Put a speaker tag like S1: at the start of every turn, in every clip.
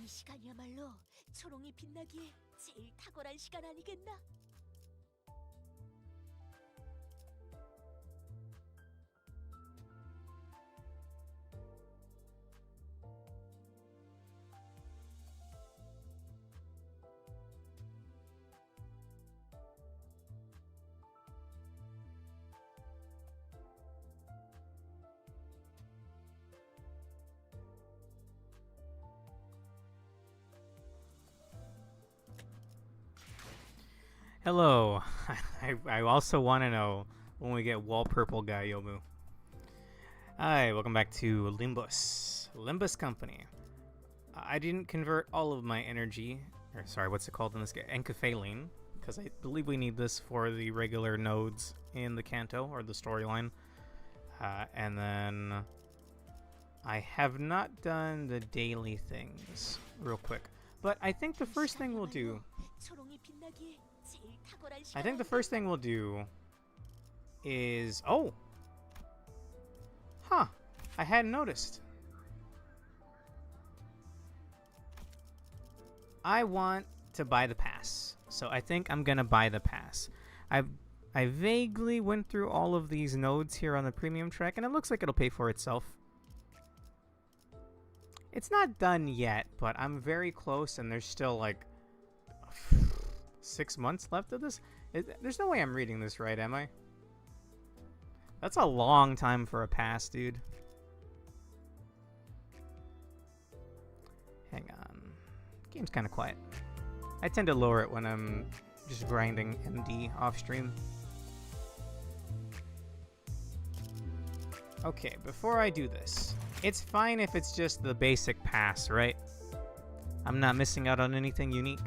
S1: 이 시간이야말로 초롱이 빛나기에 제일 탁월한 시간 아니겠나?
S2: Hello. I also want to know when we get wall purple guy Yomu. Hi, welcome back to Limbus. Limbus Company. I didn't convert all of my energy, or sorry, what's it called in this game? Enkephaline, because I believe we need this for the regular nodes in the Canto, or the storyline. And then I have not done the daily things real quick. But I think the first thing we'll do... is... Oh! Huh. I hadn't noticed. I want to buy the pass. So I think I'm gonna buy the pass. I vaguely went through all of these nodes here on the premium track, and it looks like it'll pay for itself. It's not done yet, but I'm very close, and there's still like 6 months left of this. There's no way I'm reading this right, am I? That's a long time for a pass, dude. Hang on. Game's kind of quiet. I tend to lower it when I'm just grinding MD off stream. Okay, before I do this, it's fine if it's just the basic pass, right? I'm not missing out on anything unique.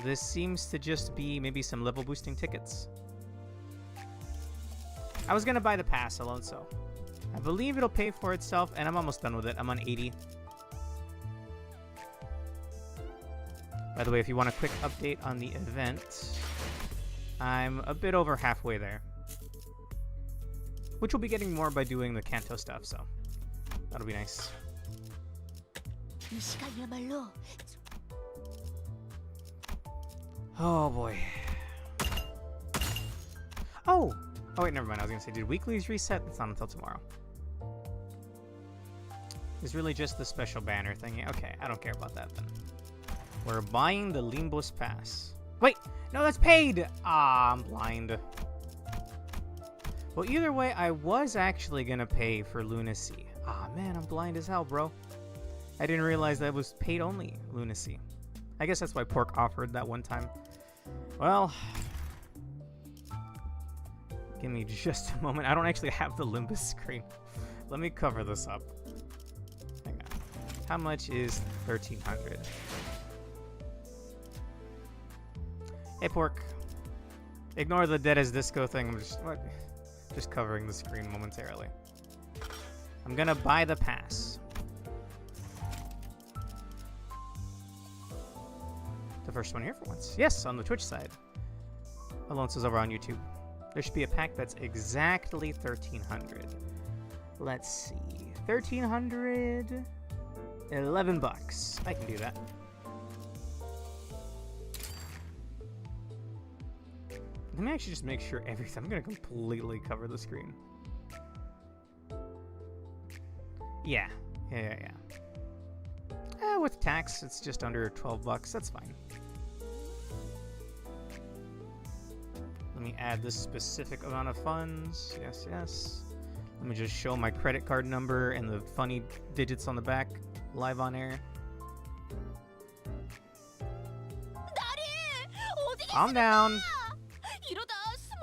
S2: This seems to just be maybe some level boosting tickets. I was gonna buy the pass alone, so I believe it'll pay for itself, and I'm almost done with it. I'm on 80. By the way, if you want a quick update on the event, I'm a bit over halfway there, which we'll be getting more by doing the Canto stuff, so that'll be nice. Oh boy. Oh wait, never mind. I was gonna say, did weeklies reset? That's not until tomorrow. It's really just the special banner thingy. Okay, I don't care about that then. We're buying the Limbus pass. Wait, no, that's paid. Ah, I'm blind. Well, either way, I was actually gonna pay for Lunacy. Ah, man, I'm blind as hell, bro. I didn't realize that was paid only Lunacy. I guess that's why Pork offered that one time. Well, give me just a moment. I don't actually have the Limbus screen. Let me cover this up. Hang on. How much is 1300? Hey, Pork. Ignore the dead as disco thing. I'm just covering the screen momentarily. I'm gonna buy the pass. The first one here for once. Yes, on the Twitch side. Alonso's over on YouTube. There should be a pack that's exactly 1300. Let's see. 1300. 11 bucks. I can do that. Let me actually just make sure everything. I'm gonna completely cover the screen. Yeah. With tax, it's just under 12 bucks. That's fine. Let me add this specific amount of funds. Yes. Let me just show my credit card number and the funny digits on the back live on air. Calm down.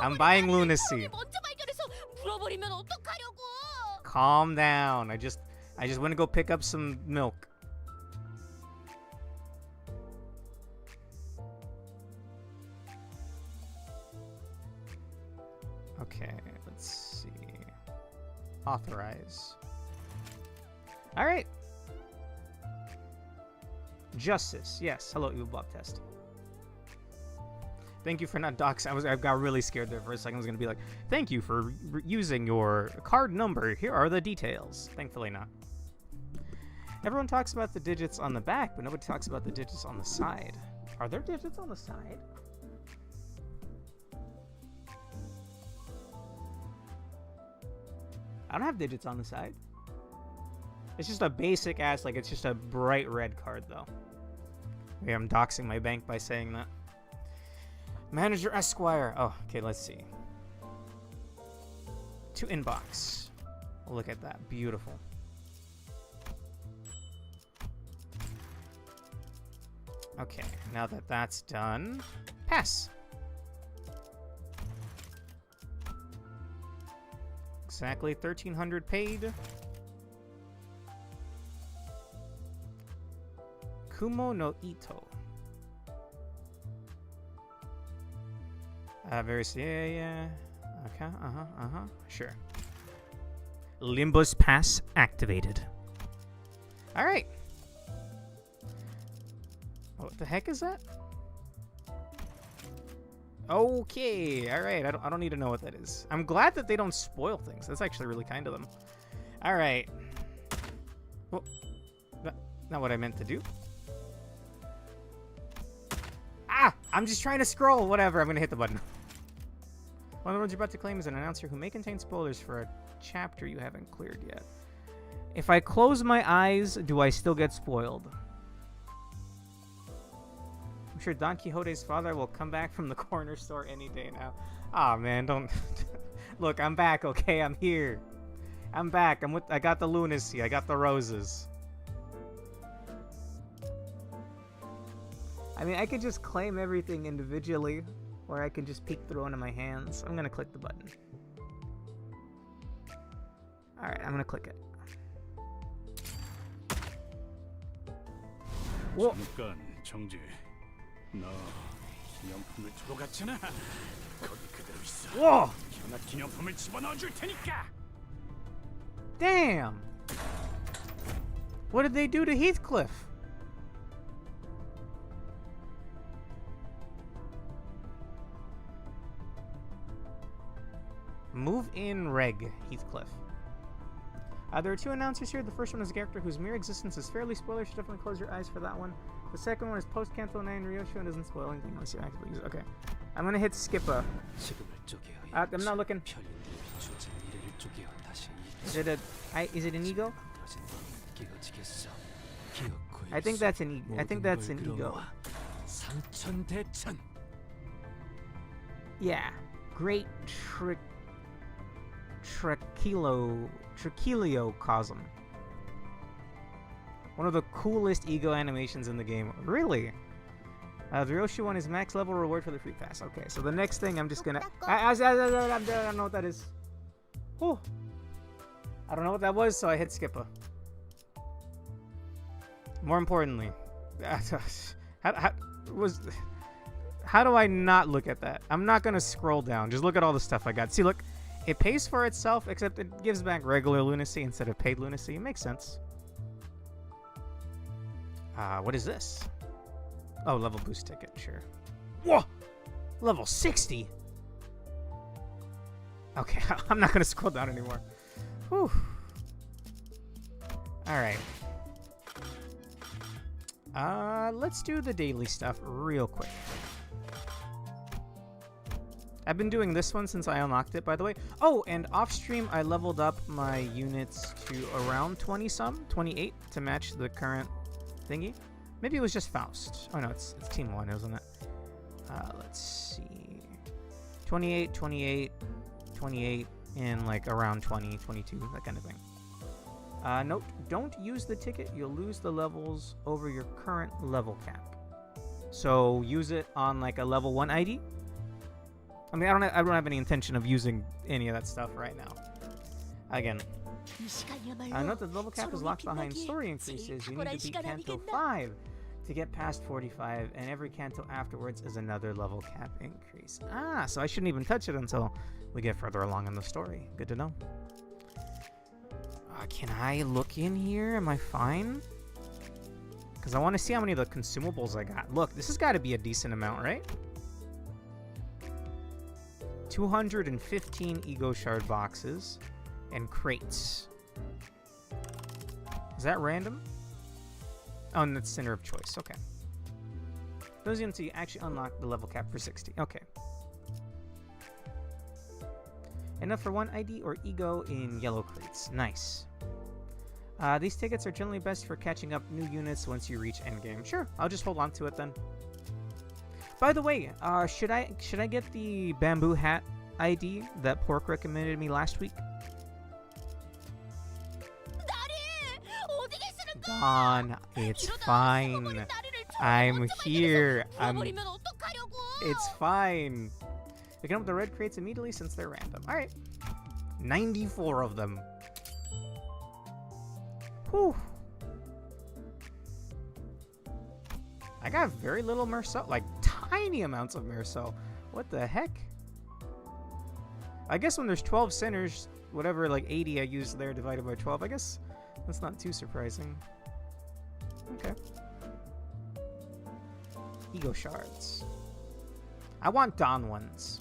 S2: I'm buying Lunacy. Calm down. I just want to go pick up some milk. Okay, let's see. Authorize. All right. Justice. Yes. Hello, Evil Bob Test. Thank you for not doxing. I got really scared there for a second. I was going to be like, thank you for using your card number. Here are the details. Thankfully not. Everyone talks about the digits on the back, but nobody talks about the digits on the side. Are there digits on the side? I don't have digits on the side. It's just a basic ass, like it's just a bright red card though. Okay, I'm doxing my bank by saying that. Manager Esquire. Oh, okay, let's see. To inbox. Look at that. Beautiful. Okay, now that that's done, pass. Exactly 1,300 paid. Kumo no Ito. Yeah. Okay, sure. Limbus pass activated. Alright. What the heck is that? Okay, alright. I don't need to know what that is. I'm glad that they don't spoil things. That's actually really kind of them. Alright. Well, not what I meant to do. Ah! I'm just trying to scroll. Whatever, I'm gonna hit the button. One of the words you're about to claim is an announcer who may contain spoilers for a chapter you haven't cleared yet. If I close my eyes, do I still get spoiled? I'm sure Don Quixote's father will come back from the corner store any day now. Aw, man, don't... Look, I'm back, okay? I'm here. I'm back. I got the lunacy. I got the roses. I mean, I could just claim everything individually, or I can just peek through one of my hands. I'm gonna click the button. Alright, I'm gonna click it. Whoa! Whoa! Damn! What did they do to Heathcliff? Move in Reg, Heathcliff. There are two announcers here. The first one is a character whose mere existence is fairly spoiler. You should definitely close your eyes for that one. The second one is post Canto 9 Ryosho and doesn't spoil anything unless you actively use it. Okay. I'm gonna hit skipper. I'm not looking. Is it an ego? I think that's an ego. I think that's an ego. Yeah. Great Trichiliocosm. One of the coolest ego animations in the game. Really? The Ryoshu one is max level reward for the free pass. Okay, so the next thing I'm just gonna... I don't know what that is. Whew. I don't know what that was, so I hit skipper. More importantly, how do I not look at that? I'm not gonna scroll down. Just look at all the stuff I got. See, look. It pays for itself, except it gives back regular lunacy instead of paid lunacy. It makes sense. What is this? Oh, level boost ticket, sure. Whoa! Level 60? Okay, I'm not gonna scroll down anymore. Whew. Alright. Let's do the daily stuff real quick. I've been doing this one since I unlocked it, by the way. Oh, and off-stream, I leveled up my units to around 20-some, 28, to match the current thingy. Maybe it was just Faust. Oh, no, it's Team 1, isn't it? Let's see. 28, 28, 28, and, like, around 20, 22, that kind of thing. Note, don't use the ticket. You'll lose the levels over your current level cap. So, use it on, like, a level 1 ID. I mean, I don't have any intention of using any of that stuff right now. Again, note that the level cap is locked behind story increases. You need to beat Canto 5 to get past 45, and every Canto afterwards is another level cap increase. Ah, so I shouldn't even touch it until we get further along in the story. Good to know. Can I look in here? Am I fine? Because I want to see how many of the consumables I got. Look, this has got to be a decent amount, right? 215 Ego Shard boxes and crates. Is that random? Oh, and that's Center of Choice. Okay. Those units you actually unlock the level cap for 60. Okay. Enough for 1 ID or ego in yellow crates. Nice. These tickets are generally best for catching up new units once you reach endgame. Sure, I'll just hold on to it then. By the way, should I get the bamboo hat ID that Pork recommended me last week? Dawn, it's fine. I'm here. It's fine. Picking up the red crates immediately since they're random. Alright. 94 of them. Whew. I got very little Merceau. Like, tiny amounts of Merceau. What the heck? I guess when there's 12 centers, whatever, like 80 I used there divided by 12, I guess that's not too surprising. Okay. Ego shards. I want Dawn ones.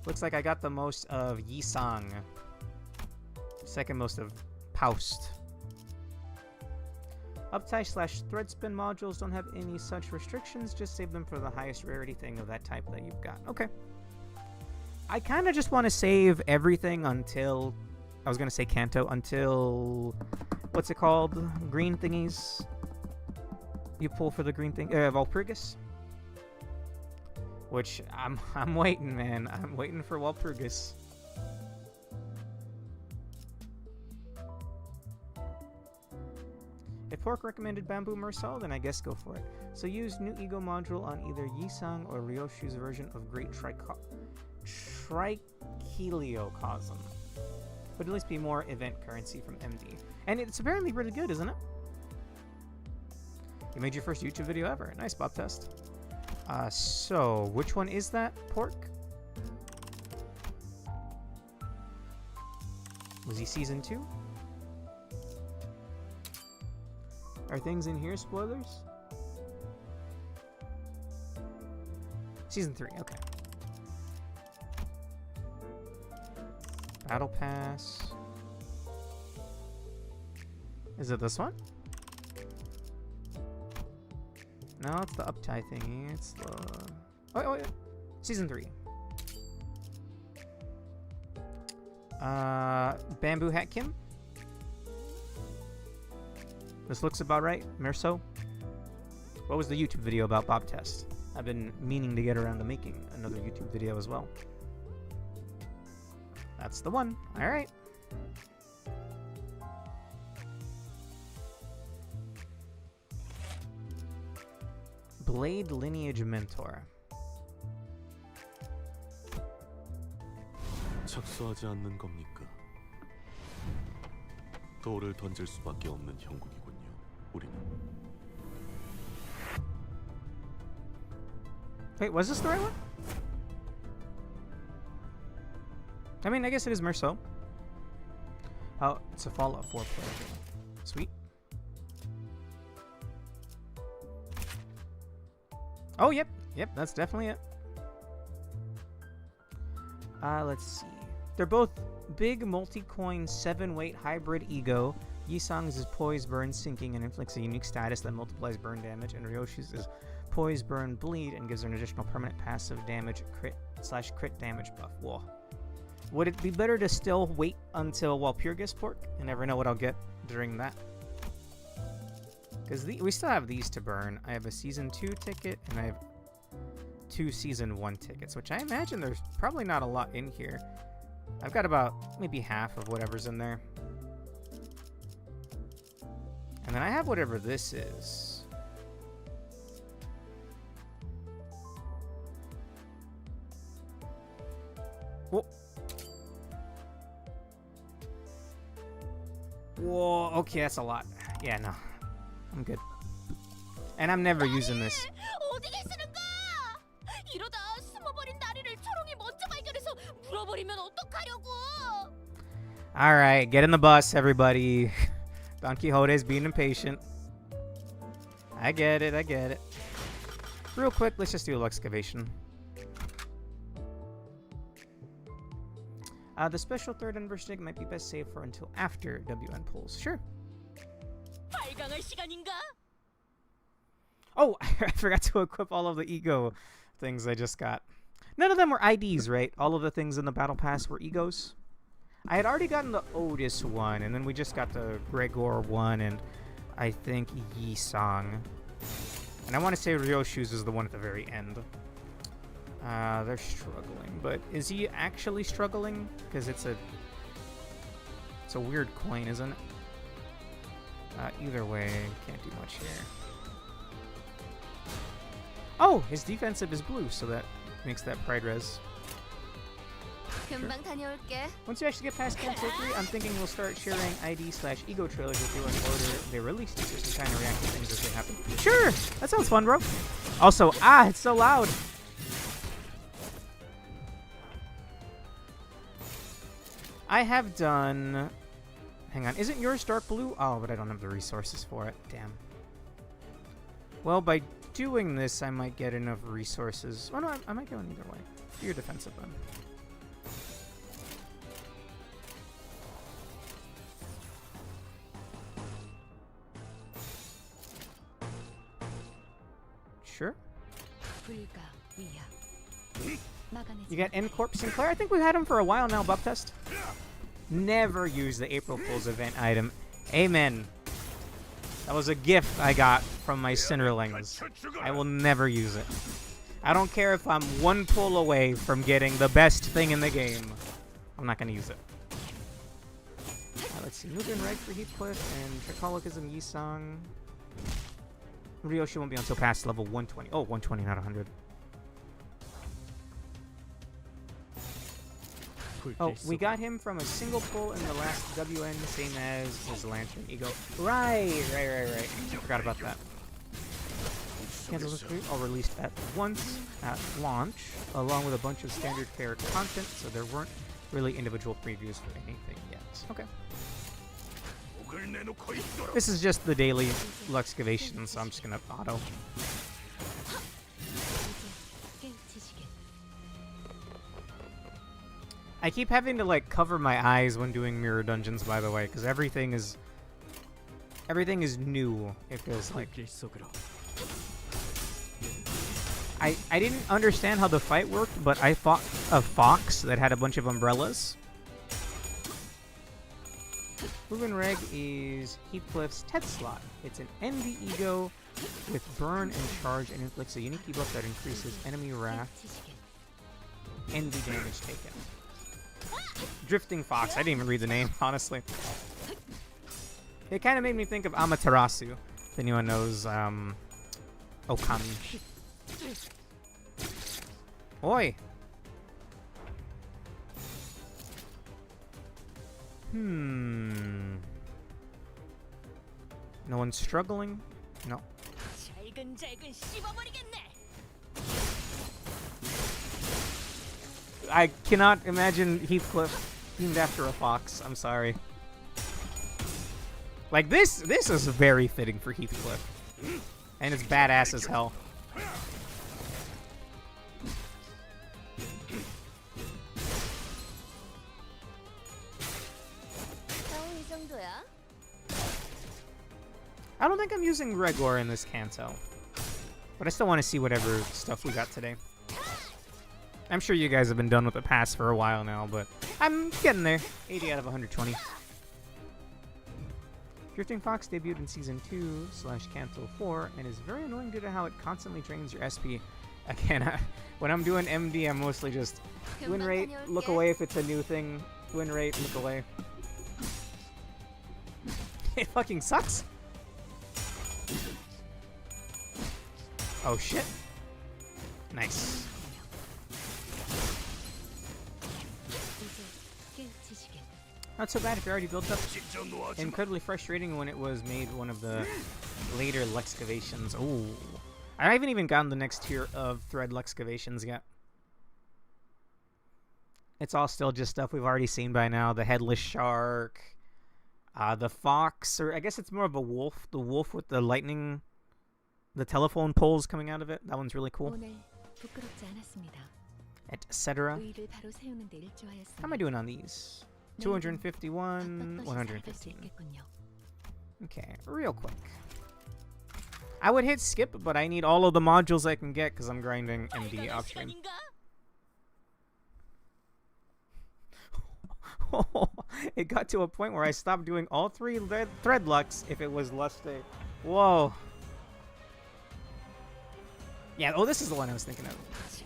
S2: Looks like I got the most of Yisang. Second most of Paust. Uptie/thread spin modules don't have any such restrictions. Just save them for the highest rarity thing of that type that you've got. Okay. I kind of just want to save everything until... I was going to say Canto. Until... What's it called? Green thingies. You pull for the green thing. Walpurgis. Which I'm waiting, man. I'm waiting for Walpurgis. If Pork recommended Bamboo Merceau, then I guess go for it. So use new ego module on either Yisang or Ryoshu's version of Great Tricheliocosm. Would at least be more event currency from MD. And it's apparently pretty good, isn't it? You made your first YouTube video ever. Nice, Bob Test. So, which one is that, Pork? Was he Season 2? Are things in here spoilers? Season 3, okay. Battle Pass. Is it this one? No, it's the uptie thingy. It's the... Oh, yeah. Season 3. Bamboo Hat Kim? This looks about right. Merceau? What was the YouTube video about Bob Test? I've been meaning to get around to making another YouTube video as well. That's the one. Alright. Blade Lineage Mentor.
S3: 착수하지 않는 겁니까? 돌을 던질 수밖에 없는 형국이군요. 우리는.
S2: Wait, was this the right one? I mean, I guess it is Merceau. Oh, it's a Fallout 4 player. Sweet. Oh, yep. Yep, that's definitely it. Let's see. They're both big multi-coin 7-weight hybrid ego. Yisang's is Poise, Burn, Sinking, and inflicts a unique status that multiplies burn damage, and Ryoshi's is Poise, Burn, Bleed, and gives her an additional permanent passive damage crit/crit damage buff. Whoa. Would it be better to still wait until Walpurgis, Pork? You never know what I'll get during that. Because we still have these to burn. I have a Season 2 ticket, and I have 2 Season 1 tickets, which I imagine there's probably not a lot in here. I've got about maybe half of whatever's in there. And then I have whatever this is. Whoa. Whoa, okay, that's a lot. Yeah, no. I'm good. And I'm never using this. Alright, get in the bus, everybody. Don Quixote's being impatient. I get it, I get it. Real quick, let's just do a excavation. The special third anniversary might be best saved for until after WN pulls. Sure.
S1: 발광할 시간인가?
S2: Oh, I forgot to equip all of the ego things I just got. None of them were IDs, right? All of the things in the battle pass were egos. I had already gotten the Otis one, and then we just got the Gregor one, and I think Yi-Sang. And I want to say Ryoshu's is the one at the very end. They're struggling, but is he actually struggling? Because it's a weird coin, isn't it? Either way, can't do much here. Oh, his defensive is blue, so that makes that pride res. Sure. Once you actually get past Canto 3, I'm thinking we'll start sharing ID/ego trailers with you in order they're released, just to kind of react to things as they happen. Sure! That sounds fun, bro. Also, it's so loud! I have done... Hang on, isn't yours dark blue? Oh, but I don't have the resources for it. Damn. Well, by doing this, I might get enough resources. Oh no, I might go in either way. Do your defensive then. Sure. You got N-Corp Sinclair? I think we've had him for a while now, Buff Test. Never use the April Fool's event item. Amen. That was a gift I got from my Cinderlings. I will never use it. I don't care if I'm one pull away from getting the best thing in the game. I'm not going to use it. Let's see. Mugen Reg for Heathcliff and Tricholicism Yi-Sang. Ryoshi won't be until past level 120. Oh, 120, not 100. Oh, we got him from a single pull in the last WN, same as his Lantern Ego. Right. Forgot about that. Candles all released at once at launch, along with a bunch of standard fare content, so there weren't really individual previews for anything yet. Okay. This is just the daily Luxcavation, so I'm just gonna auto. I keep having to like cover my eyes when doing mirror dungeons, by the way, because everything is new. It feels like. I didn't understand how the fight worked, but I fought a fox that had a bunch of umbrellas. Mugen Reg is Heathcliff's Ted slot. It's an envy ego with burn and charge and inflicts a unique debuff that increases enemy wrath, envy damage taken. Drifting Fox. I didn't even read the name, honestly. It kind of made me think of Amaterasu. If anyone knows Okami. Oi! No one's struggling? No. I cannot imagine Heathcliff named after a fox. I'm sorry. Like, this is very fitting for Heathcliff. And it's badass as hell. I don't think I'm using Gregor in this Canto. But I still want to see whatever stuff we got today. I'm sure you guys have been done with the pass for a while now, but I'm getting there. 80 out of 120. Drifting Fox debuted in Season 2/Canto 4 and is very annoying due to how it constantly drains your SP. Again, when I'm doing MD, I'm mostly just win rate, look away if it's a new thing, win rate, look away. It fucking sucks. Oh shit. Nice. Not so bad if you're already built up. Incredibly frustrating when it was made one of the later Luxcavations. Oh, I haven't even gotten the next tier of Thread Luxcavations yet. It's all still just stuff we've already seen by now. The Headless Shark, the Fox, or I guess it's more of a wolf. The wolf with the lightning, the telephone poles coming out of it. That one's really cool. Etc. How am I doing on these? 251, 115. Okay, real quick. I would hit skip, but I need all of the modules I can get because I'm grinding MD
S1: 발광의
S2: offstream.
S1: 시간인가?
S2: It got to a point where I stopped doing all 3 thread lucks if it was lusty. Whoa. Yeah, oh, this is the one I was thinking of.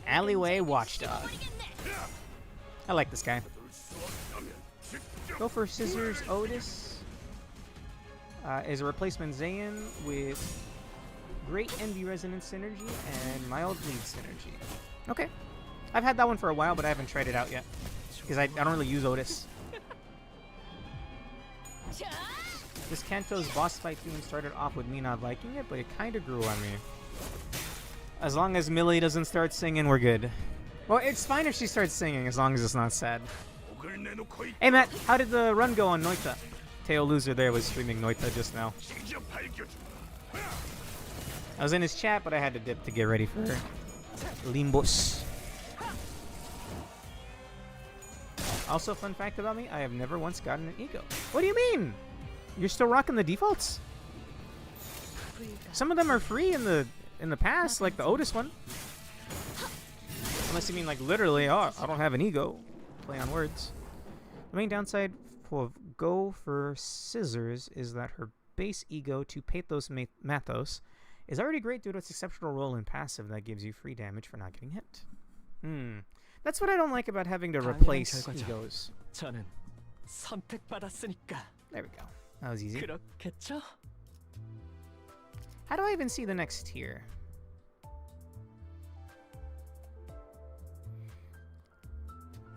S2: Alleyway Watchdog. I like this guy. Go for Scissors Otis. Is a replacement Zayn with great NB resonance synergy and mild bleed synergy. Okay. I've had that one for a while, but I haven't tried it out yet. Because I don't really use Otis. This Canto's boss fight theme started off with me not liking it, but it kind of grew on me. As long as Millie doesn't start singing, we're good. Well, it's fine if she starts singing, as long as it's not sad. Hey Matt, how did the run go on Noita? Teo Loser there was streaming Noita just now. I was in his chat, but I had to dip to get ready for Limbus. Also, fun fact about me, I have never once gotten an ego. What do you mean? You're still rocking the defaults? Some of them are free in the past, like the Otis one. Unless you mean like literally, oh, I don't have an ego. Play on words. The main downside for Go for Scissors is that her base ego to Pathos Mathos is already great due to its exceptional role in passive that gives you free damage for not getting hit. That's what I don't like about having to replace egos.
S4: 저는 선택받았으니까.
S2: There we go. That was easy.
S4: 그렇겠죠?
S2: How do I even see the next tier?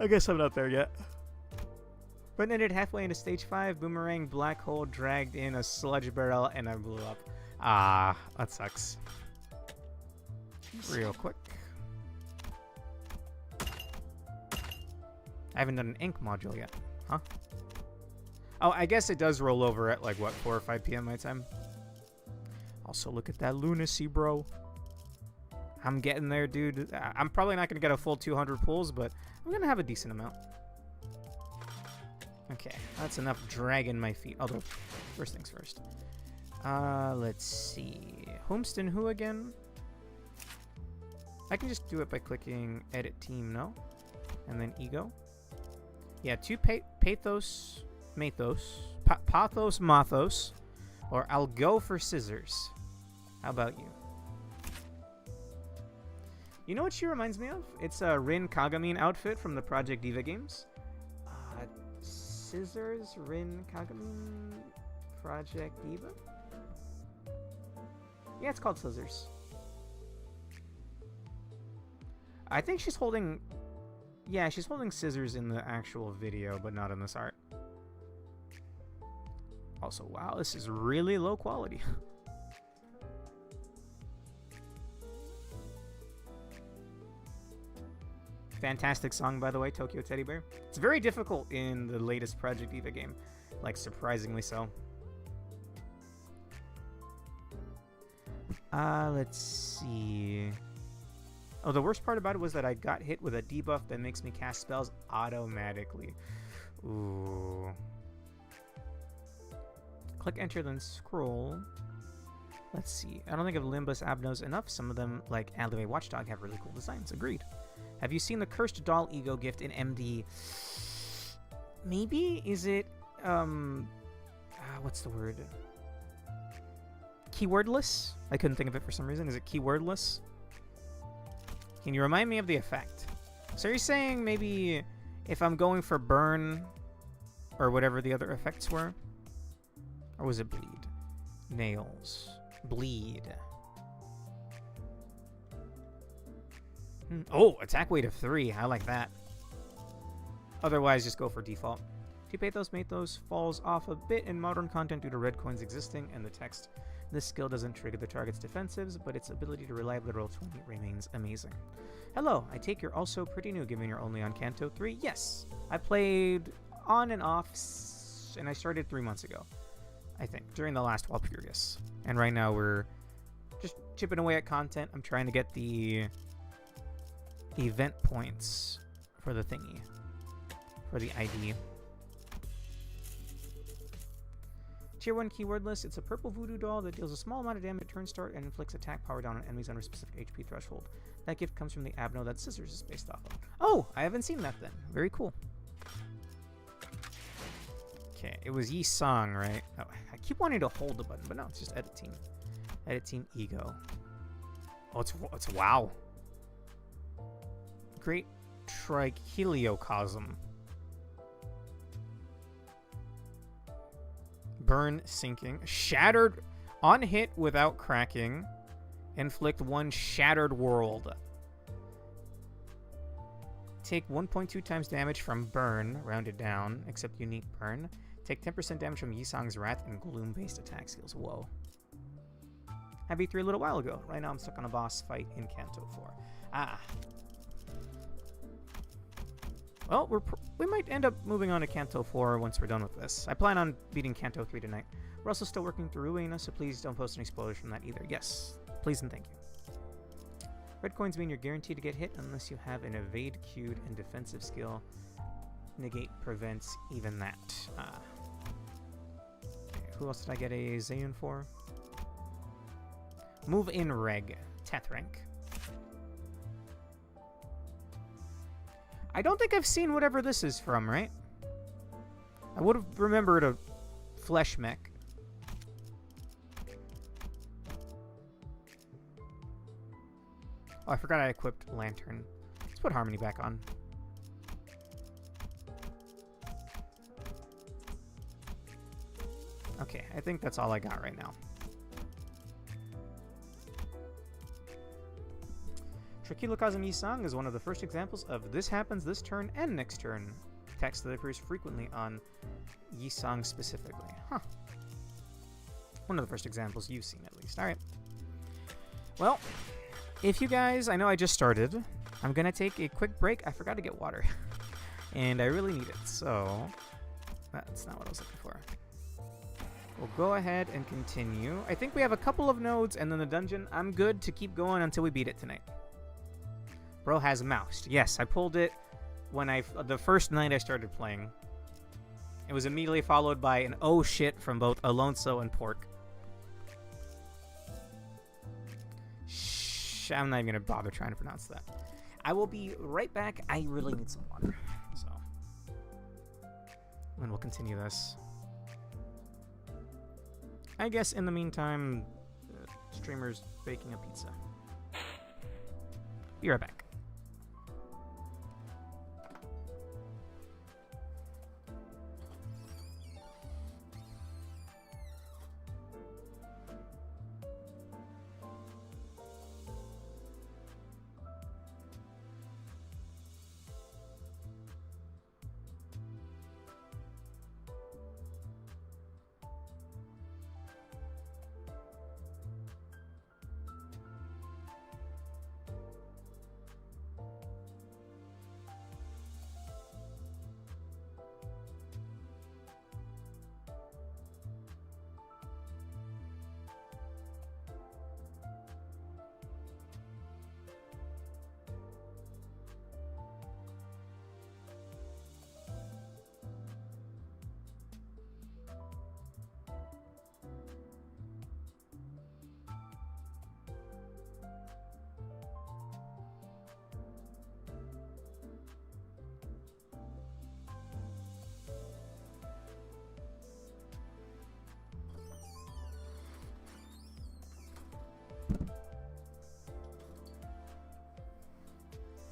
S2: I guess I'm not there yet. But ended halfway into stage 5, boomerang, black hole, dragged in a sludge barrel, and I blew up. Ah, that sucks. Real quick. I haven't done an ink module yet. Huh? Oh, I guess it does roll over at like, what, 4 or 5 p.m. my time? Also, look at that lunacy, bro. I'm getting there, dude. I'm probably not going to get a full 200 pulls, but I'm going to have a decent amount. Okay, that's enough dragging my feet. Although, first things first. Let's see. Homeston who again? I can just do it by clicking Edit Team, no? And then Ego. Yeah, 2 Pathos Mathos. Pathos Mathos. Or I'll go for Scissors. How about you? You know what she reminds me of? It's a Rin Kagami outfit from the Project Diva games. Scissors, Rin Kagami, Project Diva? Yeah, it's called Scissors. I think she's holding... Yeah, she's holding scissors in the actual video, but not in this art. Also, wow, this is really low quality. Fantastic song, by the way, Tokyo Teddy Bear. It's very difficult in the latest Project Diva game. Like, surprisingly so. Let's see... Oh, the worst part about it was that I got hit with a debuff that makes me cast spells automatically. Ooh. Click enter, then scroll. Let's see. I don't think of Limbus Abnos enough. Some of them, like Alleyway Watchdog, have really cool designs. Agreed. Have you seen the Cursed Doll Ego gift in MD? Maybe? Is it, what's the word? Keywordless? I couldn't think of it for some reason. Is it keywordless? Can you remind me of the effect? So you're saying maybe if I'm going for burn or whatever the other effects were? Or was it bleed? Nails. Bleed. Oh, attack weight of 3. I like that. Otherwise, just go for default. Pathos Mathos falls off a bit in modern content due to red coins existing and the text. This skill doesn't trigger the target's defensives, but its ability to reliably roll 20 remains amazing. Hello, I take you're also pretty new given you're only on Canto 3? Yes, I played on and off, and I started 3 months ago, I think, during the last Wild Furious. And right now we're just chipping away at content. I'm trying to get the event points for the thingy, for the ID. Tier 1 keyword list. It's a purple voodoo doll that deals a small amount of damage at turn start and inflicts attack power down on enemies under a specific HP threshold. That gift comes from the Abno that Scissors is based off of. Oh, I haven't seen that then. Very cool. Okay, it was Yi Song, right? Oh, I keep wanting to hold the button, but no, it's just edit team. Edit team ego. Oh, it's wow. Great Tricheliocosm. Burn sinking. Shattered on hit without cracking. Inflict 1 shattered world. Take 1.2 times damage from burn, rounded down, except unique burn. Take 10% damage from Yisong's Wrath and Gloom-based attack skills. Whoa. I beat 3 a little while ago. Right now I'm stuck on a boss fight in Canto 4. Ah. Well, we might end up moving on to Canto 4 once we're done with this. I plan on beating Canto 3 tonight. We're also still working through Ruina, so please don't post any spoilers from that either. Yes, please and thank you. Red coins mean you're guaranteed to get hit unless you have an evade queued and defensive skill. Negate prevents even that. Okay, who else did I get a Zayun for? Move in Reg. Teth rank. I don't think I've seen whatever this is from, right? I would have remembered a flesh mech. Oh, I forgot I equipped Lantern. Let's put Harmony back on. Okay, I think that's all I got right now. Tricheliocosm Yisong is one of the first examples of this happens this turn and next turn text that appears frequently on Yisong specifically. Huh. One of the first examples you've seen, at least. Alright. Well, if you guys... I know I just started. I'm going to take a quick break. I forgot to get water. And I really need it, so... That's not what I was looking for. We'll go ahead and continue. I think we have a couple of nodes and then the dungeon. I'm good to keep going until we beat it tonight. Bro has moused. Yes, I pulled it when the first night I started playing. It was immediately followed by an oh shit from both Alonso and Pork. Shh, I'm not even gonna bother trying to pronounce that. I will be right back. I really need some water. So, and we'll continue this. I guess in the meantime, streamer's baking a pizza. Be right back.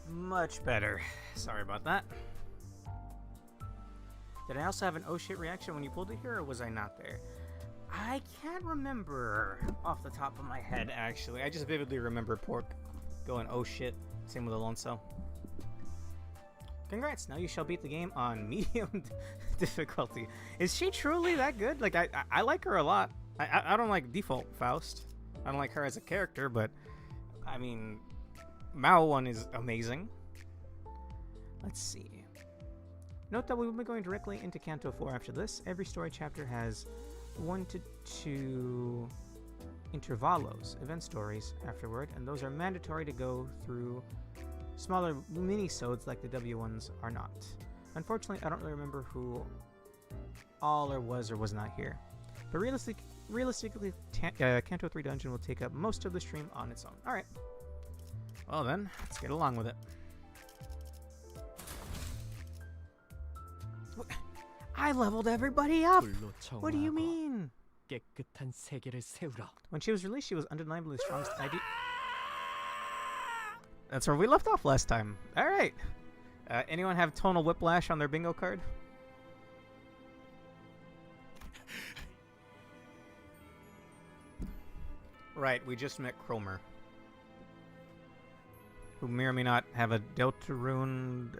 S2: Much better. Sorry about that. Did I also have an oh shit reaction when you pulled it here, or was I not there? I can't remember off the top of my head, actually. I just vividly remember Pork going oh shit. Same with Alonso. Congrats, now you shall beat the game on medium difficulty. Is she truly that good? Like, I like her a lot. I don't like default Faust. I don't like her as a character, but I mean, Mao one is amazing. Let's see. Note that we will be going directly into Canto 4 after this. Every story chapter has 1 to 2 intervalos, event stories, afterward, and those are mandatory to go through. Smaller mini-sodes like the W ones are not. Unfortunately, I don't really remember who all or was not here. But realistically, Canto 3 Dungeon will take up most of the stream on its own. Alright. Well then, let's get along with it. I leveled everybody up!
S4: 불로
S2: What do you
S4: 정화하고
S2: mean?
S4: 깨끗한 세계를 세우라.
S2: When she was released, she was undeniably the strongest ID. That's where we left off last time. Alright. Anyone have tonal whiplash on their bingo card? Right, we just met Cromer, who may or may not have a Delta rune.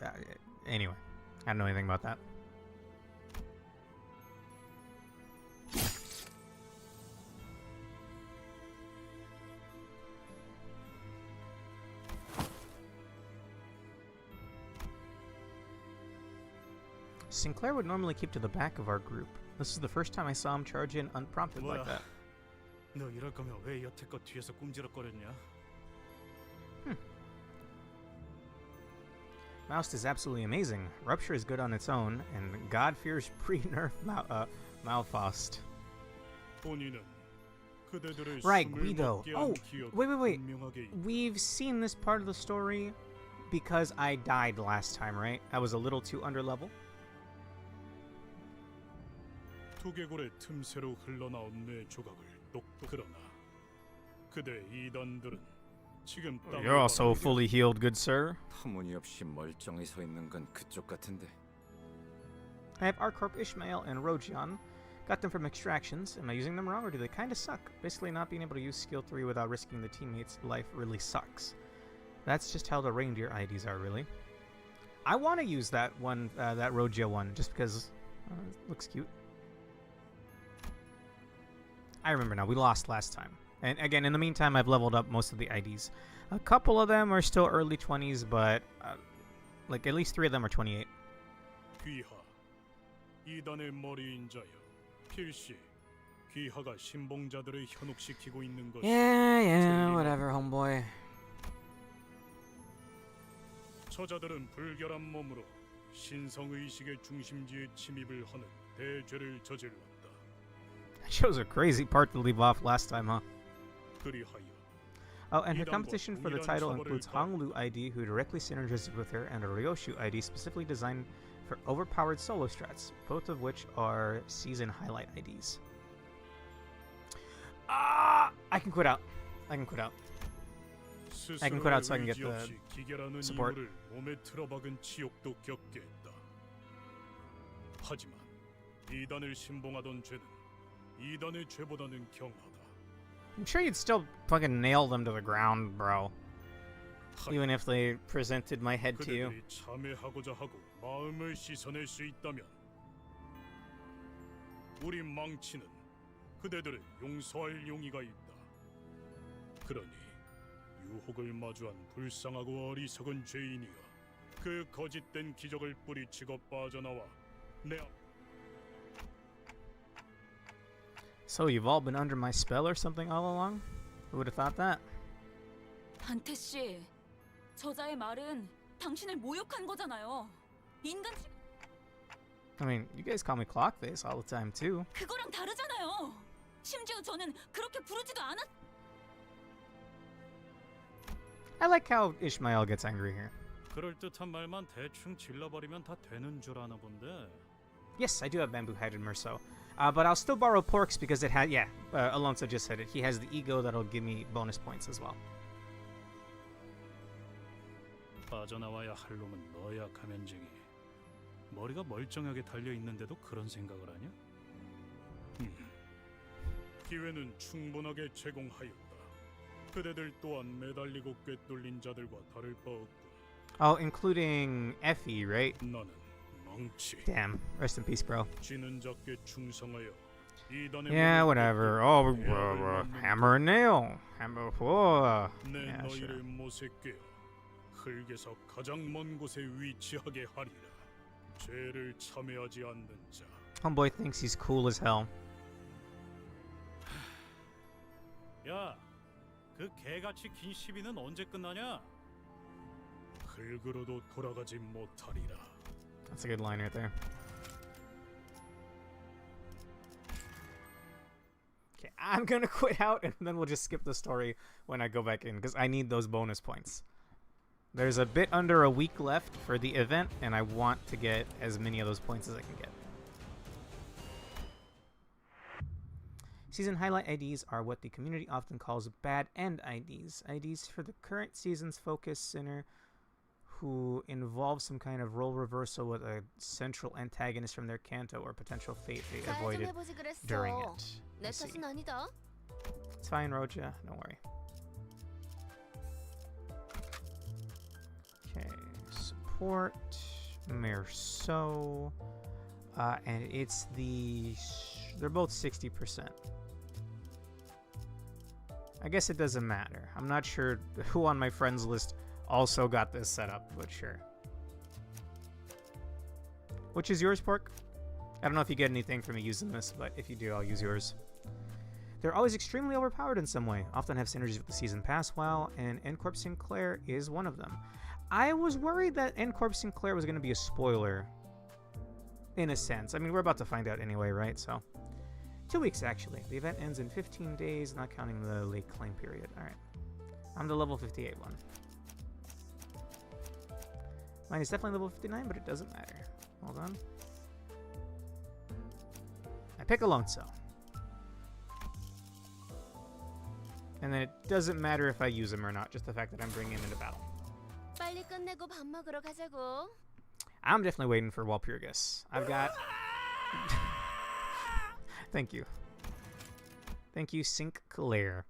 S2: Anyway, I don't know anything about that. Sinclair would normally keep to the back of our group. This is the first time I saw him charge in unprompted like that.
S5: 너 이럴 거면 왜 여태껏 뒤에서 꿍지럭거렸냐?
S2: Moust is absolutely amazing. Rupture is good on its own, and God fears pre-nerf Malphast.
S5: 본인은 그대들의
S2: Right,
S5: 숨을
S2: Guido.
S5: 먹게
S2: Oh,
S5: 한 기억이
S2: wait.
S5: 분명하게 있다.
S2: We've seen this part of the story because I died last time, right? I was a little too underlevel.
S5: 두개골의 틈새로 흘러나온 내 조각을 똑똑 그러나 그대 이단들은 지금
S2: You're also fully healed, good sir.
S6: 터무니없이 멀쩡히 서 있는 건 그쪽 같은데.
S2: I have Arcorp, Ishmael, and Rojion. Got them from extractions. Am I using them wrong, or do they kind of suck? Basically, not being able to use skill 3 without risking the teammate's life really sucks. That's just how the reindeer IDs are, really. I want to use that one, that Rojia one, just because it looks cute. I remember now. We lost last time. And again, in the meantime, I've leveled up most of the IDs. A couple of them are still early 20s, but like at least 3 of them are 28.
S5: 귀하 이단의 머리인자여 필시 귀하가 신봉자들을 현혹시키고 있는 것.
S2: Yeah, whatever, homeboy.
S5: 저자들은 불결한 몸으로 신성의식의 중심지에 침입을 하는 대죄를 저질렀다.
S2: Shows a crazy part to leave off last time, huh?
S5: 그리하여
S2: Oh, and her competition for the title includes Honglu ID, who directly synergizes with her, and a Ryoshu ID specifically designed for overpowered solo strats, both of which are season highlight IDs. I can quit out. I can quit out. I can quit out so I can get the support.
S5: 몸에 틀어박은 치욕도 겪게 했다. 하지만 이단을 신봉하던 죄는 이단의 죄보다는 경하다.
S2: I'm sure you'd still fucking nail them to the ground, bro. Even if they presented my head to you.
S5: 그들이 참회하고자 하고 마음을 씻어낼 수 있다면 우리 망치는 그대들을 용서할 용의가 있다. 그러니 유혹을 마주한 불쌍하고 어리석은 죄인이여 그 거짓된 기적을 뿌리치고 빠져나와 내
S2: So you've all been under my spell or something all along? Who would have thought that?
S1: 한태 씨, 저자의 말은 당신을 모욕한 거잖아요. 인간
S2: I mean, you guys call me Clockface all the time too.
S1: 그거랑 다르잖아요. 심지어 저는 그렇게 부르지도 않았.
S2: I like how Ishmael gets angry here.
S5: 그럴듯한 말만 대충 질러버리면 다 되는 줄 아나 본데.
S2: Yes, I do have Bamboo-Headed Merceau. But I'll still borrow Porks because it had, yeah, Alonso just said it. He has the ego that'll give me bonus points as well.
S5: 빠져나와야 할 놈은 너야, 가면쟁이. 머리가 멀쩡하게 달려 있는데도 그런 생각을 하냐? 기회는 충분하게 제공하였다. 그대들 또한 매달리고 꿰뚫린 자들과 다를 바 없고.
S2: Oh, including Effie, right?
S5: 나는 망치.
S2: Damn. Rest in peace, bro.
S5: 지는 자께 충성하여 이단의
S2: Yeah,
S5: 몸을
S2: whatever.
S5: 꿰뚫고
S2: Oh,
S5: 계약을 맺는
S2: hammer and nail. Hammer. Whoa.
S5: 내
S2: Yeah,
S5: 너희를
S2: sure.
S5: 못에 깨어 흙에서 가장 먼 곳에 위치하게 하리라. 죄를 참회하지 않는 자.
S2: Homeboy thinks he's cool as hell.
S5: 야, 그 개같이 긴 시비는 언제 끝나냐? 흙으로도 돌아가지 못하리라.
S2: That's a good line right there. I'm gonna quit out, and then we'll just skip the story when I go back in, because I need those bonus points. There's a bit under a week left for the event, and I want to get as many of those points as I can get. Season highlight IDs are what the community often calls bad end IDs. IDs for the current season's focus center who involve some kind of role reversal with a central antagonist from their Canto or potential fate they avoided during it.
S1: 내
S2: Let's see.
S1: 탓은 아니다.
S2: It's fine, Roja. Don't worry. Okay, support, Merceau, and it's they're both 60%. I guess it doesn't matter. I'm not sure who on my friends list also got this set up, but sure. Which is yours, Pork? I don't know if you get anything from me using this, but if you do, I'll use yours. They're always extremely overpowered in some way, often have synergies with the Season Pass WoW, and N-Corp Sinclair is one of them. I was worried that N-Corp Sinclair was going to be a spoiler, in a sense. I mean, we're about to find out anyway, right? So, 2 weeks, actually. The event ends in 15 days, not counting the late claim period. Alright. I'm the level 58 one. Mine is definitely level 59, but it doesn't matter. Hold on. I pick Alonso. And then it doesn't matter if I use him or not, just the fact that I'm bringing him into battle.
S1: 빨리 끝내고 밥 먹으러 가자고.
S2: I'm definitely waiting for Walpurgis. I've got... Thank you. Thank you, Sinclair.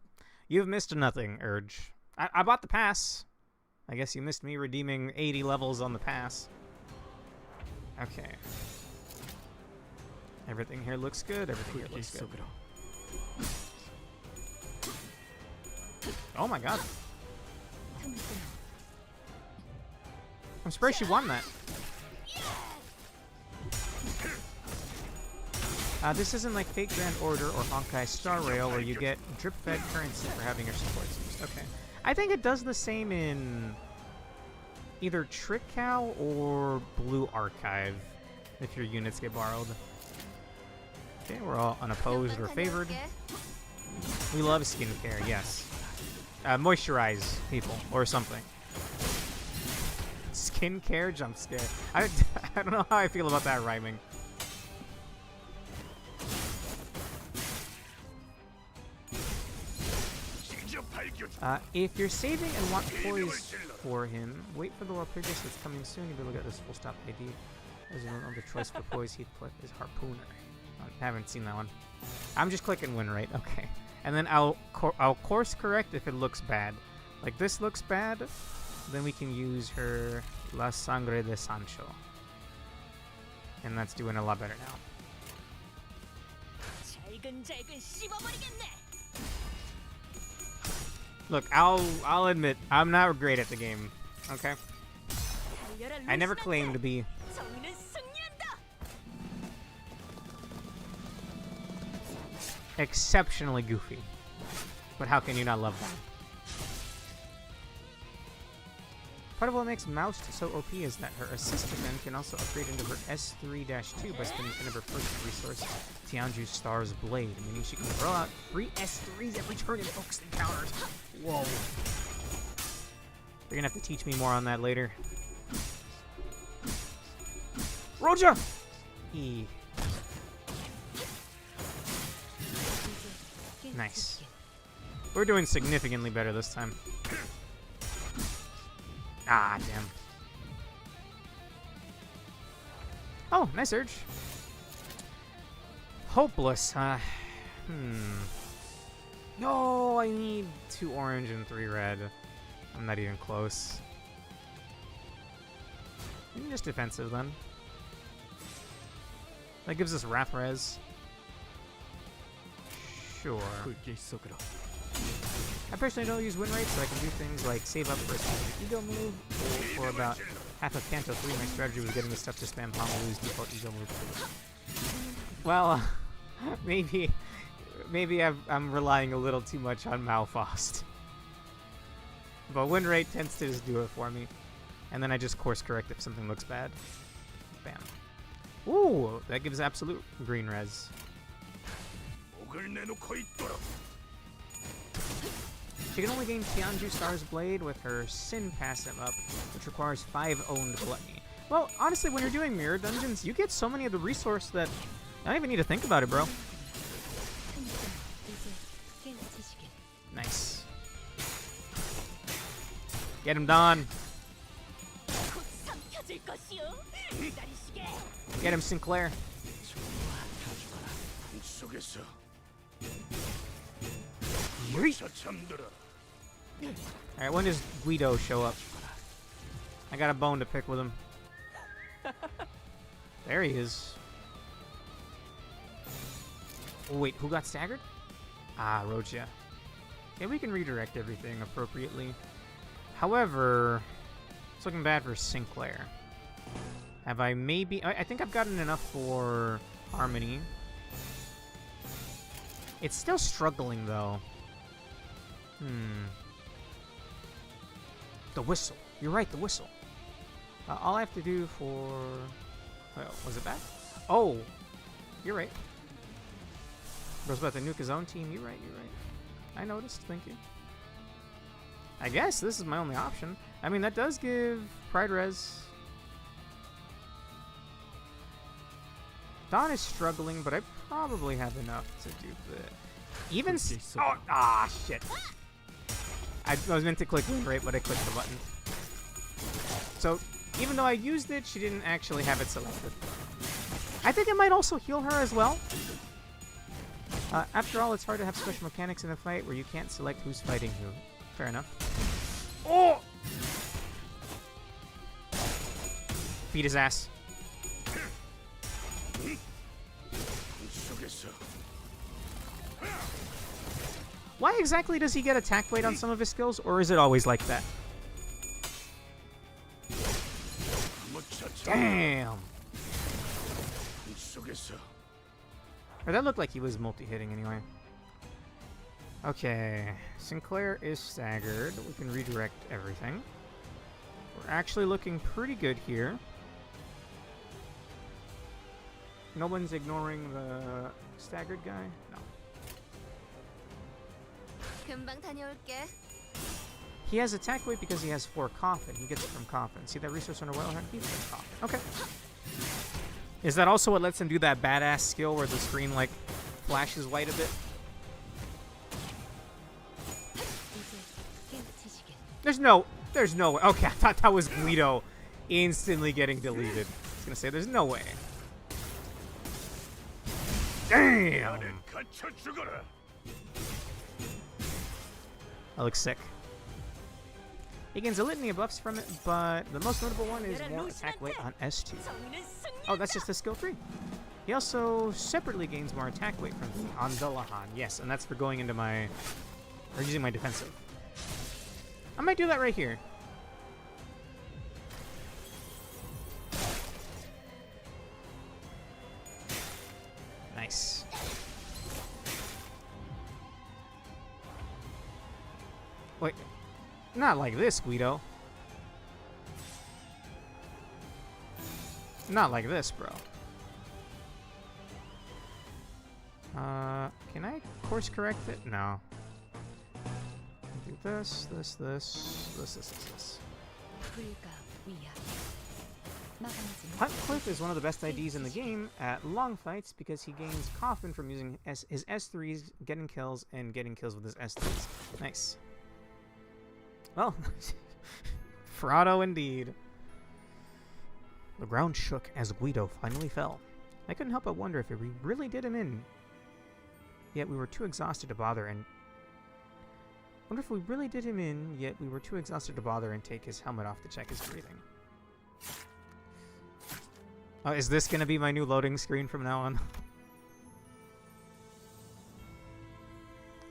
S2: You've missed nothing, Urge. I bought the pass. I guess you missed me redeeming 80 levels on the pass. Okay. Everything here looks good. Everything here looks good. Oh my god. I'm surprised she won that. This isn't like Fate Grand Order or Honkai Star Rail where you get drip-fed currency for having your supports used. Okay. I think it does the same in either Trick Cow or Blue Archive if your units get borrowed. Okay, we're all unopposed or favored. We love skincare, yes. Moisturize people or something. Skincare jump scare. I don't know how I feel about that rhyming. If you're saving and want poise for him, wait for the Walpurgis that's coming soon. You'll be able to get this full stop ID. There's another choice for poise. Heathcliff is Harpooner. I haven't seen that one. I'm just clicking win rate. Okay. And then I'll course correct if it looks bad. Like this looks bad, then we can use her La Sangre de Sancho. And that's doing a lot better now.
S1: 잘근잘근 씹어버리겠네.
S2: Look, I'll admit, I'm not great at the game, okay? I never claimed to be.
S1: 정의는 승리한다.
S2: Exceptionally goofy. But how can you not love that? Part of what makes Moust so OP is that her assistant then can also upgrade into her S3-2 by spending 10 of her first resource, Tianju's Star's Blade, meaning she can throw out free S3s every turn and focus encounters. Whoa. You're gonna have to teach me more on that later. Roja! E. Nice. We're doing significantly better this time. Ah, damn. Oh, nice Urge. Hopeless, huh? No, I need 2 orange and 3 red. I'm not even close. Just defensive then. That gives us Wrath Res. Sure. I personally don't use win rates, so I can do things like save up for a specific ego move, or for about half of Canto 3, my strategy was getting the stuff to spam Pamalu's default ego move. Well, maybe I'm relying a little too much on Malphast. But win rate tends to just do it for me. And then I just course correct if something looks bad. Bam. Ooh, that gives absolute green res.
S5: 적을 내놓고 있도록.
S2: She can only gain Tianju Star's Blade with her Sin passive up, which requires 5 owned gluttony. Well, honestly, when you're doing mirror dungeons, you get so many of the resource that I don't even need to think about it, bro. Nice. Get him, Don.
S1: 곧 삼켜질 것이오. 기다리시게.
S2: Get him, Sinclair.
S5: 속에서
S2: Yeet.
S5: 잠들어.
S2: Alright, when does Guido show up? I got a bone to pick with him. There he is. Oh, wait, who got staggered? Ah, Roja. Okay, we can redirect everything appropriately. However, it's looking bad for Sinclair. Have I maybe... I think I've gotten enough for Harmony. It's still struggling, though. The whistle. You're right, the whistle. All I have to do for... Oh, was it bad? Oh! You're right. Bro's about to nuke his own team. You're right, you're right. I noticed, thank you. I guess this is my only option. I mean, that does give Pride Res. Dawn is struggling, but I probably have enough to do the... Even... Oh, ah, shit. I was meant to click win rate, but I clicked the button. So, even though I used it, she didn't actually have it selected. I think it might also heal her as well. After all, it's hard to have special mechanics in a fight where you can't select who's fighting who. Fair enough. Oh! Beat his ass. Why exactly does he get attack weight on some of his skills, or is it always like that? Damn! Or that looked like he was multi-hitting anyway. Okay, Sinclair is staggered. We can redirect everything. We're actually looking pretty good here. No one's ignoring the staggered guy? No.
S1: 금방 다녀올게.
S2: He has attack weight because he has 4 coffin. He gets it from coffin. See that resource on a well hand? He's from coffin. Okay. Is that also what lets him do that badass skill where the screen like flashes white a bit? There's no way. Okay, I thought that was Guido instantly getting deleted. I was gonna say there's no way. Damn! That looks sick. He gains a litany of buffs from it, but the most notable one is more attack weight on S2. Oh, that's just a skill 3. He also separately gains more attack weight from the Andalahan. Yes, and that's for going into my... or using my defensive. I might do that right here. Nice. Wait. Not like this, Guido. Not like this, bro. Can I course correct it? No. Do this. Huntcliffe is one of the best IDs in the game at long fights because he gains coffin from using his S3s, getting kills, and getting kills with his S3s. Nice. Well, Fraudo indeed. The ground shook as Guido finally fell. I couldn't help but wonder if we really did him in. Yet we were too exhausted to bother and... wonder if we really did him in, yet we were too exhausted to bother and take his helmet off to check his breathing. Oh, is this gonna be my new loading screen from now on?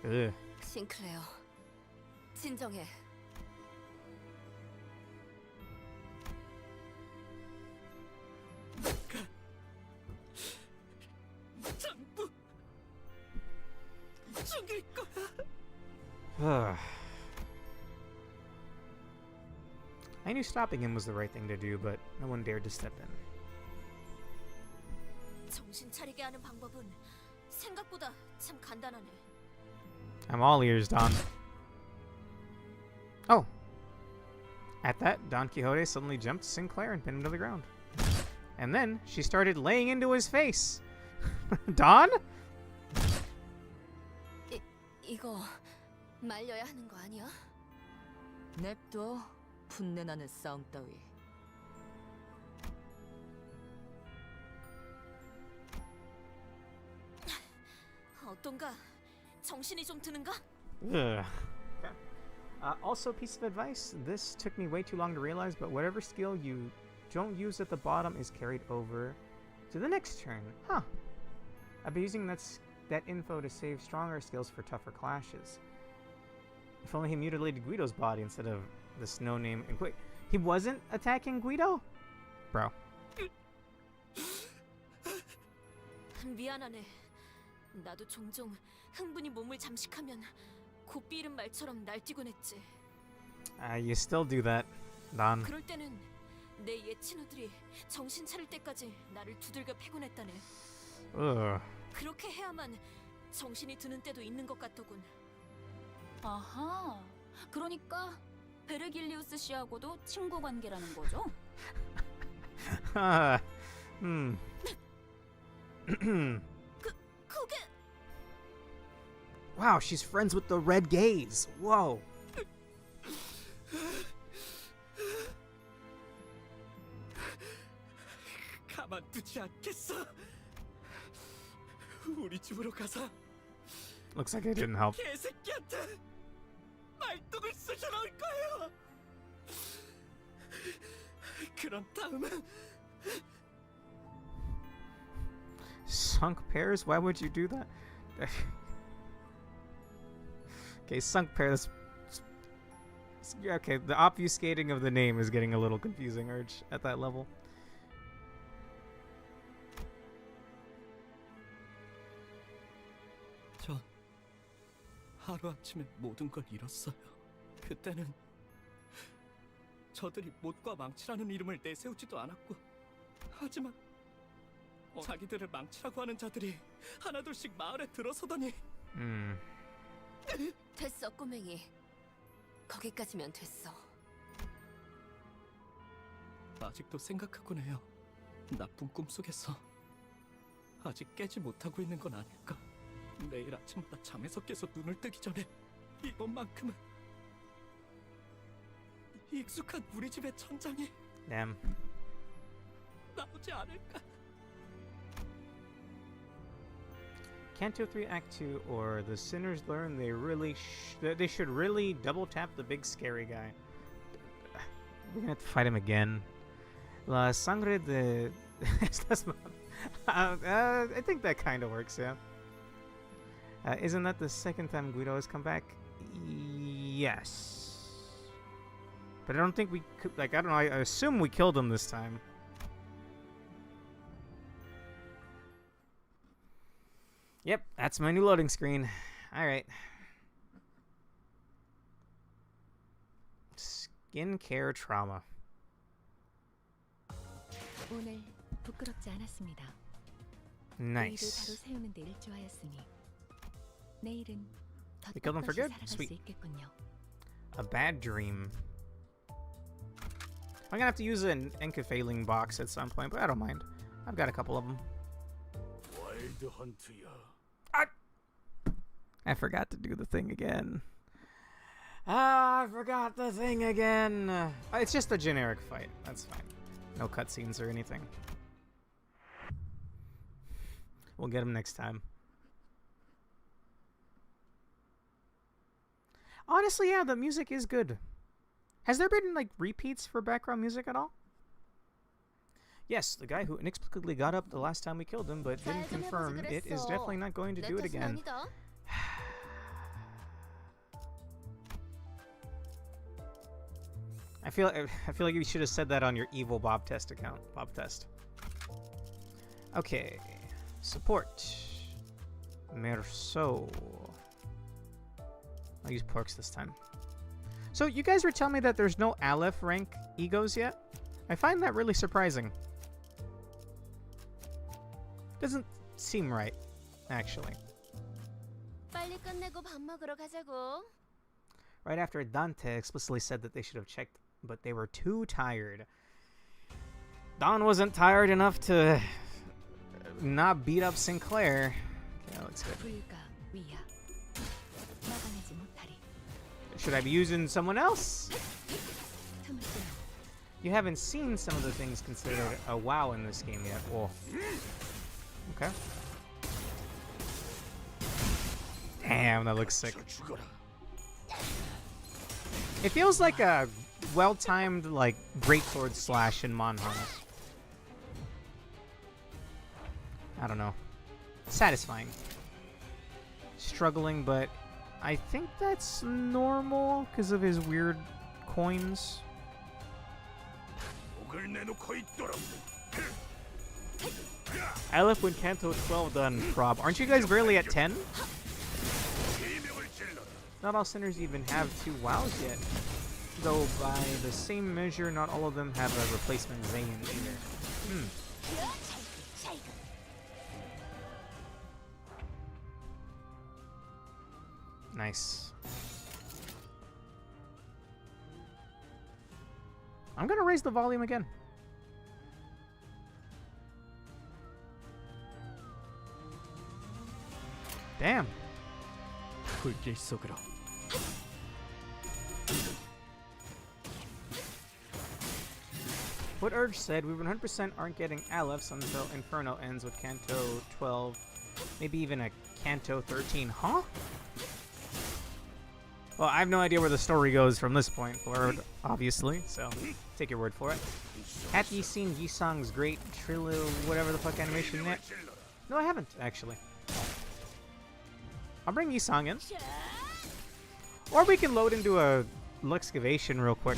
S2: Ugh.
S1: 싱클레어, 진정해. 죽일 거야.
S2: I knew stopping him was the right thing to do, but no one dared to step in.
S1: 정신 차리게 하는 방법은 생각보다 참 간단하네.
S2: I'm all ears, Don. Oh. At that, Don Quixote suddenly jumped Sinclair and pinned him to the ground. And then she started laying into his face. Don?
S1: 이거 말려야 하는 거 아니야?
S7: 냅둬. 분내나는 싸움 따위.
S1: 어떤가? 정신이 좀 드는가?
S2: Ugh. Also, piece of advice. This took me way too long to realize, but whatever skill you don't use at the bottom is carried over to the next turn. Huh. I'll be using that info to save stronger skills for tougher clashes. If only he mutilated Guido's body instead of this no-name... Wait, he wasn't attacking Guido? Bro.
S1: 미안하네. 나도 종종 흥분이 몸을 잠식하면 고삐 이른 말처럼 날뛰곤 했지.
S2: You still do that, Don.
S1: 그럴 때는 내 옛 친구들이 정신 차릴 때까지 나를 두들겨 패곤 했다네.
S2: Ugh.
S1: 그렇게 해야만 정신이 드는 때도 있는 것 같더군.
S7: 아하. 그러니까 베르길리우스 씨하고도 친구 관계라는 거죠?
S1: 그게
S2: Wow, she's friends with the Red Gaze. Whoa.
S4: 가만두지 않겠어. 우리 집으로 가서
S2: Looks like it didn't help.
S4: 개새끼한테 말똥을 쑤셔넣을 거예요. 그런 다음은
S2: Sunk pears? Why would you do that? Okay, sunk pears. Yeah, okay, the obfuscating of the name is getting a little confusing, Urge, at that level.
S4: 전 하루아침에 모든 걸 잃었어요. 그때는 저들이 못과 망치라는 이름을 내세우지도 않았고, 하지만 자기들을 망치라고 하는 자들이 하나둘씩 마을에 들어서더니
S1: 됐어, 꼬맹이. 거기까지면 됐어.
S4: 아직도 생각하곤 해요. 나쁜 꿈속에서 아직 깨지 못하고 있는 건 아닐까. 매일 아침마다 잠에서 깨서 눈을 뜨기 전에 이번만큼은 익숙한 우리 집의 천장이
S2: Damn.
S4: 나오지 않을까.
S2: Canto 3 Act 2 or the sinners learn they should really double tap the big scary guy. We're gonna have to fight him again. La sangre de... I think that kind of works, yeah. Isn't that the second time Guido has come back? Yes. But I don't think we could, like, I don't know, I assume we killed him this time. Yep, that's my new loading screen. Alright. Skincare trauma.
S8: 오늘 부끄럽지 않았습니다.
S2: Nice.
S8: 바로 세우는 데 일조하였으니 내일은 더
S2: We killed him for
S8: 떳떳이
S2: good?
S8: 살아갈
S2: Sweet.
S8: 수 있겠군요.
S2: A bad dream. I'm gonna have to use an enkephaling box at some point, but I don't mind. I've got a couple of them.
S5: 와일드 헌트야.
S2: I forgot to do the thing again. I forgot the thing again. It's just a generic fight. That's fine. No cutscenes or anything. We'll get him next time. Honestly, yeah, the music is good. Has there been, like, repeats for background music at all? Yes, the guy who inexplicably got up the last time we killed him, but didn't confirm it, is definitely not going to do it again. I feel like you should have said that on your evil Bob Test account. Bob Test. Okay. Support. Merceau. I'll use Porks this time. So you guys were telling me that there's no Aleph rank egos yet? I find that really surprising. Doesn't seem right. actually.
S1: 빨리 끝내고 밥 먹으러 가자고.
S2: Right after Dante explicitly said that they should have checked, but they were too tired. Don wasn't tired enough to not beat up Sinclair. Okay, that looks good.
S8: 불가 위야 막아내지 못하리.
S2: Should I be using someone else?
S8: 틈을 뚫어
S2: You haven't seen some of the things considered a WoW in this game yet. Oh. Okay. Damn, that looks sick. It feels like a well-timed, like, greatsword slash in Monhun. I don't know. Satisfying. Struggling, but I think that's normal because of his weird coins. I left when Canto 12 done, Rob. Aren't you guys barely at 10? Not all sinners even have 2 wows yet. Though by the same measure, not all of them have a replacement Zayn either. Nice. I'm gonna raise the volume again. Damn.
S4: 불길 속으로.
S2: What Urge said, we 100% aren't getting Alephs until Inferno ends with Canto 12, maybe even a Canto 13. Huh? Well, I have no idea where the story goes from this point forward, obviously, so take your word for it. Have you seen Yisong's great Trilo whatever the fuck animation yet? No, I haven't, actually. I'll bring Yisong in. Or we can load into a Luxcavation real quick.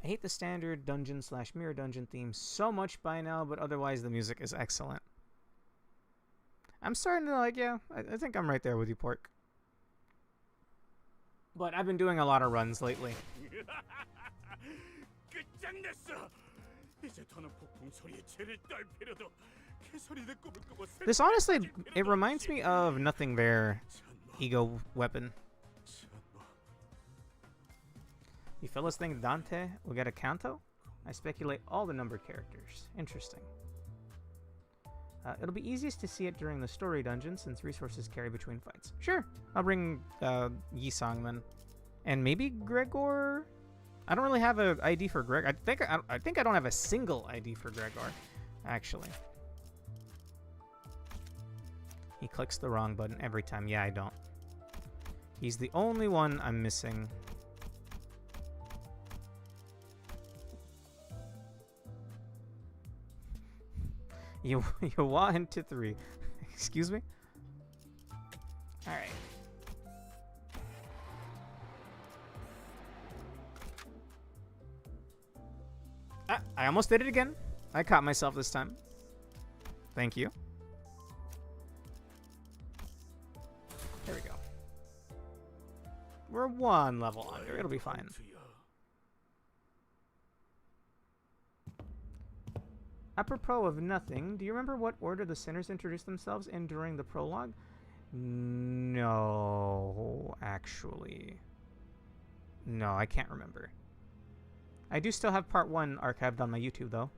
S2: I hate the standard dungeon / mirror dungeon theme so much by now, but otherwise the music is excellent. I'm starting to like, yeah, I think I'm right there with you, Pork. But I've been doing a lot of runs lately. This honestly, it reminds me of Nothing Bear Ego Weapon. You fellas think Dante will get a Canto? I speculate all the numbered characters. Interesting. It'll be easiest to see it during the story dungeon since resources carry between fights. Sure, I'll bring Yisong then. And maybe Gregor? I don't really have an ID for Greg. I think I don't have a single ID for Gregor, actually. He clicks the wrong button every time. Yeah, I don't. He's the only one I'm missing. You walk into 3. Excuse me? Alright. I almost did it again. I caught myself this time. Thank you. There we go. We're 1 level under. It'll be fine. Apropos of nothing, do you remember what order the sinners introduced themselves in during the prologue? No, actually. No, I can't remember. I do still have part 1 archived on my YouTube, though.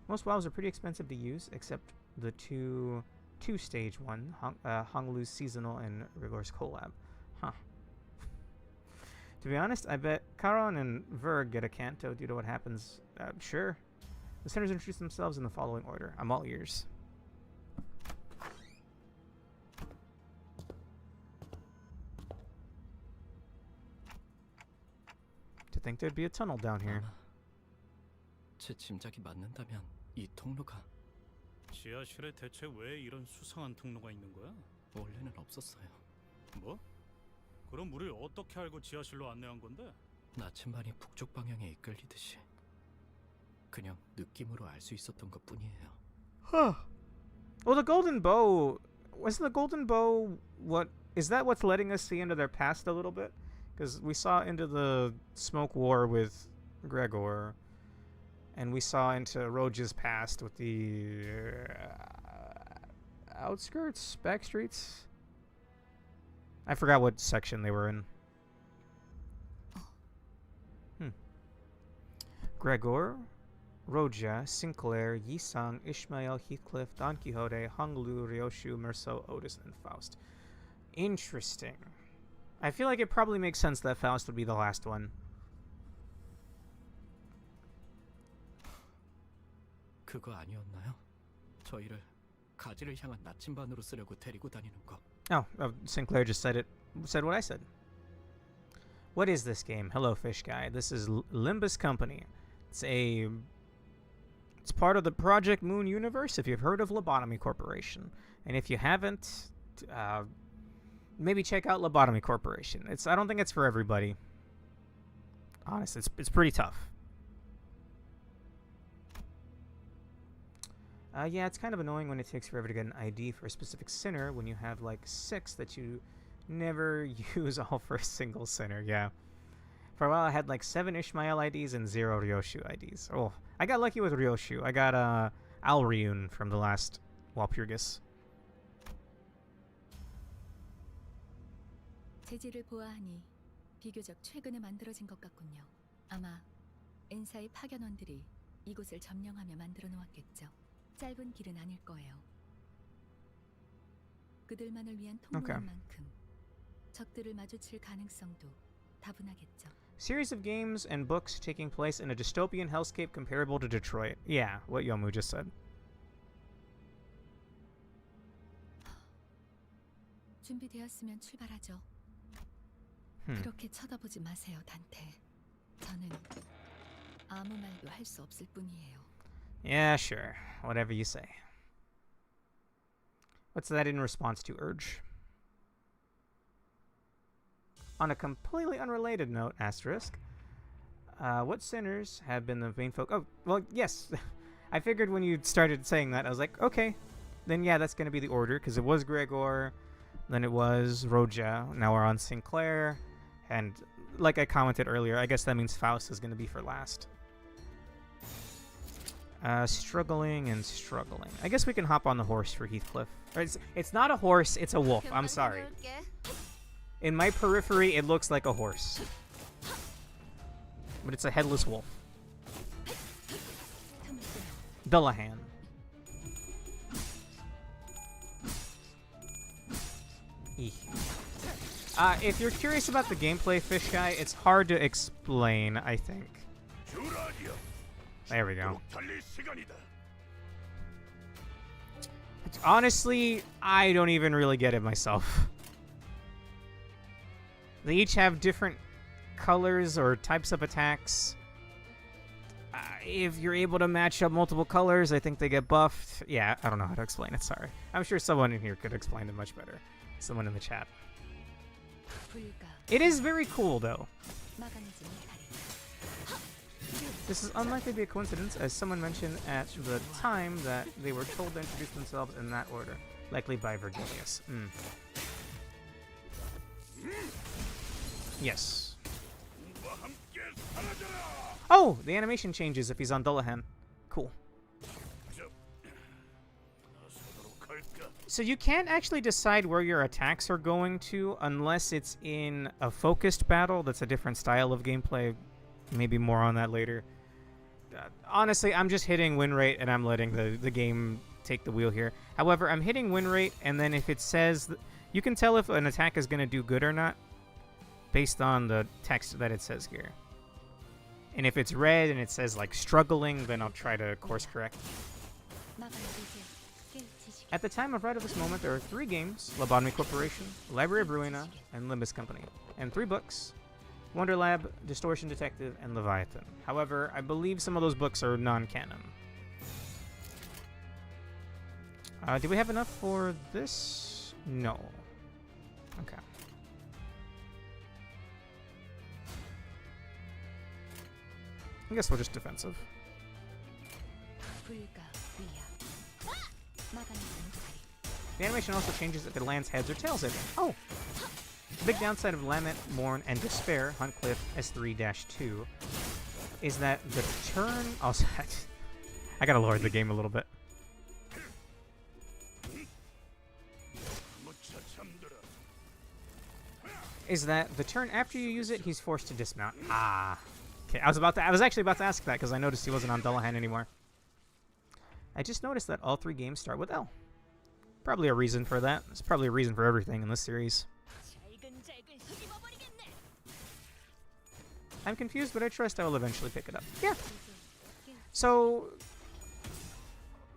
S2: Most WoWs are pretty expensive to use, except the two-stage one, Honglu's Seasonal and Rigor's Collab. Huh. To be honest, I bet Charon and Verg get a Canto due to what happens. Sure. The sinners introduce themselves in the following order. I'm all ears. To think there'd be a tunnel down here.
S4: 제 짐작이 맞는다면 이 통로가
S5: 지하실에 대체 왜 이런 수상한 통로가 있는 거야?
S4: 원래는 없었어요.
S5: 뭐? 그럼 우릴 어떻게 알고 지하실로 안내한 건데?
S4: 나침반이 북쪽 방향에 이끌리듯이 그냥 느낌으로 알 수 있었던 것뿐이에요.
S2: Huh. Well, the golden bow... Wasn't the golden bow... What... Is that what's letting us see into their past a little bit? Because we saw into the smoke war with Gregor. and we saw into Roja's past with the outskirts, back streets. I forgot what section they were in. Gregor, Roja, Sinclair, Yisang, Ishmael, Heathcliff, Don Quixote, Honglu, Ryoshu, Merceau, Otis, and Faust. Interesting. I feel like it probably makes sense that Faust would be the last one.
S4: 그거 아니었나요? 저희를 가지를 향한 나침반으로 쓰려고 데리고 다니는 거.
S2: Oh, Sinclair just said what I said. What is this game? Hello, fish guy. This is Limbus Company. It's part of the Project Moon universe, if you've heard of Lobotomy Corporation. And if you haven't, maybe check out Lobotomy Corporation. I don't think it's for everybody. Honestly, it's pretty tough. Yeah, it's kind of annoying when it takes forever to get an ID for a specific sinner when you have like 6 that you never use all for a single sinner. Yeah. For a while, I had like 7 Ishmael IDs and 0 Ryoshu IDs. Oh, I got lucky with Ryoshu. I got Alryun from the last Walpurgis.
S8: 재질을 보아하니 비교적 최근에 만들어진 것 같군요. 아마 엔사의 파견원들이 이곳을 점령하며 만들어 놓았겠죠. 짧은 길은 아닐 거예요. 그들만을 위한 통로인 만큼 적들을 마주칠 가능성도 다분하겠죠.
S2: Series of games and books taking place in a dystopian hellscape comparable to Detroit. Yeah, what Yomu just said.
S8: 준비되었으면 출발하죠. 그렇게 쳐다보지 마세요, 단테. 저는 아무 말도 할 수 없을 뿐이에요.
S2: Yeah, sure. Whatever you say. What's that in response to Urge? On a completely unrelated note, asterisk, what sinners have been the main focus? Oh, well, yes. I figured when you started saying that, I was like, okay, then yeah, that's going to be the order, because it was Gregor, then it was Roja, now we're on Sinclair, and like I commented earlier, I guess that means Faust is going to be for last. Struggling and struggling. I guess we can hop on the horse for Heathcliff. It's not a horse, it's a wolf. I'm sorry. In my periphery, it looks like a horse. But it's a headless wolf. Dullahan. If you're curious about the gameplay, Fish Guy, it's hard to explain, I think. There we go. Honestly, I don't even really get it myself. They each have different colors or types of attacks. If you're able to match up multiple colors, I think they get buffed. Yeah, I don't know how to explain it, sorry. I'm sure someone in here could explain it much better. Someone in the chat. It is very cool, though. This is unlikely to be a coincidence, as someone mentioned at the time that they were told to introduce themselves in that order, likely by Virgilius. Yes. Oh, the animation changes if he's on Dullahan. Cool. So you can't actually decide where your attacks are going to unless it's in a focused battle. That's a different style of gameplay. Maybe more on that later. Honestly, I'm just hitting win rate and I'm letting the game take the wheel here. However, I'm hitting win rate, and then if it says... you can tell if an attack is going to do good or not based on the text that it says here. And if it's red and it says, like, struggling, then I'll try to course correct. At the time of right of this moment, there are 3 games: Lobotomy Corporation, Library of Ruina, and Limbus Company. And 3 books: Wonder Lab, Distortion Detective, and Leviathan. However, I believe some of those books are non-canon. Do we have enough for this? No. Okay. I guess we're just defensive. The animation also changes if it lands heads or tails at it. Oh! The big downside of Lament, Mourn, and Despair, Huntcliffe S3-2, is that the turn... Also, I gotta lower the game a little bit. Is that the turn after you use it, he's forced to dismount. Ah. Okay, I was actually about to ask that because I noticed he wasn't on Dullahan anymore. I just noticed that all 3 games start with L. Probably a reason for that. There's probably a reason for everything in this series. I'm confused, but I trust I will eventually pick it up. Yeah. So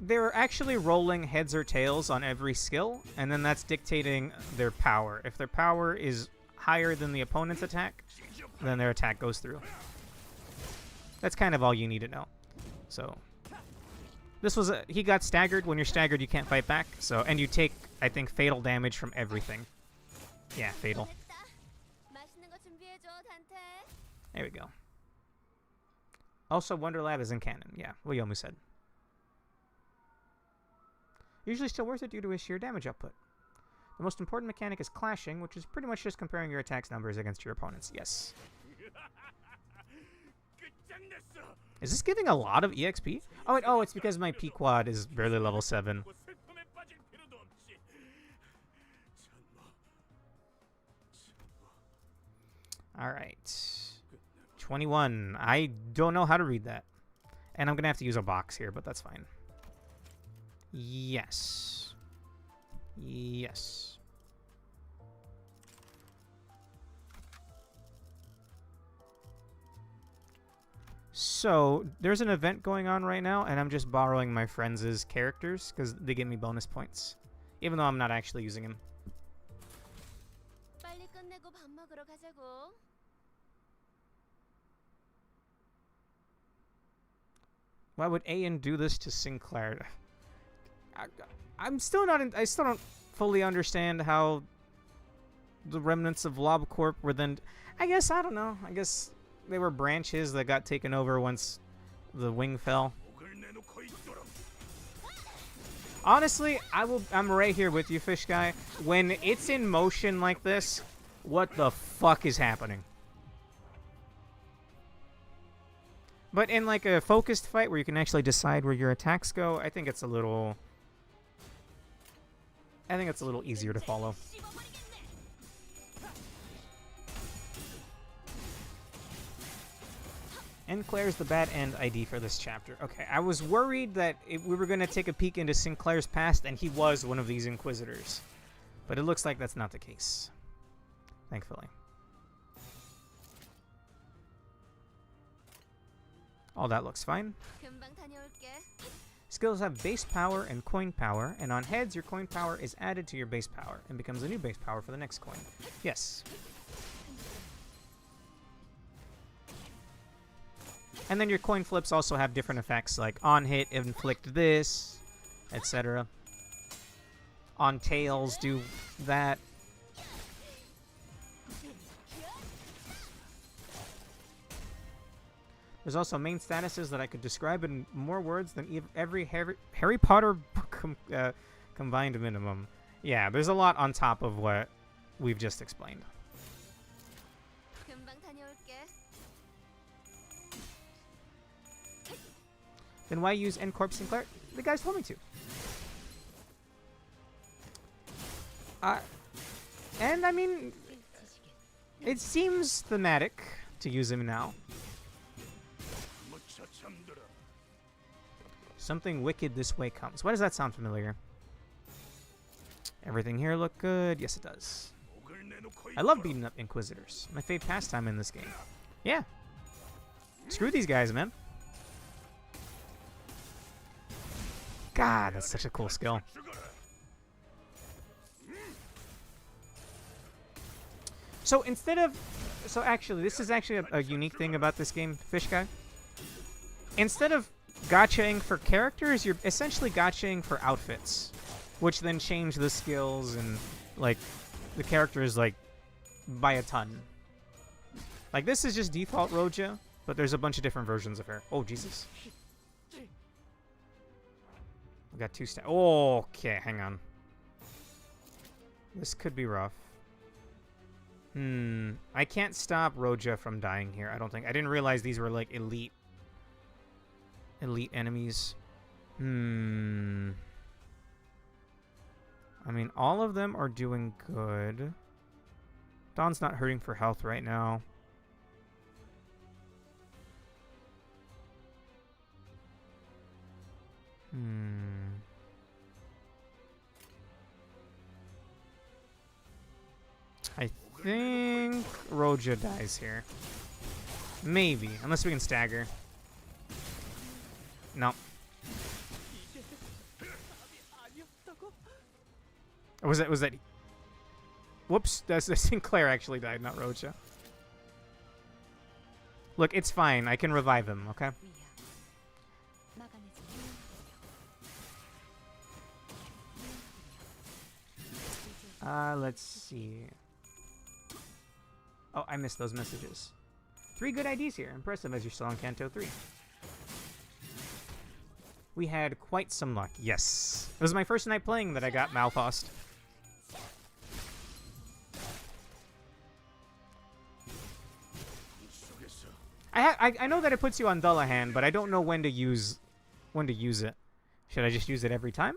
S2: they're actually rolling heads or tails on every skill, and then that's dictating their power. If their power is higher than the opponent's attack, then their attack goes through. That's kind of all you need to know. So this was he got staggered. When you're staggered, you can't fight back. So, and you take, I think, fatal damage from everything. Yeah, fatal. There we go. Also, Wonderlab is in canon. Yeah, what Yomu said. Usually still worth it due to his sheer damage output. The most important mechanic is clashing, which is pretty much just comparing your attacks numbers against your opponents. Yes. Is this giving a lot of EXP? Oh, it's because my P quad is barely level 7. Alright. 21. I don't know how to read that. And I'm going to have to use a box here, but that's fine. Yes. Yes. So, there's an event going on right now, and I'm just borrowing my friends' characters, because they give me bonus points. Even though I'm not actually using them. Why would Ayan do this to Sinclair? I'm still not. I still don't fully understand how the remnants of LobCorp were then. I guess I don't know. I guess they were branches that got taken over once the wing fell. Honestly, I'm right here with you, Fish Guy. When it's in motion like this, what the fuck is happening? But in like a focused fight where you can actually decide where your attacks go, I think it's a little easier to follow. And Claire's the bad end ID for this chapter. Okay, I was worried that we were going to take a peek into Sinclair's past and he was one of these Inquisitors. But it looks like that's not the case. Thankfully. All that looks fine. Skills have base power and coin power, and on heads, your coin power is added to your base power and becomes a new base power for the next coin. Yes. And then your coin flips also have different effects, like on hit, inflict this, etc. On tails, do that. There's also main statuses that I could describe in more words than every Harry Potter book combined minimum. Yeah, there's a lot on top of what we've just explained. Then why use N-Corp Sinclair? The guys told me to. And I mean, it seems thematic to use him now. Something wicked this way comes. Why does that sound familiar? Everything here look good. Yes, it does. I love beating up Inquisitors. My favorite pastime in this game. Yeah. Screw these guys, man. God, that's such a cool skill. So instead of... So actually, this is actually a unique thing about this game, Fish Guy. Instead of gachaing for characters, you're essentially gachaing for outfits, which then change the skills and, like, the characters, like, by a ton. Like, this is just default Roja, but there's a bunch of different versions of her. Oh, Jesus. We got 2 stats. Oh, okay, hang on. This could be rough. I can't stop Roja from dying here, I don't think. I didn't realize these were, like, elite enemies. I mean, all of them are doing good. Dawn's not hurting for health right now. I think Roja dies here. Maybe, unless we can stagger. No. Or was that? Whoops, that's Sinclair actually died, not Roja. Look, it's fine. I can revive him. Okay. Let's see. Oh, I missed those messages. 3 good IDs here. Impressive as you're still on Canto 3. We had quite some luck. Yes. It was my first night playing that I got Malphosed. I know that it puts you on Dullahan, but I don't know when to use it. Should I just use it every time?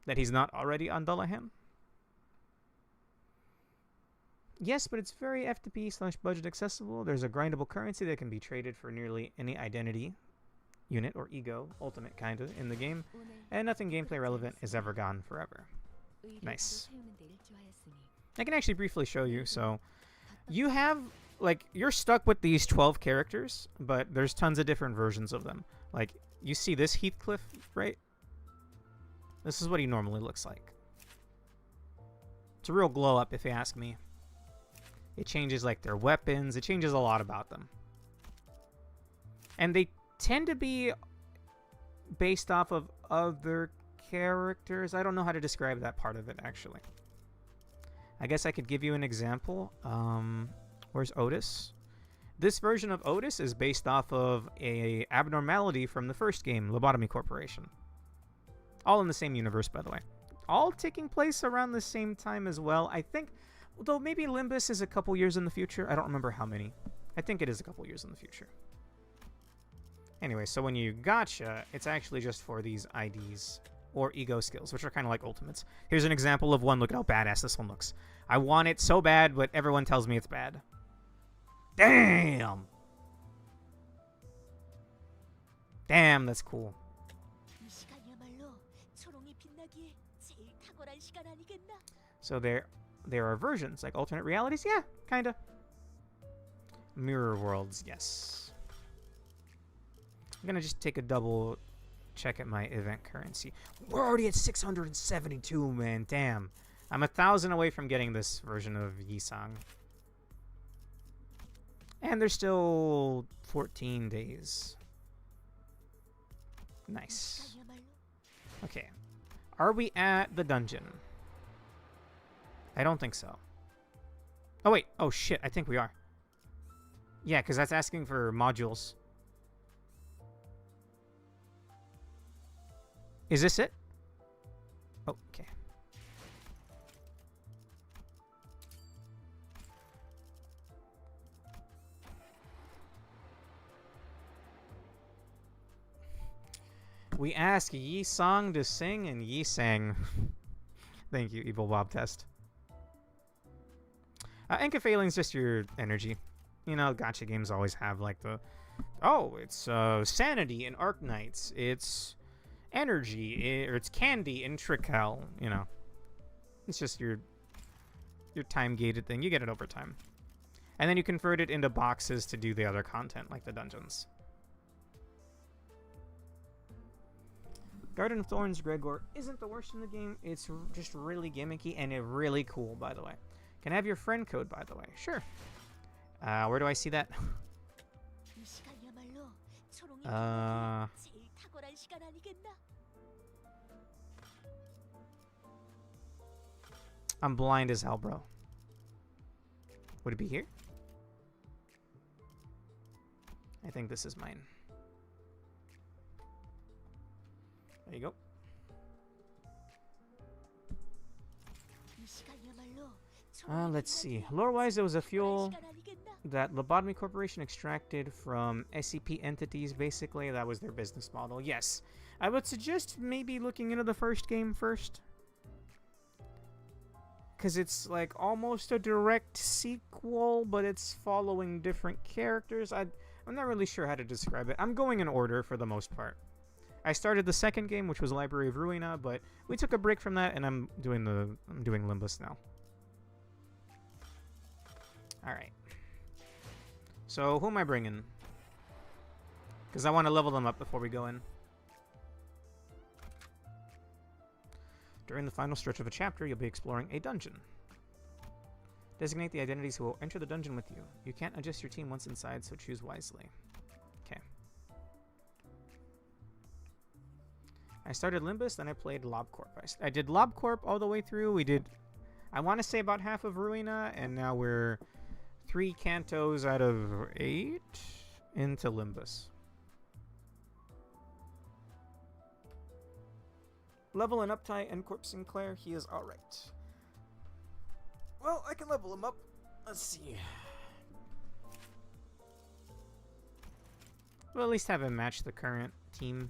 S2: That he's not already on Dullahan? Yes, but it's very FTP/budget accessible. There's a grindable currency that can be traded for nearly any identity, unit, or ego, ultimate kind of, in the game. And nothing gameplay relevant is ever gone forever. Nice. I can actually briefly show you. So, you have, like, you're stuck with these 12 characters, but there's tons of different versions of them. Like, you see this Heathcliff, right? This is what he normally looks like. It's a real glow up, if you ask me. It changes, like, their weapons. It changes a lot about them. And they tend to be based off of other characters. I don't know how to describe that part of it, actually. I guess I could give you an example. Where's Otis? This version of Otis is based off of a abnormality from the first game, Lobotomy Corporation. All in the same universe, by the way. All taking place around the same time as well. I think, though maybe Limbus is a couple years in the future. I don't remember how many. I think it is a couple years in the future. Anyway, so when you gotcha, it's actually just for these IDs or ego skills, which are kind of like ultimates. Here's an example of one. Look at how badass this one looks. I want it so bad, but everyone tells me it's bad. Damn! Damn, that's cool. So there are versions, like alternate realities? Yeah, kinda. Mirror worlds, yes. I'm gonna just take a double check at my event currency. We're already at 672, man. Damn. I'm 1,000 away from getting this version of Yisang. And there's still 14 days. Nice. Okay. Are we at the dungeon? I don't think so. Oh, wait. Oh, shit. I think we are. Yeah, because that's asking for modules. Is this it? Oh, okay. We ask Yi Song to sing, and Yi sang. Thank you, Evil Bob Test. Enka Failing's just your energy. You know, gacha games always have like the, oh, it's sanity in Arknights. It's energy, or it's candy in Trickel. You know, it's just your time gated thing. You get it over time, and then you convert it into boxes to do the other content, like the dungeons. Garden of Thorns Gregor isn't the worst in the game. It's just really gimmicky and really cool, by the way. Can I have your friend code, by the way? Sure. Where do I see that? I'm blind as hell, bro. Would it be here? I think this is mine. There you go. Let's see. Lore-wise, there was a fuel that Lobotomy Corporation extracted from SCP entities, basically. That was their business model. Yes. I would suggest maybe looking into the first game first. Because it's like almost a direct sequel, but it's following different characters. I'm not really sure how to describe it. I'm going in order for the most part. I started the second game, which was Library of Ruina, but we took a break from that, and I'm doing Limbus now. Alright. So, who am I bringing? Because I want to level them up before we go in. During the final stretch of a chapter, you'll be exploring a dungeon. Designate the identities who will enter the dungeon with you. You can't adjust your team once inside, so choose wisely. Okay. I started Limbus, then I played LobCorp. I did LobCorp all the way through. We did, I want to say, about half of Ruina, and now we're 3 Cantos out of 8 into Limbus. Level and uptie Ncorp Sinclair. He is alright. Well, I can level him up. Let's see. We'll at least have him match the current team.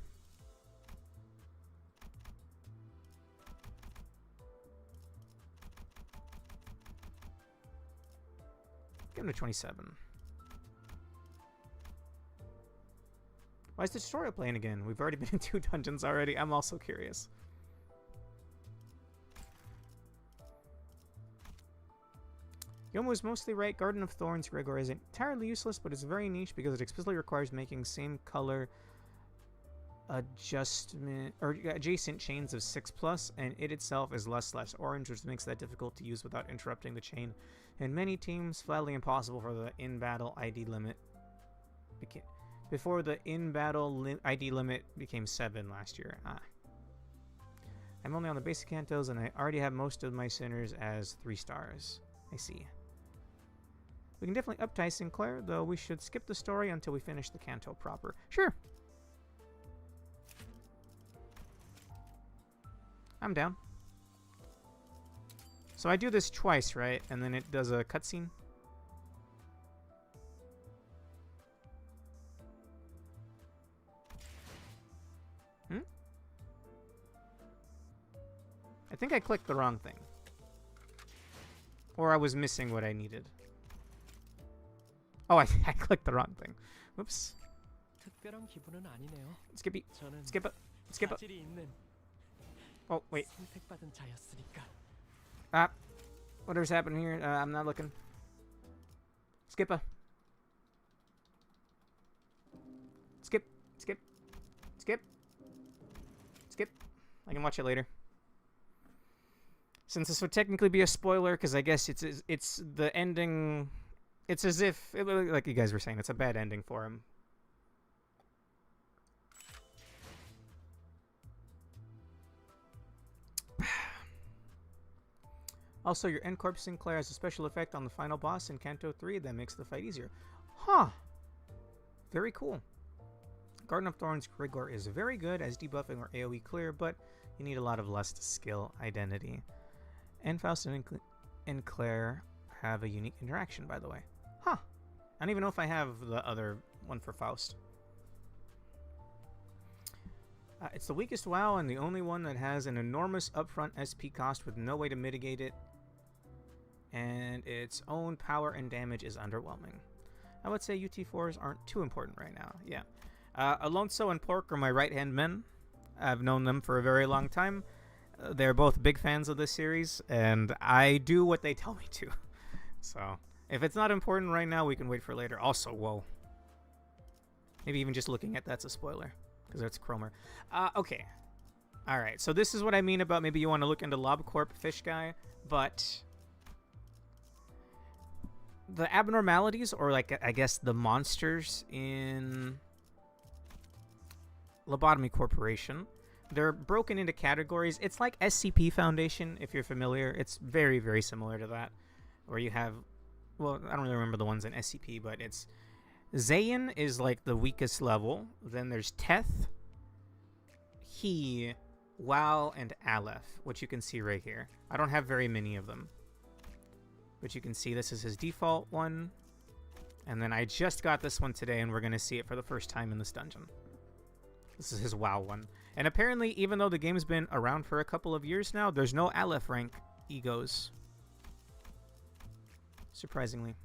S2: Give him to 27. Why is the tutorial playing again? We've already been in 2 dungeons already. I'm also curious. Yomo is mostly right. Garden of Thorns Gregor isn't entirely useless, but it's very niche because it explicitly requires making same color adjustment or adjacent chains of 6+, and it itself is less/orange, which makes that difficult to use without interrupting the chain. In many teams, flatly impossible for the in-battle ID limit. Before the in-battle ID limit became 7 last year. I'm only on the basic Cantos, and I already have most of my sinners as 3 stars. I see. We can definitely uptie Sinclair, though we should skip the story until we finish the Canto proper. Sure. I'm down. So I do this twice, right? And then it does a cutscene. I think I clicked the wrong thing. Or I was missing what I needed. Oh, I clicked the wrong thing. Whoops.
S4: 특별한 기분은 아니네요.
S2: Skippy.
S4: 저는
S2: Skip it. Skip it.
S4: 자질이 있는
S2: Oh, wait.
S4: 선택받은 자였으니까.
S2: Whatever's happening here, I'm not looking. Skipper. Skip. Skip. Skip. Skip. I can watch it later. Since this would technically be a spoiler, because I guess it's the ending. It's as if, like you guys were saying, it's a bad ending for him. Also, your Ncorp Sinclair has a special effect on the final boss in Canto 3 that makes the fight easier. Huh. Very cool. Garden of Thorns Grigor is very good as debuffing or AoE clear, but you need a lot of lust skill identity. And Faust and Claire have a unique interaction, by the way. Huh. I don't even know if I have the other one for Faust. It's the weakest WoW and the only one that has an enormous upfront SP cost with no way to mitigate it. And its own power and damage is underwhelming. I would say UT4s aren't too important right now. Yeah. Alonso and Pork are my right-hand men. I've known them for a very long time. They're both big fans of this series, and I do what they tell me to. So, if it's not important right now, we can wait for later. Also, whoa. Maybe even just looking at that's a spoiler, because that's Cromer. Okay. Alright, so this is what I mean about maybe you want to look into LobCorp Fish Guy, but the abnormalities, or like, I guess, the monsters in Lobotomy Corporation, they're broken into categories. It's like SCP Foundation, if you're familiar. It's very, very similar to that. Where you have, well, I don't really remember the ones in SCP, but it's Zayn is like the weakest level. Then there's Teth, He, Wow, and Aleph, which you can see right here. I don't have very many of them. But you can see this is his default one. And then I just got this one today, and we're going to see it for the first time in this dungeon. This is his WoW one. And apparently, even though the game's been around for a couple of years now, there's no Aleph rank egos. Surprisingly.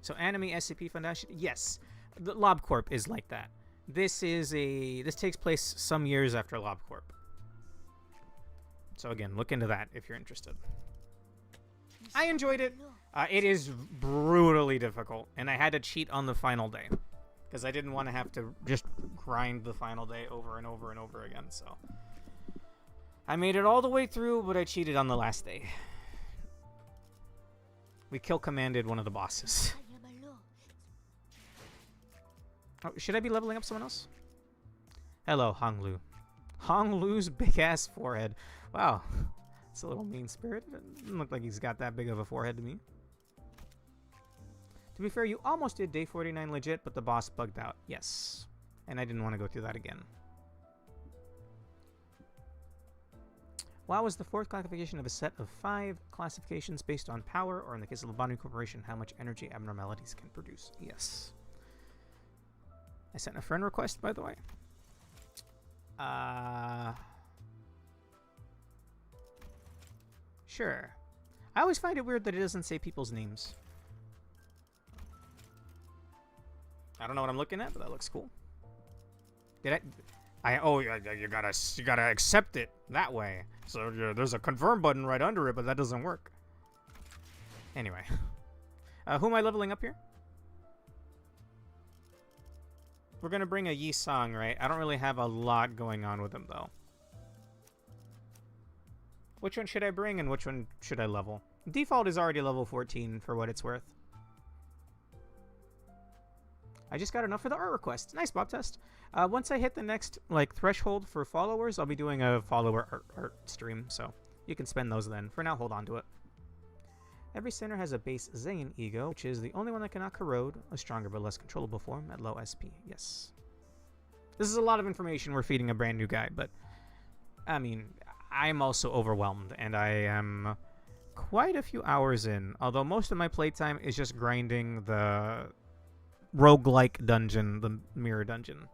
S2: So Anime SCP Foundation, yes. The LobCorp is like that. This takes place some years after LobCorp. So again, look into that if you're interested. I enjoyed it. It is brutally difficult, and I had to cheat on the final day because I didn't want to have to just grind the final day over and over and over again. So I made it all the way through, but I cheated on the last day. We kill commanded one of the bosses. Oh, should I be leveling up someone else? Hello, Honglu. Honglu's big-ass forehead. Wow. It's a little mean-spirited. It doesn't look like he's got that big of a forehead to me. To be fair, you almost did day 49 legit, but the boss bugged out. Yes. And I didn't want to go through that again. WoW is the fourth classification of a set of 5 classifications based on power, or in the case of the Lobotomy Corporation, how much energy abnormalities can produce. Yes. I sent a friend request, by the way. Sure. I always find it weird that it doesn't say people's names. I don't know what I'm looking at, but that looks cool. Oh, you gotta accept it that way. So there's a confirm button right under it, but that doesn't work. Anyway. Who am I leveling up here? We're gonna bring a Yi Sang, right? I don't really have a lot going on with him, though. Which one should I bring, and which one should I level? Default is already level 14, for what it's worth. I just got enough for the art request. Nice, Bob Test. Once I hit the next threshold for followers, I'll be doing a follower art stream, so you can spend those then. For now, hold on to it. Every center has a base Zane ego, which is the only one that cannot corrode, a stronger but less controllable form at low SP. Yes. This is a lot of information we're feeding a brand new guy, but I mean, I'm also overwhelmed, and I am quite a few hours in, although most of my playtime is just grinding the roguelike dungeon, the mirror dungeon.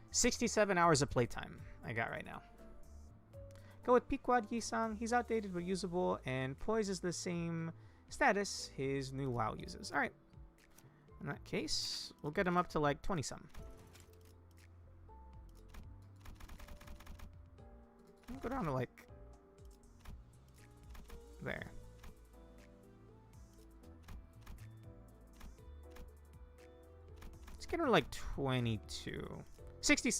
S2: 67 hours of playtime I got right now. Go with Pequod Yi Sang. He's outdated but usable, and Poise is the same status his new WoW uses. Alright. In that case, we'll get him up to like 20-some. We'll go down to like there. Let's get her to like 22. 60.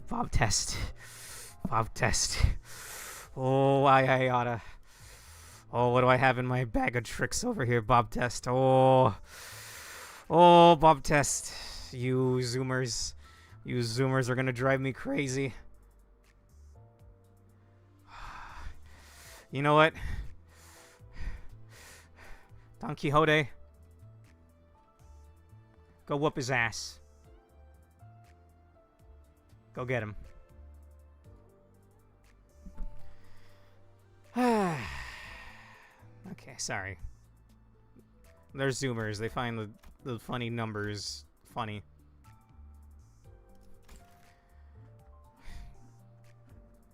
S2: Bob Test. Bob Test. Oh, I oughta. Oh, what do I have in my bag of tricks over here, Bob Test? Oh. Oh, Bob Test. You Zoomers. You Zoomers are gonna drive me crazy. You know what? Don Quixote. Go whoop his ass. Go get him. Okay, sorry. They're Zoomers. They find the funny numbers funny.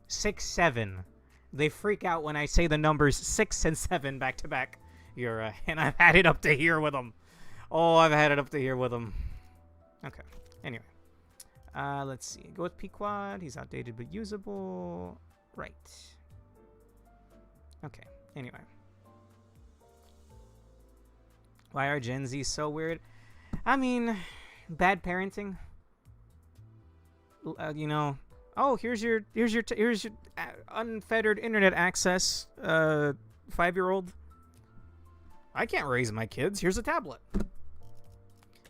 S2: Six, 7. They freak out when I say the numbers 6 and 7 back to back. And I've had it up to here with them. Oh, I've had it up to here with them. Okay. Anyway. Let's see. Go with Pequod. He's outdated but usable. Right. Okay. Anyway. Why are Gen Z so weird? I mean, bad parenting. You know. Oh, here's your unfettered internet access. 5-year-old. I can't raise my kids. Here's a tablet.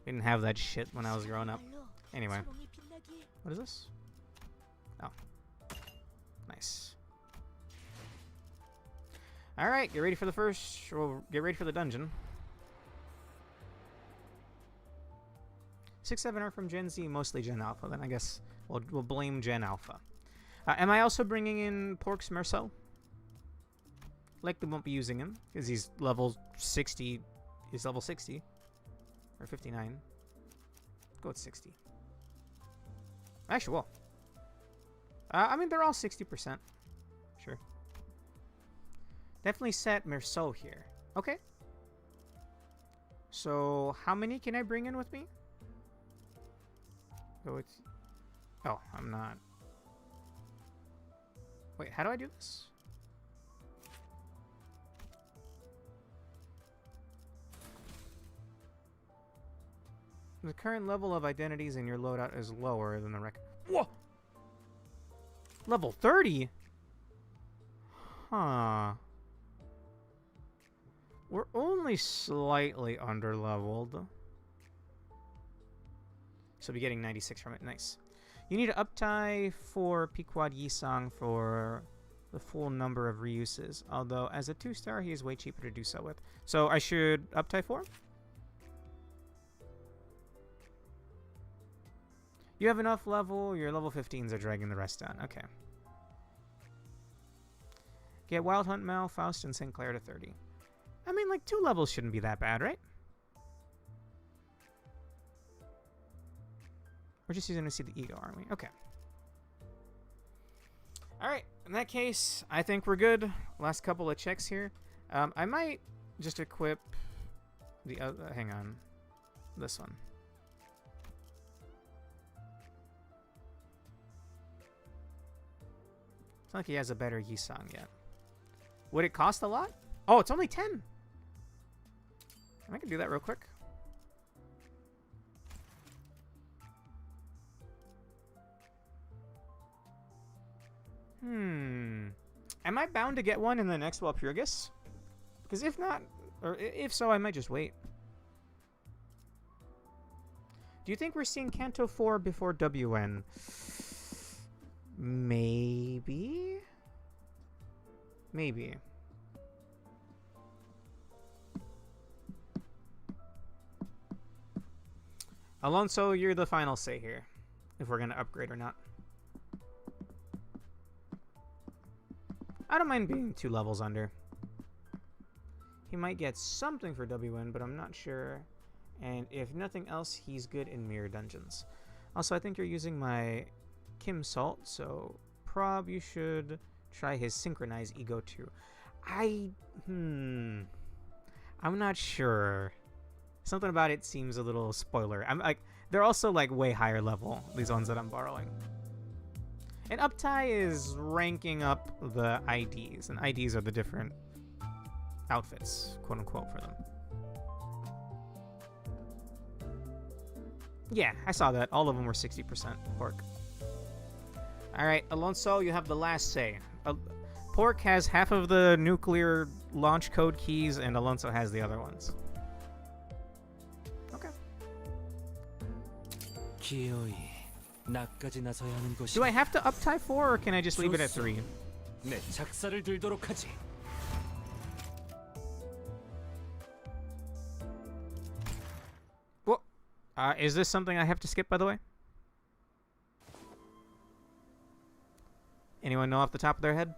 S2: Didn't have that shit when I was growing up. Anyway. What is this? Oh. Nice. Alright, get ready for the first... Well, get ready for the dungeon. 6, 7 are from Gen Z, mostly Gen Alpha. Then I guess we'll blame Gen Alpha. Am I also bringing in Porks Marcel? likely won't be using him because he's level 60. He's level 60 or 59. Go with 60. Actually, well, I mean they're all 60%. Sure. Definitely set Merceau here. Okay. So how many can I bring in with me? Go with. Oh, I'm not. Wait, how do I do this? The current level of identities in your loadout is lower than the record. Whoa! Level 30? Huh. We're only slightly under-leveled. So we're getting 96 from it. Nice. You need to uptie for Pequod Yisang for the full number of reuses. Although, as a 2-star, he is way cheaper to do so with. So I should uptie 4? You have enough level. Your level 15s are dragging the rest down. Okay. Get Wild Hunt Mal, Faust, and Sinclair to 30. I mean, like, 2 levels shouldn't be that bad, right? We're just using to see the ego, aren't we? Okay. Alright, in that case, I think we're good. Last couple of checks here. I might just equip the other... hang on. This one. It's not like he has a better Yisang yet. Would it cost a lot? Oh, it's only 10. I can do that real quick. Am I bound to get one in the next Walpurgis? Because if not, or if so, I might just wait. Do you think we're seeing Canto 4 before WN? Maybe? Maybe. Alonso, you're the final say here. If we're going to upgrade or not. I don't mind being 2 levels under. He might get something for WN, but I'm not sure. And if nothing else, he's good in mirror dungeons. Also, I think you're using my Kim Salt, so Prob, you should try his Synchronize Ego too. I'm not sure. Something about it seems a little spoiler. I'm like, they're also like way higher level, these ones that I'm borrowing. And Uptie is ranking up the IDs, and IDs are the different outfits, quote unquote, for them. Yeah, I saw that. All of them were 60% pork. Alright, Alonso, you have the last say. Pork has half of the nuclear launch code keys, and Alonso has the other ones. Okay. Do I have to uptie 4, or can I just leave it at 3? Well, is this something I have to skip, by the way? Anyone know off the top of their head?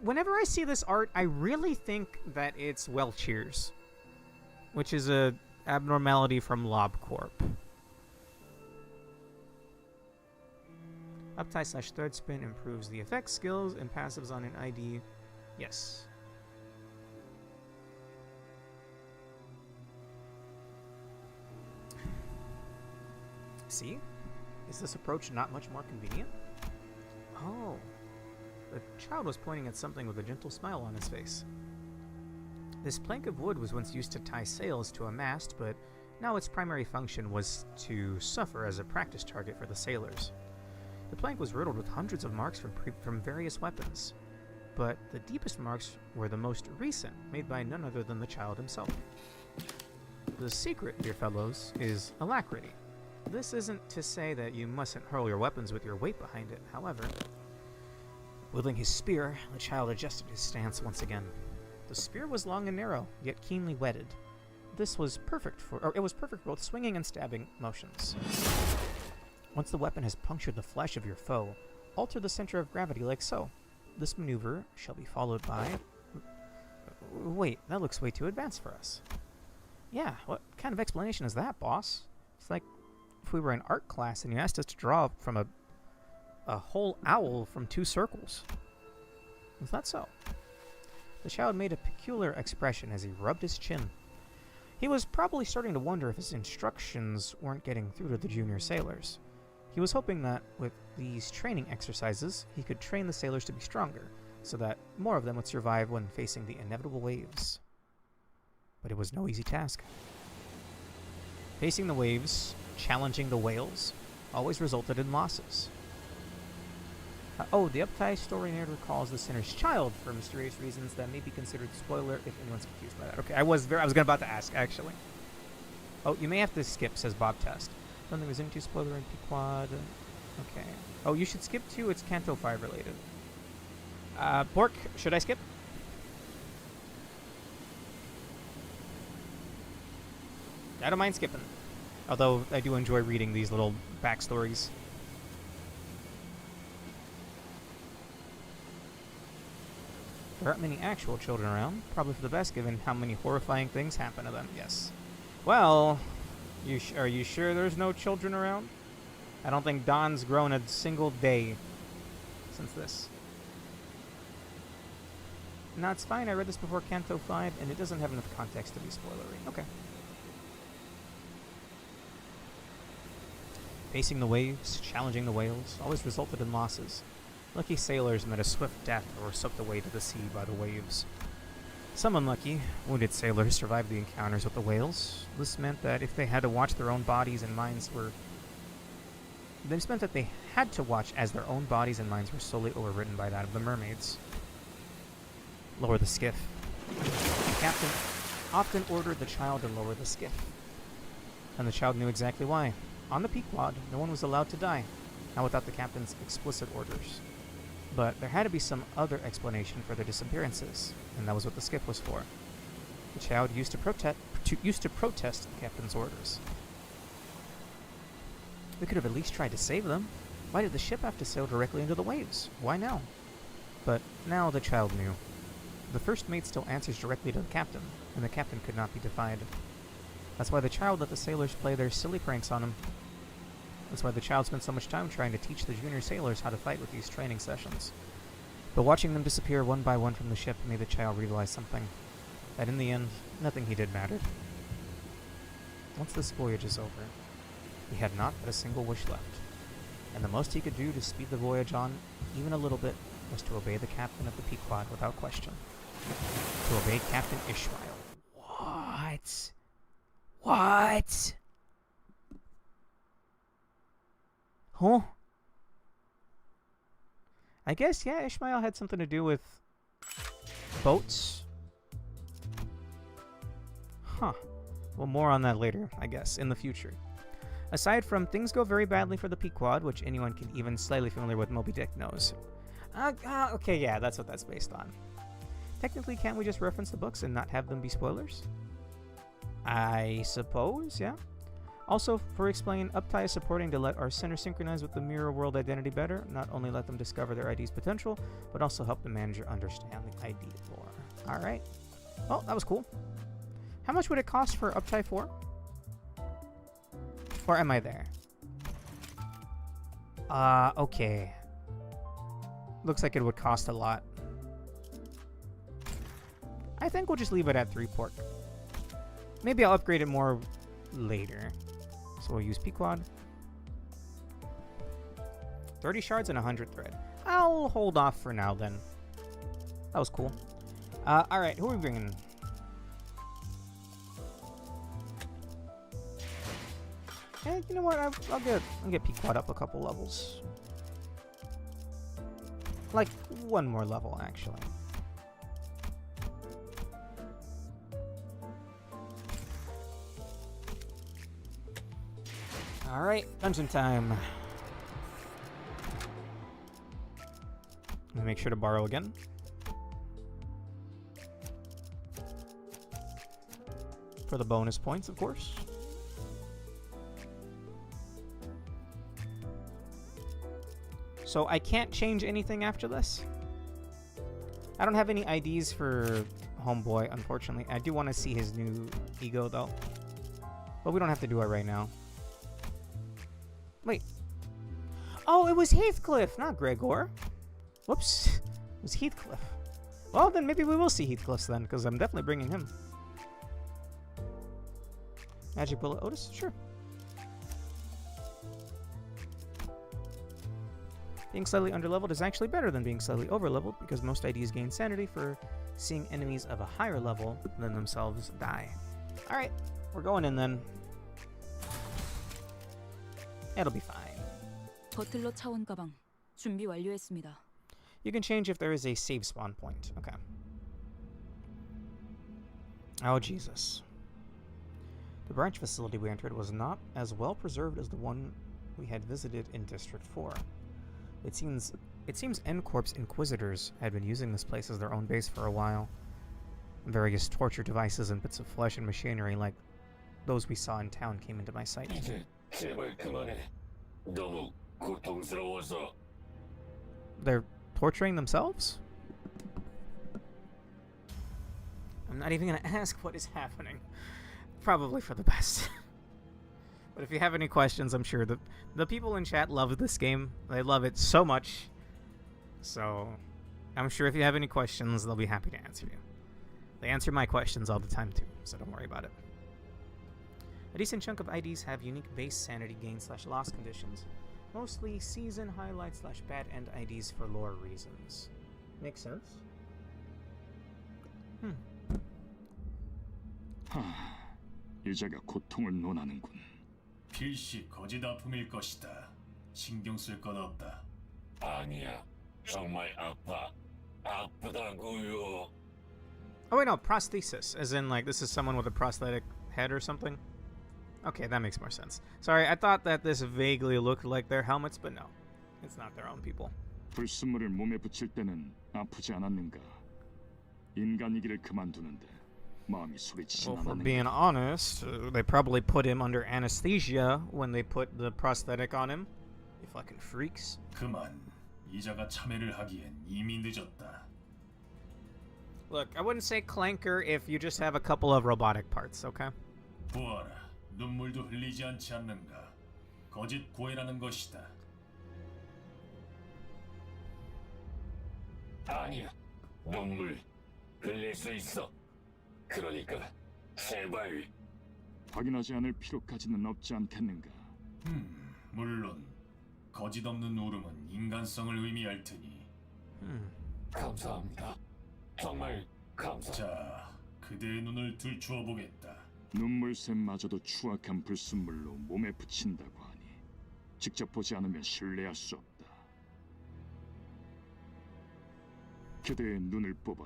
S2: Whenever I see this art, I really think that it's Welcheers, which is a abnormality from LobCorp. Uptie / third spin improves the effect skills and passives on an ID. Yes. See? Is this approach not much more convenient? Oh. The child was pointing at something with a gentle smile on his face. This plank of wood was once used to tie sails to a mast, but now its primary function was to suffer as a practice target for the sailors. The plank was riddled with hundreds of marks from various weapons, but the deepest marks were the most recent, made by none other than the child himself. The secret, dear fellows, is alacrity. This isn't to say that you mustn't hurl your weapons with your weight behind it, however. Wielding his spear, the child adjusted his stance once again. The spear was long and narrow, yet keenly whetted. It was perfect for both swinging and stabbing motions. Once the weapon has punctured the flesh of your foe, alter the center of gravity like so. This maneuver shall be followed by Wait, that looks way too advanced for us. Yeah, what kind of explanation is that, boss? It's like if we were in art class and you asked us to draw from a whole owl from 2 circles. Is that so? The child made a peculiar expression as he rubbed his chin. He was probably starting to wonder if his instructions weren't getting through to the junior sailors. He was hoping that with these training exercises, he could train the sailors to be stronger, so that more of them would survive when facing the inevitable waves. But it was no easy task. Facing the waves, challenging the whales, always resulted in losses. The Uptai story narrator calls the sinner's child for mysterious reasons that may be considered spoiler if anyone's confused by that. Okay, I was about to ask, actually. Oh, you may have to skip, says Bob Test. Don't think there's any too spoiler in P-Quad. Okay. Oh, you should skip too, it's Canto 5 related. Pork, should I skip? I don't mind skipping. Although, I do enjoy reading these little backstories. There aren't many actual children around. Probably for the best, given how many horrifying things happen to them. Yes. Well, are you sure there's no children around? I don't think Don's grown a single day since this. No, it's fine. I read this before Canto 5, and it doesn't have enough context to be spoilery. Okay. Facing the waves, challenging the whales, always resulted in losses. Lucky sailors met a swift death or were swept away to the sea by the waves. Some unlucky, wounded sailors survived the encounters with the whales. This meant that if they had to watch their own bodies and minds were... This meant that they had to watch as their own bodies and minds were slowly overwritten by that of the mermaids. Lower the skiff. The captain often ordered the child to lower the skiff. And the child knew exactly why. On the Pequod, no one was allowed to die, not without the captain's explicit orders. But there had to be some other explanation for their disappearances, and that was what the skiff was for. The child used to protest the captain's orders. We could have at least tried to save them. Why did the ship have to sail directly into the waves? Why now? But now the child knew. The first mate still answers directly to the captain, and the captain could not be defied. That's why the child let the sailors play their silly pranks on him. That's why the child spent so much time trying to teach the junior sailors how to fight with these training sessions. But watching them disappear one by one from the ship made the child realize something. That in the end, nothing he did mattered. Once this voyage is over, he had not but a single wish left. And the most he could do to speed the voyage on, even a little bit, was to obey the captain of the Pequod without question. To obey Captain Ishmael. What? What? Huh? I guess, yeah, Ishmael had something to do with boats. Huh. Well, more on that later, I guess, in the future. Aside from things go very badly for the Pequod, which anyone can even slightly familiar with Moby Dick knows. Okay, yeah, that's what that's based on. Technically, can't we just reference the books and not have them be spoilers? I suppose, yeah. Also, for explain, Uptai is supporting to let our center synchronize with the mirror world identity better, not only let them discover their ID's potential, but also help the manager understand the ID lore. Alright. Well, that was cool. How much would it cost for Uptai 4? Or am I there? Okay. Looks like it would cost a lot. I think we'll just leave it at 3 pork. Maybe I'll upgrade it more later. So we'll use Pequod. 30 shards and 100 thread. I'll hold off for now then. That was cool. Alright, who are we bringing? Eh, you know what? I'll get Pequod up a couple levels. Like, one more level, actually. Alright, dungeon time. Let me make sure to borrow again. For the bonus points, of course. So I can't change anything after this? I don't have any IDs for homeboy, unfortunately. I do want to see his new ego, though. But we don't have to do it right now. Wait. Oh, it was Heathcliff, not Gregor. Whoops. It was Heathcliff. Well, then maybe we will see Heathcliff then, because I'm definitely bringing him. Magic Bullet Otis? Sure. Being slightly underleveled is actually better than being slightly overleveled, because most IDs gain sanity for seeing enemies of a higher level than themselves die. Alright, we're going in then. It'll be fine.
S7: 버틀러 차원 가방 준비 완료했습니다.
S2: You can change if there is a save spawn point. Okay. Oh, Jesus. The branch facility we entered was not as well preserved as the one we had visited in District 4. It seems N-Corp's Inquisitors had been using this place as their own base for a while. Various torture devices and bits of flesh and machinery like those we saw in town came into my sight. They're torturing themselves? I'm not even gonna ask what is happening. Probably for the best. But if you have any questions, I'm sure the people in chat love this game. They love it so much. So I'm sure if you have any questions, they'll be happy to answer you. They answer my questions all the time too, so don't worry about it. A decent chunk of IDs have unique base sanity gain / loss conditions. Mostly season highlights / bad end IDs for lore reasons. Makes sense?
S5: 이제가 고통을 논하는군.
S9: 필시 거짓 아픔일 것이다. 신경 쓸 것 없다.
S3: 아니야. 정말 아파. 아프다고요.
S2: Oh wait, no, prosthesis. As in, like, this is someone with a prosthetic head or something? Okay, that makes more sense. Sorry, I thought that this vaguely looked like their helmets, but no. It's not their own people.
S5: 불순물을 몸에 붙일 때는 아프지 않았는가? 인간이기를 그만두는데 마음이 소리치지
S2: Well, for
S5: 않았는가?
S2: being honest, they probably put him under anesthesia when they put the prosthetic on him. You fucking freaks.
S9: 그만. 이자가 참회를 하기엔 이미 늦었다.
S2: Look, I wouldn't say clanker if you just have a couple of robotic parts, okay?
S9: 보아라. 눈물도 흘리지 않지 않는가. 거짓 고해라는 것이다.
S3: 아니야. 눈물 흘릴 수 있어. 그러니까 제발.
S5: 확인하지 않을 필요까지는 없지 않겠는가?
S9: 물론 거짓 없는 울음은 인간성을 의미할 테니.
S3: 감사합니다. 정말 감사.
S9: 자, 그대의 눈을 들추어 보겠다.
S5: 눈물샘마저도 추악한 불순물로 몸에 붙인다고 하니 직접 보지 않으면 신뢰할 수 없다. 그대의 눈을 뽑아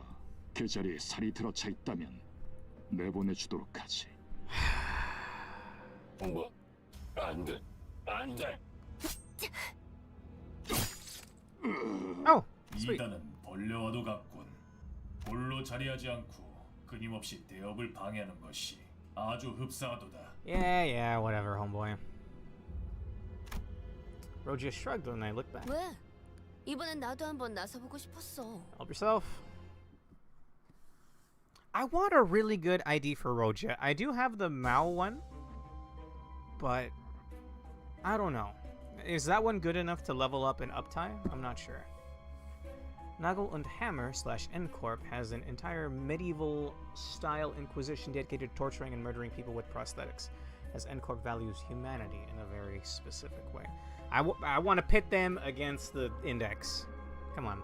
S5: 그 자리에 살이 들어차 있다면 내보내주도록 하지.
S3: 뭐? 안 돼. 안 돼.
S2: Oh, sweet.
S9: 이단은 벌레와도 같군. 볼로 자리하지 않고 끊임없이 대업을 방해하는 것이 아주 흡사하도다.
S2: Yeah, whatever, homeboy. Rogia shrugged when I looked back.
S1: 왜? 이번엔 나도 한번 나서보고 싶었어.
S2: Help yourself. I want a really good ID for Rogia. I do have the Mao one, but I don't know. Is that one good enough to level up in uptime? I'm not sure. Nagel und Hammer / N-Corp has an entire medieval style inquisition dedicated to torturing and murdering people with prosthetics, as N-Corp values humanity in a very specific way. I want to pit them against the Index. Come on.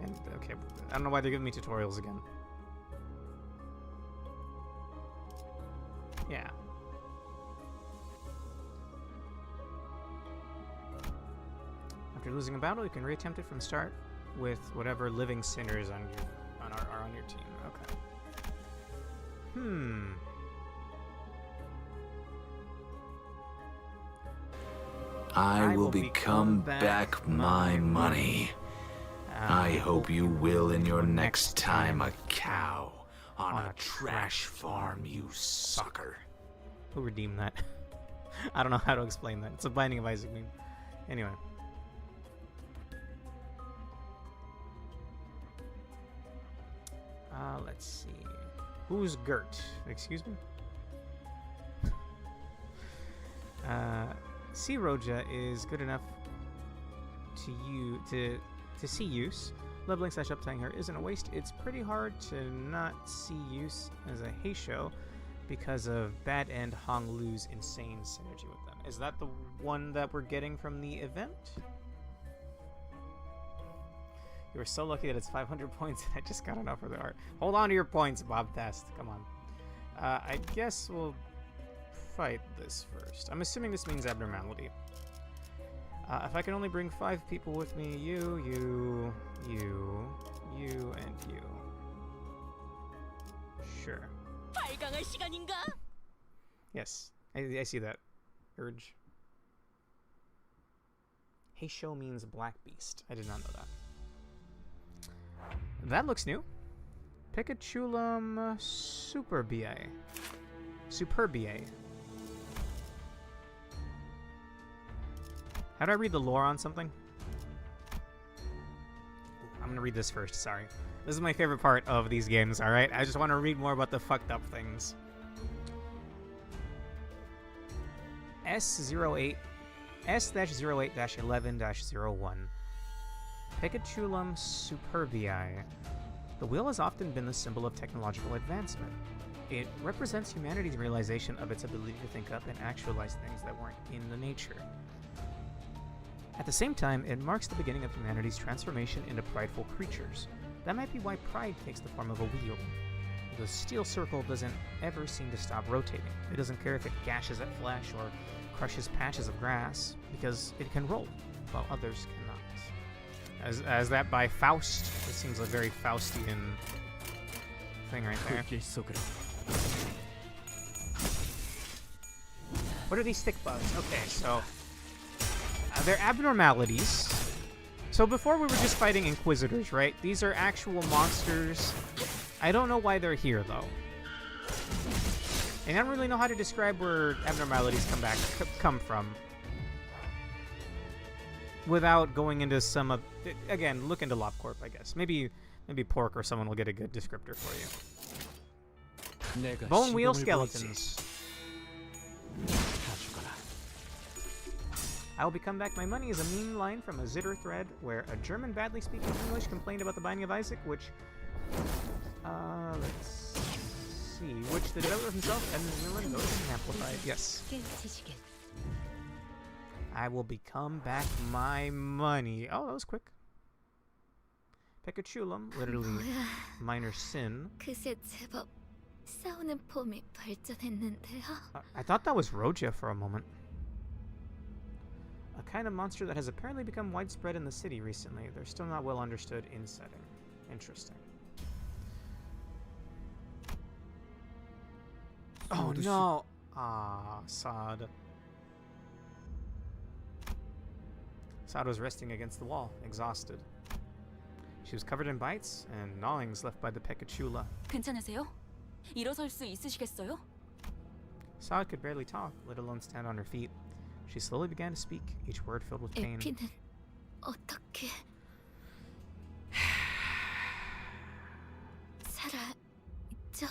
S2: And, okay, I don't know why they're giving me tutorials again. Yeah. After losing a battle, you can reattempt it from the start with whatever living sinners are on your team. Okay.
S6: I will become back my money. I hope you will in your next time a cow on a trash farm, you sucker.
S2: Who redeemed that? I don't know how to explain that. It's a Binding of Isaac meme. Anyway. Let's see. Who's Gert? Excuse me? Sea Roja is good enough to see use. Leveling / uptying her isn't a waste. It's pretty hard to not see use as a Heisho because of Bad End Hong Lu's insane synergy with them. Is that the one that we're getting from the event? You were so lucky that it's 500 points and I just got enough for the art. Hold on to your points, Bob Test. Come on. I guess we'll fight this first. I'm assuming this means abnormality. If I can only bring 5 people with me, you, and you. Sure.
S1: 발광할 시간인가?
S2: Yes, I see that urge. Heisho means black beast. I did not know that. That looks new. Pikachulam Superbiae. Superbiae. How do I read the lore on something? I'm gonna read this first, sorry. This is my favorite part of these games, alright? I just want to read more about the fucked up things. S08 S-08-11-01 Pikachulam Superbiae. The wheel has often been the symbol of technological advancement. It represents humanity's realization of its ability to think up and actualize things that weren't in the nature. At the same time, it marks the beginning of humanity's transformation into prideful creatures. That might be why pride takes the form of a wheel. The steel circle doesn't ever seem to stop rotating. It doesn't care if it gashes at flesh or crushes patches of grass, because it can roll, while others cannot. As that by Faust, this seems a very Faustian thing right there. What are these stick bugs? Okay, so they're abnormalities. So before we were just fighting Inquisitors, right? These are actual monsters. I don't know why they're here, though. And I don't really know how to describe where abnormalities come from. Without going into some of... Again, look into LopCorp, I guess. Maybe Pork or someone will get a good descriptor for you. Bone wheel skeletons. I will become back my money is a meme line from a Zitter thread where a German badly speaking English complained about the Binding of Isaac, which, let's see, which the developer himself, Edmund Millen, noted and amplified. Yes. I will become back my money. Oh, that was quick. Pikachulam, literally minor sin.
S1: 그새 제법 싸우는 폼이 발전했는데요.
S2: I thought that was Roja for a moment. A kind of monster that has apparently become widespread in the city recently. They're still not well understood in setting. Interesting. Oh no! Ah, Saad. Saad was resting against the wall, exhausted. She was covered in bites and gnawings left by the Pikachula.
S7: 괜찮으세요? 일어설 수 있으시겠어요?
S2: Saad could barely talk, let alone stand on her feet. She slowly began to speak, each word filled with pain.
S1: 에피는 어떻게 살아있죠?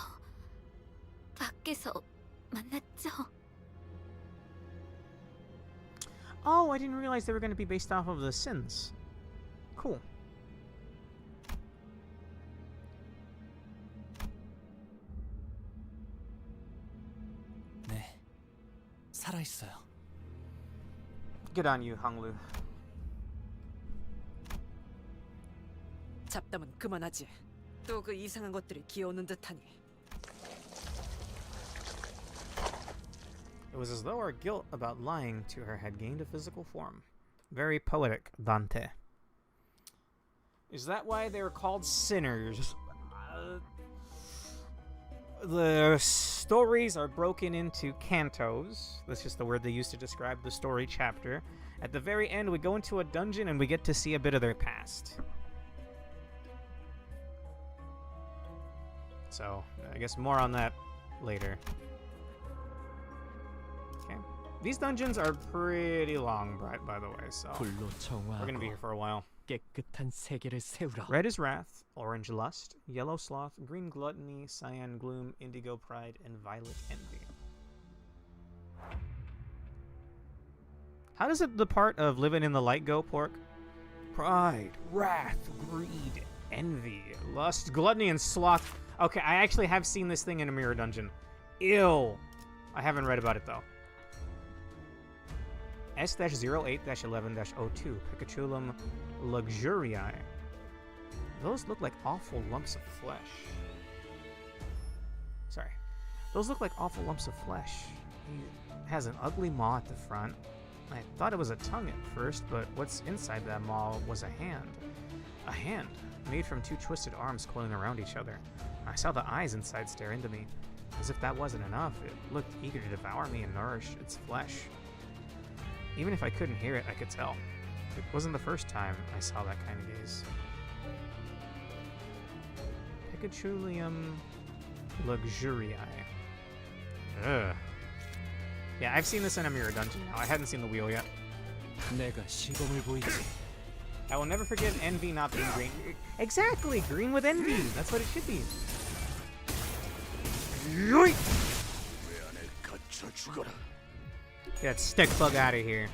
S1: 밖에서 만났죠?
S2: Oh, I didn't realize they were going to be based off of the sins. Cool.
S4: 네, 살아있어요.
S2: Good on you, Honglu.
S10: 잡담은 그만하지. 또 그 이상한 것들이 기어오는 듯하니.
S2: It was as though our guilt about lying to her had gained a physical form. Very poetic, Dante. Is that why they were called sinners? The stories are broken into cantos. That's just the word they use to describe the story chapter. At the very end, we go into a dungeon and we get to see a bit of their past. So, I guess more on that later. Okay. These dungeons are pretty long, by the way, so we're gonna be here for a while.
S4: 깨끗한 세계를 세우라.
S2: Red is wrath, orange lust, yellow sloth, green gluttony, cyan gloom, indigo pride, and violet envy. How does the part of living in the light go, Pork? Pride, wrath, greed, envy, lust, gluttony, and sloth. Okay, I actually have seen this thing in a mirror dungeon. Ew. I haven't read about it, though. S-08-11-02, Picatulum luxuriae. Those look like awful lumps of flesh. Sorry. Those look like awful lumps of flesh. He has an ugly maw at the front. I thought it was a tongue at first, but what's inside that maw was a hand. A hand, made from two twisted arms coiling around each other. I saw the eyes inside stare into me. As if that wasn't enough, it looked eager to devour me and nourish its flesh. Even if I couldn't hear it, I could tell. It wasn't the first time I saw that kind of gaze. Picatulium luxuriae. Ugh. Yeah, I've seen this in a mirror dungeon now. I hadn't seen the wheel yet.
S4: 내가 시범을 보이지.
S2: I will never forgive envy not being green. Exactly! Green with envy! That's what it should be. Yoink! Get that stick bug out of here.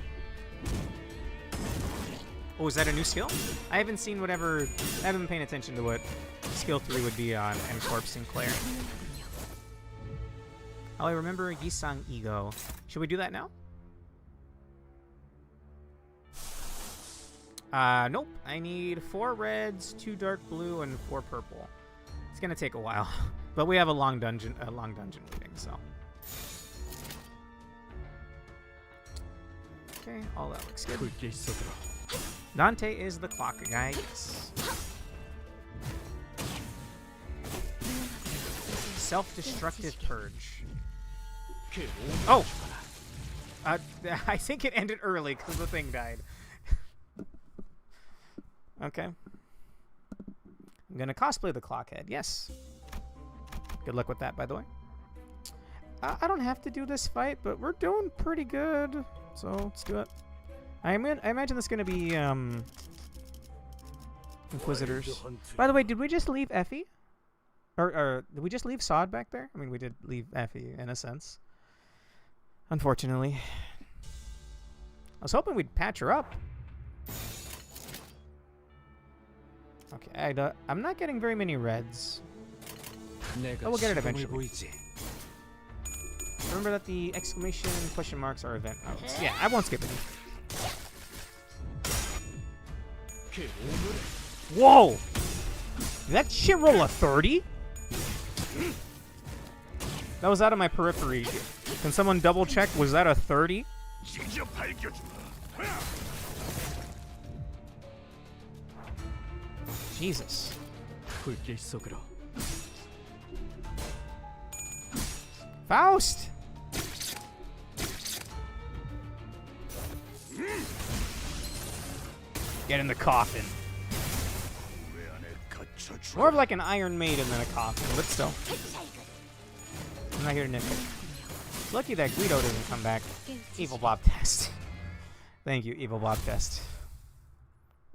S2: Oh, is that a new skill? I haven't seen whatever... I haven't been paying attention to what skill 3 would be on M-Corp Sinclair. Oh, I remember Yisang Ego. Should we do that now? Nope. I need 4 reds, 2 dark blue, and 4 purple. It's gonna take a while. But we have a long dungeon waiting, so... Okay, all that looks good. Dante is the clock guy, yes. Self-destructive purge. Oh! I think it ended early because the thing died. Okay. I'm gonna cosplay the Clockhead, yes. Good luck with that, by the way. I don't have to do this fight, but we're doing pretty good. So, let's do it. I imagine this is gonna be, Inquisitors. By the way, did we just leave Effie? Or did we just leave Sod back there? I mean, we did leave Effie, in a sense. Unfortunately. I was hoping we'd patch her up. Okay, I'm not getting very many reds. But we'll get it eventually. Remember that the exclamation question marks are event modes. Yeah, I won't skip it. Whoa! Did that shit roll a 30? That was out of my periphery. Can someone double check? Was that a 30? Jesus. Faust! Get in the coffin. More of like an Iron Maiden than a coffin, but still. I'm not here to nitpick. Lucky that Guido doesn't come back. Evil Bob Test. Thank you, Evil Bob Test.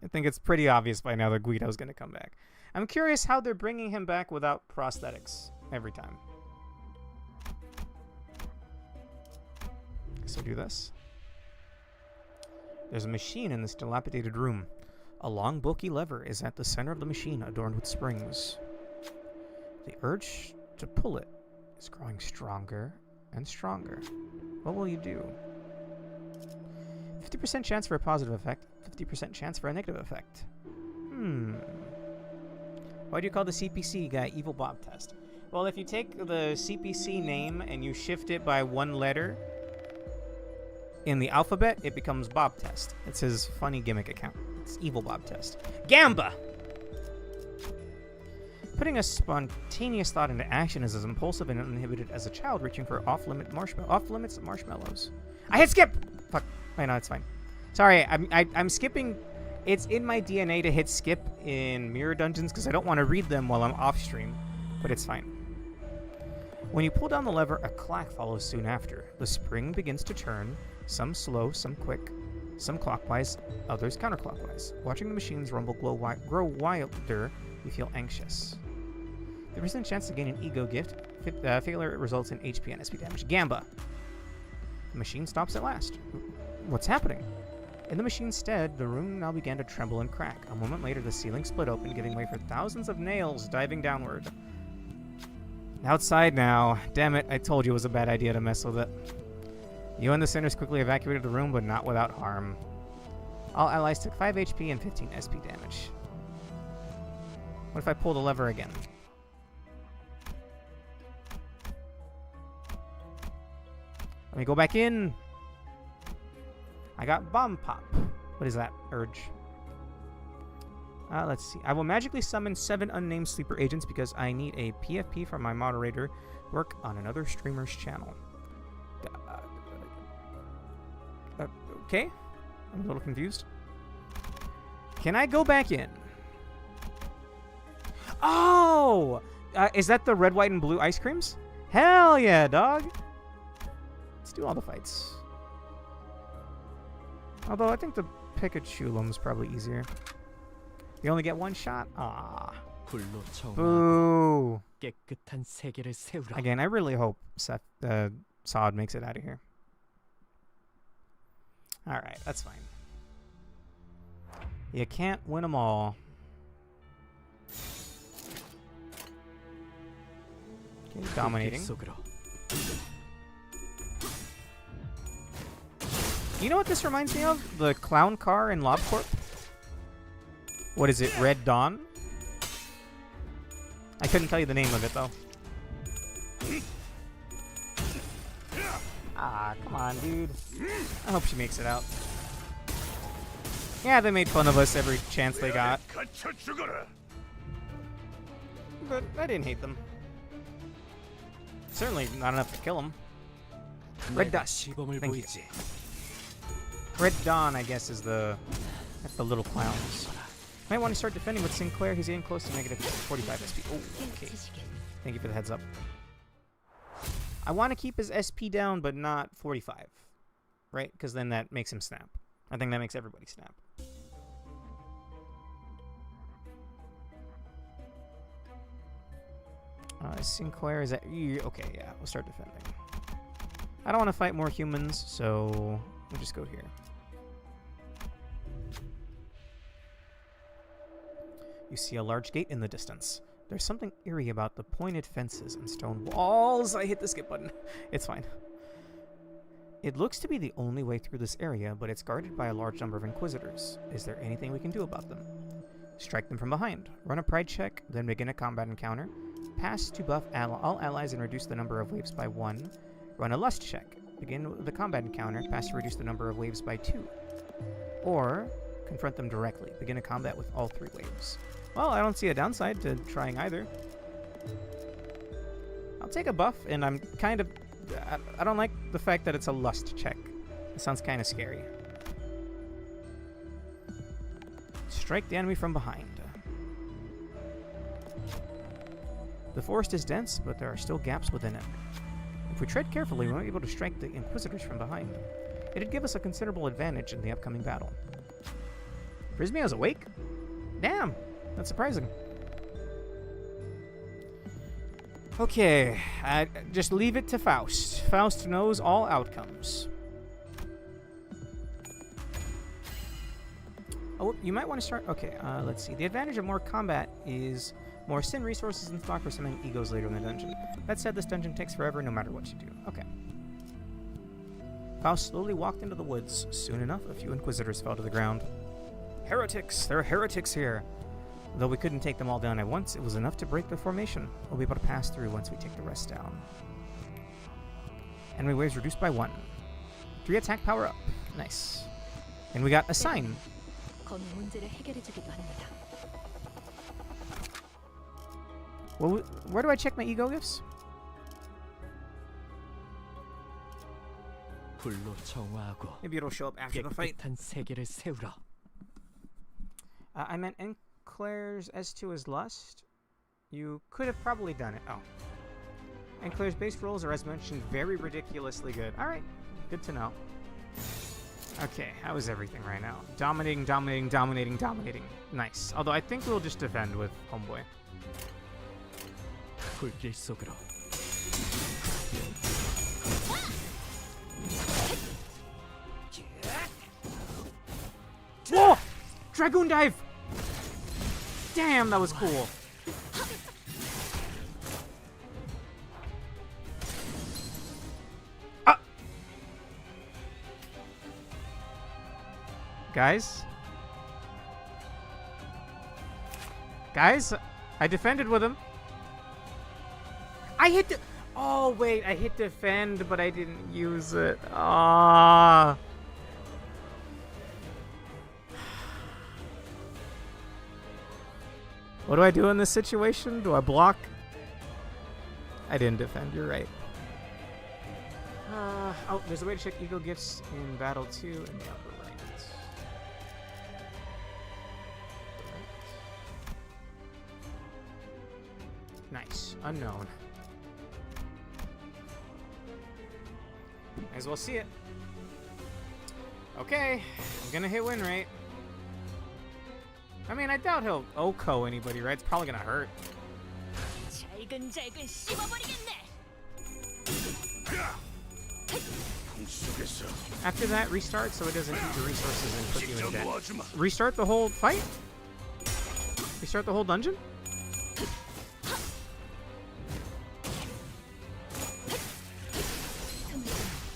S2: I think it's pretty obvious by now that Guido's going to come back. I'm curious how they're bringing him back without prosthetics every time. So do this. There's a machine in this dilapidated room. A long, bulky lever is at the center of the machine, adorned with springs. The urge to pull it is growing stronger and stronger. What will you do? 50% chance for a positive effect, 50% chance for a negative effect. Why do you call the CPC guy Evil Bob Test? Well, if you take the CPC name and you shift it by 1 letter in the alphabet, it becomes Bob Test. It's his funny gimmick account. It's Evil Bob Test. Gamba! Putting a spontaneous thought into action is as impulsive and uninhibited as a child reaching for off-limits marshmallows. I hit skip! Fuck. Wait, no, it's fine. Sorry, I'm skipping. It's in my DNA to hit skip in mirror dungeons because I don't want to read them while I'm off-stream, but it's fine. When you pull down the lever, a clack follows soon after. The spring begins to turn, some slow, some quick. some clockwise, others counterclockwise. Watching the machines rumble grow wilder, you feel anxious. 3% chance to gain an ego gift. Failure results in HP and SP damage. Gamba. The machine stops at last. What's happening? In the machine's stead, the room now began to tremble and crack. A moment later, the ceiling split open, giving way for thousands of nails diving downward. Outside now. Damn it, I told you it was a bad idea to mess with it. You and the sinners quickly evacuated the room, but not without harm. All allies took 5 HP and 15 SP damage. What if I pull the lever again? Let me go back in. I got bomb pop. What is that? Urge. Let's see. I will magically summon 7 unnamed sleeper agents because I need a PFP from my moderator to work on another streamer's channel. Okay. I'm a little confused. Can I go back in? Oh! Is that the red, white, and blue ice creams? Hell yeah, dog! Let's do all the fights. Although I think the Pikachu Lum's probably easier. You only get 1 shot? Ah. Boo! Again, I really hope Sod makes it out of here. Alright, that's fine. You can't win them all. Okay, dominating. You know what this reminds me of? The clown car in LobCorp? What is it, Red Dawn? I couldn't tell you the name of it, though. Ah, come on, dude. I hope she makes it out. Yeah, they made fun of us every chance they got. But I didn't hate them. Certainly not enough to kill them. Red Dust. Thank you. Red Dawn, I guess, is that's the little clowns. Might want to start defending with Sinclair. He's getting close to negative 45 SP. Oh, okay. Thank you for the heads up. I want to keep his SP down, but not 45. Right? Because then that makes him snap. I think that makes everybody snap. Sinclair is at... Okay, yeah. We'll start defending. I don't want to fight more humans, so we'll just go here. You see a large gate in the distance. There's something eerie about the pointed fences and stone walls. I hit the skip button. It's fine. It looks to be the only way through this area, but it's guarded by a large number of Inquisitors. Is there anything we can do about them? Strike them from behind. Run a pride check, then begin a combat encounter. Pass to buff all allies and reduce the number of waves by 1. Run a lust check. Begin the combat encounter. Pass to reduce the number of waves by 2. Or confront them directly. Begin a combat with all 3 waves. Well, I don't see a downside to trying either. I'll take a buff, and I'm kind of... I don't like the fact that it's a lust check. It sounds kind of scary. Strike the enemy from behind. The forest is dense, but there are still gaps within it. If we tread carefully, we might be able to strike the Inquisitors from behind. It'd give us a considerable advantage in the upcoming battle. Frismeo's awake? Damn! That's surprising. Okay, just leave it to Faust. Faust knows all outcomes. Oh, you might want to start... Okay, let's see. The advantage of more combat is more sin resources in stock for summoning egos later in the dungeon. That said, this dungeon takes forever no matter what you do. Okay. Faust slowly walked into the woods. Soon enough, a few Inquisitors fell to the ground. Heretics! There are heretics here! Though we couldn't take them all down at once, it was enough to break the formation. We'll be able to pass through once we take the rest down. Enemy waves reduced by 1. 3 attack power up. Nice. And we got a sign. Well, where do I check my ego gifts? Maybe it'll show up after the fight. I meant Enclair's S2 is Lust. You could have probably done it. Oh. Enclair's base rolls are, as mentioned, very ridiculously good. Alright, good to know. Okay, how is everything right now? Dominating, dominating, dominating, dominating. Nice. Although I think we'll just defend with Homeboy.
S4: 불길 속으로.
S2: Whoa! Dragoon dive! Damn, that was cool. Guys? Guys? I defended with him. I hit the... Oh, wait. I hit defend, but I didn't use it. Ah. What do I do in this situation? Do I block? I didn't defend. You're right. Oh, there's a way to check ego gifts in battle too in the upper right. Nice. Unknown. Might as well see it. Okay. I'm gonna hit win rate. I mean, I doubt he'll OHKO anybody, right? It's probably gonna hurt.
S1: 잘근잘근 씹어버리겠네.
S2: After that, restart so it doesn't eat your resources and put you in debt. Restart the whole fight? Restart the whole dungeon?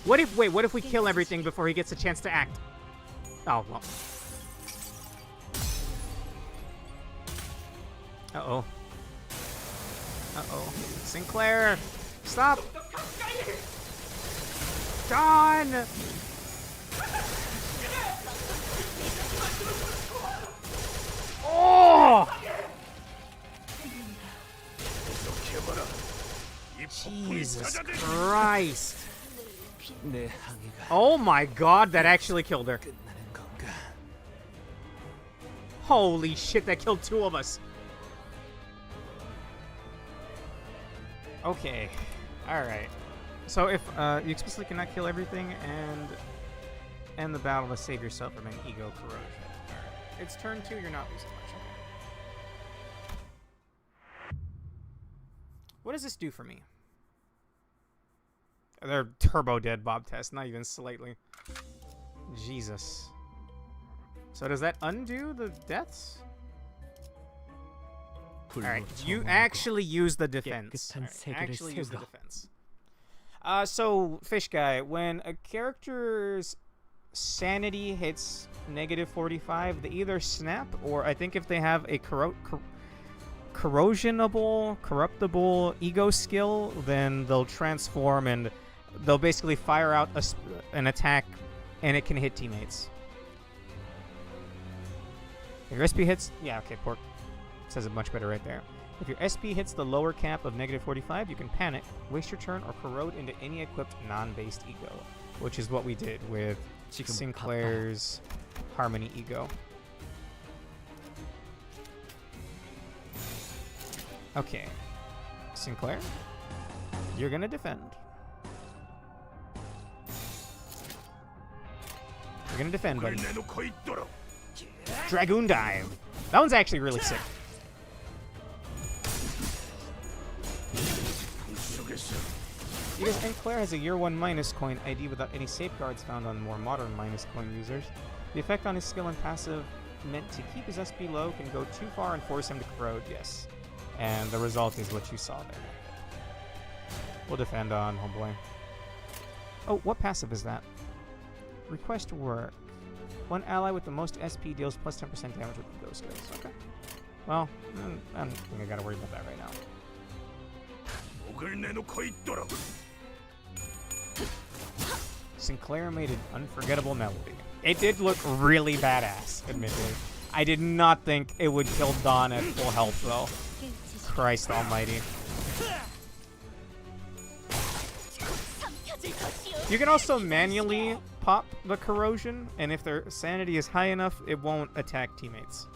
S2: What if, wait, what if we kill everything before he gets a chance to act? Oh, well. Uh-oh. Uh-oh. Sinclair! Stop! Dawn! Oh! Jesus Christ. Oh my god, that actually killed her. Holy shit, that killed two of us. Okay. Alright. So if you explicitly cannot kill everything and end the battle to save yourself from an ego corrosion. Alright. It's turn 2, you're not losing much. Okay. What does this do for me? They're turbo dead Bob test, not even slightly. Jesus. So does that undo the deaths? Alright, you actually use the defense. Actually use the defense. So, Fish Guy, when a character's sanity hits negative 45, they either snap, or I think if they have a corruptible ego skill, then they'll transform and they'll basically fire out an attack, and it can hit teammates. If your SP hits... Yeah, okay, Pork says it much better right there. If your SP hits the lower cap of negative 45, you can panic, waste your turn, or corrode into any equipped non-based ego, which is what we did with Sinclair's Harmony ego. Okay. Sinclair, you're gonna defend. You're gonna defend, buddy. Dragoon Dive. That one's actually really sick. Because Sinclair has a year 1 minus coin ID without any safeguards found on more modern minus coin users. The effect on his skill and passive meant to keep his SP low can go too far and force him to corrode, yes. And the result is what you saw there. We'll defend on Homeboy. Oh, what passive is that? Request work. One ally with the most SP deals plus 10% damage with those skills. Okay. Well, I don't think I gotta worry about that right now. Sinclair made an unforgettable melody. It did look really badass, admittedly. I did not think it would kill Dawn at full health, though. Christ almighty. You can also manually pop the corrosion, and if their sanity is high enough, it won't attack teammates.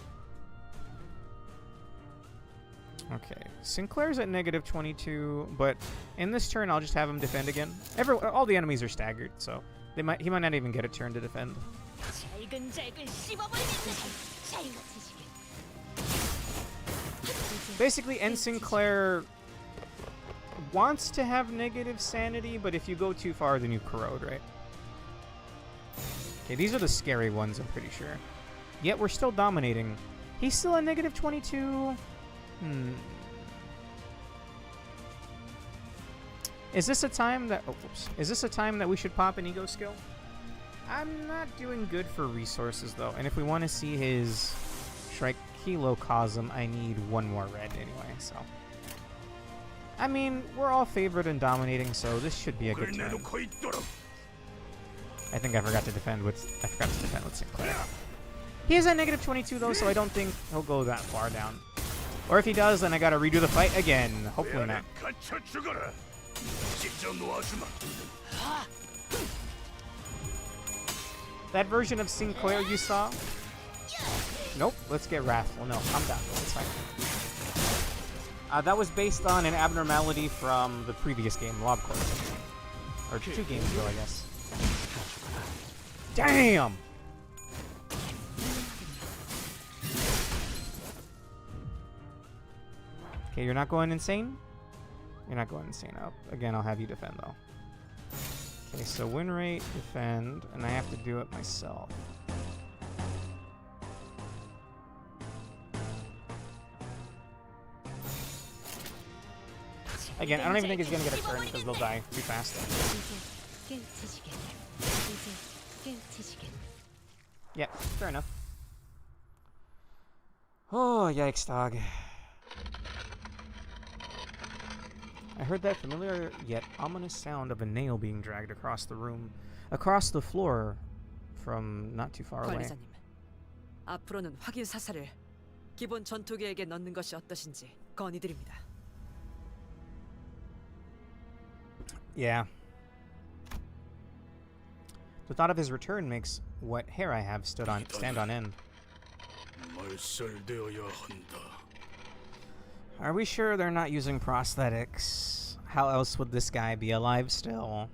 S2: Okay, Sinclair's at negative 22, but in this turn, I'll just have him defend again. All the enemies are staggered, so he might not even get a turn to defend.
S1: 잘근잘근 씹어버리겠네. 잘 같으시게.
S2: Basically, N. Sinclair wants to have negative sanity, but if you go too far, then you corrode, right? Okay, these are the scary ones, I'm pretty sure. Yet we're still dominating. He's still at negative 22. Is this a time that... Oh, whoops. Is this a time that we should pop an ego skill? I'm not doing good for resources, though. And if we want to see his Trichilocosm, I need one more red anyway, so... I mean, we're all favored in dominating, so this should be a good turn. I think I forgot to defend with Sinclair. He is at negative 22 though, so I don't think he'll go that far down. Or if he does, then I gotta redo the fight again. Hopefully not. That version of Sinclair you saw? Nope, let's get wrathful. No, calm down. It's fine. That was based on an abnormality from the previous game, Lob Court. Or 2 games ago, I guess. Damn! Okay, you're not going insane? You're not going insane. Oh, again, I'll have you defend, though. Okay, so win rate, defend, and I have to do it myself. Again, I don't even think he's gonna get a turn because they'll die too fast. Yeah, fair enough. Oh, yikes, dog. I heard that familiar yet ominous sound of a nail being dragged across the room, across the floor from not too far away.
S10: 관리자님, 앞으로는 확인 사살을 기본 전투 계획에 넣는 것이 어떠신지 건의드립니다.
S2: Yeah. The thought of his return makes what hair I have stand on end. Are we sure they're not using prosthetics? How else would this guy be alive still?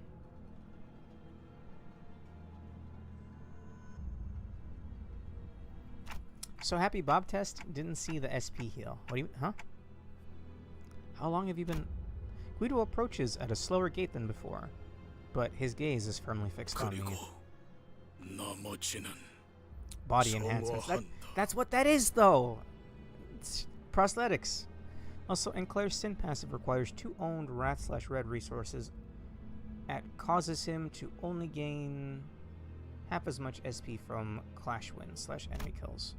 S2: So happy Bob Test didn't see the SP heal. What do you... Huh? How long have you been... Guido approaches at a slower gait than before, but his gaze is firmly fixed on me. Body enhancements. That's what that is, though! It's prosthetics. Also, Enclair's Sin passive requires 2 owned Wrath/Red resources. It causes him to only gain half as much SP from Clash wins/enemy kills.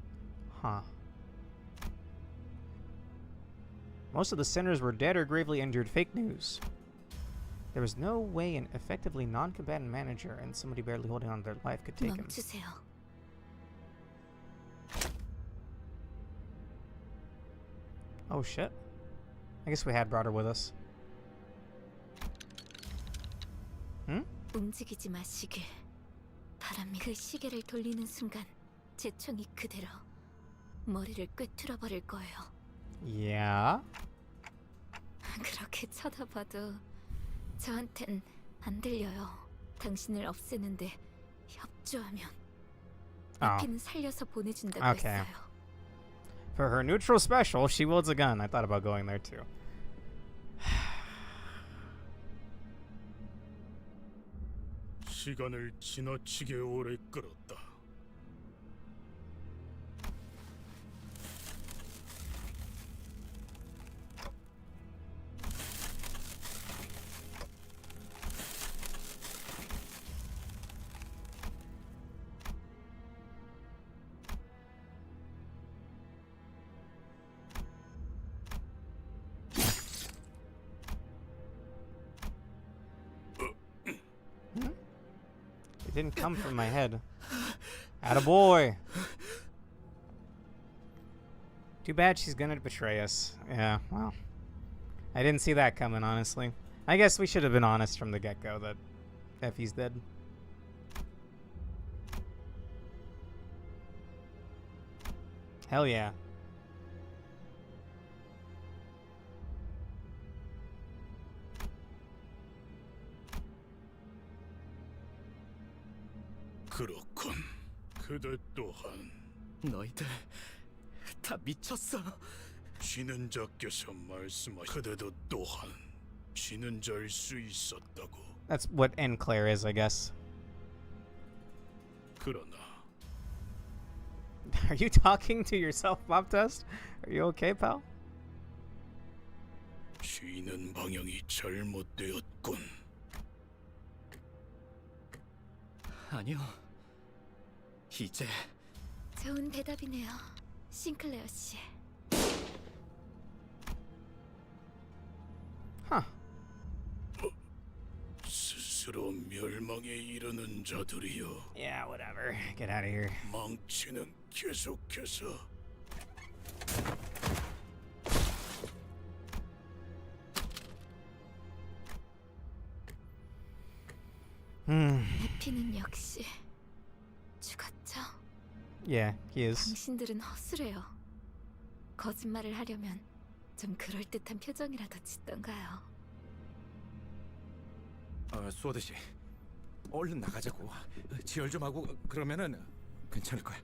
S2: Huh. Most of the sinners were dead or gravely injured. Fake news. There was no way an effectively non-combatant manager and somebody barely holding on to their life could take him. Oh shit. I guess we had brought her with us.
S1: 움직이지 마시길 바랍니다. 그 시계를 돌리는 순간 제 총이 그대로 머리를 꿰뚫어 버릴 거예요.
S2: Yeah.
S1: 그렇게 쳐다봐도 저한텐 안 들려요. 당신을 없애는데 협조하면 앞에는 살려서 보내준다고 했어요.
S2: For her neutral special, she wields a gun. I thought about going there too.
S5: 시간을 지나치게 오래 끌었다.
S2: Didn't come from my head. Attaboy! Too bad she's gonna betray us. Yeah, well. I didn't see that coming, honestly. I guess we should have been honest from the get-go that Effie's dead. Hell yeah.
S5: 그렇군. 그대 또한
S4: 너희들 다 미쳤어.
S5: 지는 자께서 말씀하신 그대도 또한 지는 자일 수 있었다고.
S2: That's what N Claire is, I guess.
S5: 그러나
S2: Are you talking to yourself, Baptist? Are you okay, pal?
S5: 지는 방향이 잘못되었군.
S4: 아니요. 이제
S1: 좋은 대답이네요, 싱클레어 씨.
S2: Huh.
S5: 스스로 멸망에 이르는 자들이여.
S2: Yeah, whatever. Get out of here.
S5: 망치는 계속해서
S1: 해피는 역시 죽었죠.
S2: Yeah, he is.
S1: 당신들은 허술해요. 거짓말을 하려면 좀 그럴듯한 표정이라도 짓던가요.
S4: 소드 씨, 얼른 나가자고. 지혈 좀 하고 그러면은 괜찮을 거야.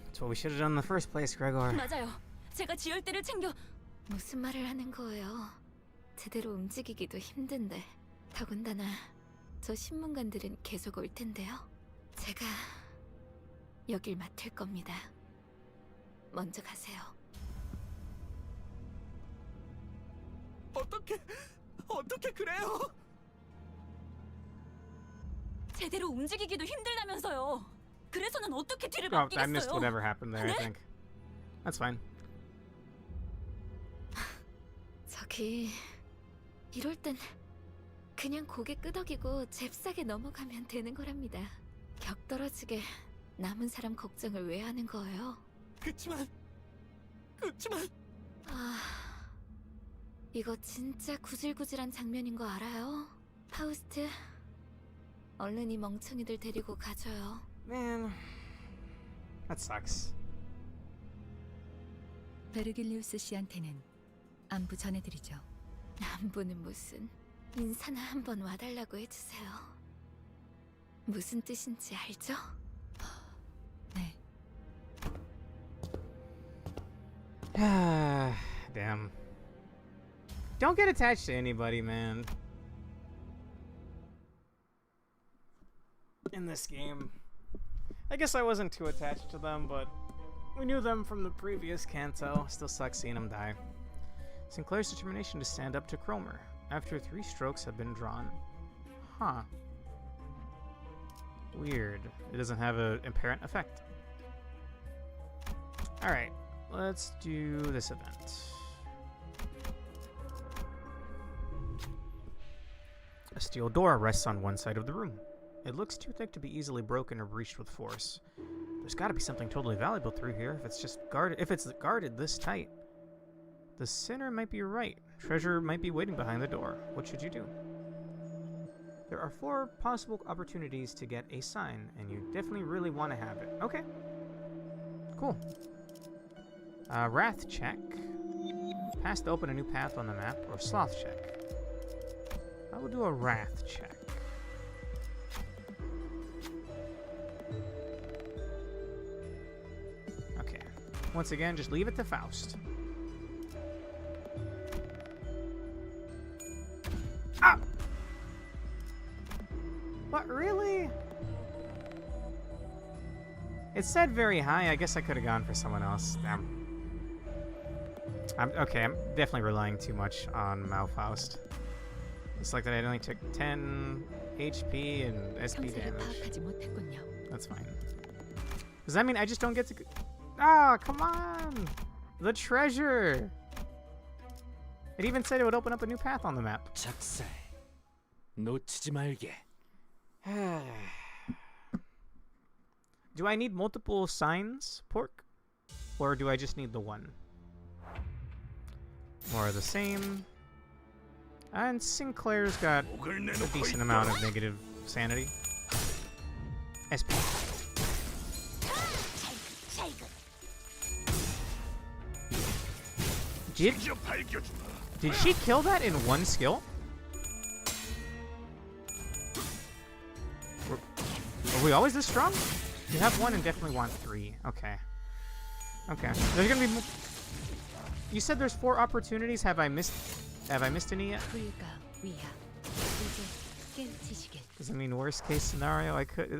S2: That's what we should have done in the first place, Gregor.
S7: 맞아요. 제가 지혈대를 챙겨.
S1: 무슨 말을 하는 거예요? 제대로 움직이기도 힘든데. 더군다나 저 신문관들은 계속 올 텐데요. 제가 여길 맡을 겁니다. 먼저 가세요.
S4: 어떻게 그래요?
S7: 제대로 움직이기도 힘들다면서요. 그래서는 어떻게 뒤를
S2: Oh, I missed
S7: 맡기겠어요?
S2: whatever happened there, I think. That's fine.
S1: 저기 이럴 땐 그냥 고개 끄덕이고 잽싸게 넘어가면 되는 거랍니다. 격 떨어지게 남은 사람 걱정을 왜 하는 거예요?
S4: 그치만
S1: 아, 이거 진짜 구질구질한 장면인 거 알아요? 파우스트, 얼른 이 멍청이들 데리고 가줘요.
S2: Man, that sucks.
S8: 베르길리우스 씨한테는 안부 전해드리죠.
S1: 안부는 무슨, 인사나 한번 와달라고 해주세요. 무슨 뜻인지 알죠?
S8: 네.
S2: Damn. Don't get attached to anybody, man. In this game. I guess I wasn't too attached to them, but we knew them from the previous Canto. Still sucks seeing them die. Sinclair's determination to stand up to Cromer after 3 strokes have been drawn. Huh. Weird. It doesn't have an apparent effect. Alright, let's do this event. A steel door rests on one side of the room. It looks too thick to be easily broken or breached with force. There's got to be something totally valuable through here if it's just guarded. If it's guarded this tight. The sinner might be right. Treasure might be waiting behind the door. What should you do? There are 4 possible opportunities to get a sign, and you definitely really want to have it. Okay. Cool. Wrath check. Pass to open a new path on the map, or sloth check. I will do a wrath check. Okay. Once again, just leave it to Faust. Ah! What, really? It said very high. I guess I could have gone for someone else. Damn. I'm definitely relying too much on Malfaust. It's like that I only took 10 HP and SP
S8: 상세를
S2: damage.
S8: 파악하지 못했군요.
S2: That's fine. Does that mean I just don't get to... Ah, come on! The treasure! It even said it would open up a new path on the map.
S4: 작살. 놓치지 말게.
S2: Do I need multiple signs, Pork? Or do I just need the one? More of the same. And Sinclair's got a decent amount of negative sanity. SP. Did she kill that in one skill? Were we always this strong? You have 1 and definitely want 3. Okay. Okay. There's gonna be. You said there's 4 opportunities. Have I missed any yet? Does it mean worst case scenario?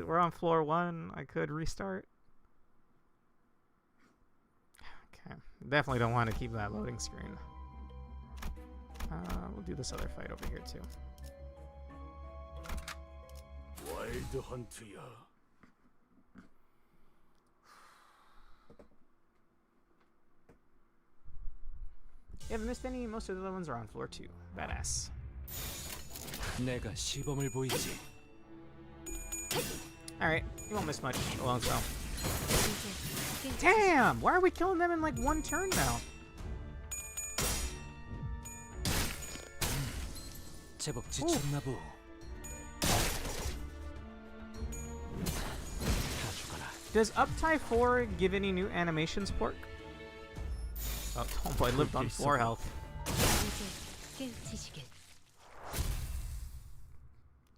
S2: We're on floor 1. I could restart. Okay. Definitely don't want to keep that loading screen. We'll do this other fight over here too.
S5: 와일드 헌트야.
S2: You haven't missed any. Most of the other ones are on floor 2. Badass.
S4: 내가 시범을 보이지.
S2: Alright, you won't miss much. Well, so. Damn! Why are we killing them in like 1 turn now?
S4: 제법 지쳤나 보.
S2: Does Uptie 4 give any new animations, Pork? Oh boy, lived on 4 health.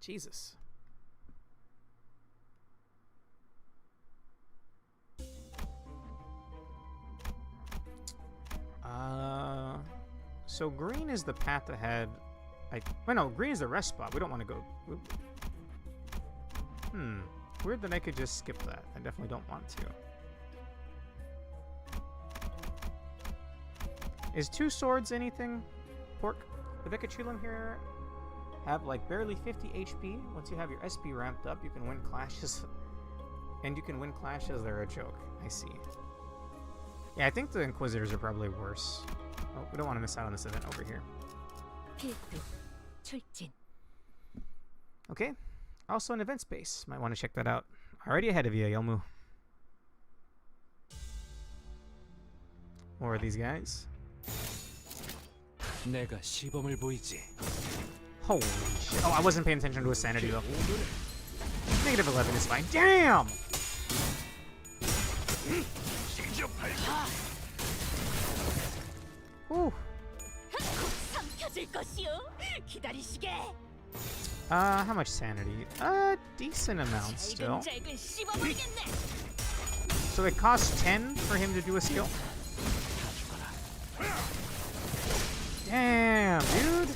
S2: Jesus. So green is the path ahead. Well, no, green is the rest spot. We don't want to go. Weird that I could just skip that. I definitely don't want to. Is 2 swords anything? Pork? The Vikachulim here have like barely 50 HP. Once you have your SP ramped up, you can win clashes. And you can win clashes. They're a joke. I see. Yeah, I think the Inquisitors are probably worse. Oh, we don't want to miss out on this event over here. Okay. Also an event space. Might want to check that out. Already ahead of you, Yomu. More of these guys.
S4: 내가 시범을 보이지.
S2: Holy shit. Oh, I wasn't paying attention to his sanity though. Negative 11 is fine. Damn! Ooh. How much sanity? Decent amount still. So it costs 10 for him to do a skill? Damn, dude!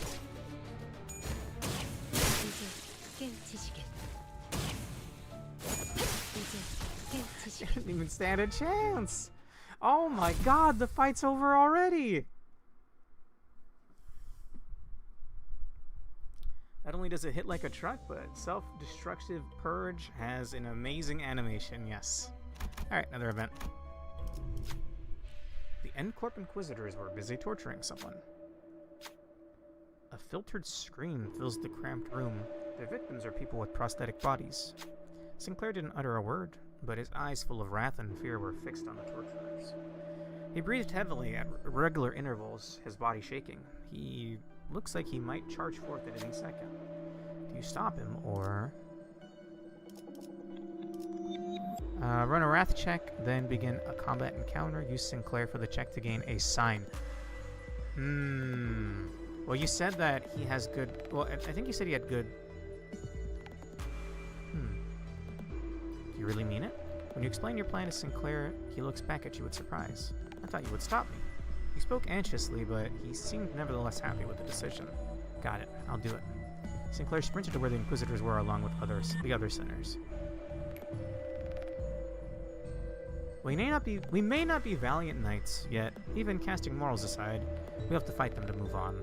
S2: Didn't even stand a chance! Oh my god, the fight's over already! Not only does it hit like a truck, but self-destructive purge has an amazing animation, yes. Alright, another event. The N-Corp Inquisitors were busy torturing someone. A filtered scream fills the cramped room. Their victims are people with prosthetic bodies. Sinclair didn't utter a word, but his eyes full of wrath and fear were fixed on the torturers. He breathed heavily at regular intervals, his body shaking. He looks like he might charge forth at any second. Do you stop him, or... run a wrath check, then begin a combat encounter. Use Sinclair for the check to gain a sign. Well, you said that he has good... Well, I think you said he had good... Do you really mean it? When you explain your plan to Sinclair, he looks back at you with surprise. I thought you would stop me. He spoke anxiously, but he seemed nevertheless happy with the decision. Got it. I'll do it. Sinclair sprinted to where the Inquisitors were along with the other sinners. We may not be valiant knights, yet, even casting morals aside, we have to fight them to move on.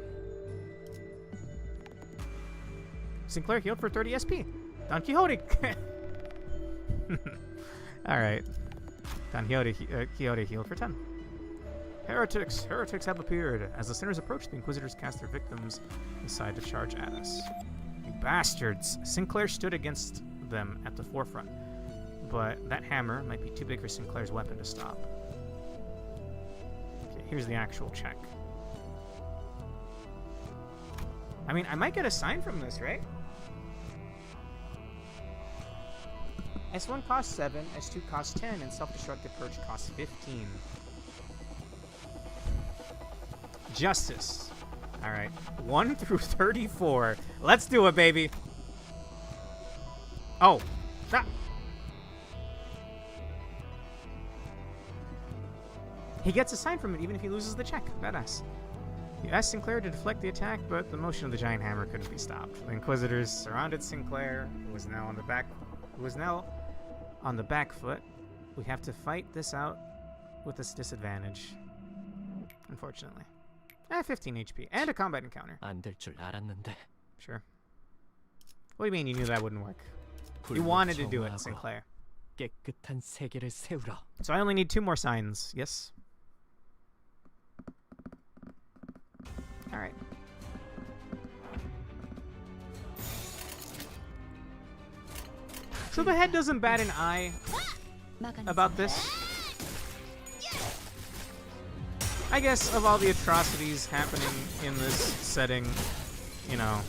S2: Sinclair healed for 30 SP. Don Quixote! Alright. Don Quixote healed for 10. Heretics! Heretics have appeared! As the sinners approach, the Inquisitors cast their victims aside to charge at us. You bastards! Sinclair stood against them at the forefront, but that hammer might be too big for Sinclair's weapon to stop. Okay, here's the actual check. I mean, I might get a sign from this, right? S1 costs 7, S2 costs 10, and Self-Destructive Purge costs 15. Justice. Alright. 1 through 34. Let's do it, baby! Oh. Stop! He gets a sign from it even if he loses the check. Badass. You asked Sinclair to deflect the attack, but the motion of the giant hammer couldn't be stopped. The Inquisitors surrounded Sinclair, who was now on the back foot. We have to fight this out with this disadvantage. Unfortunately. 15 HP. And a combat encounter.
S4: 안 될 줄 알았는데.
S2: Sure. What do you mean you knew that wouldn't work? You wanted to do it, Sinclair.
S4: 깨끗한 세계를 세우라.
S2: So I only need 2 more signs. Yes? Alright. So the head doesn't bat an eye about this? I guess of all the atrocities happening in this setting, you know,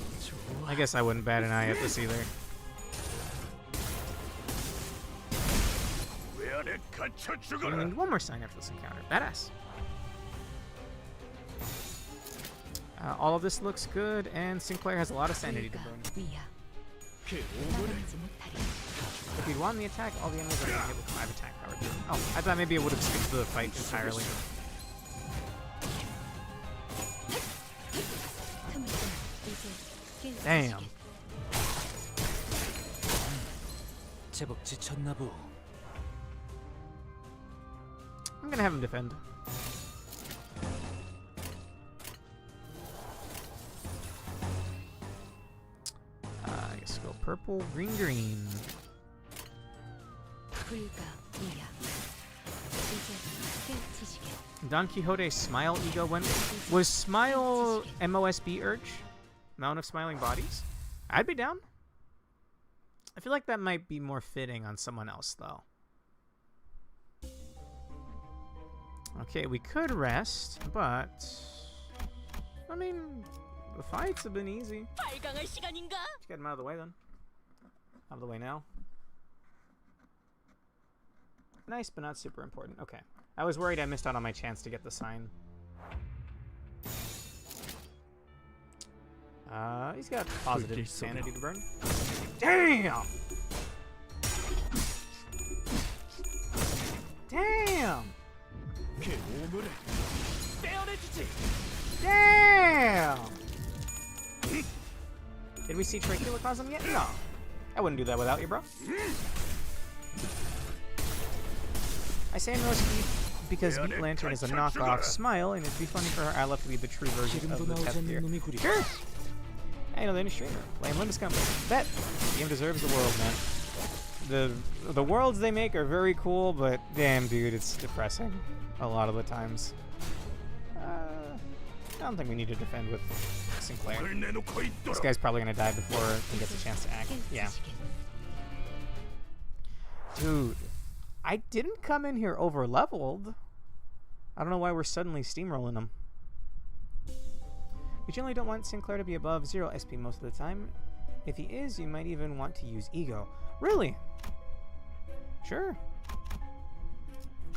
S2: I guess I wouldn't bat an eye at this either. I need 1 more sign after this encounter. Badass. All of this looks good, and Sinclair has a lot of sanity to burn. If you'd won the attack, all the enemies are going to hit with 5 attack power. Oh, I thought maybe it would have skipped the fight entirely. Damn.
S4: 제법 지쳤나 보.
S2: I'm gonna have him defend. I guess go purple, green, green. Don Quixote Smile Ego when was Smile MOSB Urge? Mound of Smiling Bodies? I'd be down. I feel like that might be more fitting on someone else though. Okay, we could rest, but I mean the fights have been easy. Let's get him out of the way then. Out of the way now. Nice, but not super important. Okay. I was worried I missed out on my chance to get the sign. He's got positive sanity to burn. Damn! Damn! Damn! Did we see Triculacosm yet? No. I wouldn't do that without you, bro. I say no speed because Beat Lantern is a knockoff Smile, and it'd be funny for Aleph to be the true version of the Tef here. Sure! I know the new streamer. Playing Limbus Company. Bet! The game deserves the world, man. The worlds they make are very cool, but damn, dude, it's depressing a lot of the times. I don't think we need to defend with Sinclair. This guy's probably gonna die before he gets a chance to act. Yeah. Dude, I didn't come in here over leveled. I don't know why we're suddenly steamrolling him. We generally don't want Sinclair to be above 0 SP most of the time. If he is, you might even want to use Ego. Really? Sure.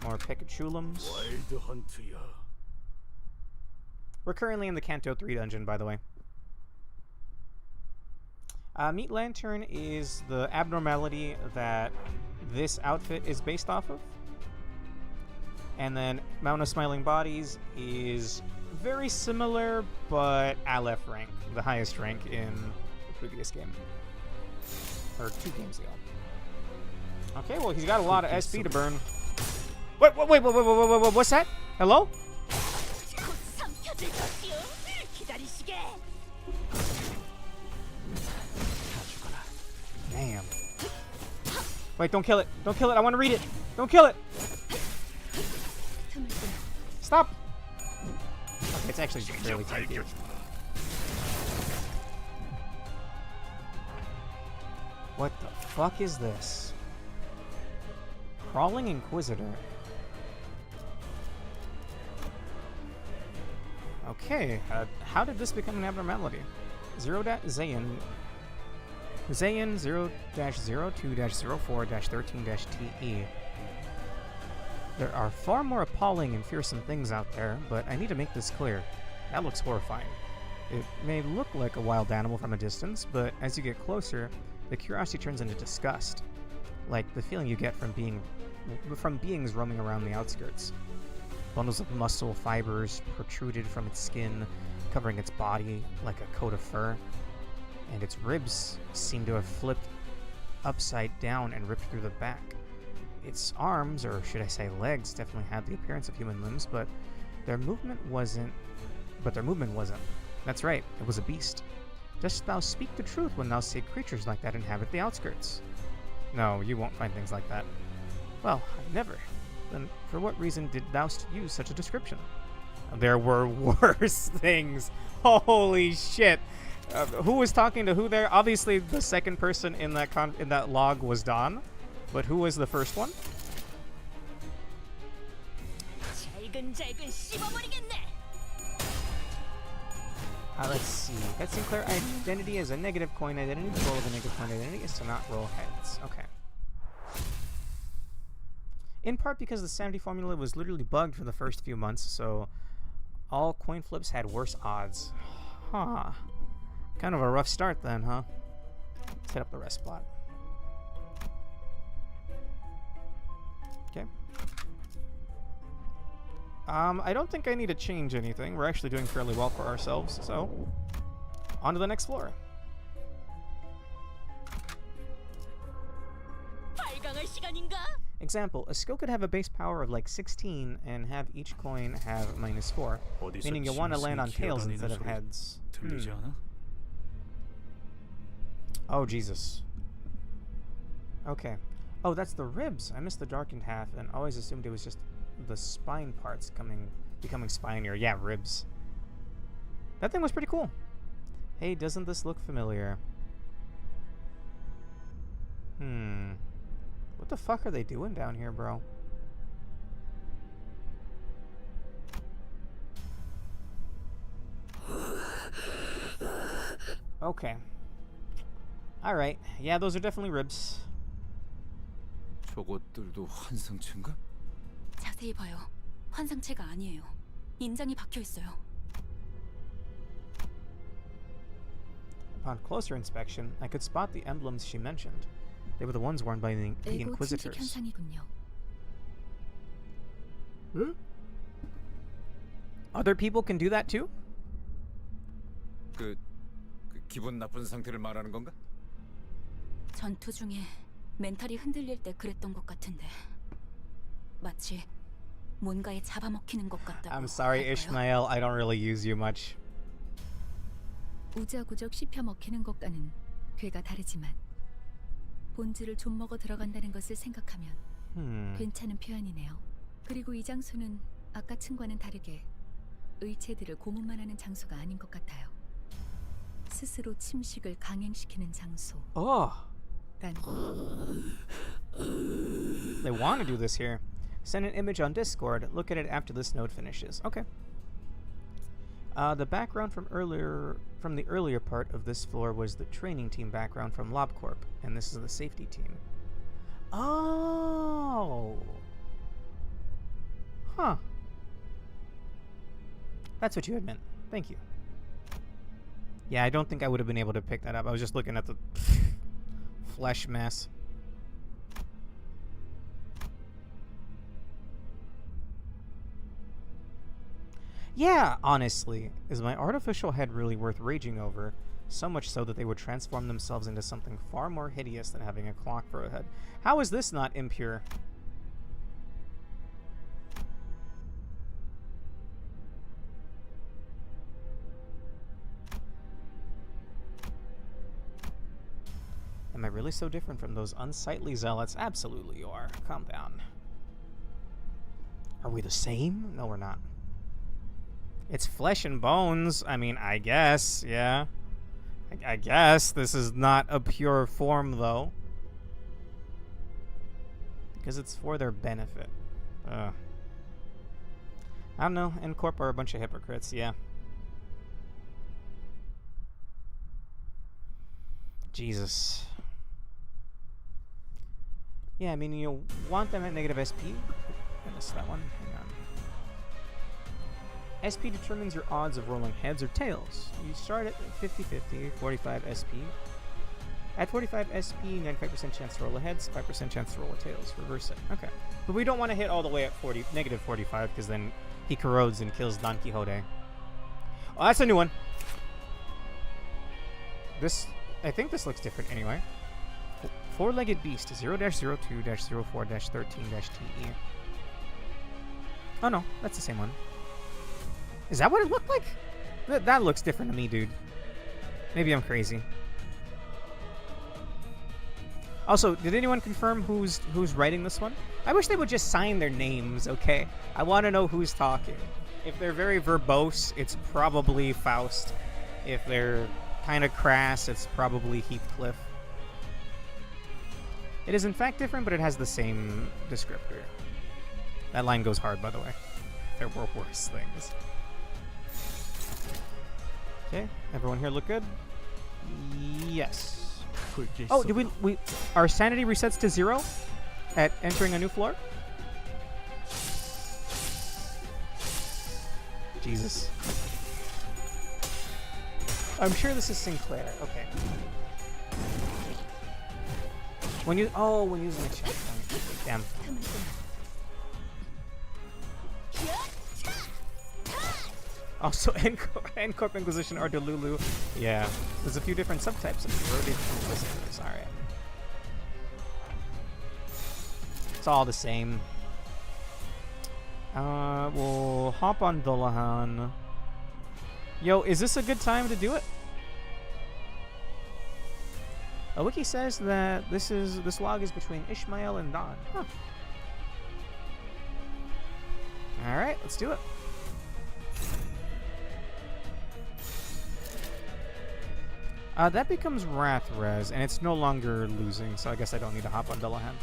S2: More Pikachulums. We're currently in the Canto 3 dungeon, by the way. Meat Lantern is the abnormality that this outfit is based off of. And then Mount of Smiling Bodies is very similar, but Aleph rank, the highest rank in the previous game. Or 2 games ago. Okay, well, he's got a lot of SP to burn. Wait, what's that? Hello? Damn. Wait, don't kill it. Don't kill it. I want to read it. Don't kill it. Stop. Okay, it's actually fairly tight here. What the fuck is this? Crawling Inquisitor. Okay, how did this become an abnormality? Zayn 0-02-04-13-TE. There are far more appalling and fearsome things out there, but I need to make this clear. That looks horrifying. It may look like a wild animal from a distance, but as you get closer, the curiosity turns into disgust, like the feeling you get from beings roaming around the outskirts. Bundles of muscle fibers protruded from its skin, covering its body like a coat of fur, and its ribs seemed to have flipped upside down and ripped through the back. Its arms, or should I say legs, definitely had the appearance of human limbs, but their movement wasn't. That's right, it was a beast. Dost thou speak the truth when thou say creatures like that inhabit the outskirts? No, you won't find things like that. Well, never. Then for what reason did thou use such a description? There were worse things. Holy shit. Who was talking to who there? Obviously, the second person in that log was Don, but who was the first one? Let's see. Head Sinclair identity is a negative coin identity. The goal of a negative coin identity is to not roll heads. Okay. In part because the sanity formula was literally bugged for the first few months, so all coin flips had worse odds. Huh. Kind of a rough start then, huh? Let's hit up the rest spot. Okay. I don't think I need to change anything. We're actually doing fairly well for ourselves, so on to the next floor. Example, a skill could have a base power of like 16 and have each coin have -4, meaning you'll want to land on tails instead of heads. Oh, Jesus. Okay. Oh, that's the ribs. I missed the darkened half and always assumed it was just the spine parts becoming spinier. Yeah, ribs. That thing was pretty cool. Hey, doesn't this look familiar? What the fuck are they doing down here, bro? Okay. Alright. Yeah, those are definitely ribs.
S6: 저것들도 환상체인가?
S7: 자세히 봐요. 환상체가 아니에요. 인장이 박혀 있어요.
S2: Upon closer inspection, I could spot the emblems she mentioned. They were the ones worn by the Inquisitors.
S8: 현상이군요.
S2: Other people can do that too?
S6: 그 기분 나쁜 상태를 말하는 건가?
S7: 전투 중에 멘탈이 흔들릴 때 그랬던 것 같은데 마치 뭔가에 잡아먹히는 것 같다고.
S2: I'm sorry,
S7: 할까요?
S2: Ishmael. I don't really use you much.
S8: 우자구적 씹혀 먹히는 것과는 괴가 다르지만 본질을 좀 먹어 들어간다는 것을 생각하면 괜찮은 표현이네요. 그리고 이 장소는 아까 층과는 다르게 의체들을 고문만 하는 장소가 아닌 것 같아요. 스스로 침식을 강행시키는 장소.
S2: Oh.
S8: 란.
S2: They want to do this here. Send an image on Discord. Look at it after this node finishes. Okay. The background from the earlier part of this floor was the training team background from LobCorp, and this is the safety team. Oh. Huh. That's what you had meant. Thank you. Yeah, I don't think I would have been able to pick that up. I was just looking at the flesh mess. Yeah, honestly, is my artificial head really worth raging over? So much so that they would transform themselves into something far more hideous than having a clock for a head. How is this not impure? Am I really so different from those unsightly zealots? Absolutely you are. Calm down. Are we the same? No, we're not. It's flesh and bones. I mean, I guess, yeah. I guess this is not a pure form, though. Because it's for their benefit. I don't know. N-Corp are a bunch of hypocrites, yeah. Jesus. Yeah, I mean, you want them at negative SP. I missed that one. Hang on. SP determines your odds of rolling heads or tails. You start at 50-50, 45 SP. At 45 SP, 95% chance to roll a heads, 5% chance to roll a tails. Reverse it. Okay. But we don't want to hit all the way at negative 45, because then he corrodes and kills Don Quixote. Oh, that's a new one. I think this looks different anyway. Four-legged beast, 0-02-04-13-TE. Oh no, that's the same one. Is that what it looked like? That looks different to me, dude. Maybe I'm crazy. Also, did anyone confirm who's writing this one? I wish they would just sign their names, okay? I want to know who's talking. If they're very verbose, it's probably Faust. If they're kind of crass, it's probably Heathcliff. It is in fact different, but it has the same descriptor. That line goes hard, by the way. There were worse things. Okay, everyone here look good? Yes. Oh, did we our sanity resets to 0 at entering a new floor? Jesus. I'm sure this is Sinclair. Okay. When using a checkpoint. Damn. Also, N-Corp Inquisition or Delulu. Yeah, there's a few different subtypes of corroded Inquisitors. Alright. It's all the same. We'll hop on Dullahan. Yo, is this a good time to do it? A wiki says that this log is between Ishmael and Don. Huh. Alright, let's do it. That becomes Wrath Res, and it's no longer losing, so I guess I don't need to hop on Dullahan.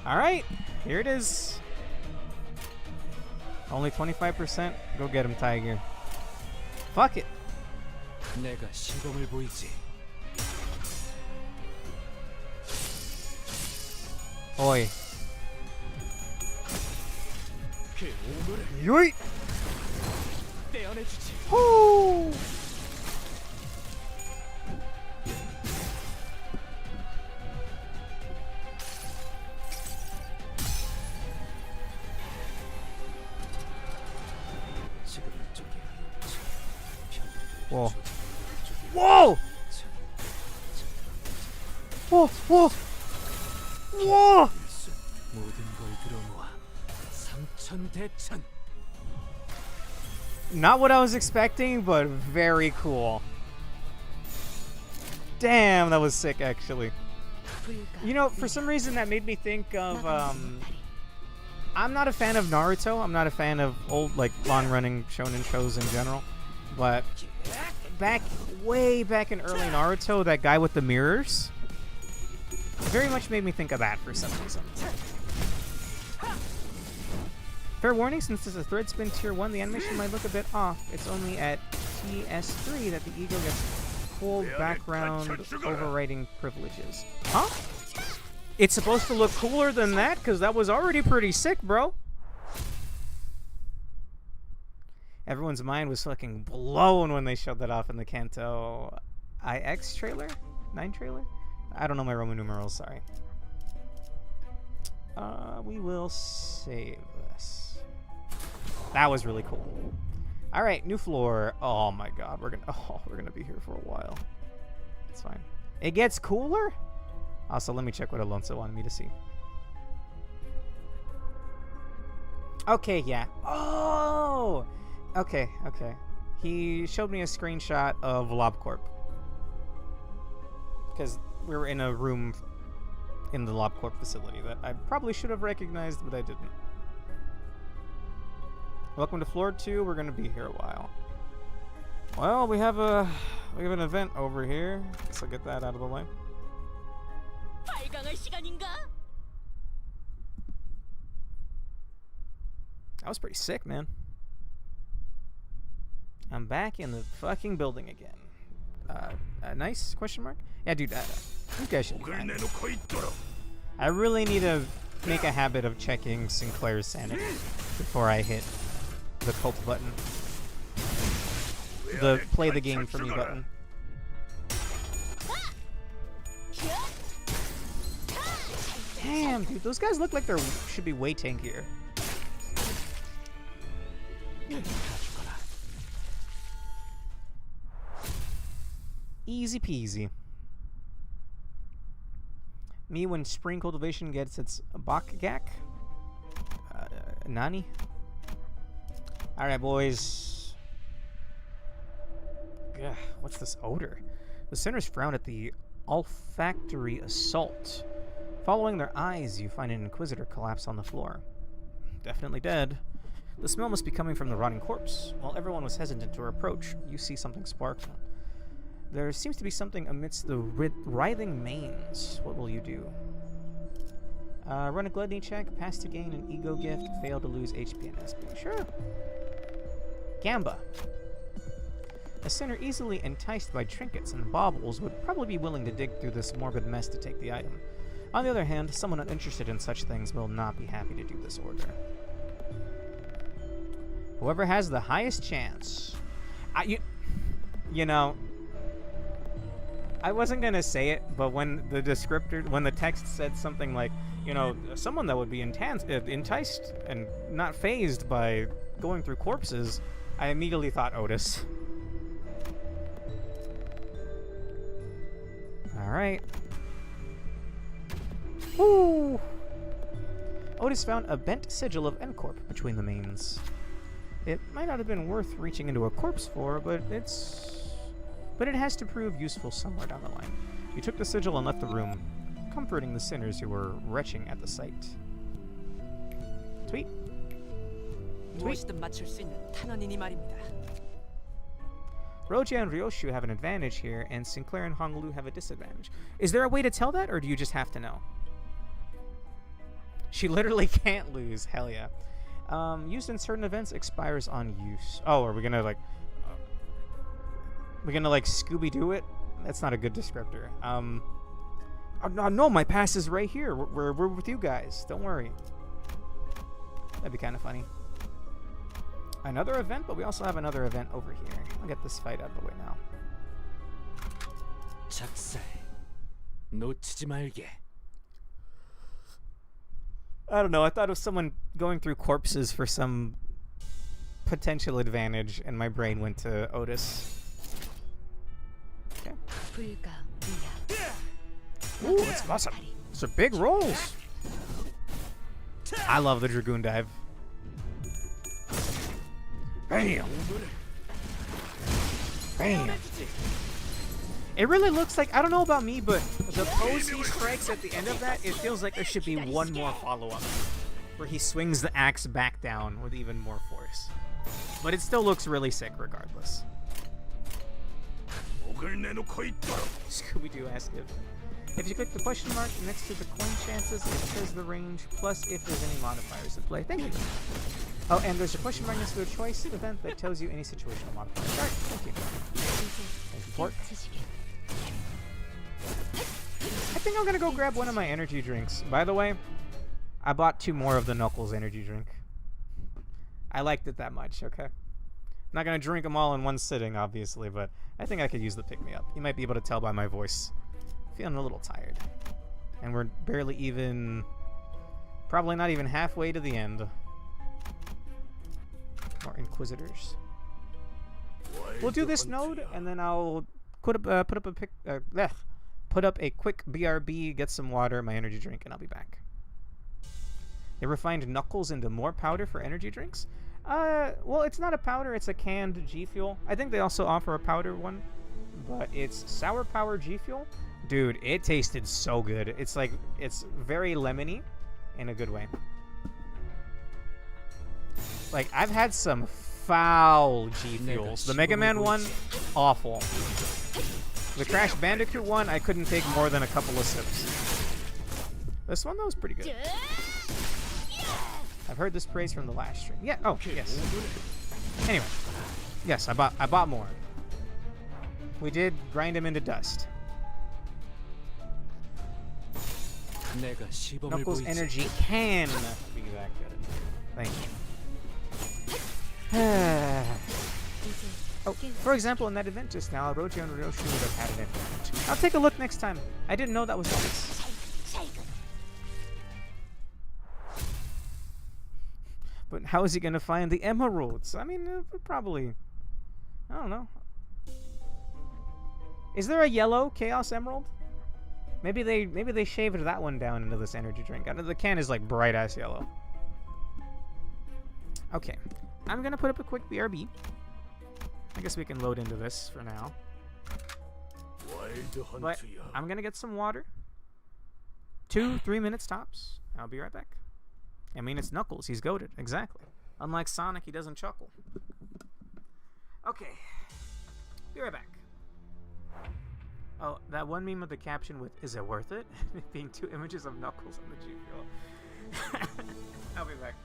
S2: Alright, here it is. Only 25%. Go get him, Tiger. Fuck it.
S4: 내가 시범을 보이지.
S2: Oi. Yoit! Woo! Whoa. Whoa! Whoa! Whoa! Whoa!
S4: 모든 걸 들어모아 삼천대천.
S2: Not what I was expecting, but very cool. Damn, that was sick, actually. You know, for some reason that made me think of, I'm not a fan of Naruto. I'm not a fan of old, like, long-running shonen shows in general. But way back in early Naruto, that guy with the mirrors very much made me think of that for some reason. Fair warning, since this is a thread spin tier 1, the animation might look a bit off. It's only at TS3 that the ego gets full background overwriting privileges. Huh? It's supposed to look cooler than that? Because that was already pretty sick, bro. Everyone's mind was fucking blown when they showed that off in the Canto IX trailer? 9 trailer? I don't know my Roman numerals, sorry. We will save this. That was really cool. All right, new floor. Oh my god, we're gonna be here for a while. It's fine. It gets cooler? Also, let me check what Alonso wanted me to see. Okay, yeah. Oh! Okay. He showed me a screenshot of LobCorp. Because we were in a room in the LobCorp facility that I probably should have recognized, but I didn't. Welcome to floor 2. We're gonna be here a while. Well, we have an event over here, so get that out of the way. That was pretty sick, man. I'm back in the fucking building again. Nice? Question mark? Yeah, dude, you guys should be fine. I really need to make a habit of checking Sinclair's sanity before I hit the cult button. The play the game for me button. Damn, dude, those guys look like they should be way tankier. Easy peasy. Me when spring cultivation gets its bakgak. Nani? Alright, boys. Ugh, what's this odor? The sinners frown at the olfactory assault. Following their eyes, you find an inquisitor collapse on the floor. Definitely dead. The smell must be coming from the rotting corpse. While everyone was hesitant to approach, you see something sparkle. There seems to be something amidst the writhing manes. What will you do? Run a gluttony check, pass to gain an ego gift, fail to lose HP and SP. Sure. Gamba. A sinner easily enticed by trinkets and baubles would probably be willing to dig through this morbid mess to take the item. On the other hand, someone uninterested in such things will not be happy to do this order. Whoever has the highest chance. You know, I wasn't gonna say it, but when the descriptor, when the text said something like, you know, someone that would be enticed and not fazed by going through corpses, I immediately thought Otis. Alright. Woo! Otis found a bent sigil of Encorp between the mains. It might not have been worth reaching into a corpse for, but it has to prove useful somewhere down the line. You took the sigil and left the room, comforting the sinners who were retching at the sight. Tweet.
S10: 무엇이든 맞출 수 있는 탄원이니 말입니다.
S2: Roja and Ryoshu have an advantage here, and Sinclair and Honglu have a disadvantage. Is there a way to tell that, or do you just have to know? She literally can't lose. Hell yeah. Used in certain events expires on use. Oh, are we gonna like... we're gonna like Scooby-Doo it? That's not a good descriptor. No, my pass is right here. We're with you guys. Don't worry. That'd be kind of funny. Another event, but we also have another event over here. I'll get this fight out of the way now.
S4: 작살 놓치지 말게.
S2: I don't know. I thought of someone going through corpses for some potential advantage, and my brain went to Otis. Okay. Ooh, that's awesome. Those are big rolls. I love the Dragoon Dive. Bam! Bam! It really looks like, I don't know about me, but the pose he strikes at the end of that, it feels like there should be one more follow-up where he swings the axe back down with even more force. But it still looks really sick regardless. Scooby-Doo ask if you click the question mark next to the coin chances, it says the range, plus if there's any modifiers at play. Thank you. Oh, and there's a question mark next to the choice event that tells you any situational modifiers. Alright, thank you. Thank you, Port. I think I'm gonna go grab one of my energy drinks. By the way, I bought 2 more of the Knuckles energy drink. I liked it that much, okay? I'm not gonna drink them all in one sitting, obviously, but I think I could use the pick-me-up. You might be able to tell by my voice. Feeling a little tired. And we're barely even... probably not even halfway to the end. More Inquisitors. We'll do this node, and then I'll put up a quick BRB, get some water, my energy drink, and I'll be back. They refined Knuckles into more powder for energy drinks? Well, it's not a powder, it's a canned G Fuel. I think they also offer a powder one, but it's Sour Power G Fuel. Dude, it tasted so good. It's like, it's very lemony in a good way. Like, I've had some foul G Fuels. The Mega Man one, awful. The Crash Bandicoot one, I couldn't take more than a couple of sips. This one, though, was pretty good. I've heard this praise from the last stream. Yeah, oh, yes. Anyway, yes, I bought more. We did grind him into dust. Knuckles energy can be that good. Thank you. Oh, for example, in that event just now, Roji and Ryoshi would have had an advantage. I'll take a look next time. I didn't know that was nice. How is he gonna find the emeralds? I mean, probably. I don't know. Is there a yellow Chaos Emerald? Maybe they shaved that one down into this energy drink. I know the can is like bright ass yellow. Okay, I'm gonna put up a quick BRB. I guess we can load into this for now. But I'm gonna get some water. 2-3 minutes tops. I'll be right back. I mean, it's Knuckles. He's goated. Exactly. Unlike Sonic, he doesn't chuckle. Okay. Be right back. Oh, that one meme with the caption with, "Is it worth it?" being 2 images of Knuckles on the G Fuel. I'll be back.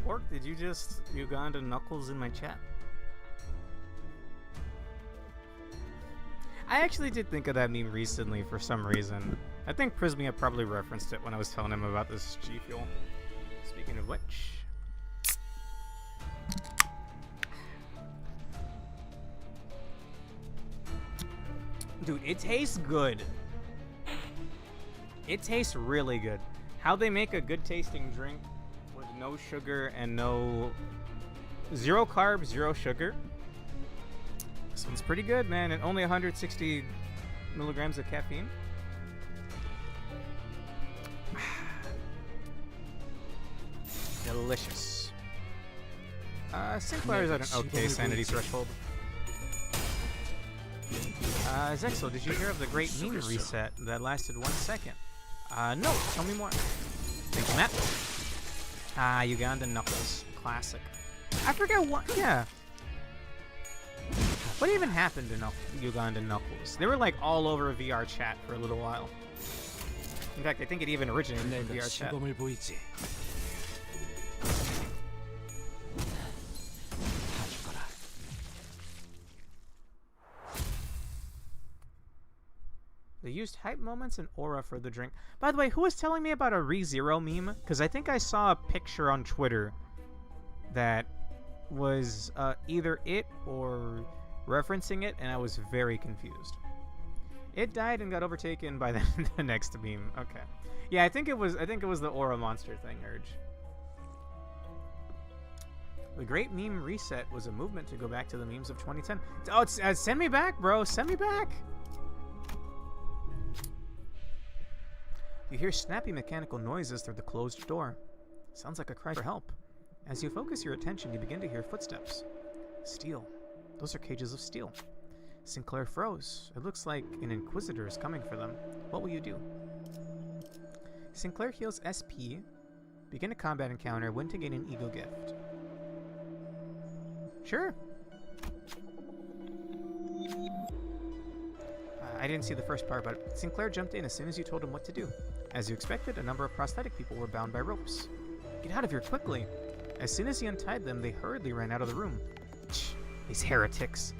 S2: Pork, did you just Uganda Knuckles in my chat? I actually did think of that meme recently for some reason. I think Prismia probably referenced it when I was telling him about this G Fuel. Speaking of which... Dude, it tastes good. It tastes really good. How they make a good tasting drink with no sugar and no... 0 carbs, 0 sugar. This one's pretty good, man, and only 160 milligrams of caffeine. Delicious. Sinclair's at an okay sanity threshold. Zexel, did you hear of the great meme reset that lasted 1 second? No, tell me more. Thank you, Matt. Uganda Knuckles. Classic. I forget what, yeah. What even happened to Uganda Knuckles? They were like all over VR chat for a little while. In fact, I think it even originated from
S4: 내가
S2: VR chat.
S4: 시범을 보이지. 다 죽어라.
S2: They used hype moments and aura for the drink. By the way, who was telling me about a ReZero meme? Because I think I saw a picture on Twitter that was either it or referencing it, and I was very confused. It died and got overtaken by the next meme. Okay, yeah, I think it was the aura monster thing. Urge. The Great Meme Reset was a movement to go back to the memes of 2010. Oh, it's, send me back, bro. Send me back. You hear snappy mechanical noises through the closed door. Sounds like a cry for help. As you focus your attention, you begin to hear footsteps. Steel. Those are cages of steel. Sinclair froze. It looks like an Inquisitor is coming for them. What will you do? Sinclair heals SP. Begin a combat encounter. Win to gain an ego gift. Sure. I didn't see the first part, but Sinclair jumped in as soon as you told him what to do. As you expected, a number of prosthetic people were bound by ropes. Get out of here quickly! As soon as he untied them, they hurriedly ran out of the room. These heretics.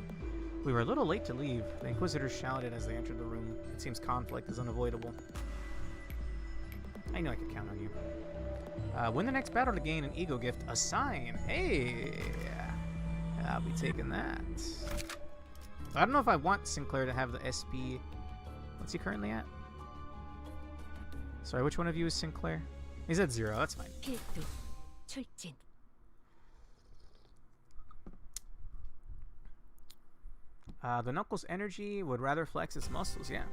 S2: We were a little late to leave, the Inquisitors shouted as they entered the room. It seems conflict is unavoidable. I knew I could count on you. Win the next battle to gain an ego gift. A sign! Hey! I'll be taking that. I don't know if I want Sinclair to have the SP. What's he currently at? Sorry, which one of you is Sinclair? He's at 0, that's fine.
S8: 필두, 출진.
S2: The Knuckles energy would rather flex its muscles, yeah.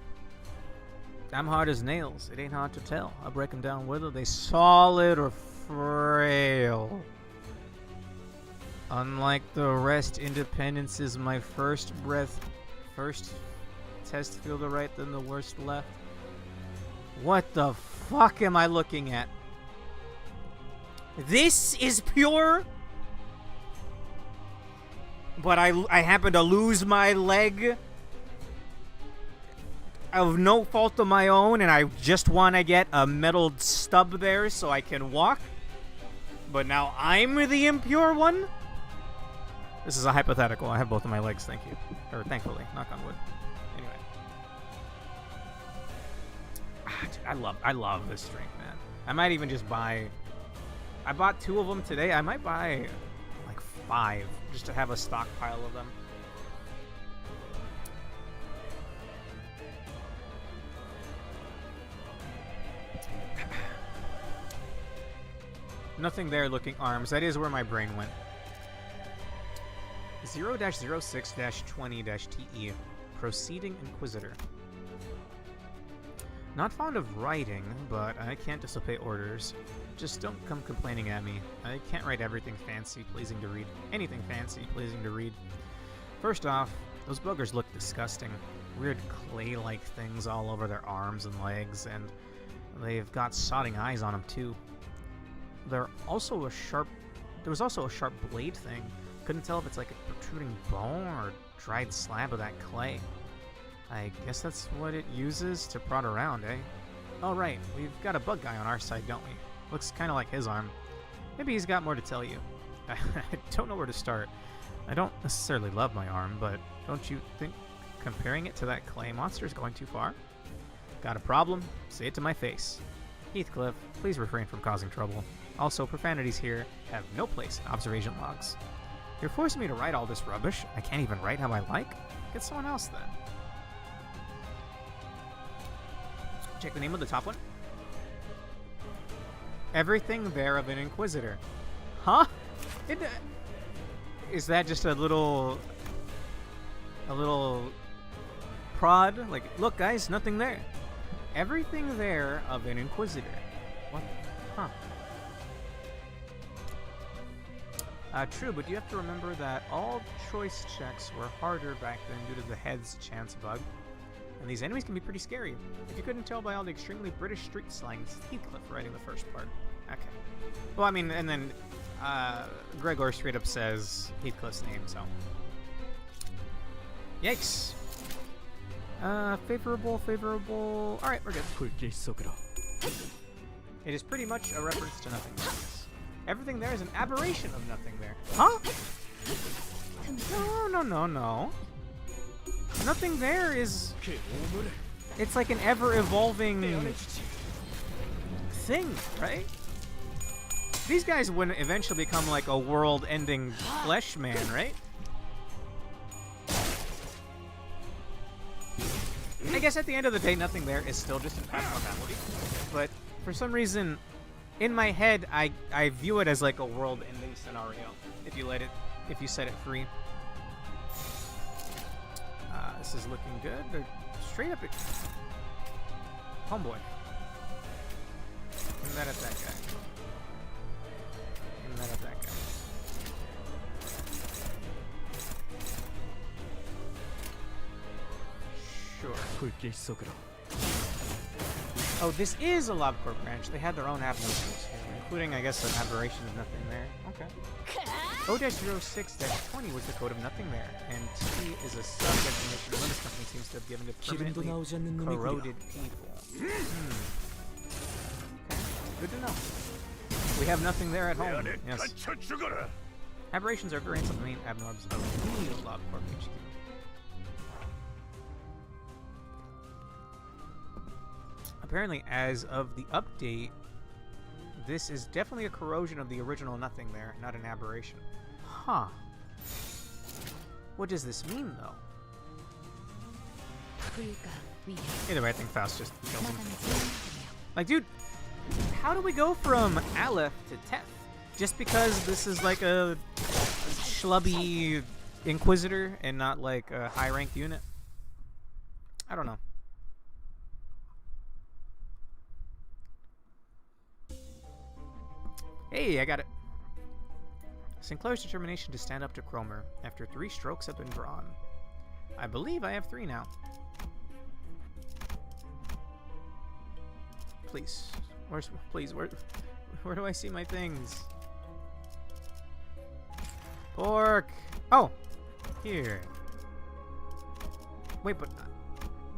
S2: I'm hard as nails. It ain't hard to tell. I'll break them down whether they solid or frail. Unlike the rest, independence is my first breath. First test feel the right, then the worst left. What the fuck am I looking at? This is pure? But I happen to lose my leg of no fault of my own, and I just want to get a metal stub there so I can walk? But now I'm the impure one? This is a hypothetical. I have both of my legs, thank you. Or thankfully, knock on wood. Anyway. Dude, I love this drink, man. I might even just buy... I bought 2 of them today. I might buy like 5 just to have a stockpile of them. Nothing there looking arms. That is where my brain went. 0-06-20-TE. Proceeding Inquisitor. Not fond of writing, but I can't disobey orders. Just don't come complaining at me. I can't write everything fancy, pleasing to read. Anything fancy, pleasing to read. First off, those buggers look disgusting. Weird clay-like things all over their arms and legs, and they've got sodding eyes on them too. There was also a sharp blade thing. Couldn't tell if it's like a protruding bone or a dried slab of that clay. I guess that's what it uses to prod around, eh? Oh right, we've got a bug guy on our side, don't we? Looks kind of like his arm. Maybe he's got more to tell you. I don't know where to start. I don't necessarily love my arm, but don't you think comparing it to that clay monster is going too far? Got a problem? Say it to my face. Heathcliff, please refrain from causing trouble. Also, profanities here have no place in observation logs. You're forcing me to write all this rubbish. I can't even write how I like. Get someone else then. Check the name of the top one. Everything there of an Inquisitor. Huh? Is that just a little prod? Like, look guys, nothing there. Everything there of an Inquisitor. What? Huh. True, but you have to remember that all choice checks were harder back then due to the head's chance bug. And these enemies can be pretty scary. If you couldn't tell by all the extremely British street slang, it's Heathcliff writing the first part. Okay. Well, I mean, and then Gregor straight up says Heathcliff's name, so. Yikes. Favorable. Alright, we're good.
S4: 불길 속으로
S2: It is pretty much a reference to nothingness. Everything there is an aberration of nothing there. Huh? No. Nothing there is... It's like an ever-evolving thing, right? These guys wouldn't eventually become like a world-ending flesh man, right? I guess at the end of the day, nothing there is still just an abnormality. But for some reason, in my head, I view it as like a world-ending scenario. If you set it free. This is looking good. They're straight up. Homeboy. Aim that at that guy. Aim that at that guy. Sure. Oh, this is a LobCorp branch. They had their own abnormals here, including, I guess, an aberration of nothing there. Okay. O-06-20 was the code of nothing there, and T is a sub-designation Limbus company seems to have given to permanently corroded people. Okay. Good to know. We have nothing there at home. Yes. Aberrations are variants of the main abnorms of the LobCorp HQ. Apparently, as of the update, this is definitely a corrosion of the original nothing there, not an aberration. Huh. What does this mean, though? Either way, I think Faust just kills him. Like, dude, how do we go from Aleph to Teth? Just because this is like a schlubby Inquisitor and not like a high-ranked unit? I don't know. Hey, I got it. Sinclair's determination to stand up to Cromer after 3 strokes have been drawn. I believe I have 3 now. Please. Where do I see my things? Pork! Oh! Here. Wait, but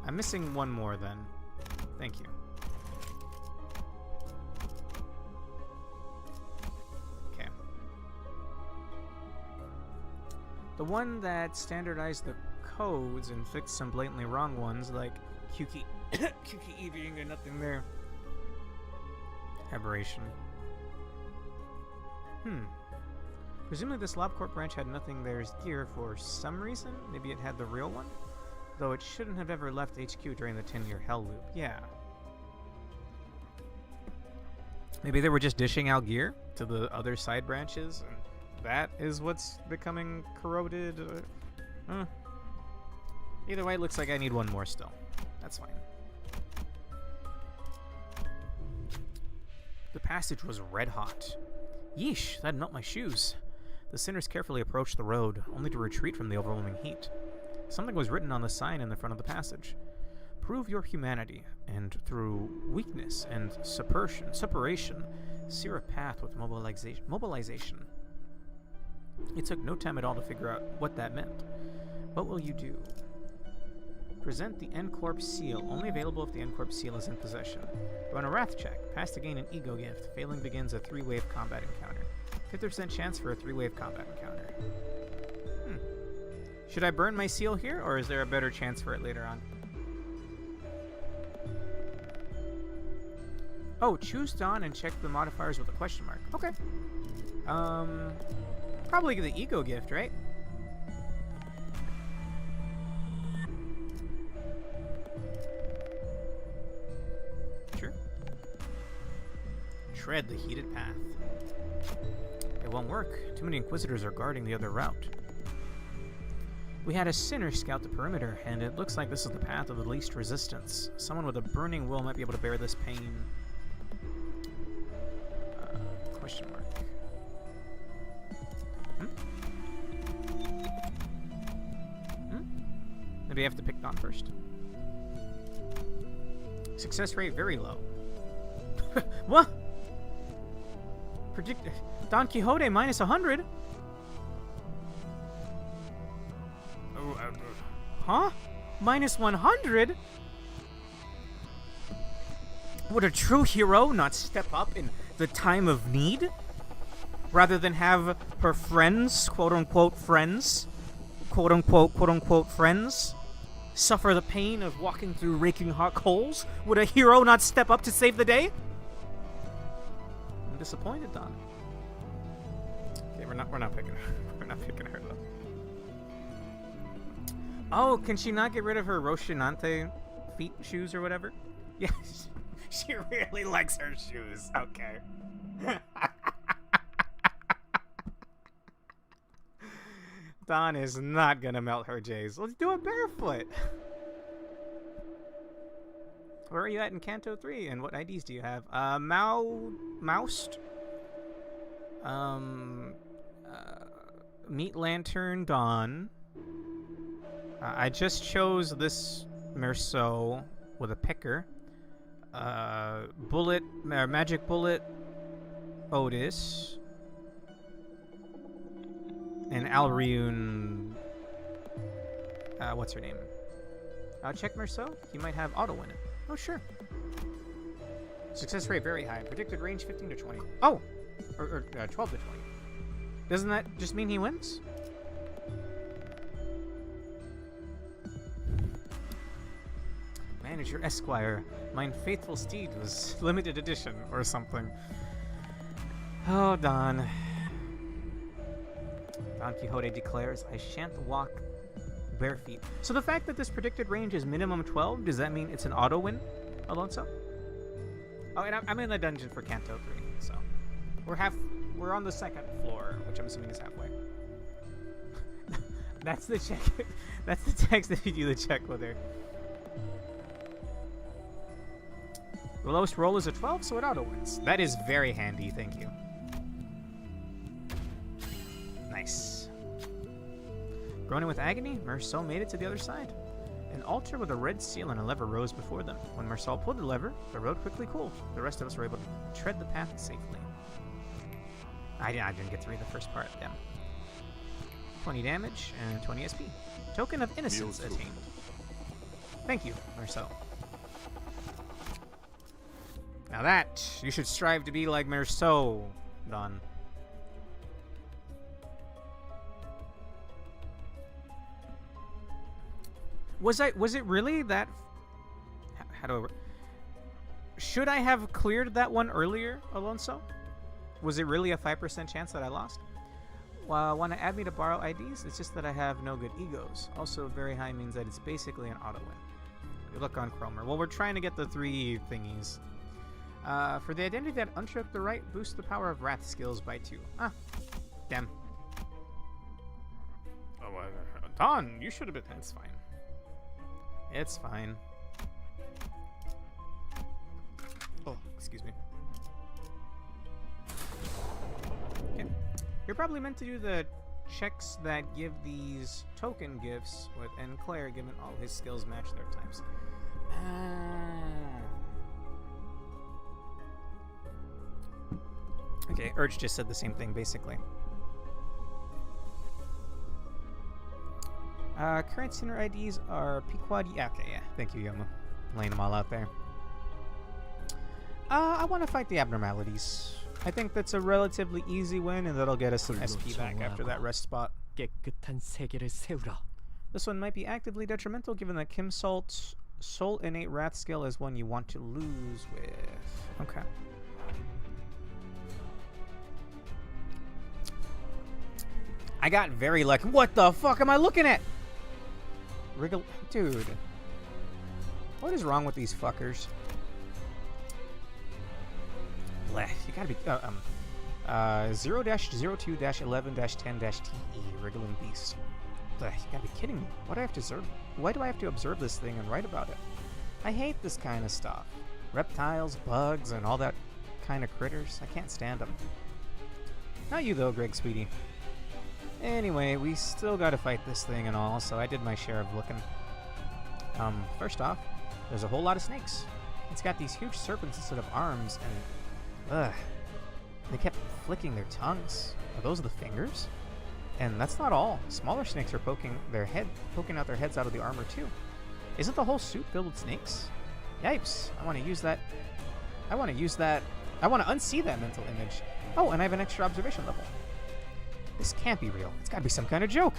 S2: I'm missing one more then. Thank you. The one that standardized the codes and fixed some blatantly wrong ones, like QKE being a nothing there. Aberration. Presumably this LobCorp branch had nothing there's gear for some reason. Maybe it had the real one? Though it shouldn't have ever left HQ during the 10-year hell loop. Yeah. Maybe they were just dishing out gear to the other side branches, and that is what's becoming corroded. Either way, it looks like I need one more still. That's fine. The passage was red hot. Yeesh, that'd melt my shoes. The sinners carefully approached the road, only to retreat from the overwhelming heat. Something was written on the sign in the front of the passage. Prove your humanity, and through weakness and separation, sear a path with mobilization. It took no time at all to figure out what that meant. What will you do? Present the N-Corp seal, only available if the N-Corp seal is in possession. Run a wrath check. Pass to gain an ego gift. Failing begins a 3-wave combat encounter. 50% chance for a 3-wave combat encounter. Should I burn my seal here, or is there a better chance for it later on? Oh, choose Dawn and check the modifiers with a question mark. Okay. Probably the ego gift, right? Sure. Tread the heated path. It won't work. Too many Inquisitors are guarding the other route. We had a sinner scout the perimeter, and it looks like this is the path of the least resistance. Someone with a burning will might be able to bear this pain. Question mark. Maybe I have to pick Dawn first. Success rate very low. What? Predict Don Quixote minus 100? Huh? Minus 100? Would a true hero not step up in the time of need? Rather than have her friends, quote-unquote friends, quote-unquote friends, suffer the pain of walking through raking hot coals? Would a hero not step up to save the day? I'm disappointed, Don. Okay, we're not picking her. We're not picking her though. Oh, can she not get rid of her Roshinante feet shoes or whatever? Yeah, she really likes her shoes. Okay. Don is not gonna melt her J's. Let's do it barefoot. Where are you at in Canto 3? And what IDs do you have? Moused? Meat Lantern Dawn. I just chose this Merceau with a picker. Magic Bullet Otis. And Alriune. What's her name? Check Merceau. You might have auto win it. Oh, sure. Success rate very high. Predicted range 15 to 20. Oh! Or 12 to 20. Doesn't that just mean he wins? Manager Esquire. Mine faithful steed was limited edition or something. Oh, Don. Don Quixote declares, I shan't walk bare feet. So the fact that this predicted range is minimum 12, does that mean it's an auto win, Alonso? Oh, and I'm in the dungeon for Canto 3, so we're on the second floor, which I'm assuming is halfway. That's the check. That's the text if you do the check with her. The lowest roll is a 12, so it auto wins. That is very handy, thank you. Nice. Groaning with agony, Merceau made it to the other side. An altar with a red seal and a lever rose before them. When Merceau pulled the lever, the road quickly cooled. The rest of us were able to tread the path safely. I didn't get to read the first part, damn. 20 damage and 20 SP. Token of innocence attained. Thank you, Merceau. Now that, you should strive to be like Merceau, Don. Was it really that? How do I? Should I have cleared that one earlier, Alonso? Was it really a 5% chance that I lost? Well, want to add me to borrow IDs? It's just that I have no good egos. Also, very high means that it's basically an auto win. Good luck on Cromer. Well, we're trying to get the 3 thingies. For the identity that untook the right, boost the power of wrath skills by 2. Ah, damn. Oh, Don, you should have been. It's fine. It's fine. Oh, excuse me. Okay. You're probably meant to do the checks that give these token gifts with and Claire, given all his skills match their types. Okay, Urge just said the same thing, basically. Current center IDs are Pequod. Yeah, okay, yeah. Thank you, Yomu. Laying them all out there. I want to fight the abnormalities. I think that's a relatively easy win, and that'll get us some SP back after that rest spot.
S4: 깨끗한 세계를 세우라.
S2: This one might be actively detrimental, given that Kim Salt's Soul Innate Wrath skill is one you want to lose with. Okay. I got very lucky. What the fuck am I looking at? Wriggle, dude. What is wrong with these fuckers? Blech, you gotta be 0-02-11-10-TE Wriggling Beast. Blech, you gotta be kidding me. Why do I have to observe this thing and write about it? I hate this kind of stuff. Reptiles, bugs, and all that kind of critters. I can't stand them. Not you though, Greg Sweetie. Anyway, we still gotta fight this thing and all, so I did my share of looking. First off, there's a whole lot of snakes. It's got these huge serpents instead of arms, and they kept flicking their tongues. Are those the fingers? And that's not all. Smaller snakes are poking out their heads out of the armor too. Isn't the whole suit filled with snakes? Yipes! I want to use that I want to use that. I want to unsee that mental image. Oh, and I have an extra observation level. This can't be real. It's got to be some kind of joke.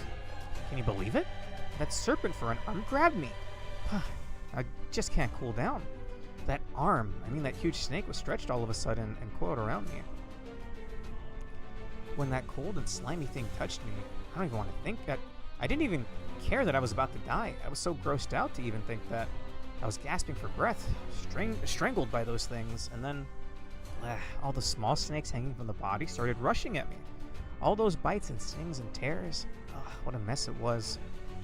S2: Can you believe it? That serpent for an arm grabbed me. I just can't cool down. That arm, I mean that huge snake was stretched all of a sudden and coiled around me. When that cold and slimy thing touched me, I don't even want to think that. I didn't even care that I was about to die. I was so grossed out to even think that. I was gasping for breath, strangled by those things, and then all the small snakes hanging from the body started rushing at me. All those bites and stings and tears. Ugh, what a mess it was.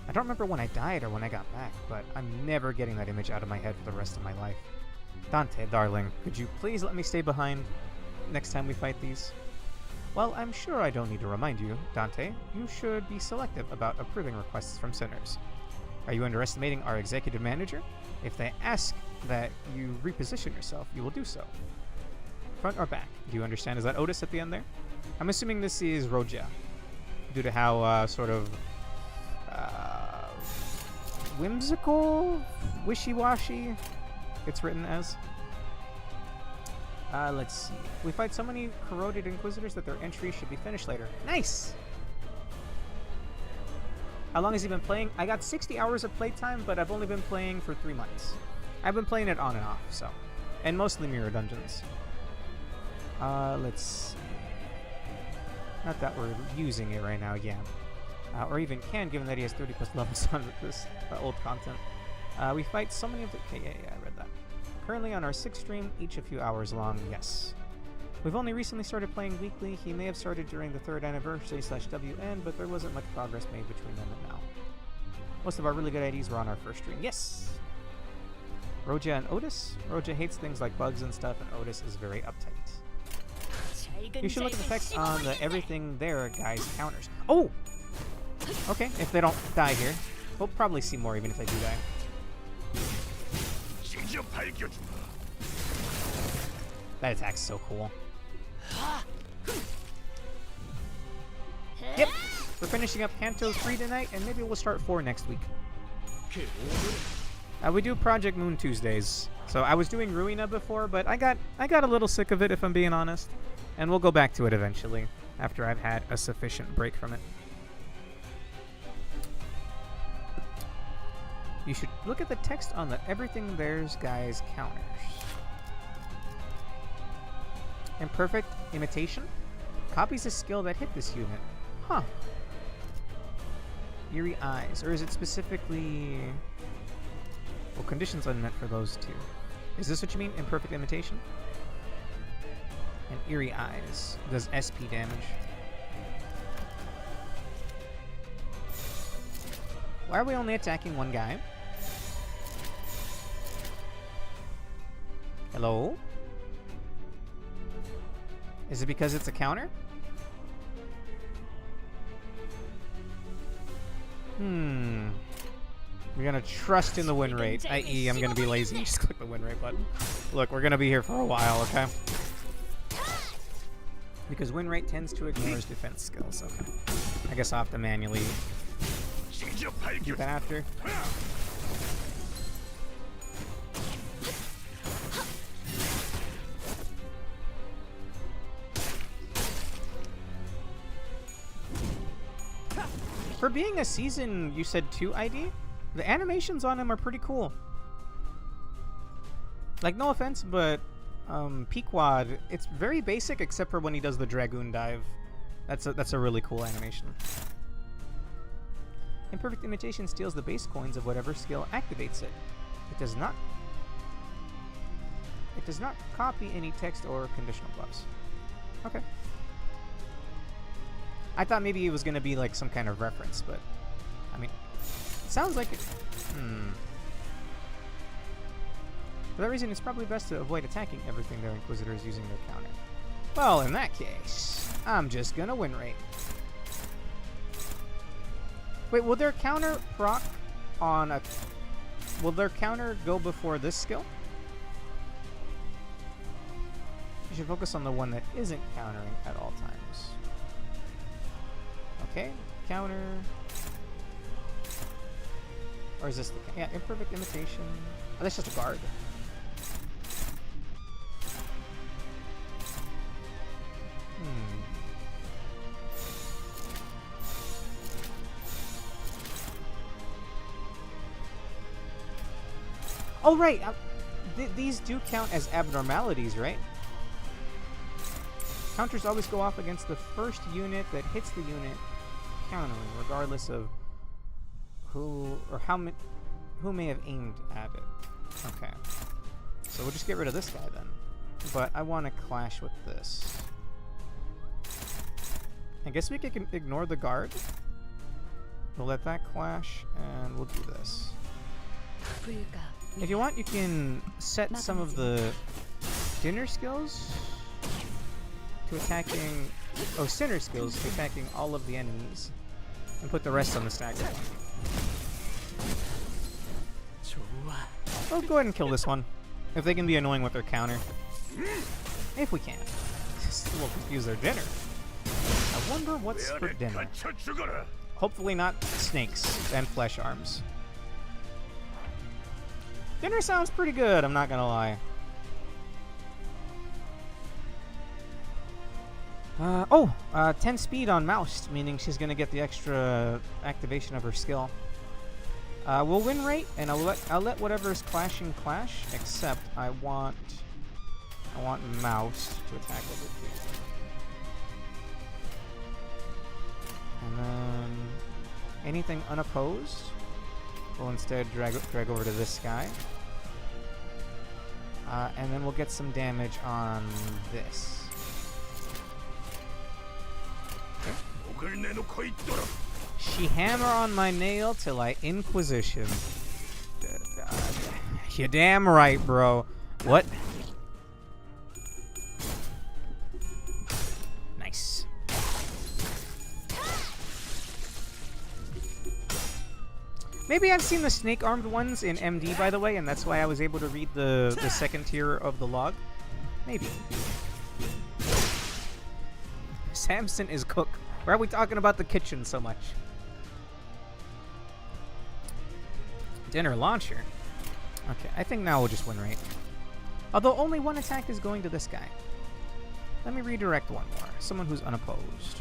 S2: I don't remember when I died or when I got back, but I'm never getting that image out of my head for the rest of my life. Dante, darling, could you please let me stay behind next time we fight these? Well, I'm sure I don't need to remind you, Dante. You should be selective about approving requests from sinners. Are you underestimating our executive manager? If they ask that you reposition yourself, you will do so. Front or back? Do you understand? Is that Otis at the end there? I'm assuming this is Roja, due to how sort of whimsical, wishy-washy it's written as. Let's see. We fight so many corroded Inquisitors that their entry should be finished later. Nice! How long has he been playing? I got 60 hours of playtime, but I've only been playing for 3 months. I've been playing it on and off, so. And mostly mirror dungeons. Let's see. Not that we're using it right now, yeah. Or even can, given that he has 30 plus levels on this old content. We fight so many of the... Okay, yeah, I read that. Currently on our 6th stream, each a few hours long, yes. We've only recently started playing weekly. He may have started during the 3rd anniversary /WN, but there wasn't much progress made between then and now. Most of our really good IDs were on our 1st stream. Yes! Roja and Otis? Roja hates things like bugs and stuff, and Otis is very uptight. You should look at the text on the everything there guys counters. Oh! Okay, if they don't die here. We'll probably see more even if they do die. That attack's so cool. Yep, we're finishing up Canto 3 tonight, and maybe we'll start 4 next week. We do Project Moon Tuesdays. So I was doing Ruina before, but I got a little sick of it, if I'm being honest. And we'll go back to it eventually, after I've had a sufficient break from it. You should look at the text on the everything there's guys counters. Imperfect imitation? Copies a skill that hit this unit. Huh. Eerie eyes. Or is it specifically... Well, conditions unmet for those two. Is this what you mean? Imperfect imitation? And eerie eyes. Does SP damage. Why are we only attacking one guy? Hello? Is it because it's a counter? We're gonna trust in the win rate, i.e. I'm gonna be lazy and just click the win rate button. Look, we're gonna be here for a while, okay? Because win rate tends to ignore his defense skills, okay. I guess I'll have to manually do that after. For being a season, you said 2 ID? The animations on him are pretty cool. Like, no offense, but Pequod, it's very basic except for when he does the Dragoon dive. That's a really cool animation. Imperfect imitation steals the base coins of whatever skill activates it. It does not copy any text or conditional buffs. Okay. I thought maybe it was going to be like some kind of reference, but I mean, it sounds like it. For that reason, it's probably best to avoid attacking everything their Inquisitors using their counter. Well, in that case, I'm just gonna win rate. Wait, will their counter proc on a... Will their counter go before this skill? You should focus on the one that isn't countering at all times. Okay, counter... Or is this the... Yeah, imperfect imitation... Oh, that's just a guard. Oh, right. These do count as abnormalities, right? Counters always go off against the first unit that hits the unit countering, regardless of who or who may have aimed at it. Okay. So we'll just get rid of this guy then. But I want to clash with this. I guess we can ignore the guard. We'll let that clash, and we'll do this. If you want, you can set some of the dinner skills to attacking... Oh, sinner skills to attacking all of the enemies. And put the rest on the stagger one. I'll go ahead and kill this one. If they can be annoying with their counter. If we can. We'll confuse their dinner. I wonder what's for dinner. Hopefully not snakes and flesh arms. Dinner sounds pretty good, I'm not gonna lie. 10 speed on Mouse, meaning she's gonna get the extra activation of her skill. We'll win rate, and I'll let whatever's clashing clash, except I want Mouse to attack over here. And then anything unopposed, we'll instead drag over to this guy. And then we'll get some damage on this. Okay. She hammer on my nail till I Inquisition. You damn right, bro. What? Nice. Maybe I've seen the snake-armed ones in MD, by the way, and that's why I was able to read the second tier of the log. Maybe. Samson is cook. Why are we talking about the kitchen so much? Dinner launcher. Okay, I think now we'll just win rate. Although only one attack is going to this guy. Let me redirect one more. Someone who's unopposed.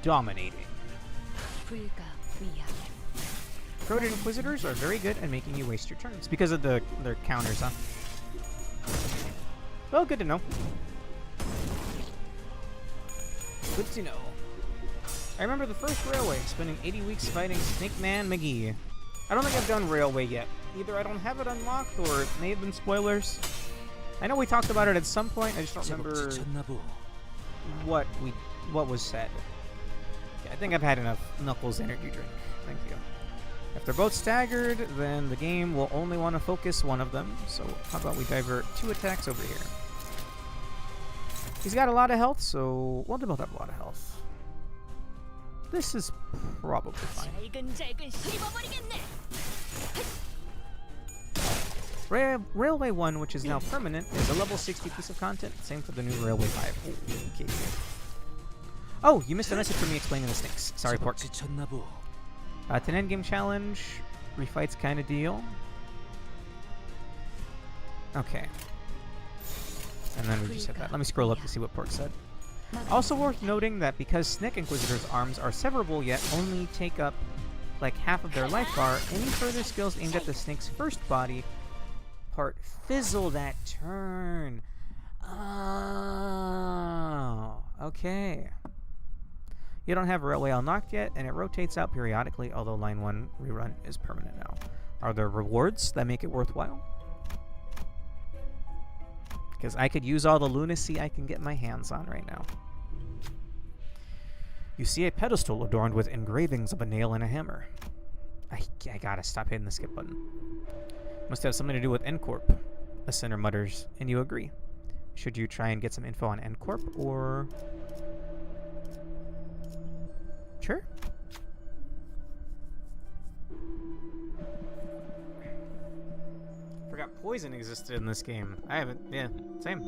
S2: Dominating. Corroded Inquisitors are very good at making you waste your turns because of their counters, huh? Well, good to know. Good to know. I remember the first Railway, spending 80 weeks fighting Snake Man McGee. I don't think I've done Railway yet. Either I don't have it unlocked, or it may have been spoilers. I know we talked about it at some point, I just don't remember what was said. Okay, I think I've had enough Knuckles energy drink. Thank you. If they're both staggered, then the game will only want to focus one of them. So how about we divert 2 attacks over here? He's got a lot of health, so we'll both have a lot of health. This is probably fine. Railway 1, which is now permanent, is a level 60 piece of content. Same for the new Railway 5. Oh, okay. Oh, you missed a message from me explaining the snakes. Sorry, Pork. 10 endgame challenge, refights kind of deal. Okay. And then we just hit that. Let me scroll up to see what Pork said. Also worth noting that because Snake Inquisitor's arms are severable yet only take up like half of their life bar, any further skills aimed at the snake's first body part fizzle that turn. Oh, okay. You don't have Railway unlocked yet, and it rotates out periodically, although Line 1 rerun is permanent now. Are there rewards that make it worthwhile? Because I could use all the lunacy I can get my hands on right now. You see a pedestal adorned with engravings of a nail and a hammer. I gotta stop hitting the skip button. Must have something to do with N-Corp, a sinner mutters, and you agree. Should you try and get some info on N-Corp, or... Sure. Forgot poison existed in this game. I haven't, yeah, same.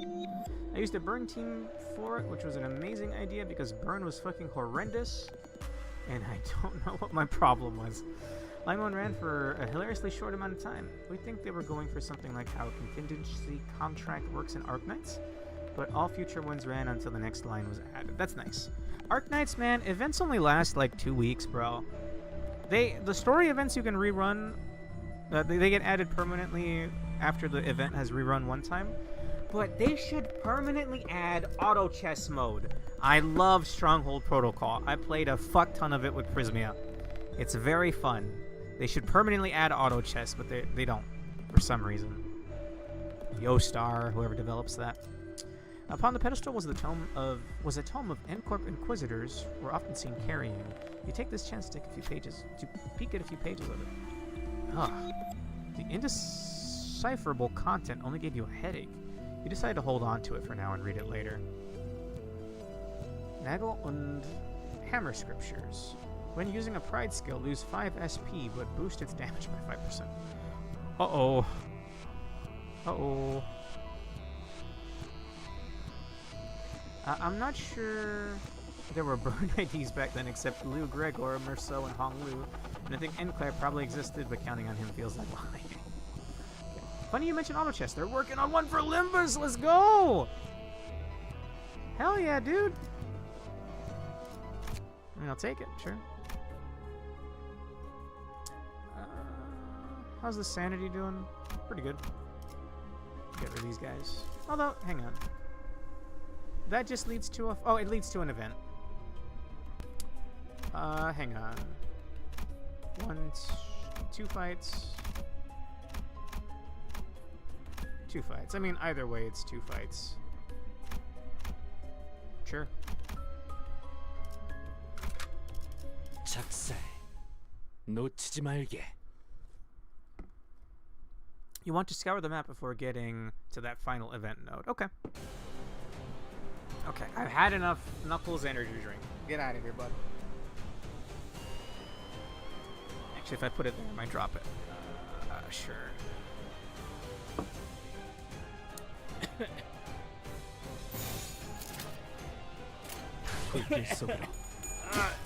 S2: I used a burn team for it, which was an amazing idea because burn was fucking horrendous, and I don't know what my problem was. Limon ran for a hilariously short amount of time. We think they were going for something like how contingency contract works in Arknights, but all future ones ran until the next line was added. That's nice. Arknights, man, events only last like 2 weeks, bro. The story events you can rerun, they get added permanently after the event has rerun one time. But they should permanently add auto chess mode. I love Stronghold Protocol. I played a fuck ton of it with Prismia. It's very fun. They should permanently add auto chess, but they don't for some reason. Yostar, whoever develops that. Upon the pedestal was a tome of N-Corp Inquisitors were often seen carrying. You take this chance to peek at a few pages of it. The indecipherable content only gave you a headache. You decide to hold on to it for now and read it later. Nagel und Hammer Scriptures. When using a Pride skill, lose 5 SP, but boost its damage by 5%. Uh-oh. Uh-oh. I'm not sure there were burn IDs back then except Liu Gregor, Merceau, and Hong Lu. And I think Enclave probably existed, but counting on him feels like lying. Funny you mentioned auto chess. They're working on one for Limbus. Let's go! Hell yeah, dude. I mean, I'll take it, sure. How's the sanity doing? Pretty good. Get rid of these guys. Although, hang on. That just leads to a... Oh, it leads to an event. Hang on. 2 fights. 2 fights. I mean, either way, it's 2 fights. Sure.
S4: 작살. 놓치지 말게.
S2: You want to scour the map before getting to that final event node. Okay. Okay, I've had enough Knuckles energy drink. Get out of here, bud. Actually, if I put it there, I might drop it. Sure.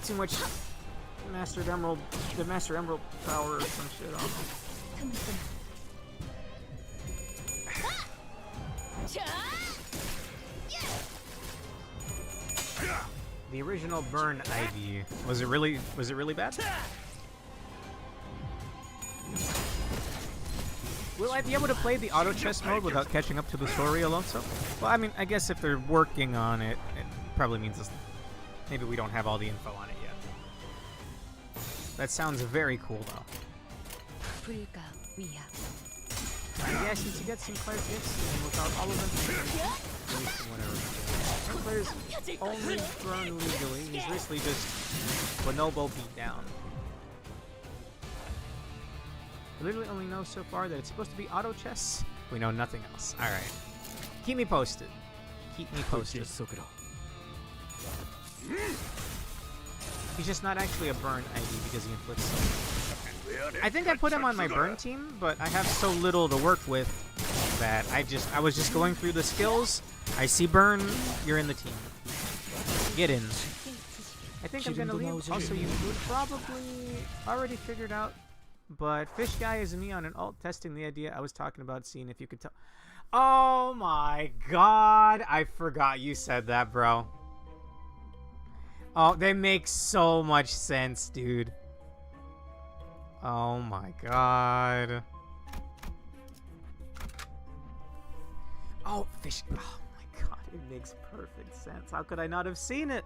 S2: Too much Master Emerald, the Master Emerald power or some shit on them. The original burn ID, was it really bad? Will I be able to play the auto chess mode without catching up to the story alone? So, well, I mean, I guess if they're working on it, it probably means maybe we don't have all the info on it yet. That sounds very cool, though. Yeah, since you get Sinclair gifts, and without all of them, at least from what I remember. Sinclair's only grown legally. He's basically just Bonobo beat down. We literally only know so far that it's supposed to be auto chess. We know nothing else. Alright. Keep me posted. Keep me posted. He's just not actually a burn ID because he inflicts so much. I think I put him on my burn team, but I have so little to work with that I was just going through the skills. I see burn, you're in the team. Get in. I think I'm gonna leave. Also, you would probably already figured out, but Fish Guy is me on an alt testing the idea I was talking about, seeing if you could tell. Oh my god, I forgot you said that, bro. Oh, they make so much sense, dude. Oh my god. Oh, Fish. Oh my god, it makes perfect sense. How could I not have seen it?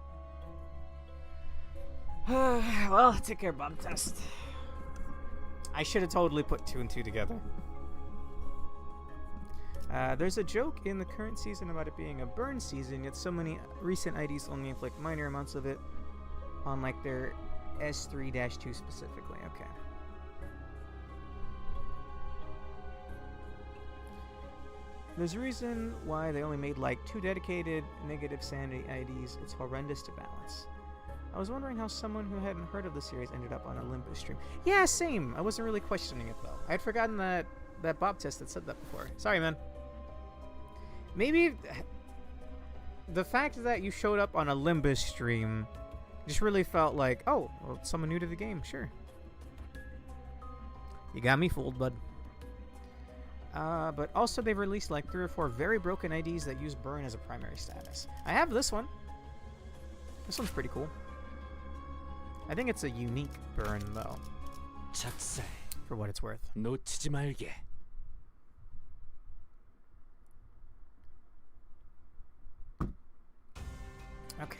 S2: Well, take care, Bob Test. I should have totally put 2 and 2 together. There's a joke in the current season about it being a burn season, yet so many recent IDs only inflict minor amounts of it on like their S3-2 specifically. Okay. There's a reason why they only made like 2 dedicated negative sanity IDs. It's horrendous to balance. I was wondering how someone who hadn't heard of the series ended up on a Limbus stream. Yeah, same. I wasn't really questioning it though. I had forgotten that Bob Test had said that before. Sorry, man. Maybe the fact that you showed up on a Limbus stream just really felt like, oh, well, someone new to the game. Sure. You got me fooled, bud. But also they've released like 3 or 4 very broken IDs that use burn as a primary status. I have this one. This one's pretty cool. I think it's a unique burn though,
S4: 작살
S2: for what it's worth.
S4: 놓치지 말게.
S2: Okay.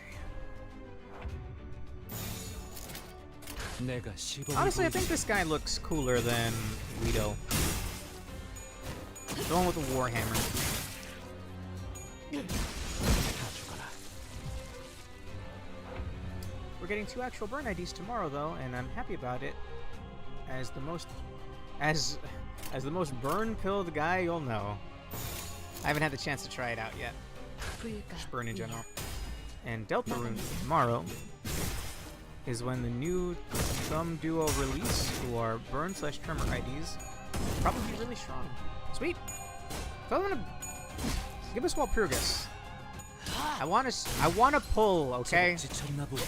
S4: 내가 시범을
S2: Honestly, I think
S4: 보여주지.
S2: this guy looks cooler than Guido. The one with the Warhammer.
S4: 다 죽어라.
S2: We're getting 2 actual burn IDs tomorrow though, and I'm happy about it. As the most burn-pilled guy you'll know. I haven't had the chance to try it out yet. Just burn in general. And Delta Rune tomorrow is when the new Thumb Duo release, who are burn/tremor IDs, will probably be really strong. Sweet. So I'm gonna give us Walpurgis. I wanna pull, okay?
S4: 지쳤나 보다.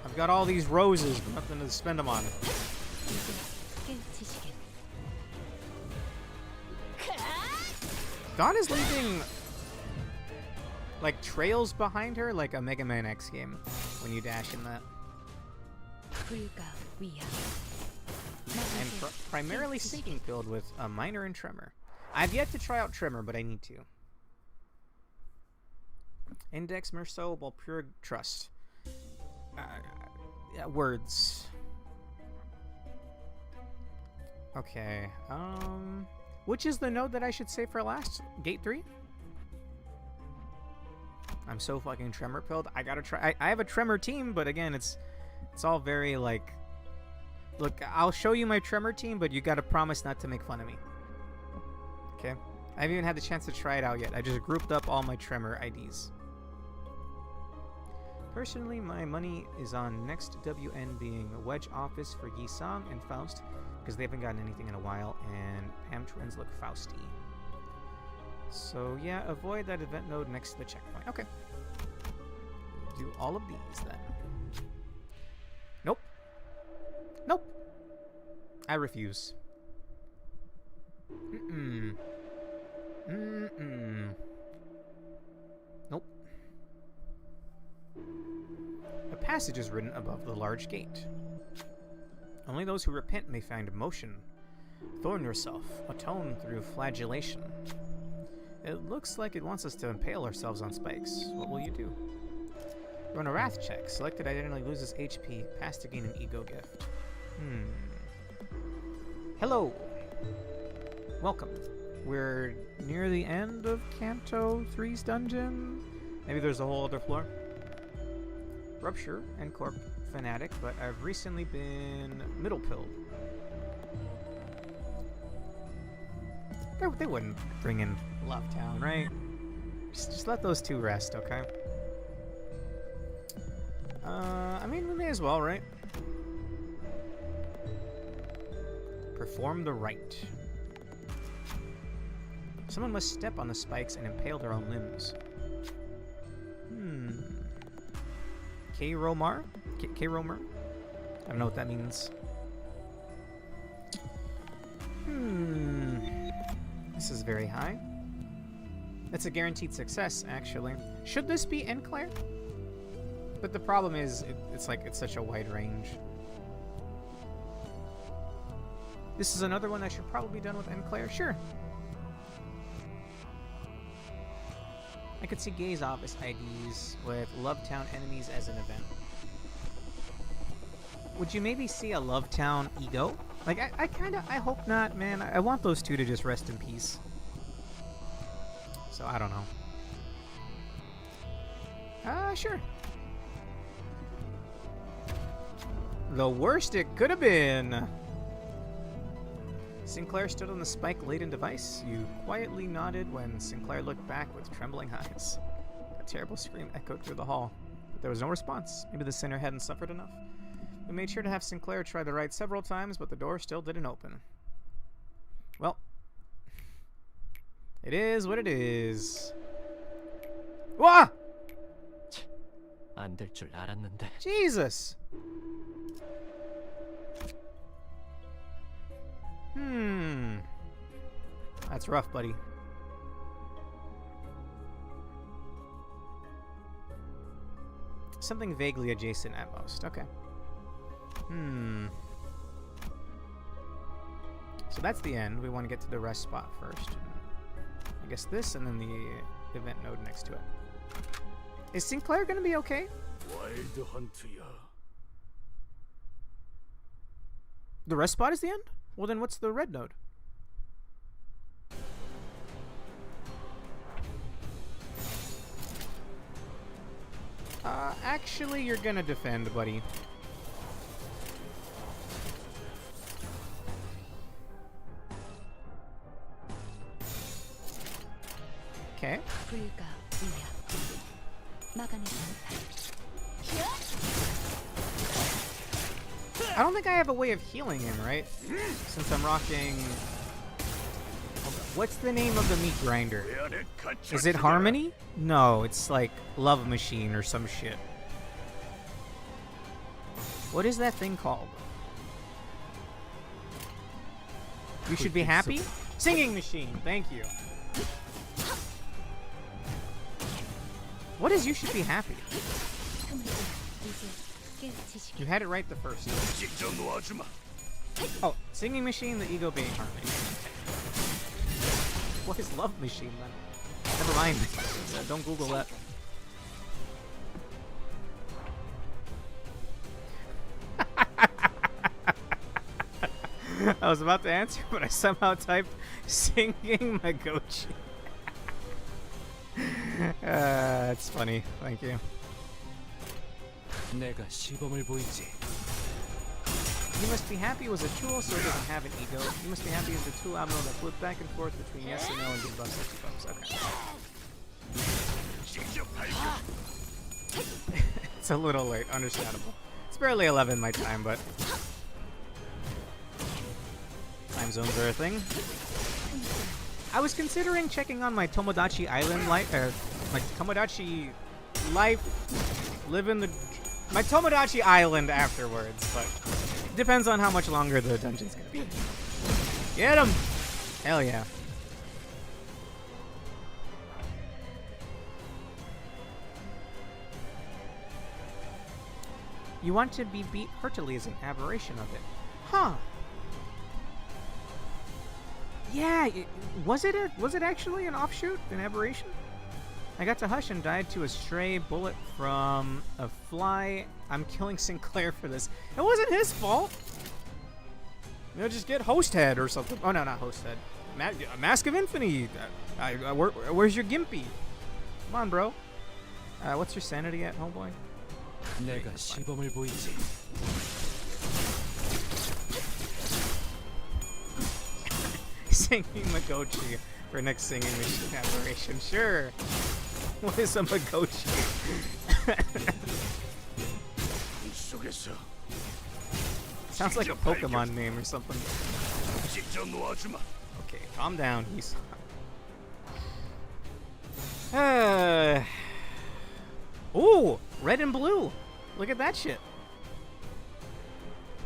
S2: I've got all these roses, but nothing to spend them on. Dawn is leaving like trails behind her, like a Mega Man X game when you dash in that. And primarily sinking filled with a minor and tremor. I've yet to try out tremor, but I need to. Index Merceau Walpurg Trust. Yeah, words. Okay. Which is the node that I should save for last? Gate 3? I'm so fucking tremor pilled. I gotta try. I have a tremor team, but again, it's all very like. Look, I'll show you my tremor team, but you gotta promise not to make fun of me. Okay? I haven't even had the chance to try it out yet. I just grouped up all my tremor IDs. Personally, my money is on next WN being a Wedge Office for Yi Sang and Faust, because they haven't gotten anything in a while, and Pam Twins look Fausty. So yeah, avoid that event node next to the checkpoint. Okay. Do all of these then. Nope. Nope. I refuse. Nope. A passage is written above the large gate. Only those who repent may find motion. Thorn yourself, atone through flagellation. It looks like it wants us to impale ourselves on spikes. What will you do? Run a wrath check. Selected identity loses HP. Pass to gain an ego gift. Hello. Welcome. We're near the end of Canto 3's dungeon. Maybe there's a whole other floor. Rupture and Corp fanatic, but I've recently been middle pilled. They wouldn't bring in Love Town, right? Just let those 2 rest, okay? I mean, we may as well, right? Perform the rite. Someone must step on the spikes and impale their own limbs. K-Romar? K-Romer? I don't know what that means. This is very high. That's a guaranteed success, actually. Should this be Enclair? But the problem is, it's such a wide range. This is another one that should probably be done with Enclair. Sure. I could see Gay's office IDs with Lovetown enemies as an event. Would you maybe see a Lovetown ego? Like, I hope not, man. I want those 2 to just rest in peace. So, I don't know. Sure. The worst it could have been. Sinclair stood on the spike-laden device. You quietly nodded when Sinclair looked back with trembling eyes. A terrible scream echoed through the hall, but there was no response. Maybe the sinner hadn't suffered enough. We made sure to have Sinclair try the rite several times, but the door still didn't open. Well, it is what it is. Wah!
S4: 안 될 줄 알았는데.
S2: Jesus! That's rough, buddy. Something vaguely adjacent at most. Okay. So that's the end. We want to get to the rest spot first. I guess this and then the event node next to it. Is Sinclair going to be okay?
S5: 와일드 헌트야.
S2: The rest spot is the end? Well, then what's the red node? Actually, you're gonna defend, buddy. Okay.
S8: 불가 위압 막아내지 못할
S2: I don't think I have a way of healing him, right? Since I'm rocking... What's the name of the meat grinder? Is it Harmony? No, it's like Love Machine or some shit. What is that thing called? You should be happy? Singing Machine, thank you. What is you should be happy? You had it right the first time. Oh, Singing Machine, the ego being Harmony. What is Love Machine then? Never mind. Don't Google that. I was about to answer, but I somehow typed Singing Magochi. It's funny. Thank you.
S4: 내가 시범을 보이지.
S2: You must be happy was a tool, so it doesn't have an ego. You must be happy is a tool admiral that flipped back and forth between yes and no and give buffs 60 bucks. Okay. It's a little late, understandable. It's barely 11 my time, but time zones are a thing. I was considering checking on my Tomodachi Island life, my Tomodachi life, my Tomodachi Island afterwards, but depends on how much longer the dungeon's gonna be. Get him! Hell yeah. You want to be beat heartily is an aberration of it. Huh. Yeah, was it actually an offshoot, an aberration? I got to Hush and died to a stray bullet from a fly. I'm killing Sinclair for this. It wasn't his fault. You know, just get Host Head or something. Oh no, not Host Head. Mask of Infinity. Where's your Gimpy? Come on, bro. What's your sanity at, homeboy?
S4: 내가 시범을 보이지.
S2: Singing Magochi for next Singing Machine aberration. Sure. What is a Magochi? Sounds like a Pokemon name or something. Okay, calm down. He's... Ooh, red and blue. Look at that shit.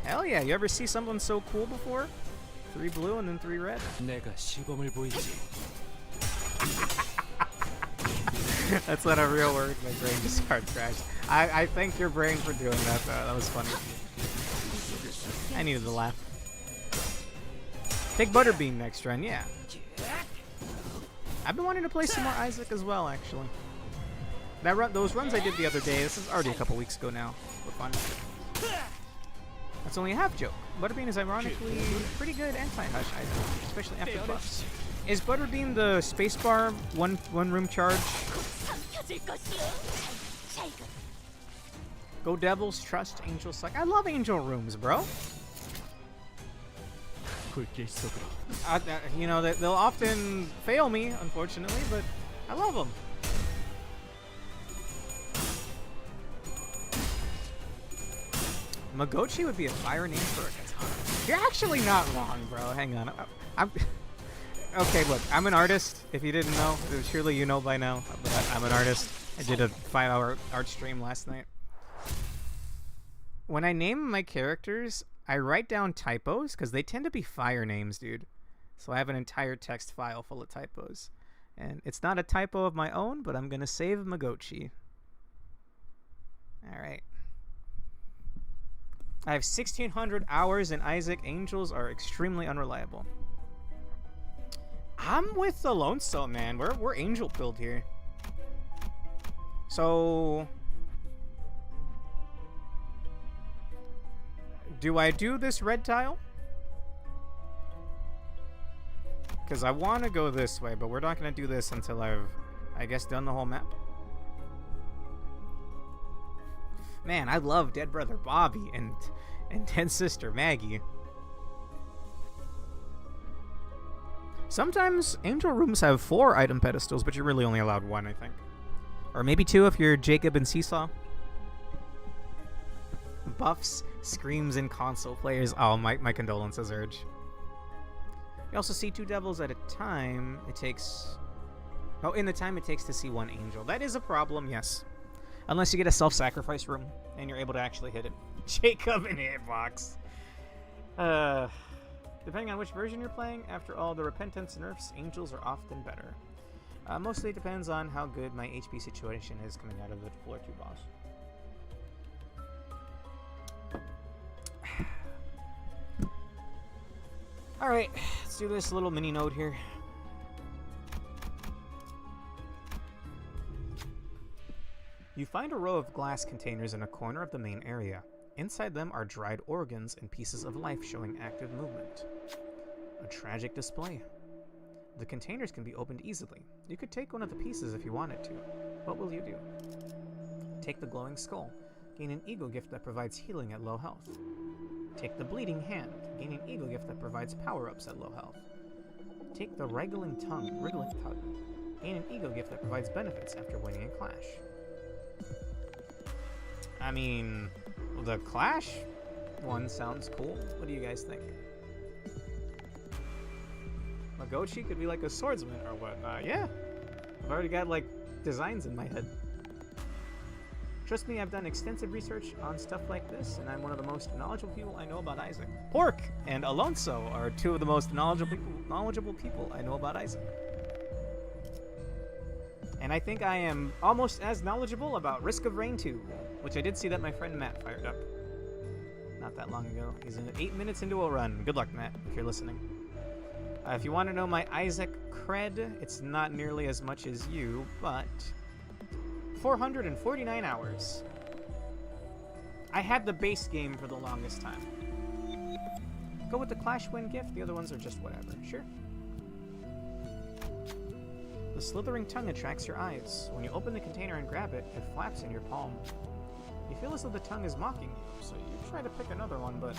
S2: Hell yeah, you ever see something so cool before? 3 blue and then 3 red.
S4: 내가 시범을 보이지.
S2: That's not a real word. My brain just hard crashed. I thank your brain for doing that, though. That was funny. I needed to laugh. Take Butterbean next run, yeah. I've been wanting to play some more Isaac as well, actually. Those runs I did the other day, this is already a couple weeks ago now. Were fun. That's only a half joke. Butterbean is ironically pretty good anti-Hush item, especially after buffs. Is Butterbean the spacebar one room charge? Go Devils, trust, Angel suck. I love Angel rooms, bro. You know, they'll often fail me, unfortunately, but I love them. Magochi would be a fire name for a katana. You're actually not wrong, bro. Hang on. Okay, look, I'm an artist. If you didn't know, surely you know by now. But I'm an artist. I did a 5-hour art stream last night. When I name my characters, I write down typos because they tend to be fire names, dude. So I have an entire text file full of typos. And it's not a typo of my own, but I'm going to save Magochi. Alright. I have 1,600 hours in Isaac. Angels are extremely unreliable. I'm with Alonso, man. We're angel pilled here. So do I do this red tile? Because I want to go this way, but we're not going to do this until I've, I guess, done the whole map. Man, I love Dead Brother Bobby and Dead Sister Maggie. Sometimes angel rooms have 4 item pedestals, but you're really only allowed 1, I think. Or maybe 2 if you're Jacob and Seesaw. Buffs, screams, and console players. Oh, my condolences, Urge. You also see 2 devils at a time. It takes... Oh, in the time it takes to see 1 angel. That is a problem, yes. Unless you get a self-sacrifice room and you're able to actually hit it. Jacob and Hitbox. Depending on which version you're playing, after all the repentance nerfs, angels are often better. Mostly it depends on how good my HP situation is coming out of the floor 2 boss. Alright, let's do this little mini node here. You find a row of glass containers in a corner of the main area. Inside them are dried organs and pieces of life showing active movement. A tragic display. The containers can be opened easily. You could take one of the pieces if you wanted to. What will you do? Take the glowing skull. Gain an ego gift that provides healing at low health. Take the bleeding hand. Gain an ego gift that provides power-ups at low health. Take the wriggling tongue. Gain an ego gift that provides benefits after winning a clash. I mean, the clash one sounds cool. What do you guys think? Magochi could be like a swordsman or what? Yeah. I've already got like designs in my head. Trust me, I've done extensive research on stuff like this, and I'm one of the most knowledgeable people I know about Isaac. Pork and Alonso are 2 of the most knowledgeable people I know about Isaac. And I think I am almost as knowledgeable about Risk of Rain 2, which I did see that my friend Matt fired up not that long ago. He's in 8 minutes into a run. Good luck, Matt, if you're listening. If you want to know my Isaac cred, it's not nearly as much as you, but 449 hours. I had the base game for the longest time. Go with the Clash Win gift, the other ones are just whatever. Sure. The slithering tongue attracts your eyes. When you open the container and grab it, it flaps in your palm. You feel as though the tongue is mocking you, so you try to pick another one, but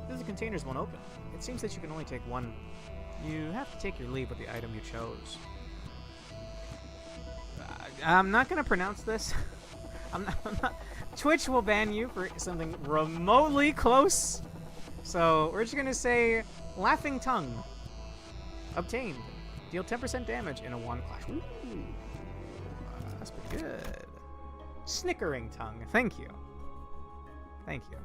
S2: the containers won't open. It seems that you can only take one. You have to take your leave with the item you chose. I'm not going to pronounce this. I'm not. Twitch will ban you for something remotely close. So we're just going to say Laughing Tongue. Obtained. Deal 10% damage in a 1 clash. Ooh. That's pretty good. Snickering Tongue. Thank you. Thank you.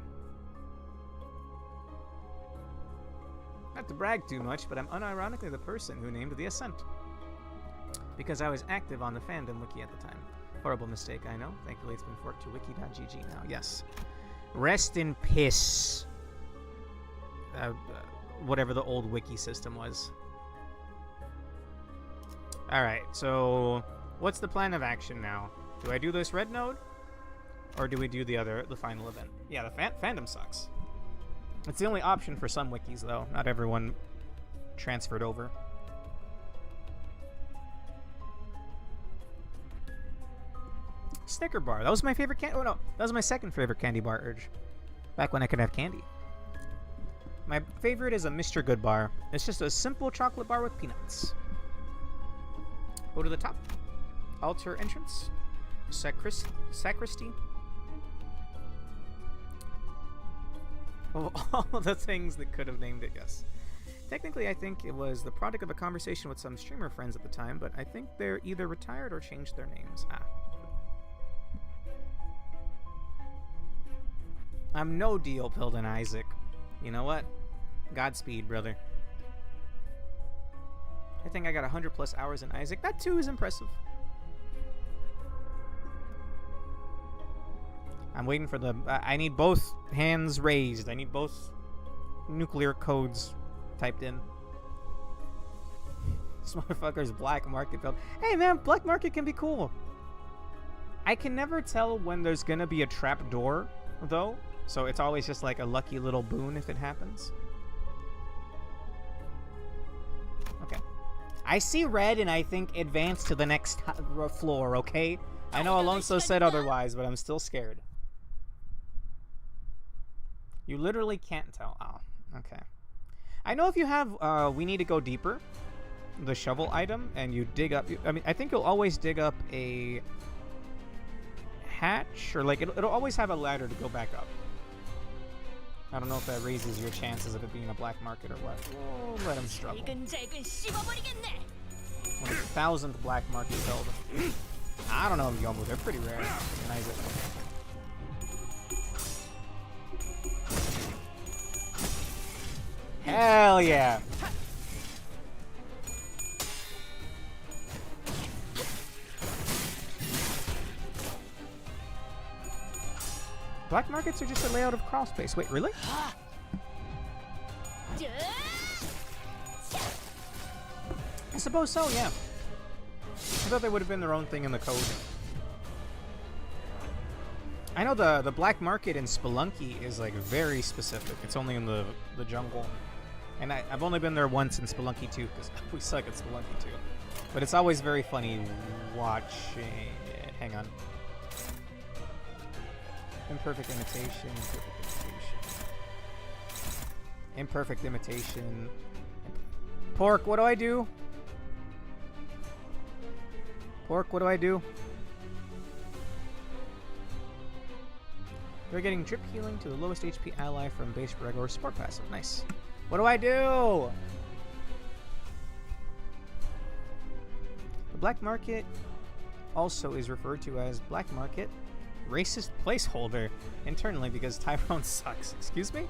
S2: Not to brag too much, but I'm unironically the person who named the Ascent. Because I was active on the fandom wiki at the time. Horrible mistake, I know. Thankfully it's been forked to wiki.gg now. Yes. Rest in piss. Whatever the old wiki system was. Alright, so what's the plan of action now? Do I do this red node? Or do we do the final event? Yeah, the fandom sucks. It's the only option for some wikis, though. Not everyone transferred over. Snicker bar. That was my favorite candy. Oh, no. That was my second favorite candy bar, Urge. Back when I could have candy. My favorite is a Mr. Good bar. It's just a simple chocolate bar with peanuts. Go to the top. Altar entrance. Sacristy. All the things that could have named it, yes. Technically, I think it was the product of a conversation with some streamer friends at the time, but I think they're either retired or changed their names. I'm no deal, Pilden Isaac. You know what? Godspeed, brother. I think I got 100 plus hours in Isaac. That too is impressive. I'm waiting for the... I need both hands raised. I need both nuclear codes typed in. This motherfucker's black market build. Hey man, black market can be cool. I can never tell when there's gonna be a trap door, though. So it's always just like a lucky little boon if it happens. Okay. I see red and I think advance to the next floor, okay? I know Alonso said otherwise, but I'm still scared. You literally can't tell. Oh, okay. I know if you have, we need to go deeper, the shovel item, and you dig up, I mean, I think you'll always dig up a hatch, or like, it'll always have a ladder to go back up. I don't know if that raises your chances of it being a black market or what. We'll let him struggle. 1,000th black market build. I don't know, Yomu, they're pretty rare. Nice. Hell yeah! Black markets are just a layout of crawl space. Wait, really? I suppose so, yeah. I thought they would have been their own thing in the code. I know the black market in Spelunky is like very specific. It's only in the jungle. And I've only been there once in Spelunky 2 because we suck at Spelunky 2. But it's always very funny watching it. Hang on. Imperfect imitation, imperfect imitation. Pork, what do I do? Pork, what do I do? You're getting drip healing to the lowest HP ally from base regular support passive. Nice. What do I do? The black market also is referred to as black market racist placeholder internally because Tyrone sucks. Excuse me?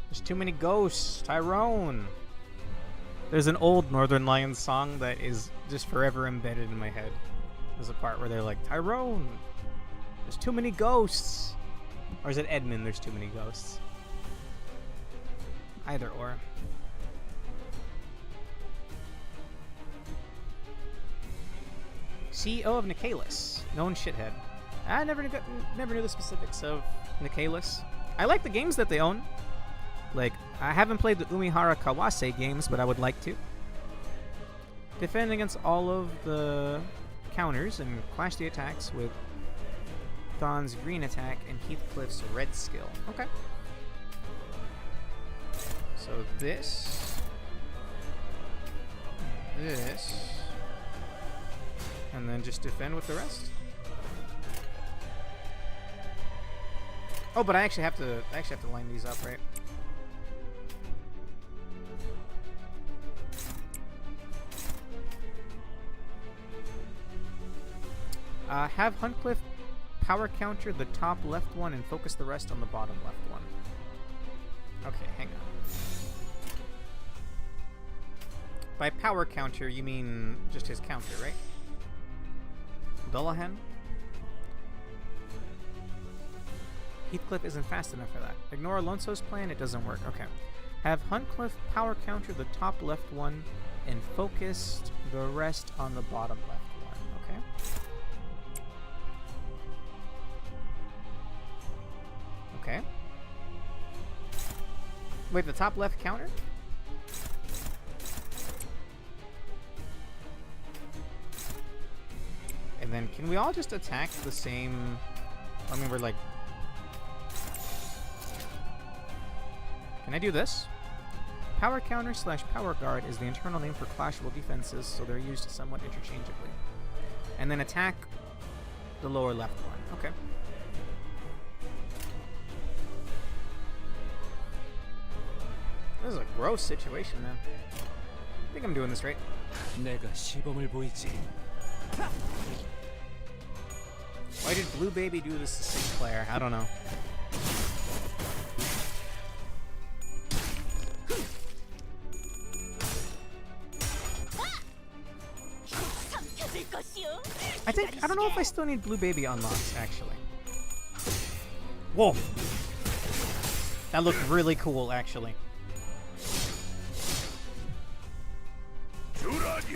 S2: There's too many ghosts. Tyrone. There's an old Northern Lions song that is just forever embedded in my head. There's a part where they're like, Tyrone, there's too many ghosts. Or is it Edmund, there's too many ghosts? Either or. CEO of Nicalis, known shithead. I never knew the specifics of Nicalis. I like the games that they own. Like, I haven't played the Umihara Kawase games, but I would like to. Defend against all of the counters and clash the attacks with Thon's green attack and Heathcliff's red skill. Okay. So this, and then just defend with the rest. Oh, but I actually have to line these up, right? Have Huntcliffe power counter the top left one and focus the rest on the bottom left one. Okay, hang on. By power counter, you mean just his counter, right? Dullahan? Heathcliff isn't fast enough for that. Ignore Alonso's plan, it doesn't work. Okay. Have Huntcliffe power counter the top left one and focused the rest on the bottom left one. Okay. Okay. Wait, the top left counter? And then can we all just attack the same... I mean, we're like... Can I do this? Power counter / power guard is the internal name for clashable defenses, so they're used somewhat interchangeably. And then attack the lower left one. Okay. This is a gross situation, man. I think I'm doing this right.
S4: 내가 시범을 보이지.
S2: Why did Blue Baby do this to Sinclair? I don't know. I don't know if I still need Blue Baby unlocked, actually. Whoa! That looked really cool, actually.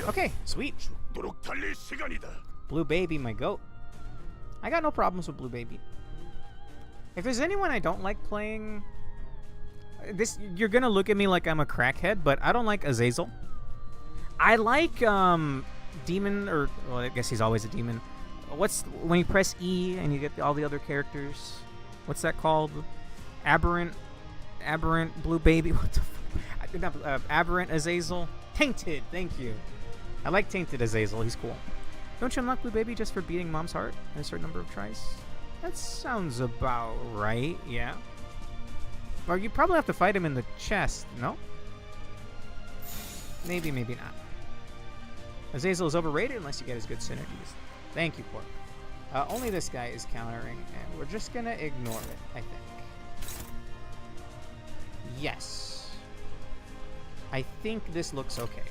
S2: Okay, sweet. Blue Baby, my goat. I got no problems with Blue Baby. If there's anyone I don't like playing... This, you're gonna look at me like I'm a crackhead, but I don't like Azazel. I like, Demon, or... Well, I guess he's always a demon. What's... When you press E and you get all the other characters... What's that called? Aberrant Blue Baby? What the fuck? Aberrant Azazel? Tainted, thank you. I like Tainted Azazel, he's cool. Don't you unlock Blue Baby just for beating Mom's heart in a certain number of tries? That sounds about right, yeah. Well, you probably have to fight him in the chest, no? Maybe, maybe not. Azazel is overrated unless you get his good synergies. Thank you, Pork. Only this guy is countering, and we're just gonna ignore it, I think. Yes. I think this looks okay.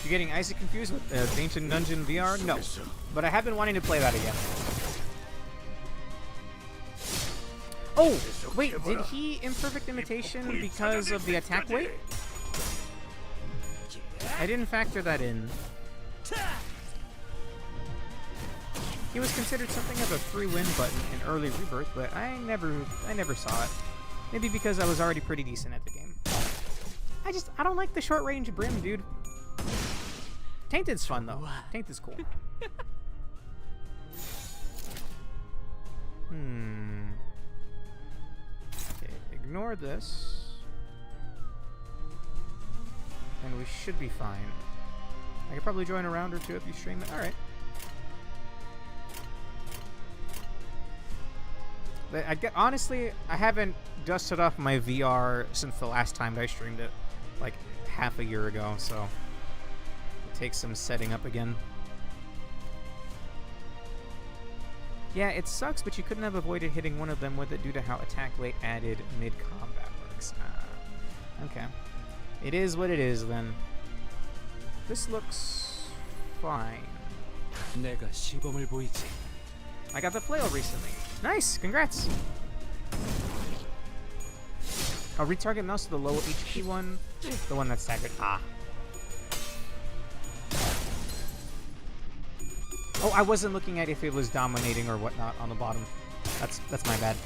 S2: You're getting Isaac confused with Ancient Dungeon VR? No. But I have been wanting to play that again. Oh! Wait, did he Imperfect Imitation because of the attack weight? I didn't factor that in. He was considered something of a free win button in early Rebirth, but I never saw it. Maybe because I was already pretty decent at the game. I don't like the short range brim, dude. Tainted's fun though. Tainted's cool. Okay, ignore this. And we should be fine. I could probably join a round or two if you stream it. Alright. But honestly, I haven't dusted off my VR since the last time that I streamed it. Like half a year ago, so it takes some setting up again. Yeah, it sucks, but you couldn't have avoided hitting one of them with it due to how attack weight added mid-combat works. Okay. It is what it is, then. This looks fine. I got the flail recently. Nice! Congrats! Oh, retarget mouse to the low HP one. The one that's staggered. Ah. Oh, I wasn't looking at if it was dominating or whatnot on the bottom. That's my bad.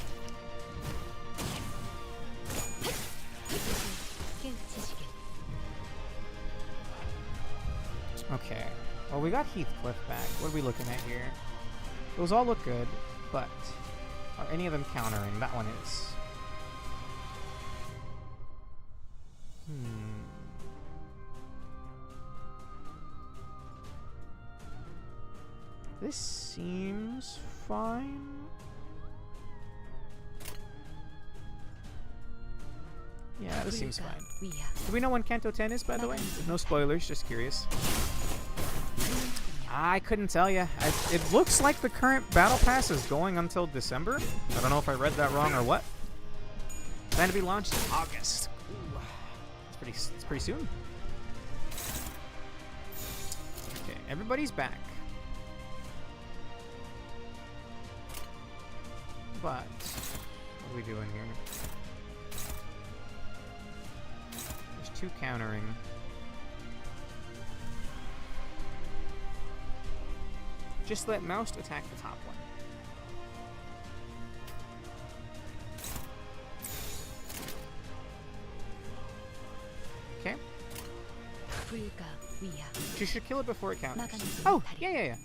S2: Okay. Well, we got Heathcliff back. What are we looking at here? Those all look good, but are any of them countering? That one is. This seems fine. Yeah, this seems fine. Do we know when Canto 10 is, by the way? No spoilers, just curious. I couldn't tell you. It looks like the current battle pass is going until December. I don't know if I read that wrong or what. Plan to be launched in August. Ooh, it's pretty soon. Okay, everybody's back. But what are we doing here? There's two countering. Just let Mouse attack the top one. Okay. You should kill it before it counters. Oh, yeah.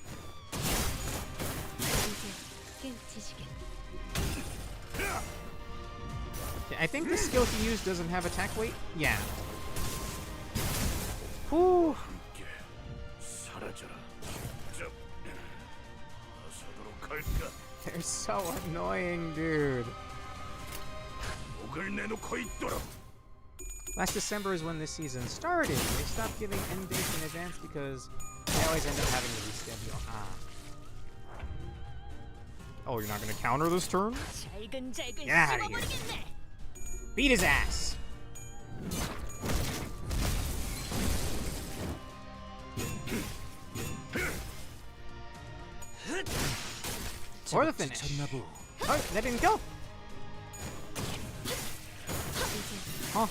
S2: Okay, I think the skill he used doesn't have attack weight. Yeah. Whew. They're so annoying, dude. Last December is when this season started. They stopped giving end dates in advance because they always end up having to reschedule. Oh, you're not gonna counter this turn? Get out of here. Beat his ass. Or the finish. Oh, that didn't go. Oh.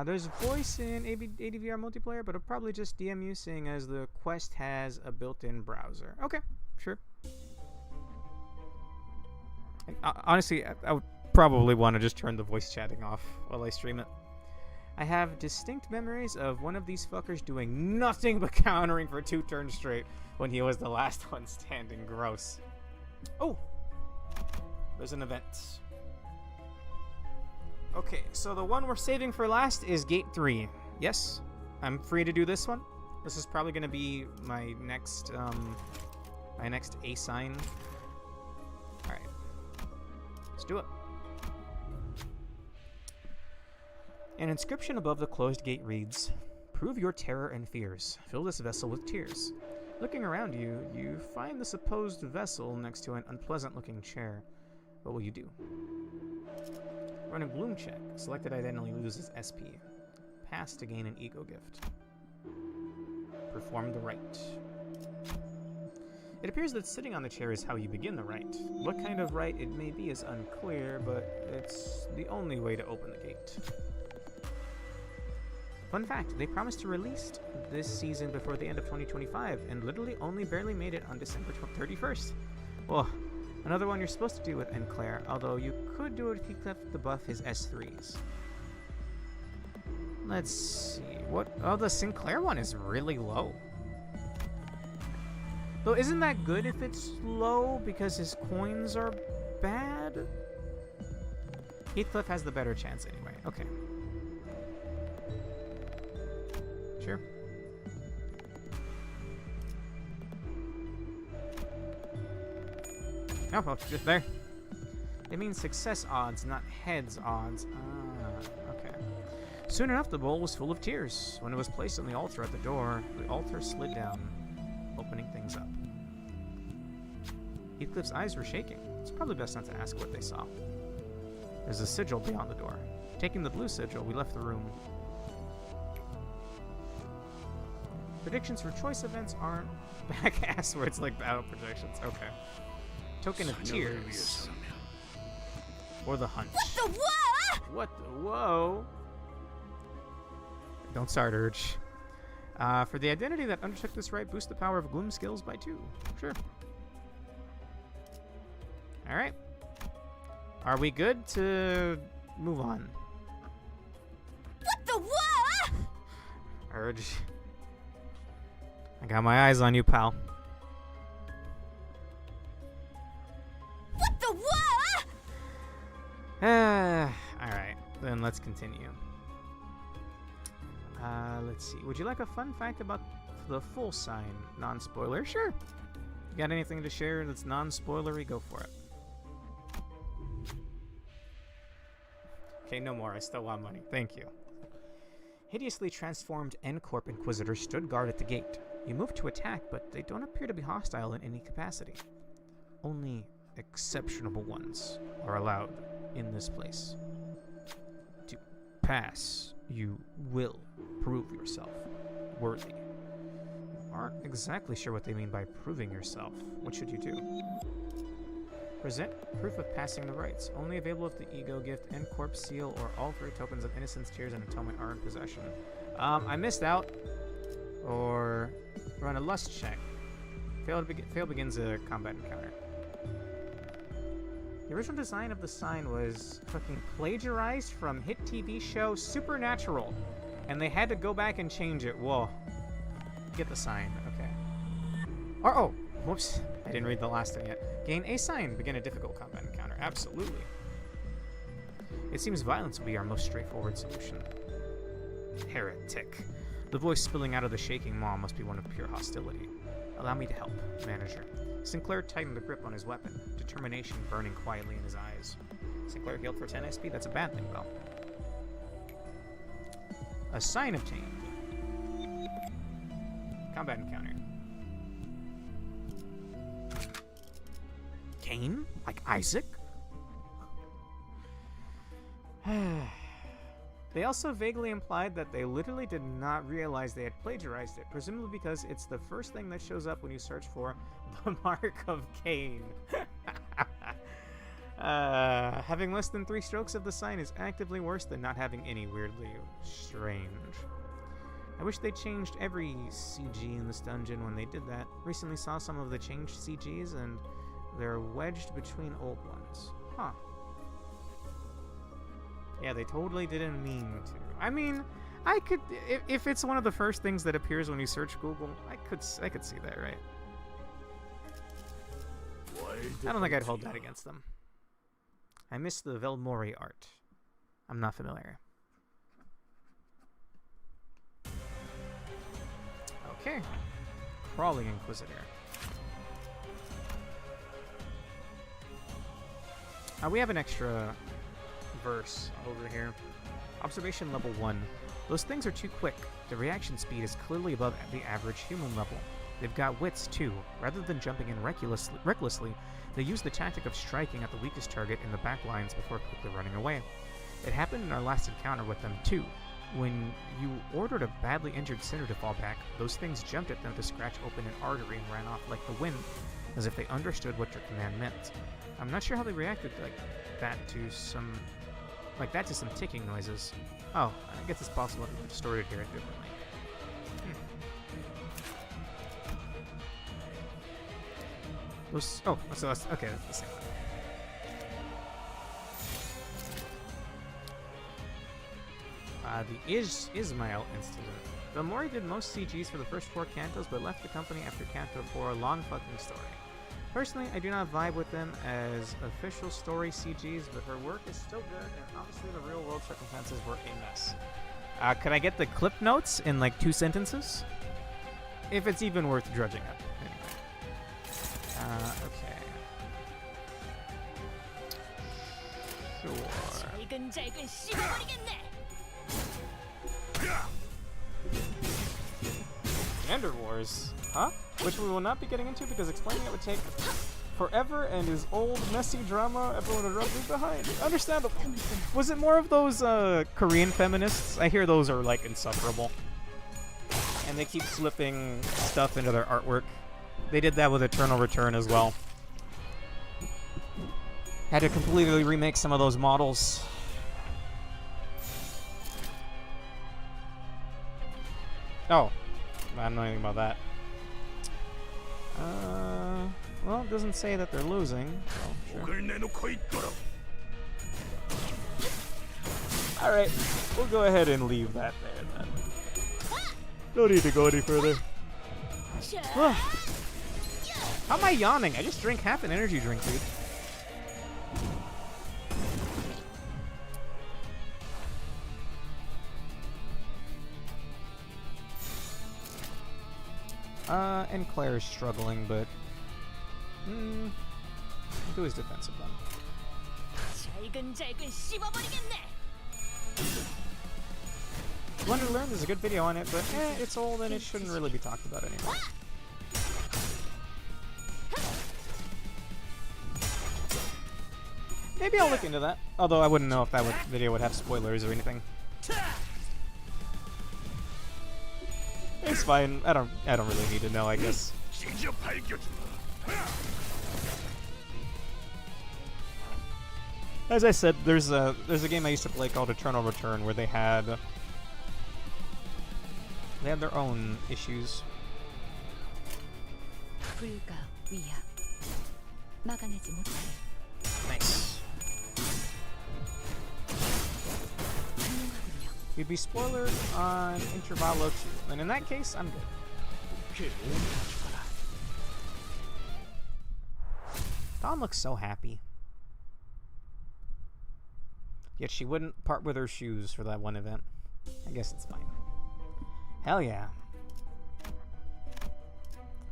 S2: There's a voice in ADVR multiplayer, but it'll probably just DMU, seeing as the quest has a built-in browser. Okay, sure. And, honestly, I would probably want to just turn the voice chatting off while I stream it. I have distinct memories of one of these fuckers doing nothing but countering for 2 turns straight when he was the last one standing. Gross. Oh! There's an event. Okay, so the one we're saving for last is Gate 3. Yes, I'm free to do this one. This is probably going to be my next A sign. Alright. Let's do it. An inscription above the closed gate reads, "Prove your terror and fears. Fill this vessel with tears." Looking around you, you find the supposed vessel next to an unpleasant-looking chair. What will you do? Run a gloom check. Selected identity loses SP. Pass to gain an ego gift. Perform the rite. It appears that sitting on the chair is how you begin the rite. What kind of rite it may be is unclear, but it's the only way to open the gate. Fun fact, they promised to release this season before the end of 2025, and literally only barely made it on December 31st. Well, another one you're supposed to do with Enclair, although you could do it if he left to buff his S3s. Let's see, what? Oh, the Sinclair one is really low. Though, isn't that good if it's low because his coins are bad? Heathcliff has the better chance anyway. Okay. Sure. Oh, well, just there. It means success odds, not heads odds. Ah, okay. Soon enough, the bowl was full of tears. When it was placed on the altar at the door, the altar slid down, opening things up. Heathcliff's eyes were shaking. It's probably best not to ask what they saw. There's a sigil beyond the door. Taking the blue sigil, we left the room. Predictions for choice events aren't back-ass words like battle predictions. Okay. Token of tears. Or the hunch.
S1: What the whoa?
S2: What the whoa? Don't start, Urge. For the identity that undertook this rite, boost the power of gloom skills by 2. Sure. Alright. Are we good to move on?
S1: What the whoa?
S2: Urge. I got my eyes on you, pal.
S1: What the whoa?
S2: Alright, then let's continue. Let's see. Would you like a fun fact about the full sign? Non-spoiler? Sure. You got anything to share that's non-spoilery? Go for it. Okay, no more. I still want money. Thank you. Hideously transformed N-Corp Inquisitors stood guard at the gate. You move to attack, but they don't appear to be hostile in any capacity. Only exceptional ones are allowed in this place. To pass, you will prove yourself worthy. You aren't exactly sure what they mean by proving yourself. What should you do? Present proof of passing the rites. Only available if the ego gift, N-Corp seal, or all 3 tokens of innocence, tears, and atonement are in possession. I missed out. Or run a lust check. Fail begins a combat encounter. The original design of the sign was fucking plagiarized from hit TV show Supernatural, and they had to go back and change it. Whoa. Get the sign. Okay. Oh, whoops. I didn't read the last thing yet. Gain a sign. Begin a difficult combat encounter. Absolutely. It seems violence will be our most straightforward solution. Heretic. The voice spilling out of the shaking maw must be one of pure hostility. Allow me to help, manager. Sinclair tightened the grip on his weapon, determination burning quietly in his eyes. Sinclair healed for 10 SP? That's a bad thing, though. A sign obtained. Combat encounter. Cain? Like Isaac? They also vaguely implied that they literally did not realize they had plagiarized it, presumably because it's the first thing that shows up when you search for the Mark of Cain. Having less than 3 strokes of the sign is actively worse than not having any. Weirdly strange. I wish they changed every CG in this dungeon when they did that. Recently saw some of the changed CGs and they're wedged between old ones. Huh. Yeah, they totally didn't mean to. I mean, I could, if it's one of the first things that appears when you search Google, I could see that, right? I don't think I'd hold that against them. I miss the Velmori art. I'm not familiar. Okay. Crawling Inquisitor. We have an extra verse over here. Observation level 1. Those things are too quick. The reaction speed is clearly above the average human level. They've got wits, too. Rather than jumping in recklessly, they use the tactic of striking at the weakest target in the back lines before quickly running away. It happened in our last encounter with them, too. When you ordered a badly injured sinner to fall back, those things jumped at them to scratch open an artery and ran off like the wind, as if they understood what your command meant. I'm not sure how they reacted like that to some ticking noises. Oh, I guess it's possible to distort it here differently. So that's okay. That's the same one. The Ismail incident. Velmori did most CGs for the first 4 Cantos, but left the company after Canto 4. Long fucking story. Personally, I do not vibe with them as official story CGs, but her work is still good, and obviously the real-world circumstances were a mess. Could I get the clip notes in like 2 sentences? If it's even worth drudging up. Anyway. Okay. Sure. Gender Wars, huh? Which we will not be getting into because explaining it would take forever and is old, messy drama everyone would rub me behind. Understandable. Was it more of those Korean feminists? I hear those are like insufferable. And they keep slipping stuff into their artwork. They did that with Eternal Return as well. Had to completely remake some of those models. Oh. I don't know anything about that. Well, it doesn't say that they're losing, so sure. Alright, we'll go ahead and leave that there then. No need to go any further. How am I yawning? I just drank half an energy drink, dude. And Claire's struggling, but we'll do his defensive then. Wonder Learn, there's a good video on it, but it's old and it shouldn't really be talked about anymore. Maybe I'll look into that, although I wouldn't know if that video would have spoilers or anything. It's fine. I don't really need to know, I guess. As I said, there's a game I used to play called Eternal Return where they had their own issues. Nice. We'd be spoilered on Intervallo 2, and in that case, I'm good. Dawn looks so happy. Yet she wouldn't part with her shoes for that one event. I guess it's fine. Hell yeah.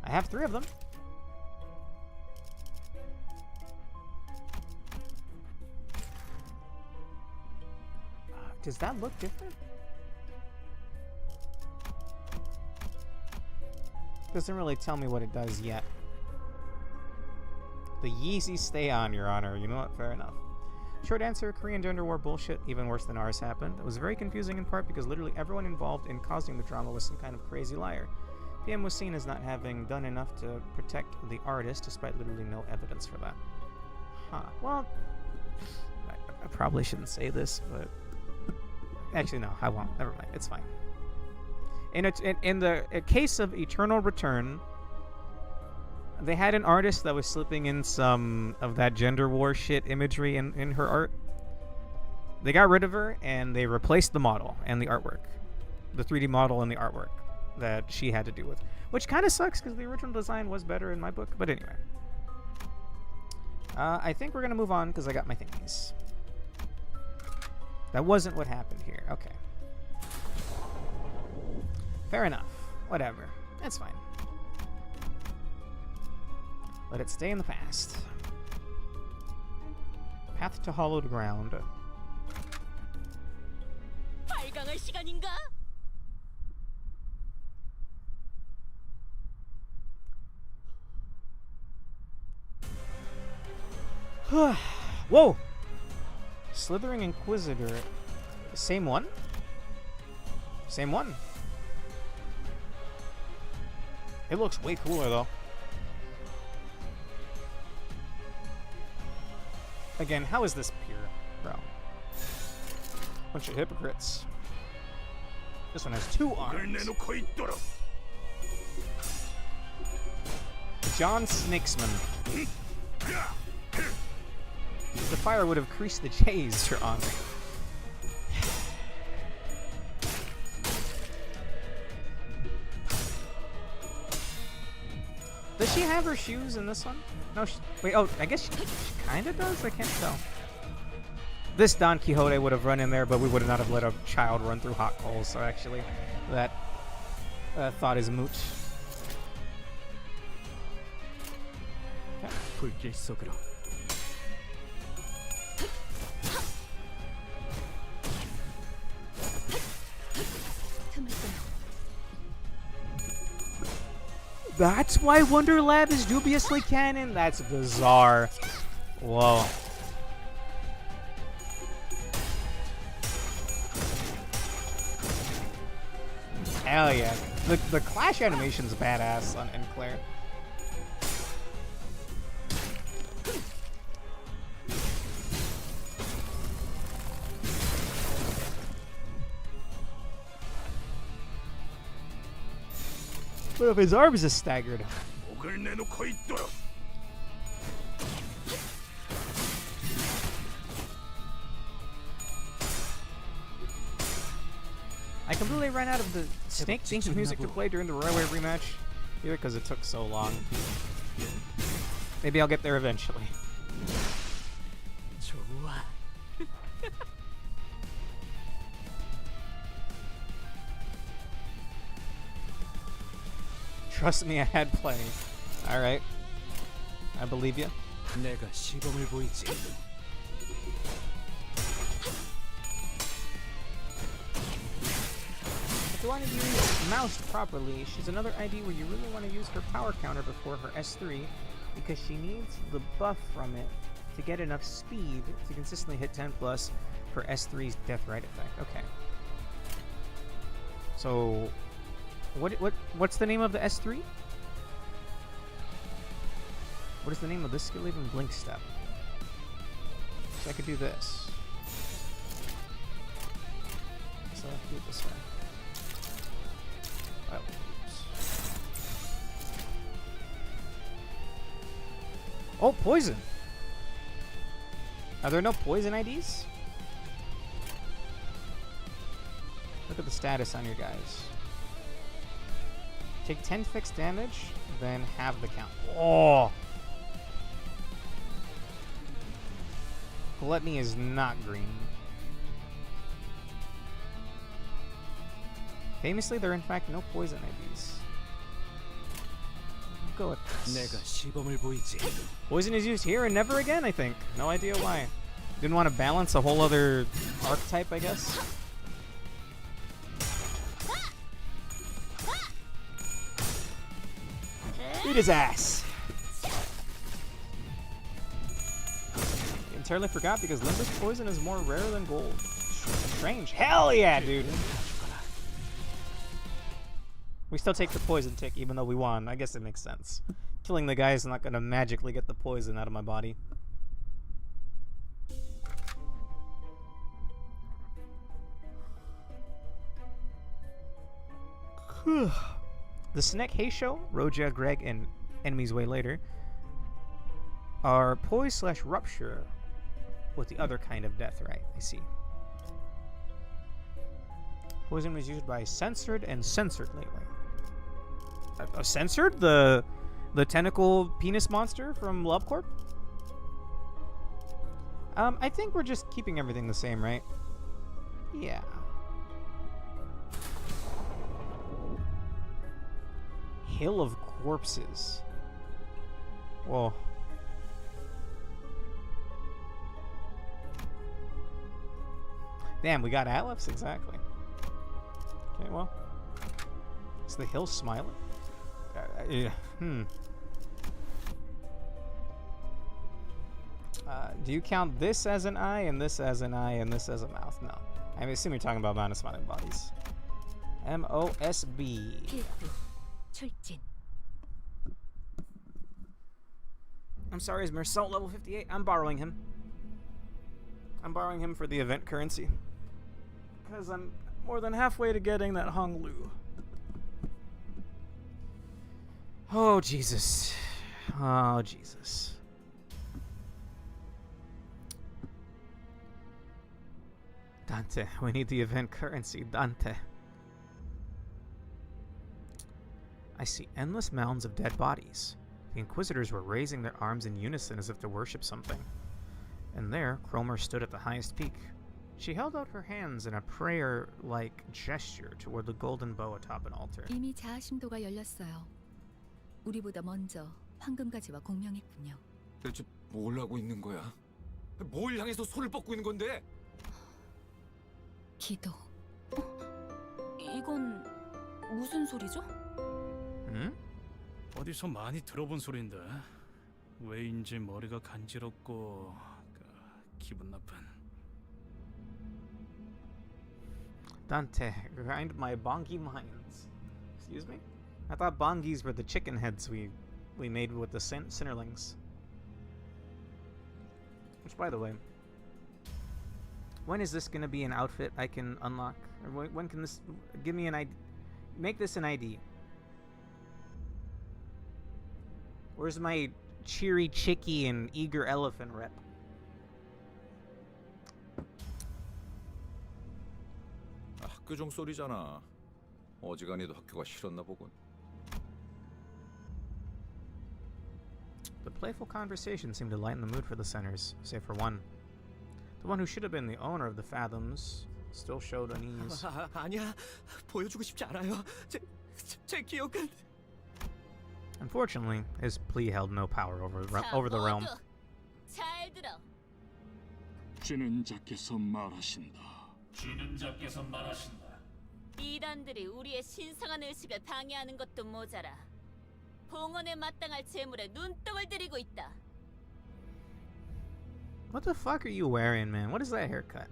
S2: I have 3 of them. Does that look different? Doesn't really tell me what it does yet. The Yeezys stay on, Your Honor. You know what? Fair enough. Short answer, Korean gender war bullshit, even worse than ours happened. It was very confusing in part because literally everyone involved in causing the drama was some kind of crazy liar. PM was seen as not having done enough to protect the artist, despite literally no evidence for that. Huh. Well, I probably shouldn't say this, but... Actually, no, I won't. Never mind. It's fine. In the case of Eternal Return, they had an artist that was slipping in some of that gender war shit imagery in her art. They got rid of her, and they replaced the model and the artwork. The 3D model and the artwork that she had to do with. Which kind of sucks, because the original design was better in my book. But anyway. I think we're going to move on, because I got my thingies. That wasn't what happened here. Okay. Fair enough. Whatever. That's fine. Let it stay in the past. Path to Hollowed Ground.
S7: 발광할 시간인가?
S2: Whoa! Slithering Inquisitor. Same one? Same one. It looks way cooler, though. Again, how is this pure, bro? Bunch of hypocrites. This one has 2 arms. John Snakesman. The fire would have creased the J's, Your Honor. Does she have her shoes in this one? No, wait, oh, I guess she kind of does? I can't tell. This Don Quixote would have run in there, but we would not have let a child run through hot coals, so actually, that thought is moot.
S4: 불길 속으로.
S2: That's why Wonder Lab is dubiously canon? That's bizarre. Whoa. Hell yeah. The clash animation's badass on Claire. What if his arms is staggered? I completely ran out of the snake theme music to play during the Railway rematch, either because it took so long. Maybe I'll get there eventually. Trust me, I had plenty. Alright. I believe you.
S4: 내가 시범을 보이지.
S2: If you want to use Mouse properly, she's another ID where you really want to use her power counter before her S3, because she needs the buff from it to get enough speed to consistently hit 10 plus for S3's Death Right effect. Okay. So, what's the name of the S3? What is the name of this skill even? Blink Step. So I could do this. So I have to do it this way. Oh, oops. Oh, poison! Are there no poison IDs? Look at the status on your guys. Take 10 fixed damage, then halve the count. Oh! Gluttony is not green. Famously, there are in fact no poison IVs. Go with this. Poison is used here and never again, I think. No idea why. Didn't want to balance a whole other archetype, I guess. Eat his ass. entirely forgot because Limbus poison is more rare than gold. Strange. Hell yeah, dude. We still take the poison tick even though we won. I guess it makes sense. Killing the guy is not going to magically get the poison out of my body. The Snake Heisho, Roja, Greg, and Enemies Way Later are poise / rupture with the other kind of death, right? I see. Poison was used by Censored and Censored lately. Censored? The tentacle penis monster from Love Corp? I think we're just keeping everything the same, right? Yeah. Hill of Corpses. Whoa. Damn, we got Atlas? Exactly. Okay, well. Is the hill smiling? Do you count this as an eye, and this as an eye, and this as a mouth? No. I assume you're talking about mountain smiling bodies. MOSB.
S8: 출진.
S2: I'm sorry, is Mersault level 58? I'm borrowing him. I'm borrowing him for the event currency. Because I'm more than halfway to getting that Hong Lu. Oh, Jesus. Oh, Jesus. Dante, we need the event currency. Dante. I see endless mounds of dead bodies. The Inquisitors were raising their arms in unison as if to worship something. And there, Cromer stood at the highest peak. She held out her hands in a prayer-like gesture toward the golden bow atop an altar.
S8: 이미 자아심도가 열렸어요. 우리보다 먼저 황금가지와 공명했군요.
S6: 대체 뭘 하고 있는 거야? 뭘 향해서 손을 뻗고 있는 건데?
S8: 기도.
S7: 이건 무슨 소리죠?
S2: 응?
S5: 어디서 많이 들어본 소린데 왜인지 머리가 간지럽고 기분 나쁜.
S2: Dante, grind my bongi minds. Excuse me? I thought bongis were the chicken heads we made with the Sinnerlings. Which, by the way, when is this going to be an outfit I can unlock? Or when can this... Give me an ID. Make this an ID. Where's my cheery chickie and eager elephant rep?
S6: 학교 종소리잖아. 어지간히도 학교가 싫었나 보군.
S2: The playful conversation seemed to lighten the mood for the centers, save for one. The one who should have been the owner of the Fathoms still showed unease.
S4: 아니야. 보여주고 싶지 않아요. 제 기억은...
S2: Unfortunately, his plea held no power over the realm.
S1: 잘 들어.
S5: 쥐는 자께서 말하신다.
S9: 쥐는 자께서 말하신다.
S1: 이단들이 우리의 신성한 의식을 방해하는 것도 모자라 봉헌에 마땅할 재물에 눈독을 들이고 있다.
S2: What the fuck are you wearing, man? What is that haircut?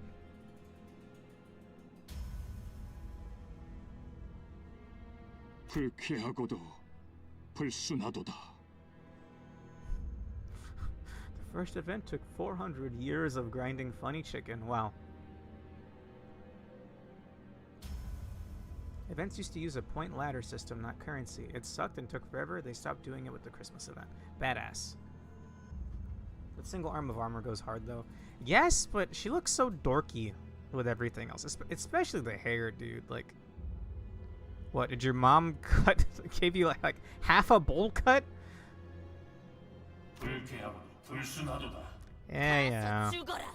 S5: 불쾌하고도 불순하도다.
S2: The first event took 400 years of grinding funny chicken. Wow. Events used to use a point ladder system, not currency. It sucked and took forever. They stopped doing it with the Christmas event. Badass. That single arm of armor goes hard, though. Yes, but she looks so dorky with everything else. Especially the hair, dude. Like, what, did your mom gave you like half a bowl cut?
S9: 불쾌하고 불순하도다.
S2: Yeah.
S1: 죽어라.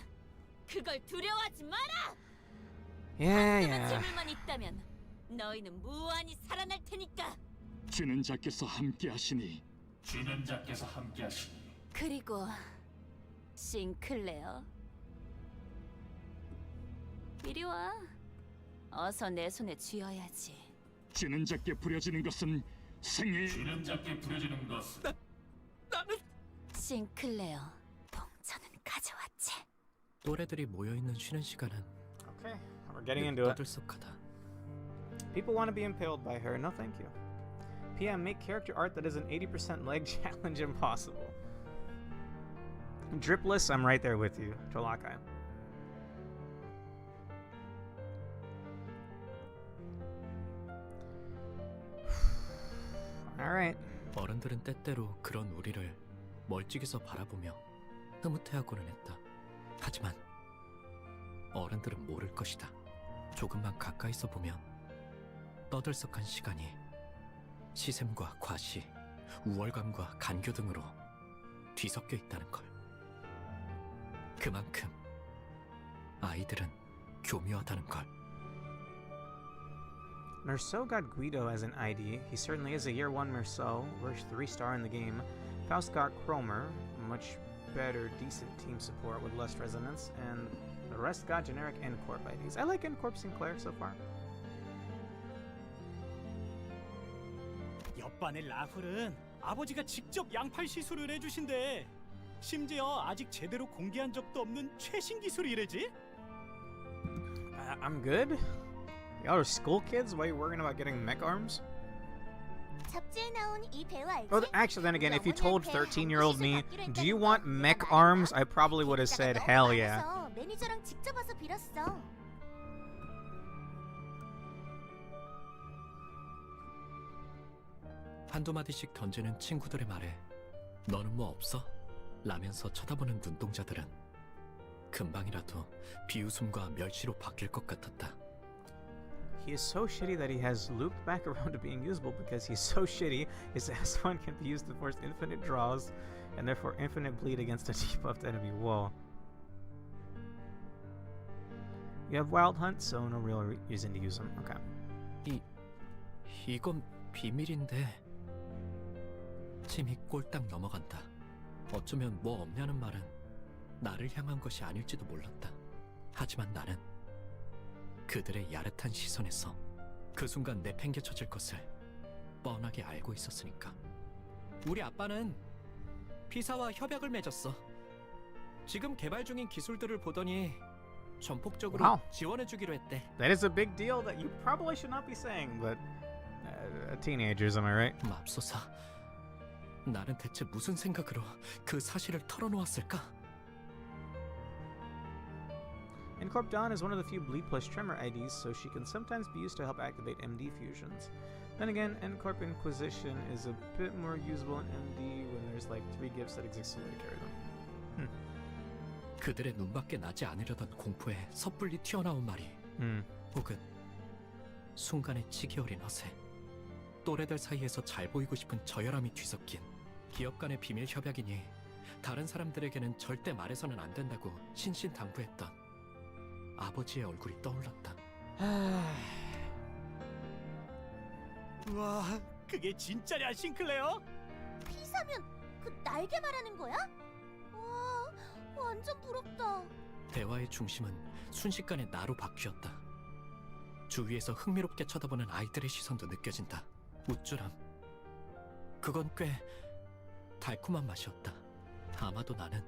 S1: 그걸 두려워하지 마라.
S2: Yeah.
S1: 재물만 있다면 너희는 무한히 살아날 테니까.
S5: 쥐는 자께서 함께하시니.
S9: 쥐는 자께서 함께하시니.
S1: 그리고 싱클레어, 이리 와. 어서 내 손에 쥐어야지.
S5: 쥐는 자께 부려지는 것은 생의.
S9: 쥐는 자께 부려지는 것은
S4: 나는...
S1: 싱클레어, 동전은 가져왔지.
S4: 또래들이 모여 있는 쉬는 시간은
S2: Okay, we're getting into it.
S4: 떠들썩하다.
S2: People want to be impaled by her. No, thank you. PM, make character art that is an 80% leg challenge impossible. Dripless, I'm right there with you, Tolakai. Alright.
S4: 어른들은 때때로 그런 우리를 멀찍이서 바라보며 흐뭇해하고는 했다. 하지만 어른들은 모를 것이다. 조금만 가까이서 보면 떠들썩한 시간이 시샘과 과시, 우월감과 간교 등으로 뒤섞여 있다는 걸. 그만큼 아이들은 교묘하다는 걸.
S2: Merceau got Guido as an ID. He certainly is a year 1 Merceau. We're 3-star in the game. Faust got Cromer. Much better, decent team support with less resonance. And the rest got generic N-Corp IDs. I like N-Corp Sinclair so far.
S11: 옆반의 라플은 아버지가 직접 양팔 시술을 해주신대. 심지어 아직 제대로 공개한 적도 없는 최신 기술이래지.
S2: I'm good. Y'all are school kids? Why are you worrying about getting mech arms?
S12: 잡지에 나온 이 배우 알지?
S2: Well, actually, then again, if you told 13-year-old me, do you want mech arms? I probably would have said, hell yeah.
S12: 매니저랑 직접 와서 빌었어.
S4: 한두 마디씩 던지는 친구들의 말에 너는 뭐 없어? 라면서 쳐다보는 눈동자들은 금방이라도 비웃음과 멸시로 바뀔 것 같았다.
S2: He is so shitty that he has looped back around to being usable because he's so shitty, his S1 can be used to force infinite draws and therefore infinite bleed against a debuffed enemy. Whoa. You have Wild Hunt, so no real reason to use him. Okay.
S4: 이건 비밀인데 침이 꼴딱 넘어간다. 어쩌면 뭐 없냐는 말은 나를 향한 것이 아닐지도 몰랐다. 하지만 나는 그들의 야릇한 시선에서 그 순간 내팽개쳐질 것을 뻔하게 알고 있었으니까. 우리 아빠는 피사와 협약을 맺었어. 지금 개발 중인 기술들을 보더니 전폭적으로
S2: Wow.
S4: 지원해주기로 했대.
S2: That is a big deal that you probably should not be saying, but teenagers, am I right?
S4: 맙소사. 나는 대체 무슨 생각으로 그 사실을 털어놓았을까?
S2: N-Corp Dawn is one of the few Bleed plus Tremor IDs, so she can sometimes be used to help activate MD fusions. Then again, N-Corp Inquisition is a bit more usable in MD when there's like 3 gifts that exist to carry them.
S4: 그들의 눈밖에 나지 않으려던 공포에 섣불리 튀어나온 말이 혹은 순간의 치기 어린 허세, 또래들 사이에서 잘 보이고 싶은 저열함이 뒤섞인 기업 간의 비밀 협약이니 다른 사람들에게는 절대 말해서는 안 된다고 신신당부했던 아버지의 얼굴이 떠올랐다.
S11: 와, 그게 진짜냐, 싱클레어?
S12: 피사면 그 날개 말하는 거야? 와, 완전 부럽다.
S4: 대화의 중심은 순식간에 나로 바뀌었다. 주위에서 흥미롭게 쳐다보는 아이들의 시선도 느껴진다. 우쭐함. 그건 꽤 달콤한 맛이었다. 아마도 나는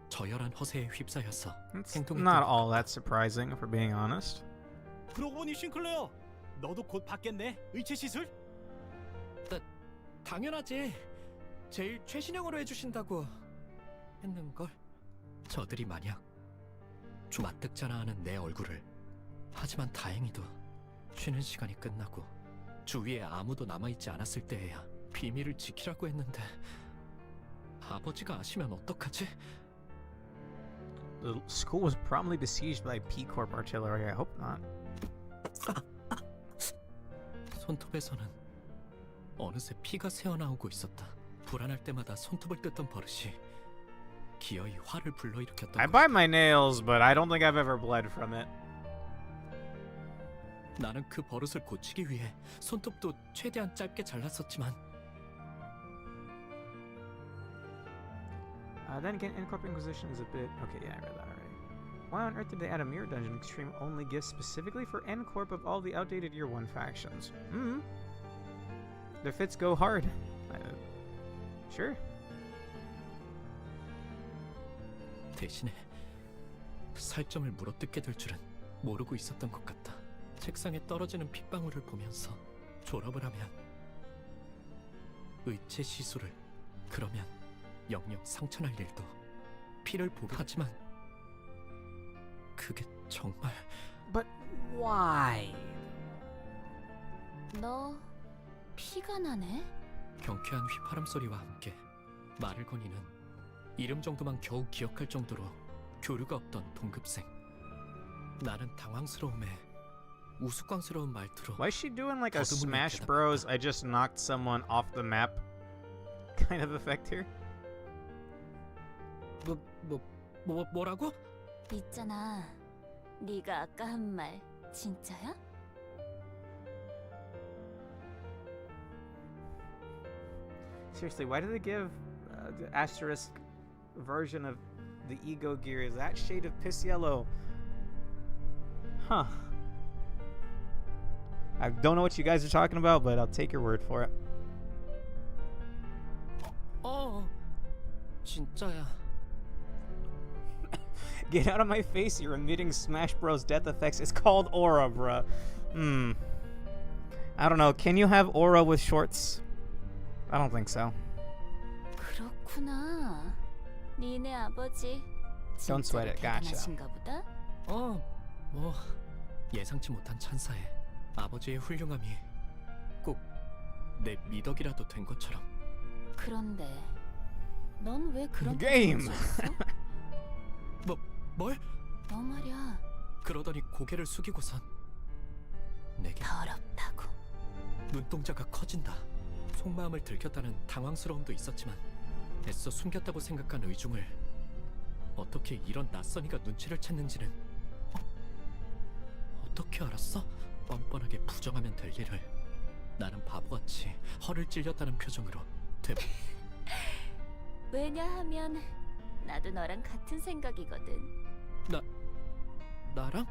S4: 저열한 허세에 휩싸여서
S2: It's
S4: 행동이
S2: not all that surprising, if we're being honest.
S11: 그러고 보니 싱클레어, 너도 곧 받겠네, 의체 시술?
S4: 당연하지. 제일 최신형으로 해주신다고 했는걸. 저들이 만약 맞득잖아 하는 내 얼굴을. 하지만 다행히도 쉬는 시간이 끝나고 주위에 아무도 남아있지 않았을 때에야 비밀을 지키라고 했는데 아버지가 아시면 어떡하지?
S2: The school was promptly besieged by P-Corp artillery. I hope not.
S4: 손톱에서는 어느새 피가 새어나오고 있었다. 불안할 때마다 손톱을 뜯던 버릇이 기어이 화를 불러일으켰던
S2: I
S4: 것이다.
S2: bite my nails, but I don't think I've ever bled from it.
S4: 나는 그 버릇을 고치기 위해 손톱도 최대한 짧게 잘랐었지만
S2: Then again, N-Corp Inquisition is a bit... Okay, yeah, I read that already. Why on earth did they add a Mirror Dungeon Extreme only gift specifically for N-Corp of all the outdated Year 1 factions? Their fits go hard. Sure.
S4: 대신에 살점을 물어뜯게 될 줄은 모르고 있었던 것 같다. 책상에 떨어지는 핏방울을 보면서 졸업을 하면 의체 시술을 그러면 영영 상처날 일도 피를 보게 하지만 그게 정말
S2: But why?
S7: 너 피가 나네?
S4: 경쾌한 휘파람 소리와 함께 말을 거니는 이름 정도만 겨우 기억할 정도로 교류가 없던 동급생. 나는 당황스러움에 우스꽝스러운 말투로
S2: Why is she doing like a
S4: 거듭을
S2: Smash
S4: 대답했다.
S2: Bros. I just knocked someone off the map kind of effect here?
S4: 뭐라고?
S7: 있잖아. 네가 아까 한 말 진짜야?
S2: Seriously, why do they give the asterisk version of the ego gear is that shade of piss yellow? Huh. I don't know what you guys are talking about, but I'll take your word for it.
S4: 진짜야.
S2: Get out of my face, you're emitting Smash Bros. Death effects. It's called aura, bruh. I don't know. Can you have aura with shorts? I don't think so.
S7: 그렇구나. 니네 아버지
S2: Don't sweat it. Gotcha.
S7: 대단하신가 보다.
S4: 뭐 예상치 못한 찬사에 아버지의 훌륭함이 꼭 내 미덕이라도 된 것처럼.
S7: 그런데 넌 왜 그런
S2: Game.
S4: 뭘?
S7: 너 말이야.
S4: 그러더니 고개를 숙이고선 내게
S7: 더럽다고.
S4: 눈동자가 커진다. 속마음을 들켰다는 당황스러움도 있었지만 애써 숨겼다고 생각한 의중을 어떻게 이런 낯선이가 눈치를 챘는지는 어떻게 알았어? 뻔뻔하게 부정하면 될 일을 나는 바보같이 허를 찔렸다는 표정으로
S7: 왜냐하면 나도 너랑 같은 생각이거든.
S4: 나랑?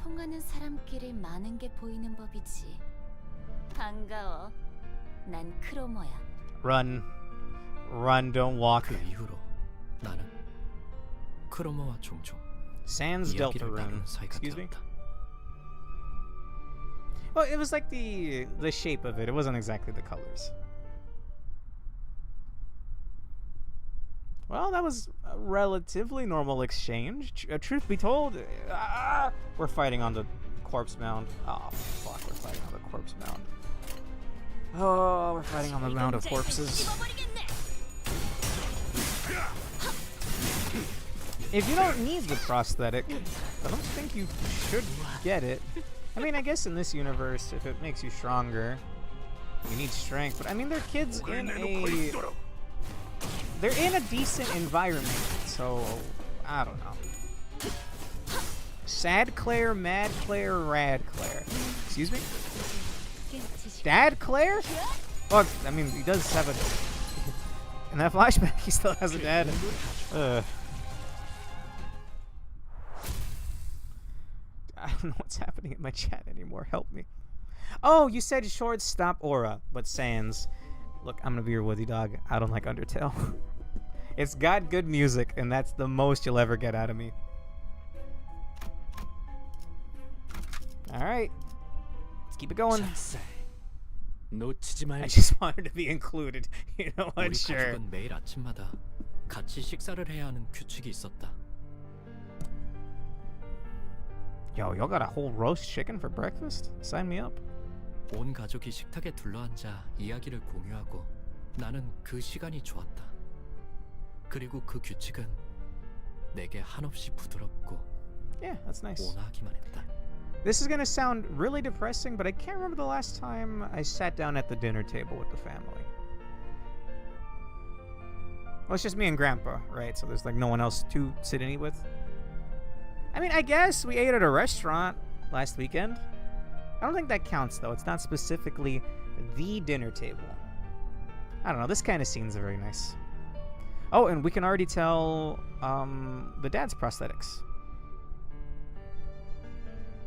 S7: 통하는 사람끼리 많은 게 보이는 법이지. 반가워. 난 크로모야.
S2: Run. Run, don't walk.
S4: 그 이후로 나는 크로모와 종종
S2: Sans Delta
S4: 이야기를
S2: Rune.
S4: 나누는 사이가
S2: Excuse me?
S4: 되었다.
S2: Well, it was like the shape of it. It wasn't exactly the colors. Well, that was a relatively normal exchange. Truth be told, we're fighting on the corpse mound. Oh, fuck, we're fighting on the corpse mound. Oh, we're fighting on the mound of corpses. If you don't need the prosthetic, I don't think you should get it. I mean, I guess in this universe, if it makes you stronger, you need strength. But I mean, they're kids they're in a decent environment, so I don't know. Sad Claire, Mad Claire, Rad Claire. Excuse me? Dad Claire? Well, I mean, he does have a... In that flashback, he still has a dad. I don't know what's happening in my chat anymore. Help me. Oh, you said shortstop aura, but sans. Look, I'm gonna be your Woody dog. I don't like Undertale. It's got good music, and that's the most you'll ever get out of me. Alright. Let's keep it going.
S4: 놓치지 말고.
S2: I just wanted to be included. You know what?
S4: 우리
S2: Sure.
S4: 가족은 매일 아침마다 같이 식사를 해야 하는 규칙이 있었다.
S2: Yo, y'all got a whole roast chicken for breakfast? Sign me up.
S4: 온 가족이 식탁에 둘러앉아 이야기를 공유하고 나는 그 시간이 좋았다. 그리고 그 규칙은 내게 한없이 부드럽고
S2: Yeah, that's nice.
S4: 온화하기만 했다.
S2: This is gonna sound really depressing, but I can't remember the last time I sat down at the dinner table with the family. Well, it's just me and Grandpa, right? So there's like no one else to sit and eat with. I mean, I guess we ate at a restaurant last weekend. I don't think that counts, though. It's not specifically the dinner table. I don't know. This kind of scene's very nice. Oh, and we can already tell the dad's prosthetics.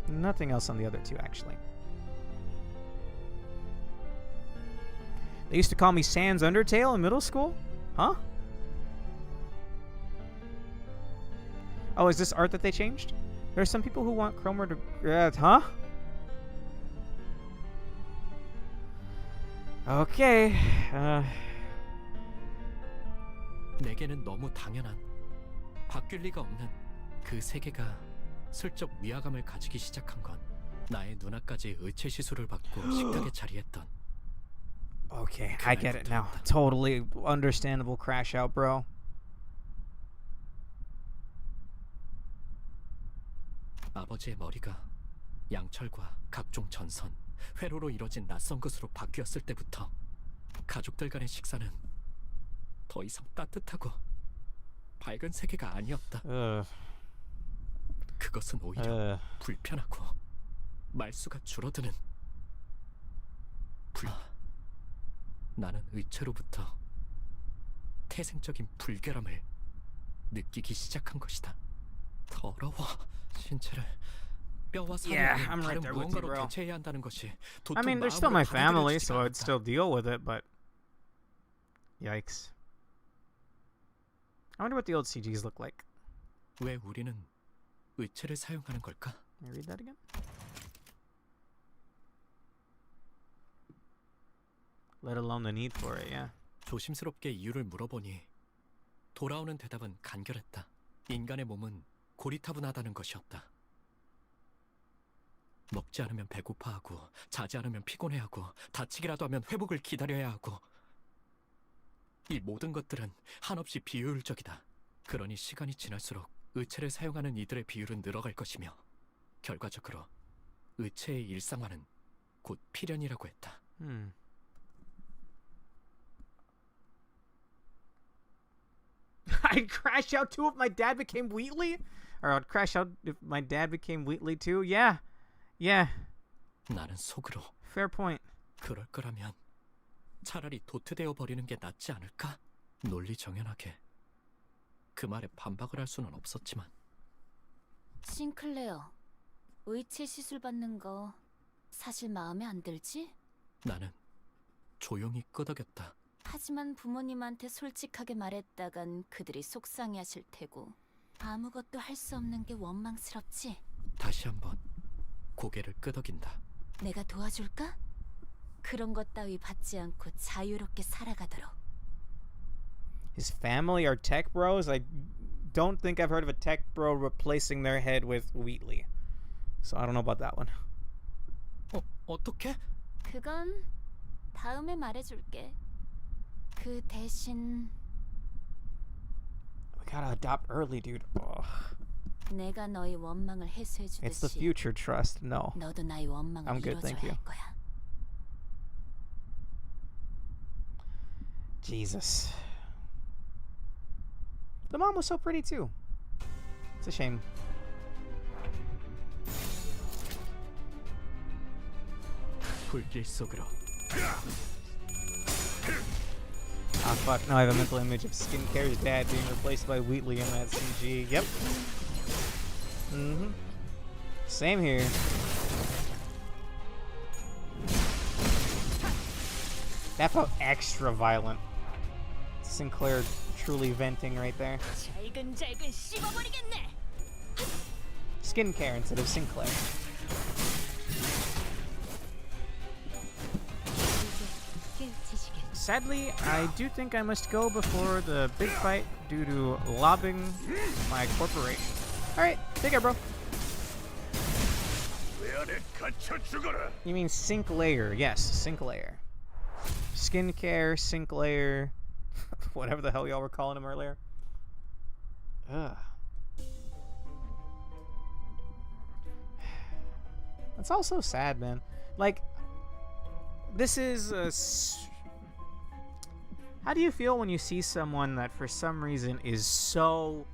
S2: Nothing else on the other two, actually. They used to call me Sans Undertale in middle school? Huh? Oh, is this art that they changed? There's some people who want Cromer to... huh? Okay.
S4: 내게는 너무 당연한, 바뀔 리가 없는 그 세계가 슬쩍 위화감을 가지기 시작한 건 나의 누나까지 의체 시술을 받고 식탁에 자리했던.
S2: Okay, I get it now. Totally understandable crash out, bro.
S4: 아버지의 머리가 양철과 각종 전선, 회로로 이뤄진 낯선 것으로 바뀌었을 때부터 가족들 간의 식사는 더 이상 따뜻하고 밝은 세계가 아니었다. 그것은 오히려 불편하고 말수가 줄어드는 나는 의체로부터 태생적인 불결함을 느끼기 시작한 것이다. 더러워. 신체를 뼈와 살을 다른 무언가로 대체해야 한다는 것이 도통
S2: I mean, they're still my family, so I'd still deal with it, but yikes. I wonder what the old CGs look like.
S4: 왜 우리는 의체를 사용하는 걸까?
S2: Can you read that again? Let alone the need for it, yeah.
S4: 조심스럽게 이유를 물어보니 돌아오는 대답은 간결했다. 인간의 몸은 고리타분하다는 것이었다. 먹지 않으면 배고파하고, 자지 않으면 피곤해하고, 다치기라도 하면 회복을 기다려야 하고, 이 모든 것들은 한없이 비효율적이다. 그러니 시간이 지날수록 의체를 사용하는 이들의 비율은 늘어갈 것이며, 결과적으로 의체의 일상화는 곧 필연이라고 했다.
S2: I'd crash out too if my dad became Wheatley? Or I'd crash out if my dad became Wheatley too? Yeah. Yeah.
S4: 나는 속으로
S2: Fair point.
S4: 그럴 거라면 차라리 도태되어 버리는 게 낫지 않을까? 논리정연하게 그 말에 반박을 할 수는 없었지만.
S7: 싱클레어, 의체 시술 받는 거 사실 마음에 안 들지?
S4: 나는 조용히 끄덕였다.
S7: 하지만 부모님한테 솔직하게 말했다간 그들이 속상해하실 테고 아무것도 할 수 없는 게 원망스럽지?
S4: 다시 한번 고개를 끄덕인다.
S7: 내가 도와줄까? 그런 것 따위 받지 않고 자유롭게 살아가도록.
S2: His family are tech bros? I don't think I've heard of a tech bro replacing their head with Wheatley. So I don't know about that one.
S4: 어떻게?
S7: 그건 다음에 말해줄게. 그 대신
S2: We gotta adopt early, dude. Ugh.
S7: 내가 너의 원망을 해소해주듯이
S2: It's the future, trust. No.
S7: 너도 나의 원망을
S2: I'm good,
S7: 이뤄줘야
S2: thank you.
S7: 할 거야.
S2: Jesus. The mom was so pretty too. It's a shame.
S4: 불길 속으로.
S2: Ah, fuck. Now I have a mental image of Skincare's dad being replaced by Wheatley in that CG. Yep. Same here. That felt extra violent. Sinclair truly venting right there. Skincare instead of Sinclair. Sadly, I do think I must go before the big fight due to lobbing my corporation. Alright, take care, bro. You mean Sinclair? Yes, Sinclair. Skincare, Sinclair, whatever the hell y'all were calling him earlier. Ugh. That's all so sad, man. Like, this is a... How do you feel when you see someone that for some reason is so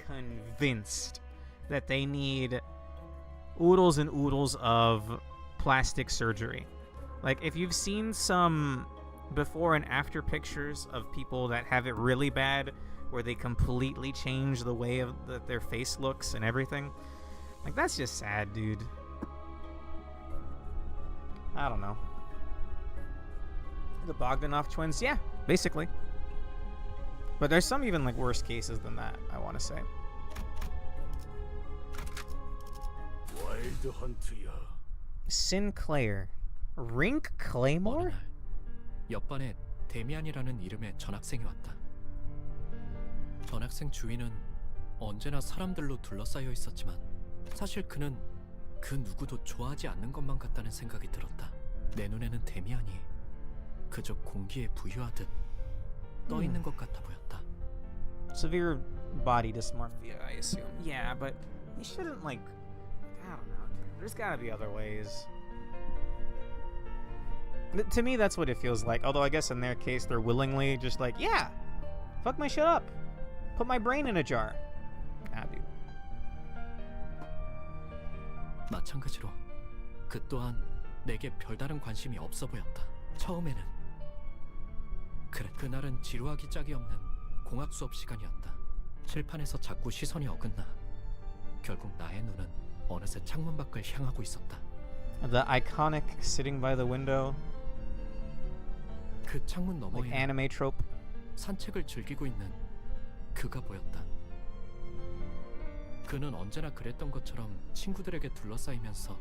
S2: convinced that they need oodles and oodles of plastic surgery? Like, if you've seen some before and after pictures of people that have it really bad, where they completely change the way that their face looks and everything, like, that's just sad, dude. I don't know. The Bogdanov twins? Yeah, basically. But there's some even, like, worse cases than that, I want to say.
S5: 와일드 헌트야.
S2: Sinclair. Rink
S4: 어느
S2: Claymore?
S4: 날 옆반에 데미안이라는 이름의 전학생이 왔다. 전학생 주위는 언제나 사람들로 둘러싸여 있었지만 사실 그는 그 누구도 좋아하지 않는 것만 같다는 생각이 들었다. 내 눈에는 데미안이 그저 공기에 부유하듯 떠 있는 것 같아 보였다.
S2: Severe body dysmorphia, I assume. Yeah, but he shouldn't, like, I don't know. There's gotta be other ways. To me, that's what it feels like. Although I guess in their case, they're willingly just like, yeah, fuck my shit up. Put my brain in a jar. Ah, dude.
S4: 마찬가지로 그 또한 내게 별다른 관심이 없어 보였다. 처음에는. 그래, 그날은 지루하기 짝이 없는 공학 수업 시간이었다. 칠판에서 자꾸 시선이 어긋나 결국 나의 눈은 어느새 창문 밖을 향하고 있었다.
S2: The iconic sitting by the window,
S4: 그 창문 너머에
S2: like anime trope.
S4: 산책을 즐기고 있는 그가 보였다. 그는 언제나 그랬던 것처럼 친구들에게 둘러싸이면서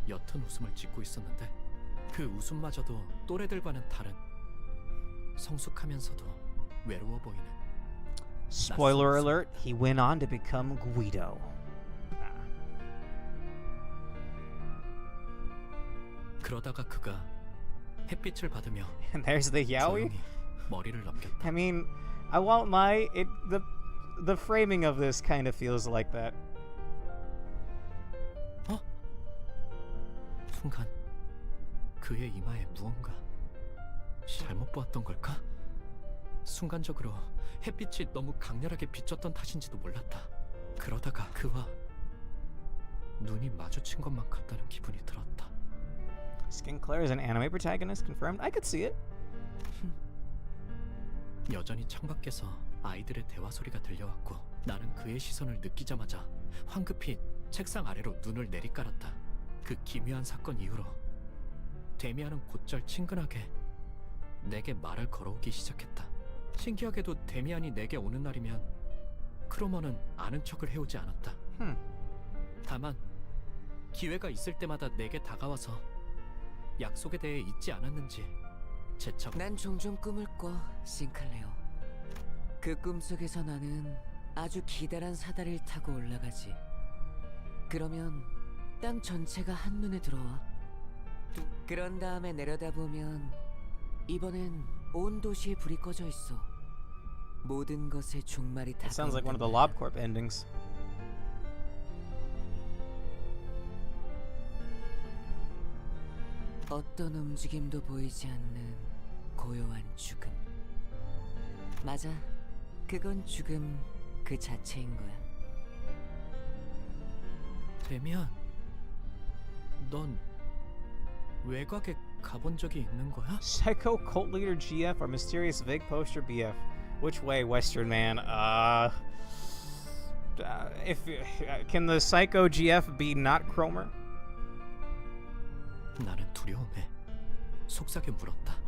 S4: 옅은 웃음을 짓고 있었는데 그 웃음마저도 또래들과는 다른 성숙하면서도 외로워 보이는.
S2: Spoiler alert, he went on to become Guido.
S4: 그러다가 그가 햇빛을 받으며
S2: And there's the yaoi.
S4: 조용히 머리를 넘겼다.
S2: I mean, I won't lie, the framing of this kind of feels like that.
S4: 순간 그의 이마에 무언가 잘못 보았던 걸까? 순간적으로 햇빛이 너무 강렬하게 비쳤던 탓인지도 몰랐다. 그러다가 그와 눈이 마주친 것만 같다는 기분이 들었다.
S2: Sinclair is an anime protagonist, confirmed. I could see it.
S4: 여전히 창밖에서 아이들의 대화 소리가 들려왔고 나는 그의 시선을 느끼자마자 황급히 책상 아래로 눈을 내리깔았다. 그 기묘한 사건 이후로 데미안은 곧잘 친근하게 내게 말을 걸어오기 시작했다. 신기하게도 데미안이 내게 오는 날이면 크로머는 아는 척을 해오지 않았다. 다만 기회가 있을 때마다 내게 다가와서 약속에 대해 잊지 않았는지 재차.
S10: 난 종종 꿈을 꿔, 싱클레어. 그 꿈속에서 나는 아주 기다란 사다리를 타고 올라가지. 그러면 땅 전체가 한눈에 들어와. 그런 다음에 내려다보면 이번엔 온 도시에 불이 꺼져 있어. 모든 것의 종말이
S2: It sounds like one of the
S10: 다가온단
S2: LobCorp endings.
S10: 어떤 움직임도 보이지 않는 고요한 죽음. 맞아. 그건 죽음 그 자체인 거야.
S4: 데미안, 넌 외곽에 가본 적이 있는 거야?
S2: Psycho cult leader GF or mysterious vague poster BF? Which way, Western man? If can the psycho GF be not Cromer?
S4: 나는 두려움에 속삭여 물었다.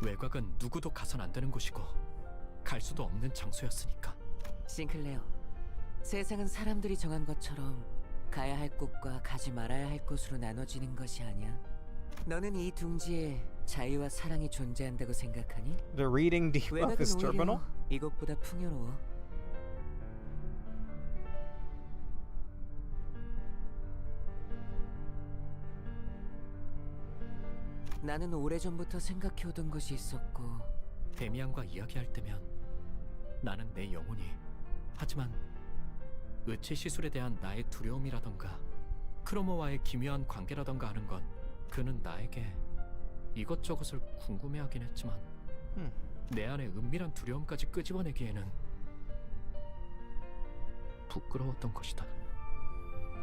S4: 외곽은 누구도 가선 안 되는 곳이고 갈 수도 없는 장소였으니까.
S10: 싱클레어, 세상은 사람들이 정한 것처럼 가야 할 곳과 가지 말아야 할 곳으로 나눠지는 것이 아니야. 너는 이 둥지에 자유와 사랑이 존재한다고 생각하니?
S2: The reading debuff is
S10: 외곽은
S2: terminal?
S10: 오히려 이것보다 풍요로워. 나는 오래전부터 생각해오던 것이 있었고
S4: 데미안과 이야기할 때면 나는 내 영혼이, 하지만 의치 시술에 대한 나의 두려움이라던가 크로모와의 기묘한 관계라던가 하는 건 그는 나에게 이것저것을 궁금해하긴 했지만 내 안에 은밀한 두려움까지 끄집어내기에는 부끄러웠던 것이다.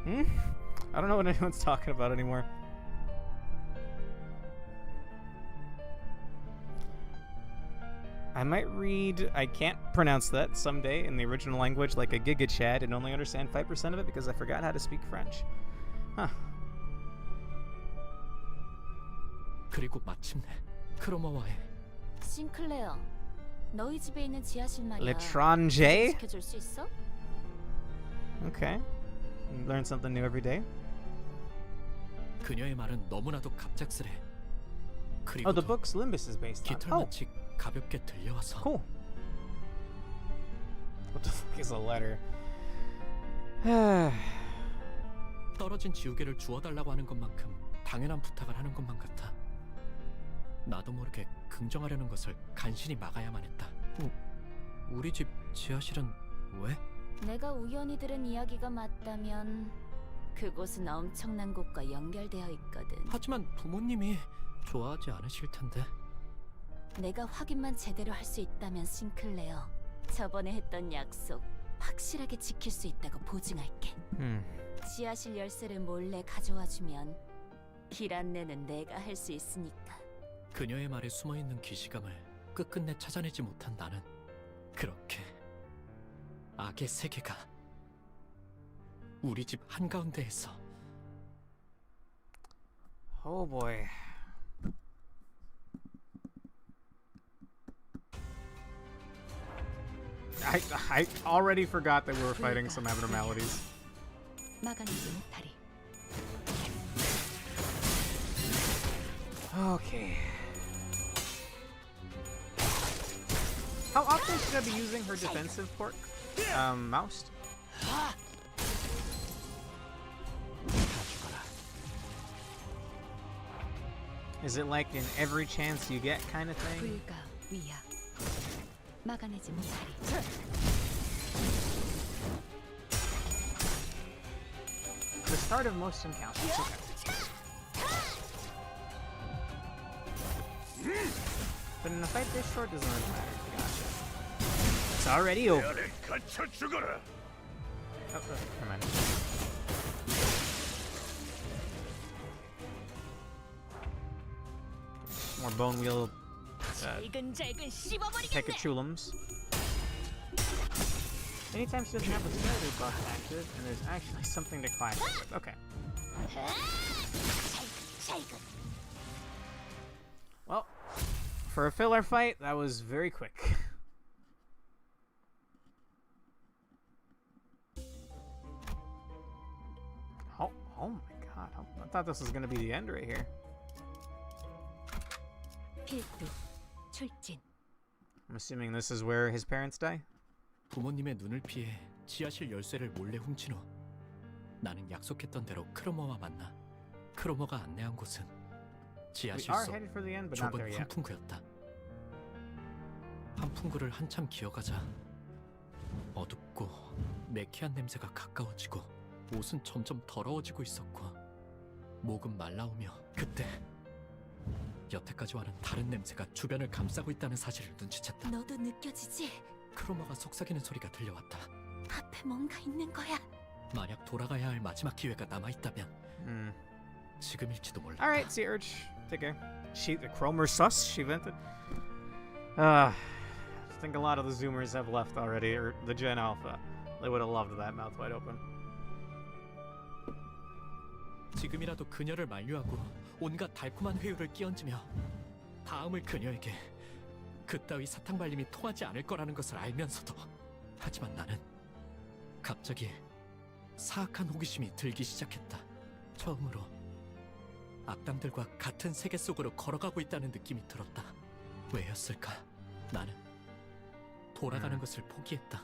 S2: I don't know what anyone's talking about anymore. I might read, I can't pronounce that someday in the original language like a Giga Chad and only understand 5% of it because I forgot how to speak French. Huh.
S4: 그리고 마침내 크로머와의
S1: 싱클레어,
S7: 너희 집에 있는 지하실 말이야.
S2: L'étranger?
S7: 시켜줄 수 있어?
S2: Okay. You learn something new every day.
S4: 그녀의 말은 너무나도 갑작스레. 그리고
S2: Oh, the book's Limbus is based on. Oh,
S4: 깃털마치 가볍게 들려와서.
S2: cool. What the fuck is a letter?
S4: 떨어진 지우개를 주워달라고 하는 것만큼 당연한 부탁을 하는 것만 같아. 나도 모르게 긍정하려는 것을 간신히 막아야만 했다. 우리 집 지하실은 왜?
S7: 내가 우연히 들은 이야기가 맞다면 그곳은 엄청난 곳과 연결되어 있거든.
S4: 하지만 부모님이 좋아하지 않으실 텐데.
S7: 내가 확인만 제대로 할 수 있다면 싱클레어, 저번에 했던 약속 확실하게 지킬 수 있다고 보증할게. 지하실 열쇠를 몰래 가져와주면 길 안내는 내가 할 수 있으니까.
S4: 그녀의 말에 숨어있는 기시감을 끝끝내 찾아내지 못한 나는 그렇게 악의 세계가 우리 집 한가운데에서.
S2: Oh boy. I already forgot that we were fighting some abnormalities.
S8: 막아내지 못하리.
S2: Okay. How often should I be using her defensive mouse? Is it like in every chance you get kind of thing?
S8: 불가 위야. 막아내지 못하리.
S2: The start of most encounters. Okay. But in a fight this short doesn't really matter. Gotcha. It's already over. Oh, never mind. More bone wheel Pekachulums. Anytime she doesn't have a spider buff active, and there's actually something to clash with. Okay. Well, for a filler fight, that was very quick. Oh my god, I thought this was gonna be the end right here.
S8: 필두 출진.
S2: I'm assuming this is where his parents die?
S4: 부모님의 눈을 피해 지하실 열쇠를 몰래 훔친 후 나는 약속했던 대로 크로머와 만나. 크로머가 안내한 곳은 지하실 속 좁은 환풍구였다. 환풍구를 한참 기어가자 어둡고 매캐한 냄새가 가까워지고 옷은 점점 더러워지고 있었고 목은 말라오며 그때 여태까지와는 다른 냄새가 주변을 감싸고 있다는 사실을 눈치챘다.
S7: 너도 느껴지지?
S4: 크로머가 속삭이는 소리가 들려왔다.
S7: 앞에 뭔가 있는 거야.
S4: 만약 돌아가야 할 마지막 기회가 남아있다면 지금일지도 몰라.
S2: Alright, Sea Urge. Take care. The Cromer sus she vented. I think a lot of the Zoomers have left already, or the Gen Alpha. They would have loved that mouth wide open.
S4: 지금이라도 그녀를 만류하고 온갖 달콤한 회유를 끼얹으며 다음을 그녀에게 그따위 사탕 발림이 통하지 않을 거라는 것을 알면서도 하지만 나는 갑자기 사악한 호기심이 들기 시작했다. 처음으로 악당들과 같은 세계 속으로 걸어가고 있다는 느낌이 들었다. 왜였을까? 나는 돌아가는 것을 포기했다.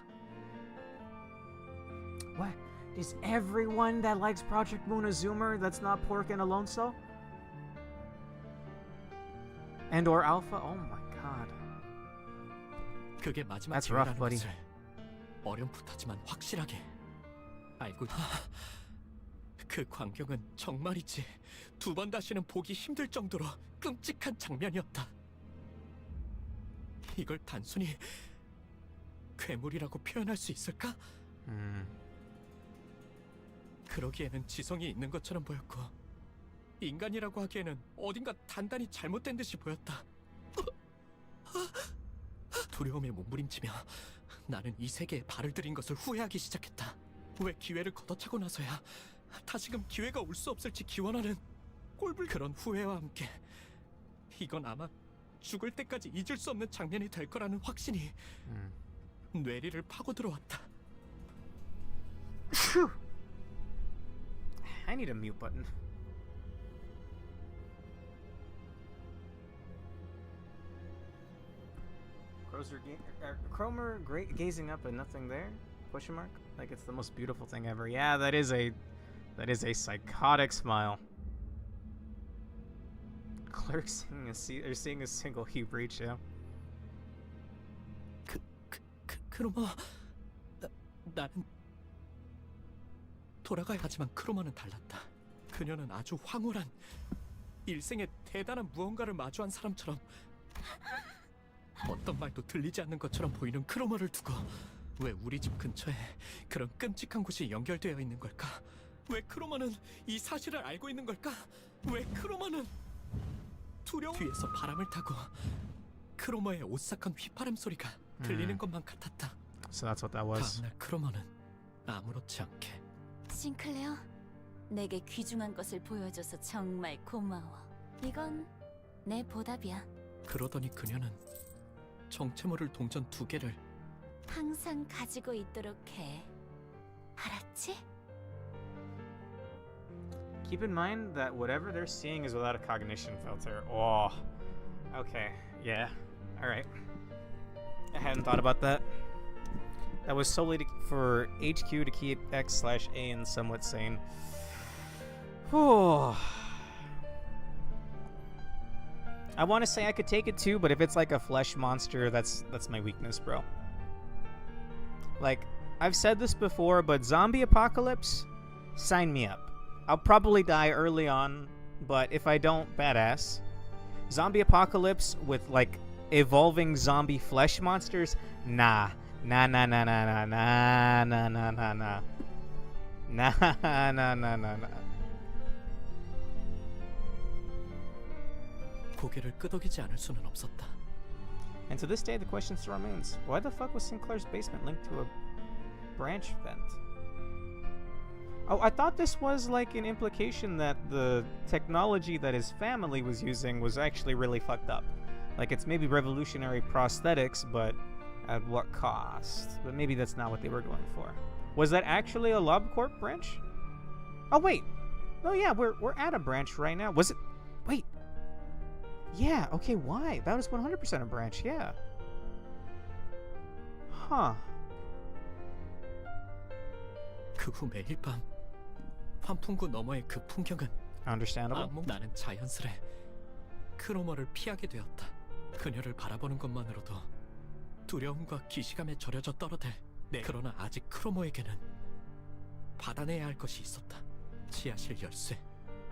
S2: What? Is everyone that likes Project Moon a Zoomer that's not Pork and Alonso? And or Alpha? Oh my god.
S4: 그게 마지막
S2: That's rough,
S4: 기회라는
S2: buddy.
S4: 것을 어렴풋하지만 확실하게 알고 그 광경은 정말이지 두 번 다시는 보기 힘들 정도로 끔찍한 장면이었다. 이걸 단순히 괴물이라고 표현할 수 있을까? 그러기에는 지성이 있는 것처럼 보였고 인간이라고 하기에는 어딘가 단단히 잘못된 듯이 보였다. 두려움에 몸부림치며 나는 이 세계에 발을 들인 것을 후회하기 시작했다. 왜 기회를 걷어차고 나서야 다시금 기회가 올 수 없을지 기원하는 꼴불 그런 후회와 함께 이건 아마 죽을 때까지 잊을 수 없는 장면이 될 거라는 확신이 뇌리를 파고 들어왔다.
S2: I need a mute button. Cromer gazing up and nothing there? Question mark? Like it's the most beautiful thing ever. Yeah, that is a psychotic smile. Clerk seeing a single heap reach, yeah.
S4: 크로머, 나는 돌아가야 하지만 크로머는 달랐다. 그녀는 아주 황홀한 일생에 대단한 무언가를 마주한 사람처럼 어떤 말도 들리지 않는 것처럼 보이는 크로머를 두고 왜 우리 집 근처에 그런 끔찍한 곳이 연결되어 있는 걸까? 왜 크로머는 이 사실을 알고 있는 걸까? 왜 크로머는 두려워 뒤에서 바람을 타고 크로머의 오싹한 휘파람 소리가 들리는 것만 같았다.
S2: So that's what that was.
S4: 다음날 크로머는 아무렇지 않게
S7: 싱클레어, 내게 귀중한 것을 보여줘서 정말 고마워. 이건 내 보답이야.
S4: 그러더니 그녀는 정체모를 동전 2개를
S7: 항상 가지고 있도록 해. 알았지?
S2: Keep in mind that whatever they're seeing is without a cognition filter. Oh, okay, yeah, all right. I hadn't thought about that. That was solely for HQ to keep X/A in somewhat sane. Whew. I want to say I could take it too, but if it's like a flesh monster, that's my weakness, bro. Like, I've said this before, but zombie apocalypse, sign me up. I'll probably die early on, but if I don't, badass. Zombie apocalypse with like evolving zombie flesh monsters, nah. Nah.
S4: 고개를 끄덕이지 않을 수는 없었다.
S2: And to this day, the question still remains: why the fuck was Sinclair's basement linked to a branch vent? Oh, I thought this was like an implication that the technology that his family was using was actually really fucked up. Like it's maybe revolutionary prosthetics, but at what cost? But maybe that's not what they were going for. Was that actually a LobCorp branch? Oh wait, no, yeah, we're at a branch right now. Was it? Wait. Yeah. Okay. Why? That was 100% a branch. Yeah. Huh.
S4: 그 후 매일 밤 환풍구 너머의 그 풍경은
S2: Understandable.
S4: 나는 자연스레 크로머를 피하게 되었다. 그녀를 바라보는 것만으로도 두려움과 기시감에 절여져 떨어들 그러나 아직 크로머에게는 받아내야 할 것이 있었다. 지하실 열쇠.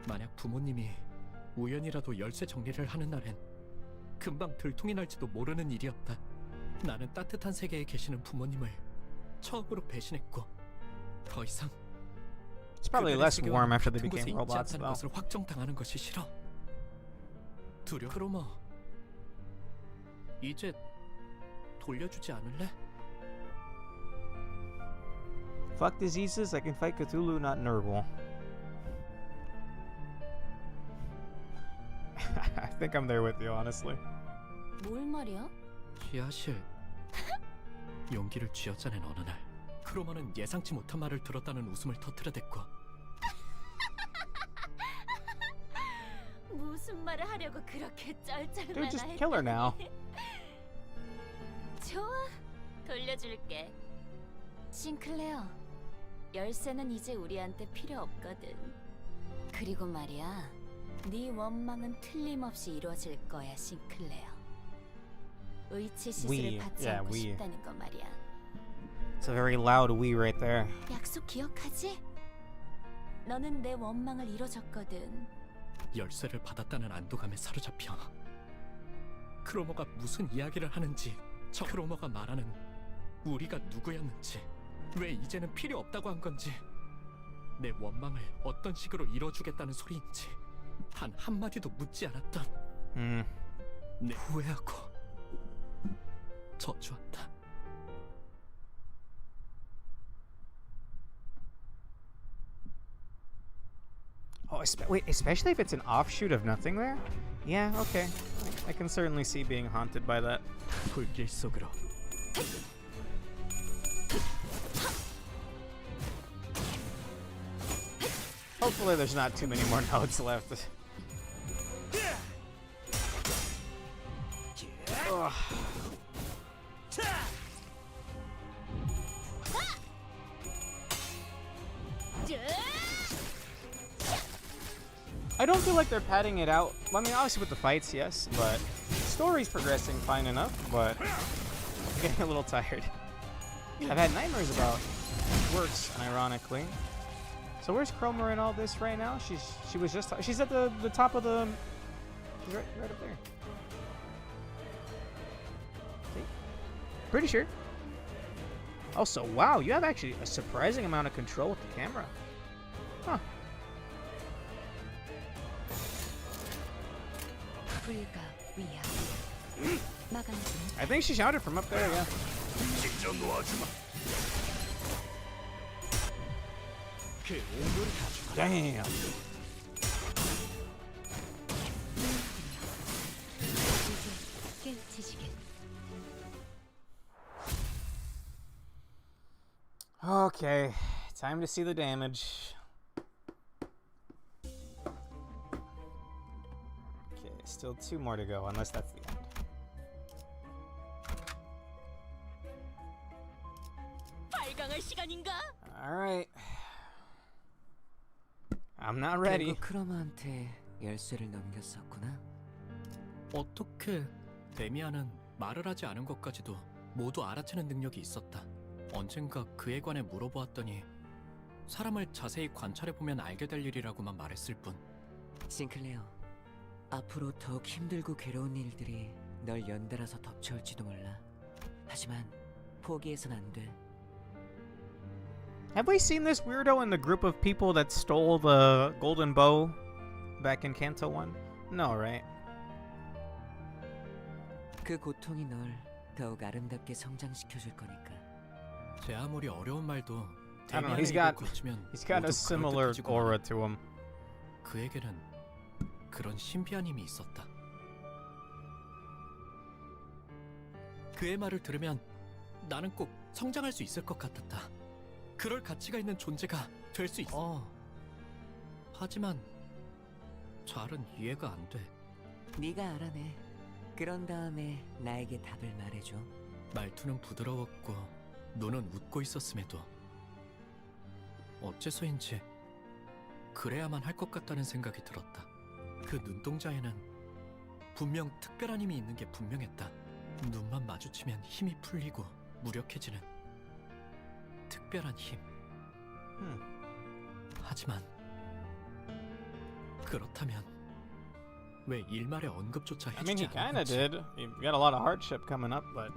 S4: 만약 부모님이 우연이라도 열쇠 정리를 하는 날엔 금방 들통이 날지도 모르는 일이었다. 나는 따뜻한 세계에 계시는 부모님을 처음으로 배신했고 더 이상
S2: It's probably less warm after they became robots, though.
S4: 것을 확정당하는 것이 싫어. 두려워. 크로머, 이제 돌려주지 않을래?
S2: Fuck diseases, I can fight Cthulhu, not Nurgle. I think I'm there with you, honestly.
S7: 뭘 말이야?
S4: 지하실. 용기를 쥐어짜낸 어느 날 크로머는 예상치 못한 말을 들었다는 웃음을 터뜨려댔고
S7: 무슨 말을 하려고 그렇게 쩔쩔매나
S2: Dude, just kill her now.
S7: 좋아, 돌려줄게. 싱클레어, 열쇠는 이제 우리한테 필요 없거든. 그리고 말이야, 네 원망은 틀림없이 이루어질 거야, 싱클레어. 의치 시술을 받지 않고 싶다는 거 말이야.
S2: It's a very loud we right there.
S7: 약속 기억하지? 너는 내 원망을 이뤄줬거든.
S4: 열쇠를 받았다는 안도감에 사로잡혀 크로머가 무슨 이야기를 하는지, 저 크로머가 말하는 우리가 누구였는지, 왜 이제는 필요 없다고 한 건지, 내 원망을 어떤 식으로 이뤄주겠다는 소리인지 단 한마디도 묻지 않았던 내 후회하고 저주한다.
S2: Oh, wait, especially if it's an offshoot of nothing there? Yeah, okay. I can certainly see being haunted by that.
S4: 불길 속으로.
S2: Hopefully there's not too many more nodes left. Ugh. I don't feel like they're padding it out. I mean, obviously with the fights, yes, but story's progressing fine enough, but I'm getting a little tired. I've had nightmares about worse, ironically. So where's Cromer in all this right now? She was just she's at the top of the right up there. See? Pretty sure. Also, wow, you have actually a surprising amount of control with the camera. Huh. I think she shouted from up there, yeah. Damn. Okay, time to see the damage. Okay, still 2 more to go, unless that's the end. Alright. I'm not ready.
S10: 결국 크로마한테 열쇠를 넘겼었구나.
S4: 어떻게 데미안은 말을 하지 않은 것까지도 모두 알아채는 능력이 있었다. 언젠가 그에 관해 물어보았더니 사람을 자세히 관찰해보면 알게 될 일이라고만 말했을 뿐.
S10: 싱클레어, 앞으로 더욱 힘들고 괴로운 일들이 널 연달아서 덮쳐올지도 몰라. 하지만 포기해선 안 돼.
S2: Have we seen this weirdo in the group of people that stole the golden bow back in Canto 1? No, right?
S10: 그 고통이 널 더욱 아름답게 성장시켜줄 거니까.
S4: 제 아무리 어려운 말도
S2: I don't know,
S4: 데미안의 입을 거치면
S2: he's got a similar aura to him.
S4: 그에게는 그런 신비한 힘이 있었다. 그의 말을 들으면 나는 꼭 성장할 수 있을 것 같았다. 그럴 가치가 있는 존재가 될 수 있어. 하지만 잘은 이해가 안 돼.
S10: 네가 알아내. 그런 다음에 나에게 답을 말해줘.
S4: 말투는 부드러웠고 눈은 웃고 있었음에도 어째서인지 그래야만 할 것 같다는 생각이 들었다. 그 눈동자에는 분명 특별한 힘이 있는 게 분명했다. 눈만 마주치면 힘이 풀리고 무력해지는 특별한 힘. 하지만 그렇다면 왜 일말의 언급조차
S2: I mean,
S4: 해주지
S2: he kind of
S4: 않았는지.
S2: did. He got a lot of hardship coming up, but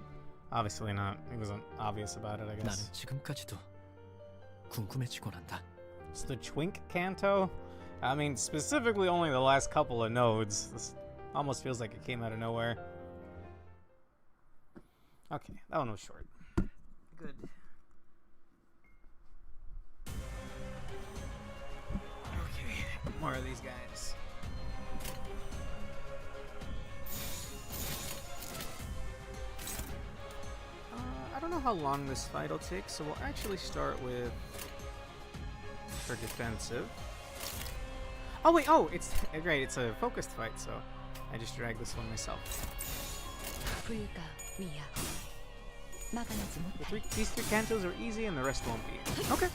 S2: obviously not. He wasn't obvious about it, I guess.
S4: 나는 지금까지도 궁금해지곤 한다.
S2: It's the Twink Canto? I mean, specifically only the last couple of nodes. This almost feels like it came out of nowhere. Okay, that one was short. Good. Okay, more of these guys. I don't know how long this fight will take, so we'll actually start with her defensive. Oh wait, oh, it's great, it's a focused fight, so I just dragged this one myself. These 3 cantos are easy and the rest won't be. Okay.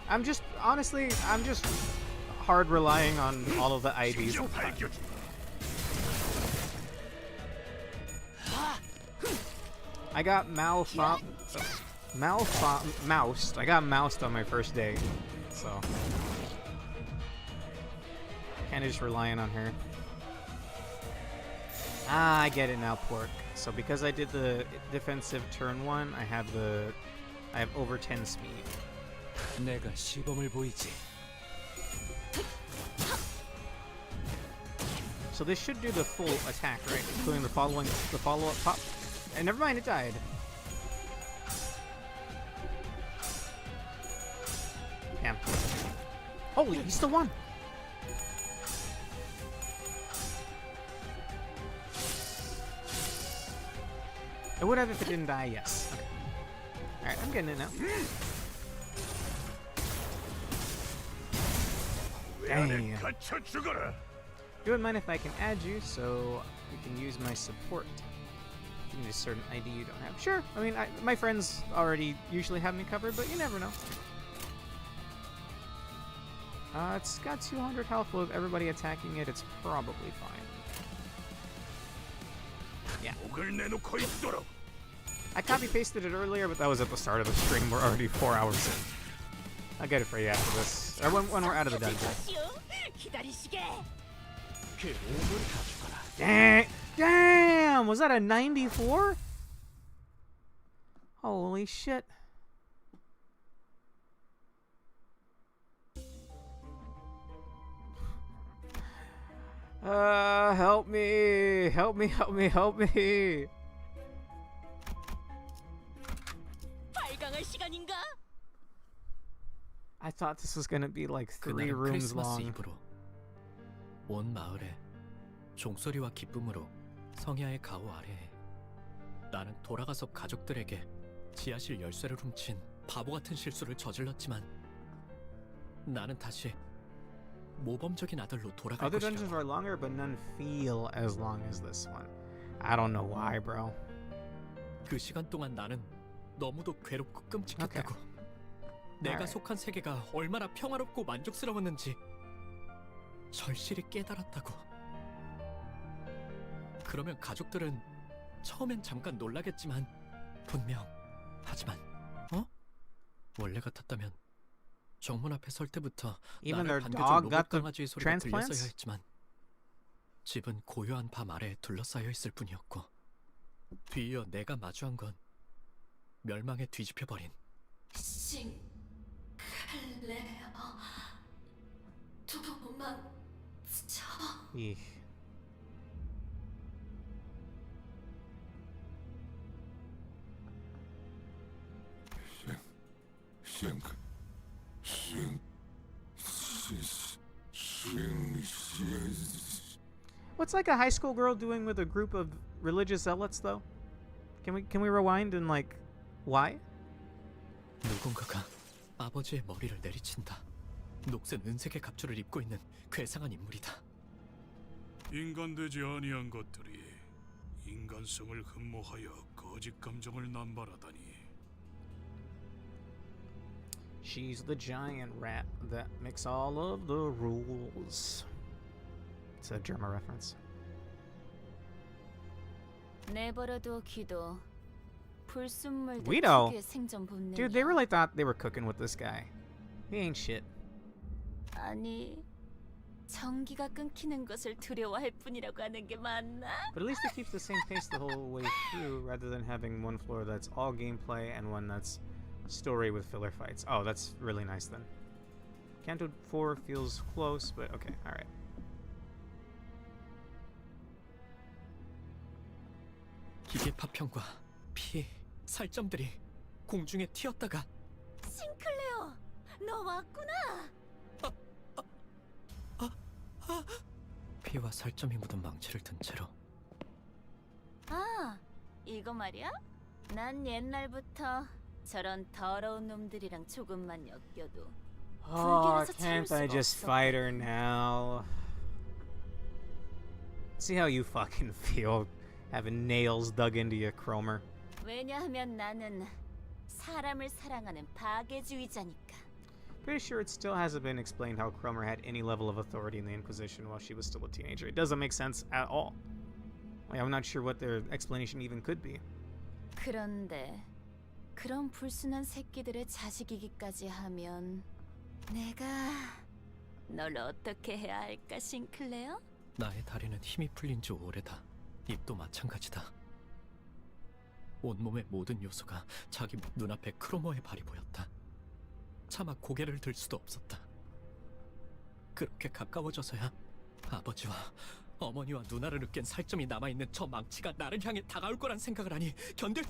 S2: I'm just hard relying on all of the IDs. I got moused. I got moused on my first day, so kinda just relying on her. Ah, I get it now, Pork. So because I did the defensive turn 1, I have over 10 speed.
S4: 내가 시범을 보이지.
S2: So this should do the full attack, right? Including the follow-up pop. And never mind, it died. Damn. Holy, he still won. It would have if it didn't die, yes. Okay. Alright, I'm getting it now. Damn. You wouldn't mind if I can add you, so you can use my support. You can use a certain ID you don't have. Sure, I mean, my friends already usually have me covered, but you never know. It's got 200 health with everybody attacking it, it's probably fine. Yeah. I copy-pasted it earlier, but that was at the start of the stream. We're already 4 hours in. I'll get it for you after this. Or when we're out of the dungeon. Damn! Was that a 94? Holy shit. Help me! Help me, help me, help me! I thought this was gonna be like 3 rooms long.
S4: 이브로 온 마을에 종소리와 기쁨으로 성야의 가호 아래에 나는 돌아가서 가족들에게 지하실 열쇠를 훔친 바보 같은 실수를 저질렀지만 나는 다시 모범적인 아들로 돌아갈
S2: Other
S4: 것이라고.
S2: dungeons are longer, but none feel as long as this one. I don't know why, bro.
S4: 그 시간 동안 나는 너무도 괴롭고 끔찍했다고. 내가
S2: Alright.
S4: 속한 세계가 얼마나 평화롭고 만족스러웠는지 절실히 깨달았다고. 그러면 가족들은 처음엔 잠깐 놀라겠지만 하지만 원래 같았다면 정문 앞에 설 때부터
S2: Even
S4: 나를
S2: their
S4: 반겨줄
S2: dog
S4: 로봇
S2: got the
S4: 강아지의 소리가 들렸어야
S2: transplants?
S4: 했지만 집은 고요한 밤 아래에 둘러싸여 있을 뿐이었고 뒤이어 내가 마주한 건 멸망에 뒤집혀버린
S1: 싱클레어 도망쳐.
S2: What's like a high school girl doing with a group of religious zealots, though? Can we rewind and like, why?
S4: 누군가가 아버지의 머리를 내리친다. 녹슨 은색의 갑주를 입고 있는 괴상한 인물이다.
S5: 인간되지 아니한 것들이 인간성을 흠모하여 거짓 감정을 남발하다니.
S2: She's the giant rat that makes all of the rules. It's a German reference.
S7: 내버려둬 기도. 불순물들
S2: Guido?
S7: 특유의 생존 본능이야.
S2: Dude, they really thought they were cooking with this guy. He ain't shit.
S7: 아니, 전기가 끊기는 것을 두려워할 뿐이라고 하는 게 맞나?
S2: But at least it keeps the same pace the whole way through, rather than having one floor that's all gameplay and one that's story with filler fights. Oh, that's really nice then. Canto 4 feels close, but okay, alright.
S4: 기계 파편과 피, 살점들이 공중에 튀었다가
S12: 싱클레어, 너 왔구나.
S4: 피와 살점이 묻은 망치를 든 채로
S7: 아, 이거 말이야? 난 옛날부터 저런 더러운 놈들이랑 조금만 엮여도
S2: Oh,
S7: 불길에서
S2: can't
S7: 참을
S2: I
S7: 수가
S2: just
S7: 없어.
S2: fight her now? See how you fucking feel having nails dug into you, Cromer.
S7: 왜냐하면 나는 사람을 사랑하는 파괴주의자니까.
S2: Pretty sure it still hasn't been explained how Cromer had any level of authority in the Inquisition while she was still a teenager. It doesn't make sense at all. Like, I'm not sure what their explanation even could be.
S7: 그런데 그런 불순한 새끼들의 자식이기까지 하면 내가 널 어떻게 해야 할까, 싱클레어?
S4: 나의 다리는 힘이 풀린 지 오래다. 입도 마찬가지다. 온몸의 모든 요소가 자기 눈앞에 크로머의 발이 보였다. 차마 고개를 들 수도 없었다. 그렇게 가까워져서야 아버지와 어머니와 누나를 으깬 살점이 남아있는 저 망치가 나를 향해 다가올 거란 생각을 하니 견딜...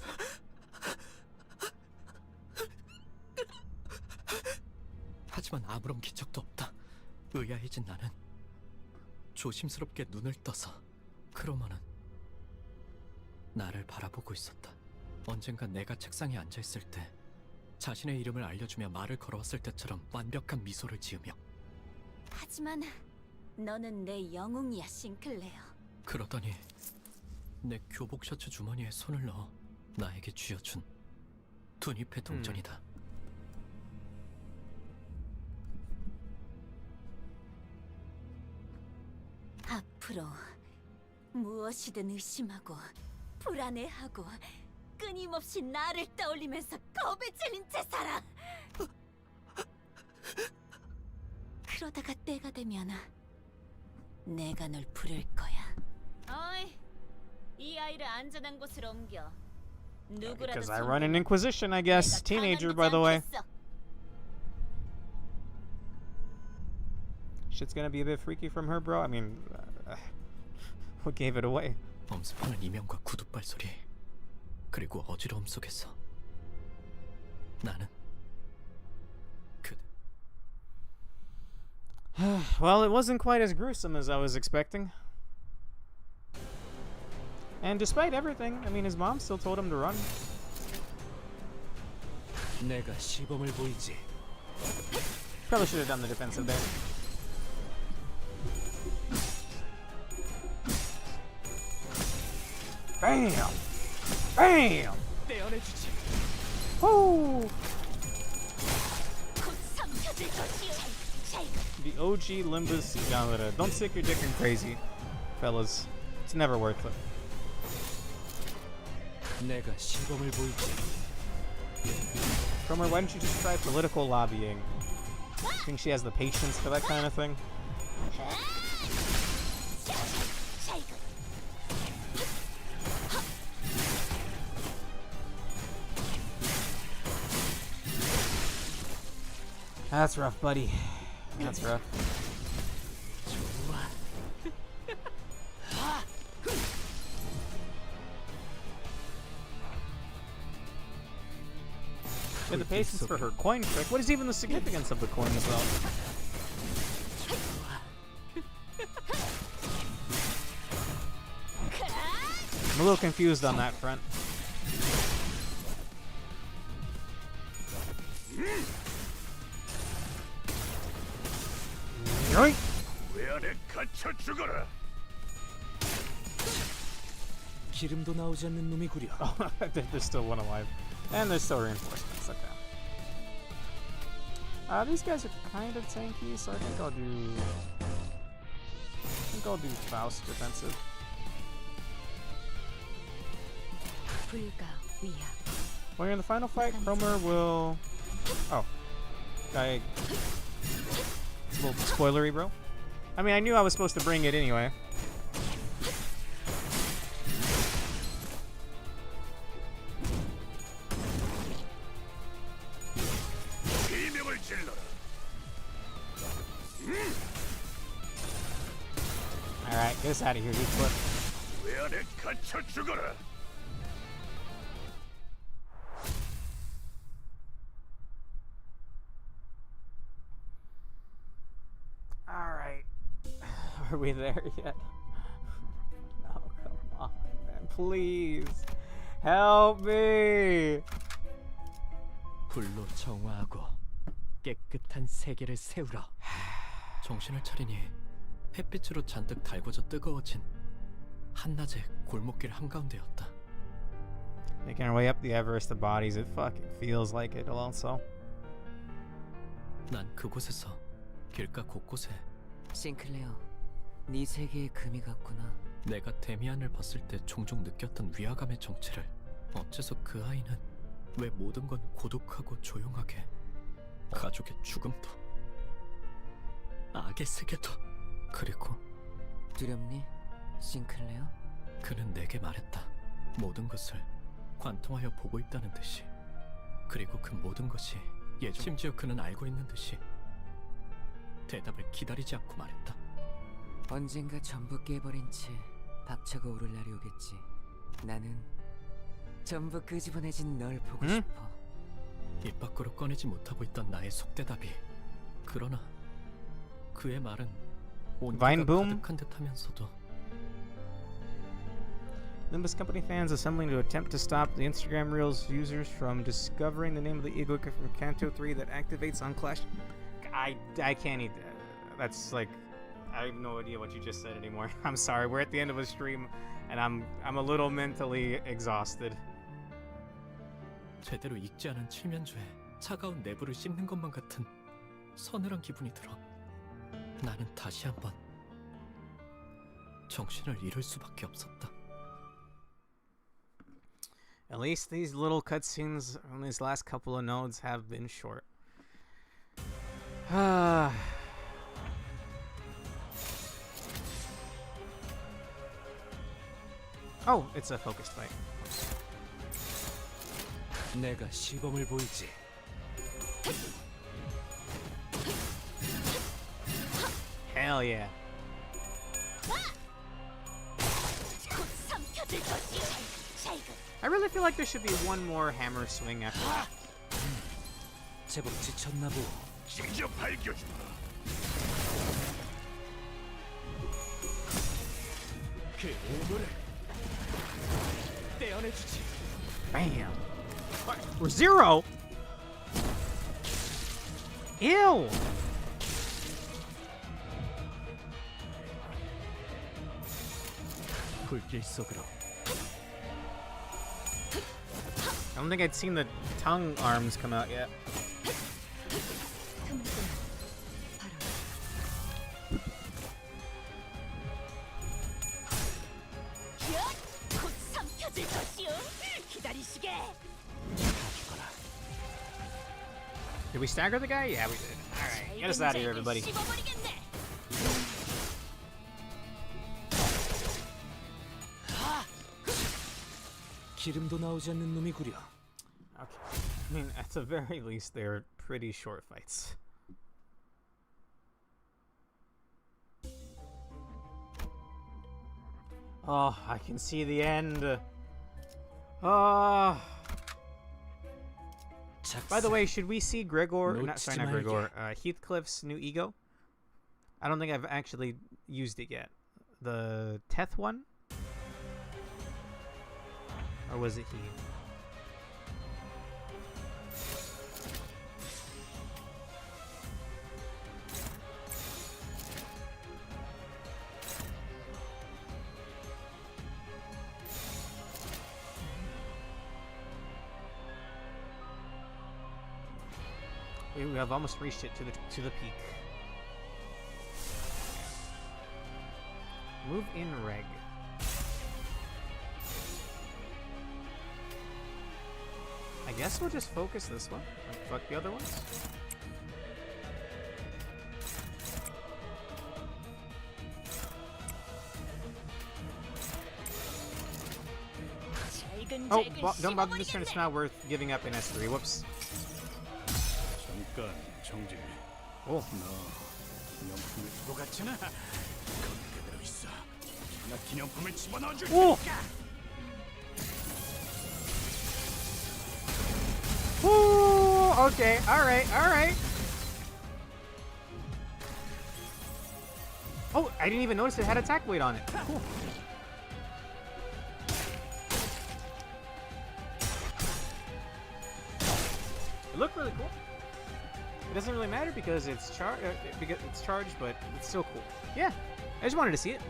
S4: 하지만 아무런 기척도 없다. 의아해진 나는 조심스럽게 눈을 떠서 크로머는 나를 바라보고 있었다. 언젠가 내가 책상에 앉아있을 때 자신의 이름을 알려주며 말을 걸어왔을 때처럼 완벽한 미소를 지으며
S7: 하지만 너는 내 영웅이야, 싱클레어.
S4: 그러더니 내 교복 셔츠 주머니에 손을 넣어 나에게 쥐어준 두잎의 동전이다.
S7: 앞으로 무엇이든 의심하고 불안해하고 끊임없이 나를 떠올리면서 겁에 질린 채 살아. 그러다가 때가 되면 내가 널 부를 거야. 어이, 이 아이를 안전한 곳으로 옮겨. 누구라도
S2: Because I run an inquisition, I guess. Teenager, by the way. Shit's gonna be a bit freaky from her, bro. I mean, what gave it away?
S4: 엄습하는 이명과 구둣발 소리 그리고 어지러움 속에서 나는
S2: Well, it wasn't quite as gruesome as I was expecting. And despite everything, I mean, his mom still told him to run.
S4: 내가 시범을 보이지.
S2: Probably should have done the defensive there. Bam! Bam!
S4: 떼어내주지.
S2: Woo!
S7: 곧 삼켜질 것이오.
S2: The OG Limbus genre. Don't stick your dick in crazy, fellas. It's never worth it.
S4: 내가 시범을 보이지.
S2: Cromer, why don't you just try political lobbying? Think she has the patience for that kind of thing? That's rough, buddy. That's rough. Yeah, the patience for her coin trick. What is even the significance of the coins, though? I'm a little confused on that front. Yoink!
S4: 기름도 나오지 않는 놈이구려.
S2: Oh, there's still one alive. And there's still reinforcements, okay. These guys are kind of tanky, so I think I'll do Faust defensive. When you're in the final fight, Cromer will... Oh. It's a little spoilery, bro. I mean, I knew I was supposed to bring it anyway. Alright, get us out of here, dude. Alright. Are we there yet? Oh, come on, man. Please. Help me!
S4: 불로 정화하고 깨끗한 세계를 세우라. 정신을 차리니 햇빛으로 잔뜩 달궈져 뜨거워진 한낮의 골목길 한가운데였다.
S2: Making our way up the Everest of bodies, it fucking feels like it also.
S4: 난 그곳에서 길가 곳곳에
S10: 싱클레어, 네 세계에 금이 갔구나.
S4: 내가 데미안을 봤을 때 종종 느꼈던 위화감의 정체를 어째서 그 아이는 왜 모든 건 고독하고 조용하게 가족의 죽음도 악의 세계도 그리고
S10: 두렵니, 싱클레어?
S4: 그는 내게 말했다. 모든 것을 관통하여 보고 있다는 듯이. 그리고 그 모든 것이 심지어 그는 알고 있는 듯이 대답을 기다리지 않고 말했다.
S10: 언젠가 전부 깨버린 채 박차가 오를 날이 오겠지. 나는 전부 끄집어내진 널 보고 싶어.
S4: 입 밖으로 꺼내지 못하고 있던 나의 속대답이. 그러나 그의 말은 온기가 가득한 듯하면서도
S2: Limbus Company fans assembling to attempt to stop the Instagram Reels users from discovering the name of the eagle from Canto 3 that activates on Clash. I can't eat that. That's like, I have no idea what you just said anymore. I'm sorry, we're at the end of a stream and I'm a little mentally exhausted.
S4: 제대로 익지 않은 칠면조에 차가운 내부를 씹는 것만 같은 서늘한 기분이 들어. 나는 다시 한번 정신을 잃을 수밖에 없었다.
S2: At least these little cutscenes on these last couple of nodes have been short. Oh, it's a focused fight.
S4: 내가 시범을 보이지.
S2: Hell yeah. I really feel like there should be one more hammer swing after that.
S4: 제법 지쳤나 보.
S5: 직접 밝혀주마.
S4: 그 오물을 떼어내주지.
S2: Bam. We're 0. Ew.
S4: 불길 속으로.
S2: I don't think I'd seen the tongue arms come out yet. Did we stagger the guy? Yeah, we did. Alright, get us out of here, everybody.
S4: 기름도 나오지 않는 놈이구려.
S2: Okay. I mean, at the very least, they're pretty short fights. Oh, I can see the end. Oh. By the way, should we see Gregor? Not Gregor. Heathcliff's new ego. I don't think I've actually used it yet. The Teth one, or was it he? We have almost reached it to the peak. Move in reg. I guess we'll just focus this one and fuck the other ones. Oh, don't bother this turn. It's not worth giving up in S3. Whoops.
S5: 잠깐 정지.
S2: 오.
S5: 너 기념품을 주고 갔잖아. 거기 그대로 있어. 나 기념품을 집어넣어 줄 테니까.
S2: Ooh, okay, alright. Oh, I didn't even notice it had attack weight on it. Cool. It looked really cool. It doesn't really matter because it's charged, but it's still cool. Yeah, I just wanted to see it.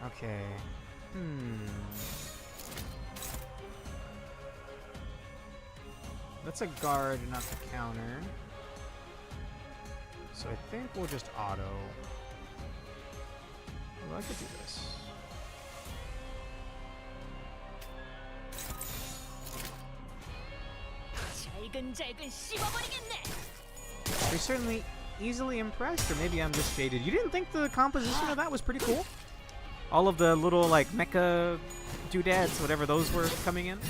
S2: Okay. That's a guard, not the counter. So I think we'll just auto. Well, I could do this. You're certainly easily impressed, or maybe I'm just jaded. You didn't think the composition of that was pretty cool? All of the little, like, mecha doodads, whatever those were, coming in?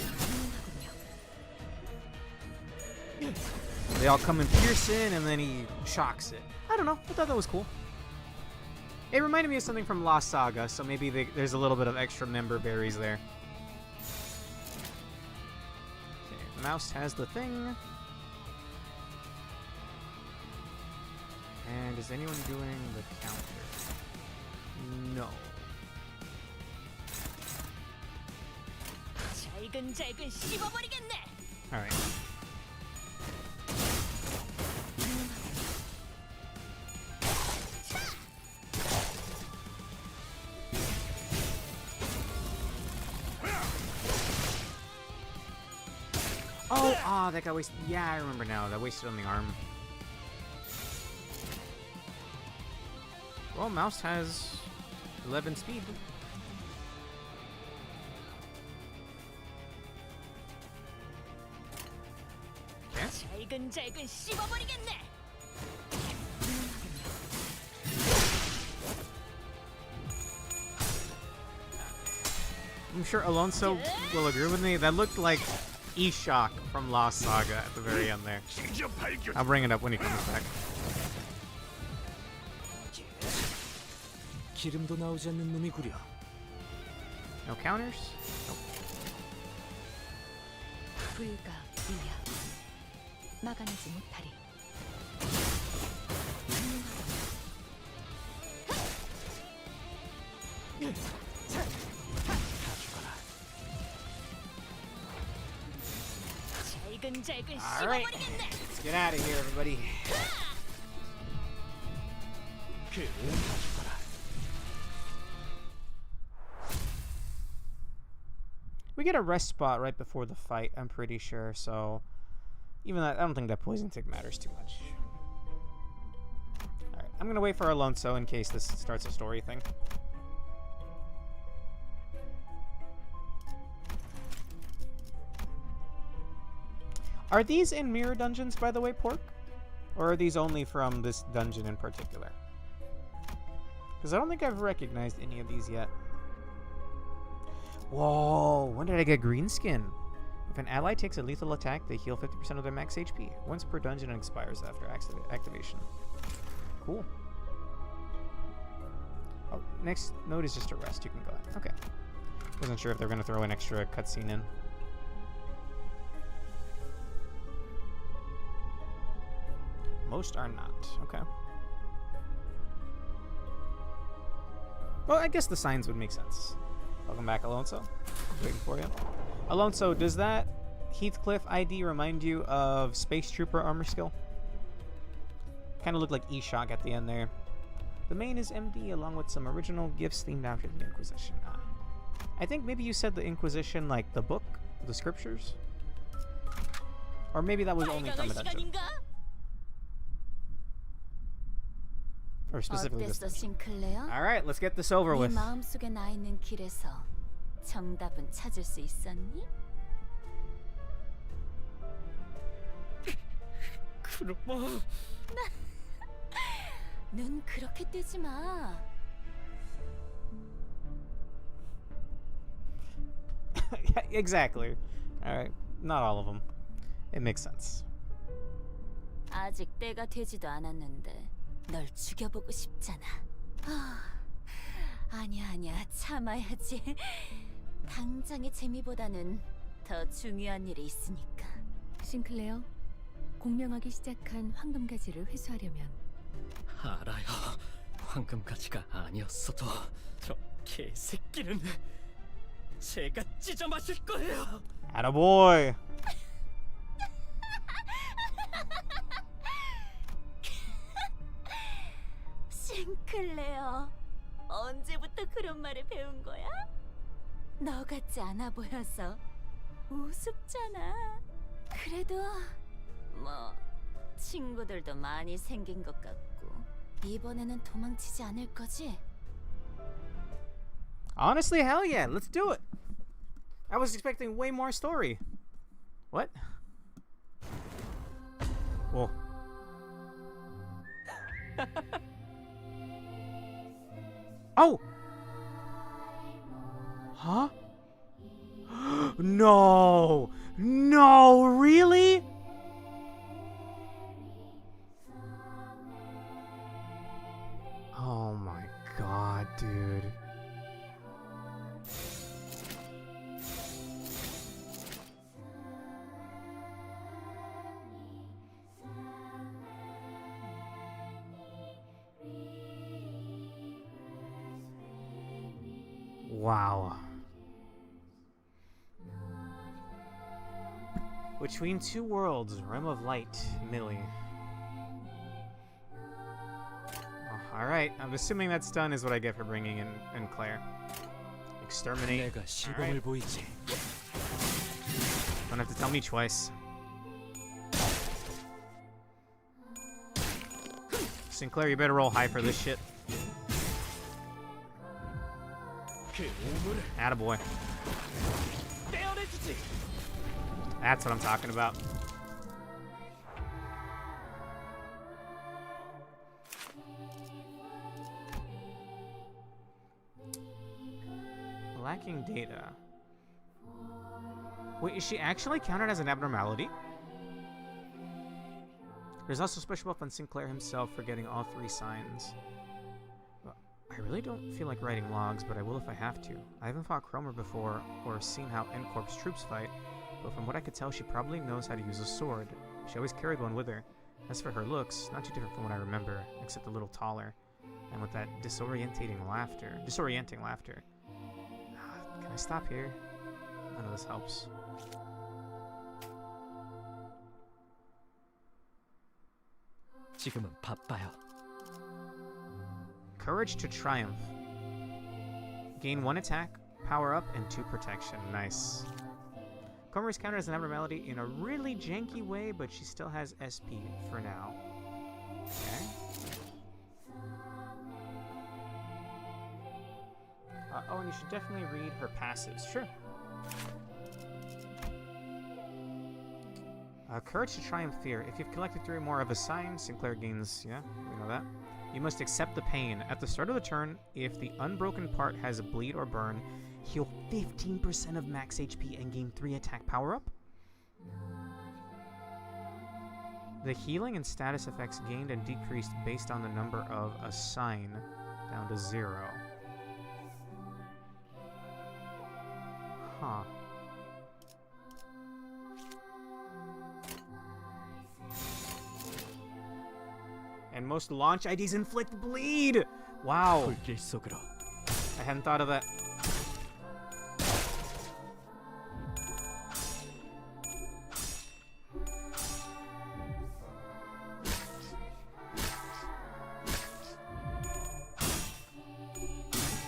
S2: They all come in Pearson, and then he shocks it. I don't know. I thought that was cool. It reminded me of something from Lost Saga, so maybe there's a little bit of extra member berries there. Okay, Mouse has the thing. And is anyone doing the counter? No.
S12: 잘근잘근 씹어버리겠네.
S2: All right. Oh, that got wasted. Yeah, I remember now. That wasted on the arm. Well, Mouse has 11 speed. Okay.
S12: 잘근잘근 씹어버리겠네.
S2: I'm sure Alonso will agree with me. That looked like E-Shock from Lost Saga at the very end there. I'll bring it up when he comes back.
S4: 기름도 나오지 않는 놈이구려.
S2: No counters? Nope.
S8: 불가 이야 막아내지 못하리.
S12: 잘근잘근
S2: All right,
S12: 씹어버리겠네.
S2: let's get out of here, everybody. We get a rest spot right before the fight, I'm pretty sure, so even that, I don't think that poison tick matters too much. Alright, I'm gonna wait for Alonso in case this starts a story thing. Are these in mirror dungeons, by the way, Pork? Or are these only from this dungeon in particular? Because I don't think I've recognized any of these yet. Whoa, when did I get green skin? If an ally takes a lethal attack, they heal 50% of their max HP. Once per dungeon and expires after activation. Cool. Oh, next node is just a rest. You can go ahead. Okay. Wasn't sure if they're going to throw an extra cutscene in. Most are not. Okay. Well, I guess the signs would make sense. Welcome back, Alonso. Waiting for you. Alonso, does that Heathcliff ID remind you of Space Trooper armor skill? Kind of looked like E-Shock at the end there. The main is MD along with some original gifts themed after the Inquisition. I think maybe you said the Inquisition like the book, the scriptures? Or maybe that was only from a dungeon. Or specifically this
S7: 어땠어, 싱클레어?
S2: Alright, let's get this over
S7: 네
S2: with.
S7: 마음속에 나 있는 길에서 정답은 찾을 수 있었니?
S4: 그럼
S7: 눈 그렇게 뜨지 마.
S2: Yeah, exactly. Alright, not all of them. It makes sense.
S7: 아직 때가 되지도 않았는데 널 죽여보고 싶잖아. 아니야, 참아야지. 당장의 재미보다는 더 중요한 일이 있으니까.
S8: 싱클레어, 공명하기 시작한 황금가지를 회수하려면
S4: 알아요. 황금가지가 아니었어도 저 개새끼는 제가 찢어 마실 거예요.
S2: Attaboy!
S7: 싱클레어, 언제부터 그런 말을 배운 거야? 너 같지 않아 보여서 우습잖아. 그래도 뭐 친구들도 많이 생긴 것 같고 이번에는 도망치지 않을 거지?
S2: Honestly, hell yeah, let's do it. I was expecting way more story. What? Whoa. Oh! Huh? No! No, really? Oh my god, dude. Wow. Between two worlds, realm of light, Millie. Oh, alright, I'm assuming that's done is what I get for bringing in Claire. Exterminate.
S4: 내가 시범을 보이지.
S2: Don't have to tell me twice. Sinclair, you better roll high for this shit. Attaboy. That's what I'm talking about. Lacking data. Wait, is she actually counted as an abnormality? There's also a special buff on Sinclair himself for getting all 3 signs. I really don't feel like writing logs, but I will if I have to. I haven't fought Cromer before or seen how N-Corp's troops fight, but from what I could tell, she probably knows how to use a sword. She always carried one with her. As for her looks, not too different from what I remember, except a little taller. And with that disorienting laughter. Can I stop here? None of this helps.
S4: 지금은 바빠요.
S2: Courage to Triumph. Gain 1 attack, power up, and 2 protection. Nice. Cromer is counted as an abnormality in a really janky way, but she still has SP for now. Okay. Oh, and you should definitely read her passives. Sure. Courage to Triumph Fear. If you've collected 3 or more of a sign, Sinclair gains, yeah, we know that. You must accept the pain. At the start of the turn, if the unbroken part has a bleed or burn, heal 15% of max HP and gain 3 attack power-up. The healing and status effects gained and decreased based on the number of a sign down to 0. Huh. And most launch IDs inflict bleed! Wow. I hadn't thought of that.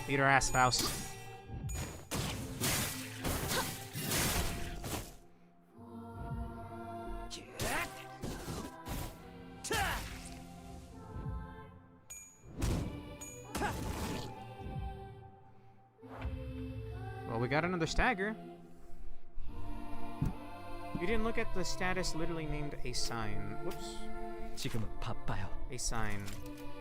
S2: Beat her ass, Faust. Well, we got another stagger. You didn't look at the status literally named a sign. Whoops.
S4: 지금은 바빠요.
S2: A sign.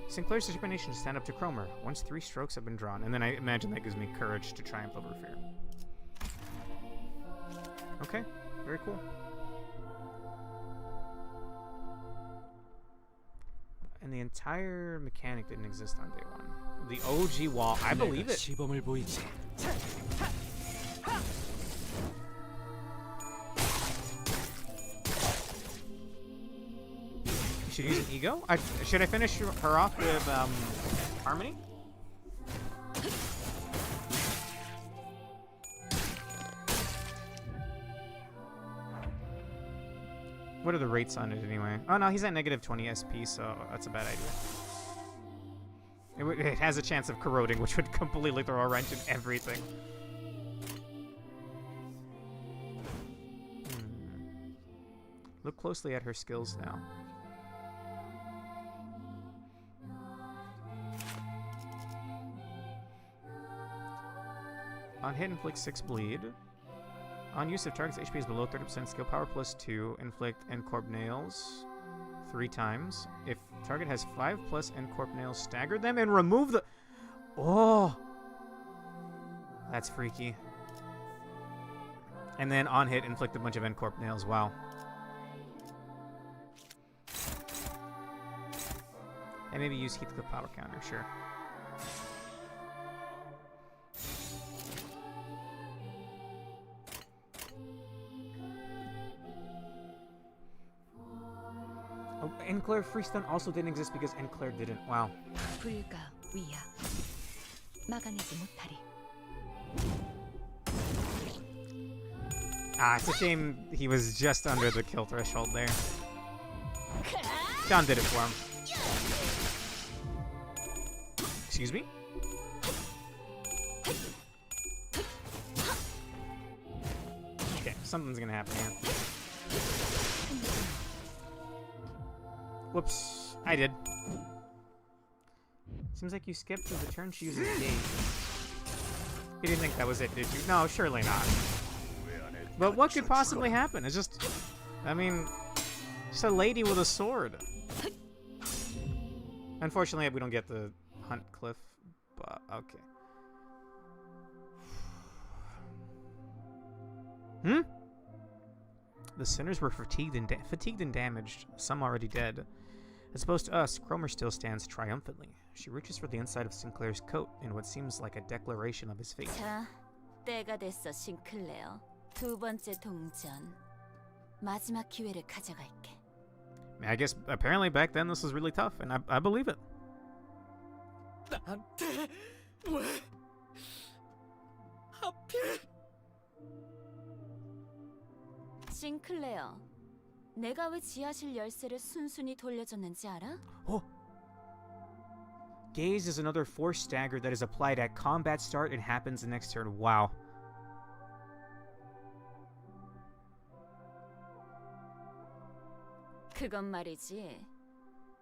S2: Sinclair's determination to stand up to Cromer once 3 strokes have been drawn, and then I imagine that gives me courage to triumph over fear. Okay, very cool. And the entire mechanic didn't exist on day 1. The OG wall, I believe it.
S4: 시범을 보이지.
S2: Should use an ego? Should I finish her off with Harmony? What are the rates on it anyway? Oh no, he's at negative 20 SP, so that's a bad idea. It has a chance of corroding, which would completely throw a wrench in everything. Look closely at her skills now. On hit, inflict 6 bleed. On use, if target's HP is below 30%, skill power plus 2, inflict N-Corp nails 3 times. If target has 5 plus N-Corp nails, stagger them and remove the... Oh! That's freaky. And then on hit, inflict a bunch of N-Corp nails. Wow. And maybe use Heathcliff power counter, sure. Oh, Enclair Freestone also didn't exist because Enclair didn't. Wow.
S8: 불가 위야 막아내지 못하리.
S2: Ah, it's a shame he was just under the kill threshold there. John did it for him. Excuse me? Okay, something's gonna happen here. Whoops, I did. Seems like you skipped through the turn she uses gauge. You didn't think that was it, did you? No, surely not. But what could possibly happen? It's just, I mean, just a lady with a sword. Unfortunately, we don't get the hunt cliff, but okay. The sinners were fatigued and damaged, some already dead. As opposed to us, Cromer still stands triumphantly. She reaches for the inside of Sinclair's coat in what seems like a declaration of his fate.
S7: 자, 때가 됐어, 싱클레어. 두 번째 동전. 마지막 기회를 가져갈게.
S2: I guess apparently back then this was really tough, and I believe it.
S4: 나한테 왜 하필?
S7: 싱클레어, 내가 왜 지하실 열쇠를 순순히 돌려줬는지 알아?
S2: Oh. Gaze is another force stagger that is applied at combat start and happens the next turn. Wow.
S7: 그건 말이지.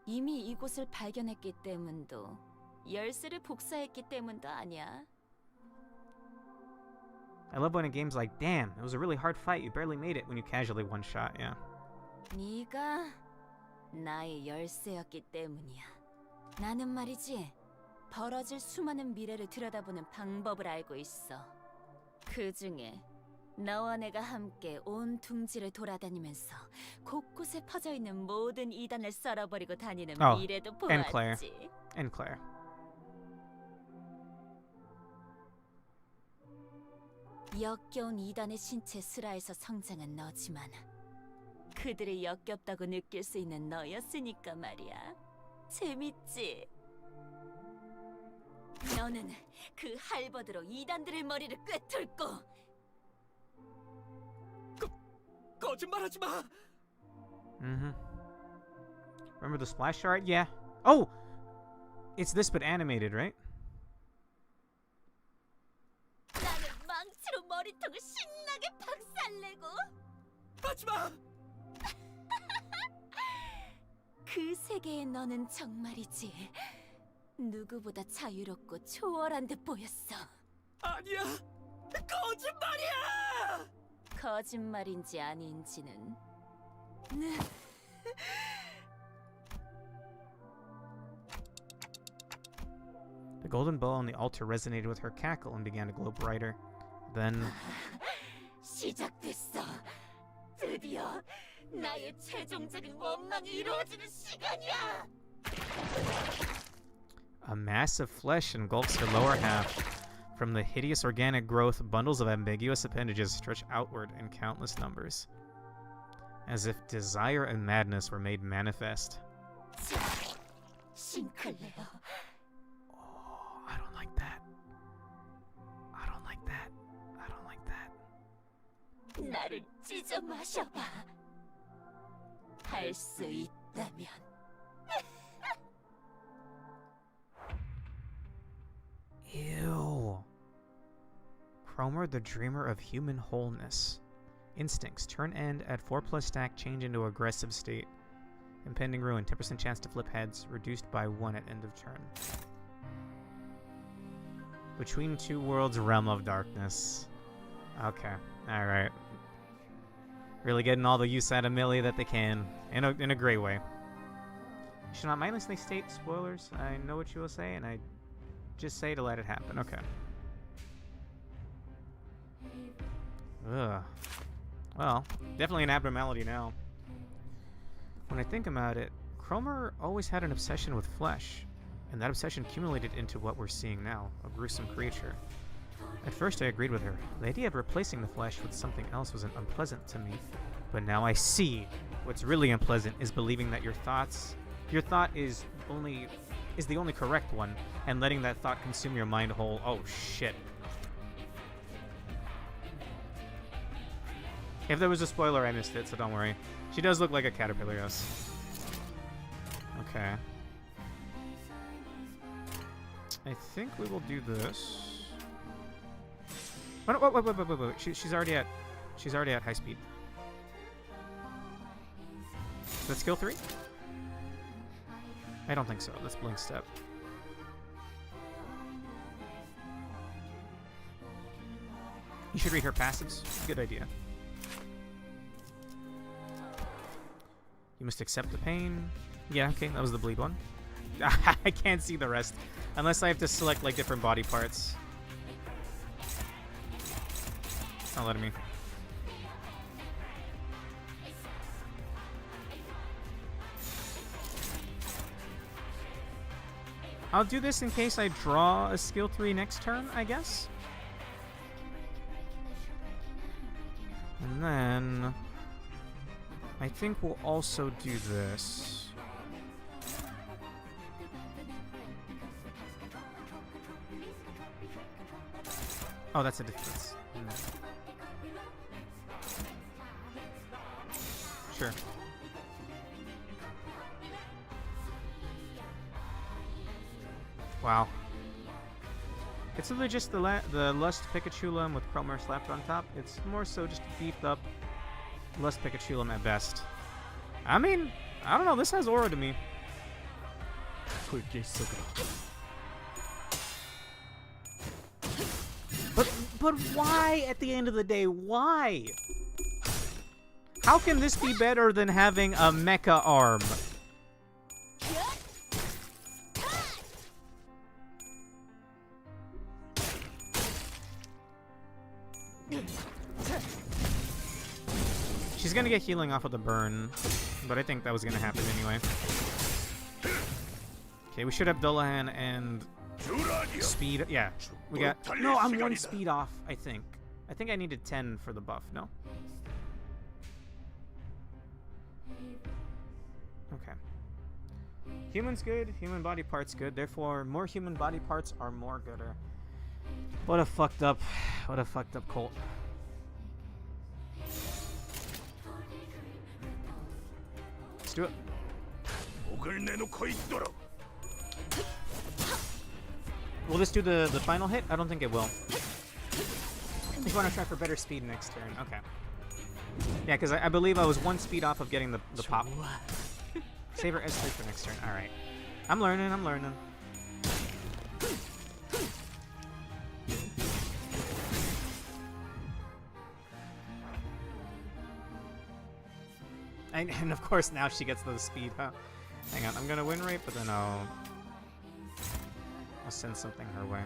S7: 이미 이곳을 발견했기 때문도 열쇠를 복사했기 때문도 아니야.
S2: I love when a game's like, damn, it was a really hard fight. You barely made it when you casually one-shot, yeah.
S7: 네가 나의 열쇠였기 때문이야. 나는 말이지, 벌어질 수많은 미래를 들여다보는 방법을 알고 있어. 그 중에 너와 내가 함께 온 둥지를 돌아다니면서 곳곳에 퍼져 있는 모든 이단을 썰어버리고 다니는 미래도
S2: and Claire.
S7: 보았지.
S2: And Claire.
S7: 역겨운 이단의 신체 슬하에서 성장한 너지만 그들이 역겹다고 느낄 수 있는 너였으니까 말이야. 재밌지? 너는 그 할버드로 이단들의 머리를 꿰뚫고
S4: 거짓말하지 마.
S2: Remember the splash art? Yeah. Oh! It's this but animated, right?
S7: 나는 망치로 머리통을 신나게 박살내고
S4: 하지 마.
S7: 그 세계의 너는 정말이지 누구보다 자유롭고 초월한 듯 보였어.
S4: 아니야. 거짓말이야.
S7: 거짓말인지 아닌지는
S2: The golden bow on the altar resonated with her cackle and began to glow brighter. Then
S7: 시작됐어. 드디어 나의 최종적인 원망이 이루어지는 시간이야.
S2: a mass of flesh engulfs her lower half. From the hideous organic growth, bundles of ambiguous appendages stretch outward in countless numbers, as if desire and madness were made manifest.
S7: 싱클레어.
S2: Oh, I don't like that. I don't like that. I don't like that.
S7: 나를 찢어 마셔봐. 할 수 있다면.
S2: Ew. Cromer, the dreamer of human wholeness. Instincts. Turn end at 4+ stack, change into aggressive state. Impending ruin. 10% chance to flip heads. Reduced by 1 at end of turn. Between two worlds, realm of darkness. Okay. Alright. Really getting all the use out of Millie that they can. In a great way. I should not mindlessly state spoilers. I know what you will say, and I just say to let it happen. Okay. Ugh. Well, definitely an abnormality now. When I think about it, Cromer always had an obsession with flesh, and that obsession accumulated into what we're seeing now, a gruesome creature. At first I agreed with her. The idea of replacing the flesh with something else was unpleasant to me. But now I see what's really unpleasant is believing that your thought is the only correct one, and letting that thought consume your mind whole. Oh shit. If there was a spoiler, I missed it, so don't worry. She does look like a caterpillar, yes. Okay. I think we will do this. Wait. She's already at high speed. Is that skill 3? I don't think so. That's blink step. You should read her passives. Good idea. You must accept the pain. Yeah, okay, that was the bleed one. I can't see the rest. Unless I have to select, like, different body parts. It's not letting me. I'll do this in case I draw a skill 3 next turn, I guess. And then I think we'll also do this. Oh, that's a defense. Sure. Wow. It's really just the Lust Pikachulam with Chromar slapped on top. It's more so just a beefed up Lust Pikachulam at best. I mean, I don't know. This has aura to me. But why at the end of the day? Why? How can this be better than having a mecha arm? She's gonna get healing off of the burn, but I think that was gonna happen anyway. Okay, we should have Dullahan and speed. Yeah, we got. No, I'm 1 speed off, I think. I think I needed 10 for the buff, no? Okay. Human's good, human body parts good, therefore more human body parts are more gooder. What a fucked up cult. Let's do it. Will this do the final hit? I don't think it will. I just want to try for better speed next turn. Okay. Yeah, because I believe I was 1 speed off of getting the pop. Save her S3 for next turn. Alright. I'm learning. And of course now she gets the speed, huh? Hang on, I'm gonna win rate, but then I'll send something her way.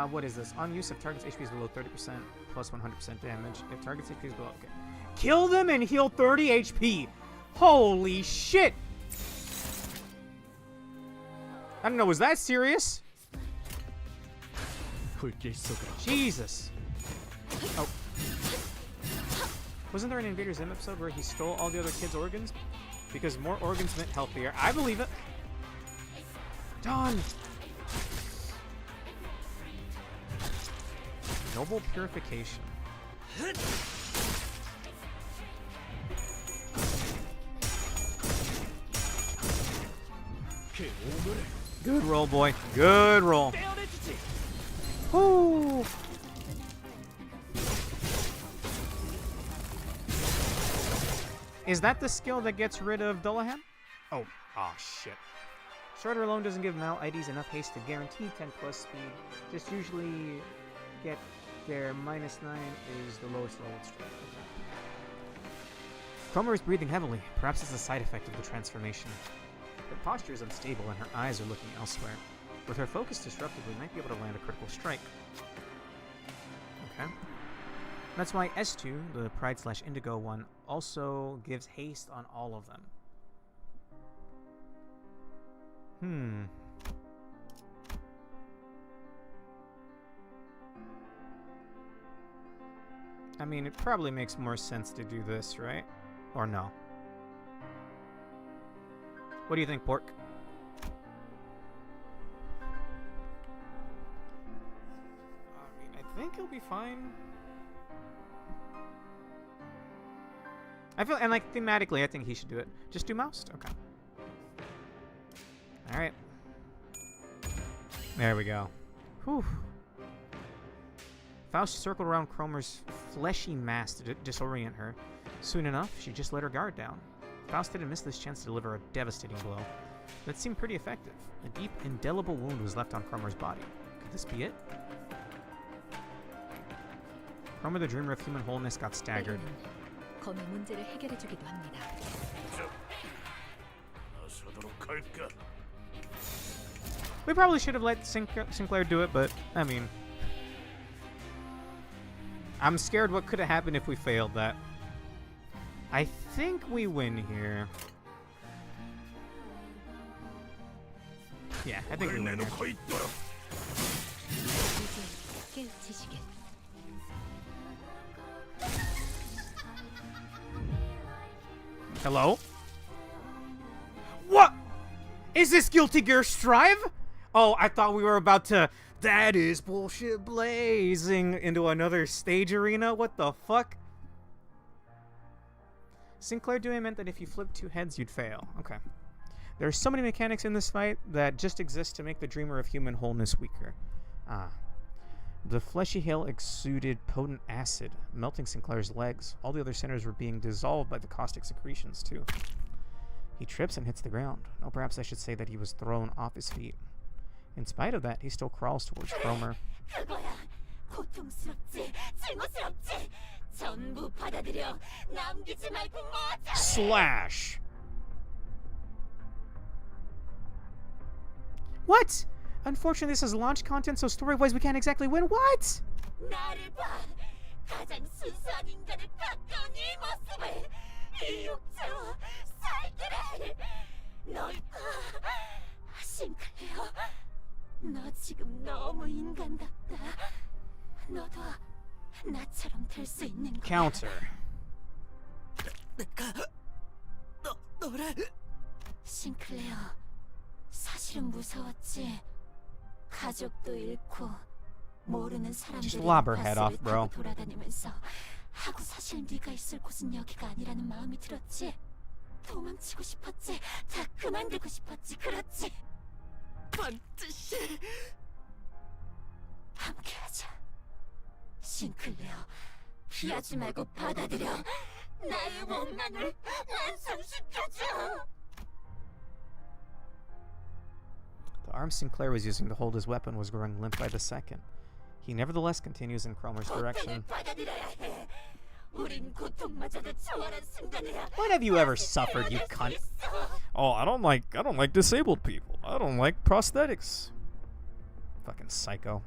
S2: What is this? On use, if target's HP is below 30%, plus 100% damage. If target's HP is below... Okay. Kill them and heal 30 HP! Holy shit! I don't know, was that serious? Jesus. Oh. Wasn't there an Invader Zim episode where he stole all the other kids' organs? Because more organs meant healthier. I believe it. Done! Noble Purification. Good roll, boy. Good roll. Woo! Is that the skill that gets rid of Dullahan? Oh, shit. Shredder alone doesn't give Mal IDs enough haste to guarantee 10 plus speed. Just usually get their -9 is the lowest level strike. Cromer is breathing heavily. Perhaps it's a side effect of the transformation. Her posture is unstable and her eyes are looking elsewhere. With her focus disrupted, we might be able to land a critical strike. Okay. That's why S2, the Pride/Indigo one, also gives haste on all of them. I mean, it probably makes more sense to do this, right? Or no? What do you think, Pork? I mean, I think he'll be fine. I feel, and like thematically, I think he should do it. Just do most? Okay. Alright. There we go. Whew. Faust circled around Cromer's fleshy mass to disorient her. Soon enough, she just let her guard down. Faust didn't miss this chance to deliver a devastating blow. That seemed pretty effective. A deep, indelible wound was left on Cromer's body. Could this be it? Cromer, the dreamer of human wholeness, got staggered.
S8: 검이 문제를 해결해주기도 합니다.
S2: We probably should have let Sinclair do it, but, I mean... I'm scared what could have happened if we failed that. I think we win here. Yeah, I think we win here. Hello? What? Is this Guilty Gear Strive? Oh, I thought we were about to... That is bullshit blazing into another stage arena? What the fuck? Sinclair doing meant that if you flipped two heads, you'd fail. Okay. There are so many mechanics in this fight that just exist to make the dreamer of human wholeness weaker. Ah. The fleshy hail exuded potent acid, melting Sinclair's legs. All the other centers were being dissolved by the caustic secretions, too. He trips and hits the ground. Oh, perhaps I should say that he was thrown off his feet. In spite of that, he still crawls towards Cromer. Slash! What? Unfortunately, this is launch content, so story-wise we can't exactly win. What?
S7: 너 지금 너무 인간답다. 너도 나처럼 될 수 있는 거야.
S2: Counter.
S4: 내가 너를
S7: 싱클레어, 사실은 무서웠지. 가족도 잃고 모르는 사람들이 가슴을 타고 돌아다니면서 하고 사실 네가 있을 곳은 여기가 아니라는 마음이 들었지. 도망치고 싶었지. 다 그만두고 싶었지. 그렇지. 반드시 함께하자. 싱클레어, 피하지 말고 받아들여. 나의 원망을 완성시켜줘.
S2: The arm Sinclair was using to hold his weapon was growing limp by the second. He nevertheless continues in Cromer's direction. When have you ever suffered, you cunt? Oh, I don't like disabled people. I don't like prosthetics. Fucking psycho.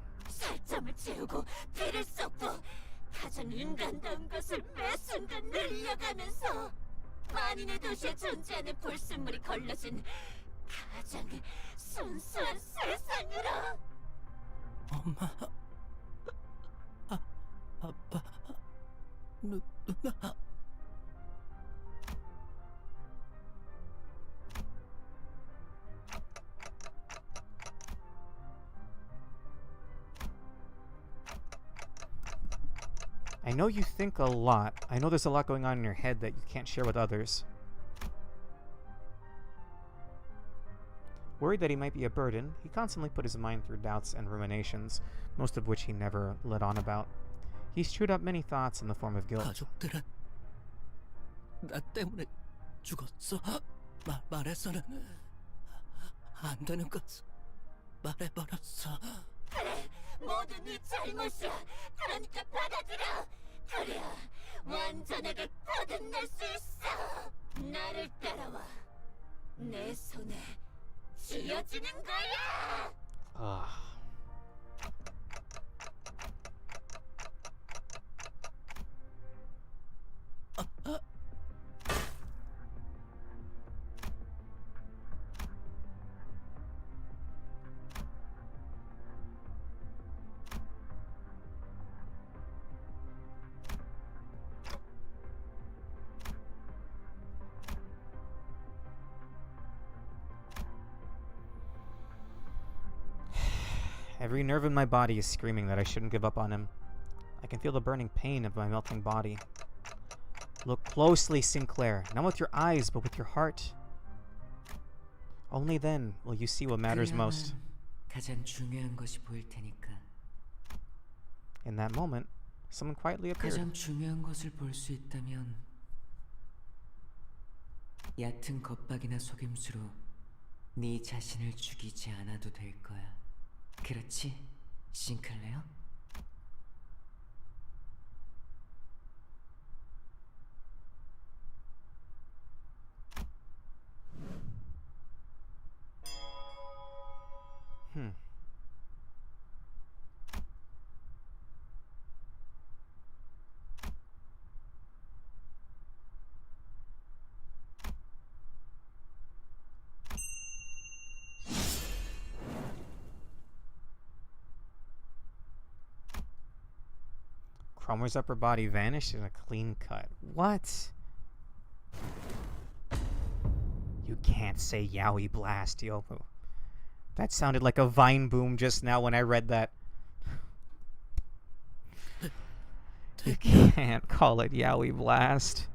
S4: 엄마, 아빠, 누나.
S2: I know you think a lot. I know there's a lot going on in your head that you can't share with others. Worried that he might be a burden, he constantly put his mind through doubts and ruminations, most of which he never let on about. He strewed up many thoughts in the form of guilt.
S4: 가족들은 나 때문에 죽었어. 말해서는 안 되는 것을 말해버렸어.
S7: 그래, 모두 네 잘못이야. 그러니까 받아들여. 그래야 완전하게 거듭날 수 있어. 나를 따라와. 내 손에 쥐어주는 거야.
S2: Every nerve in my body is screaming that I shouldn't give up on him. I can feel the burning pain of my melting body. Look closely, Sinclair. Not with your eyes, but with your heart. Only then will you see what matters most.
S10: 가장 중요한 것이 보일 테니까.
S2: In that moment, someone quietly appeared.
S10: 가장 중요한 것을 볼 수 있다면 얕은 겁박이나 속임수로 네 자신을 죽이지 않아도 될 거야. 그렇지, 싱클레어?
S2: Cromer's upper body vanished in a clean cut. What? You can't say Yowie Blast, Yomu. That sounded like a Vine boom just now when I read that. You can't call it Yowie Blast.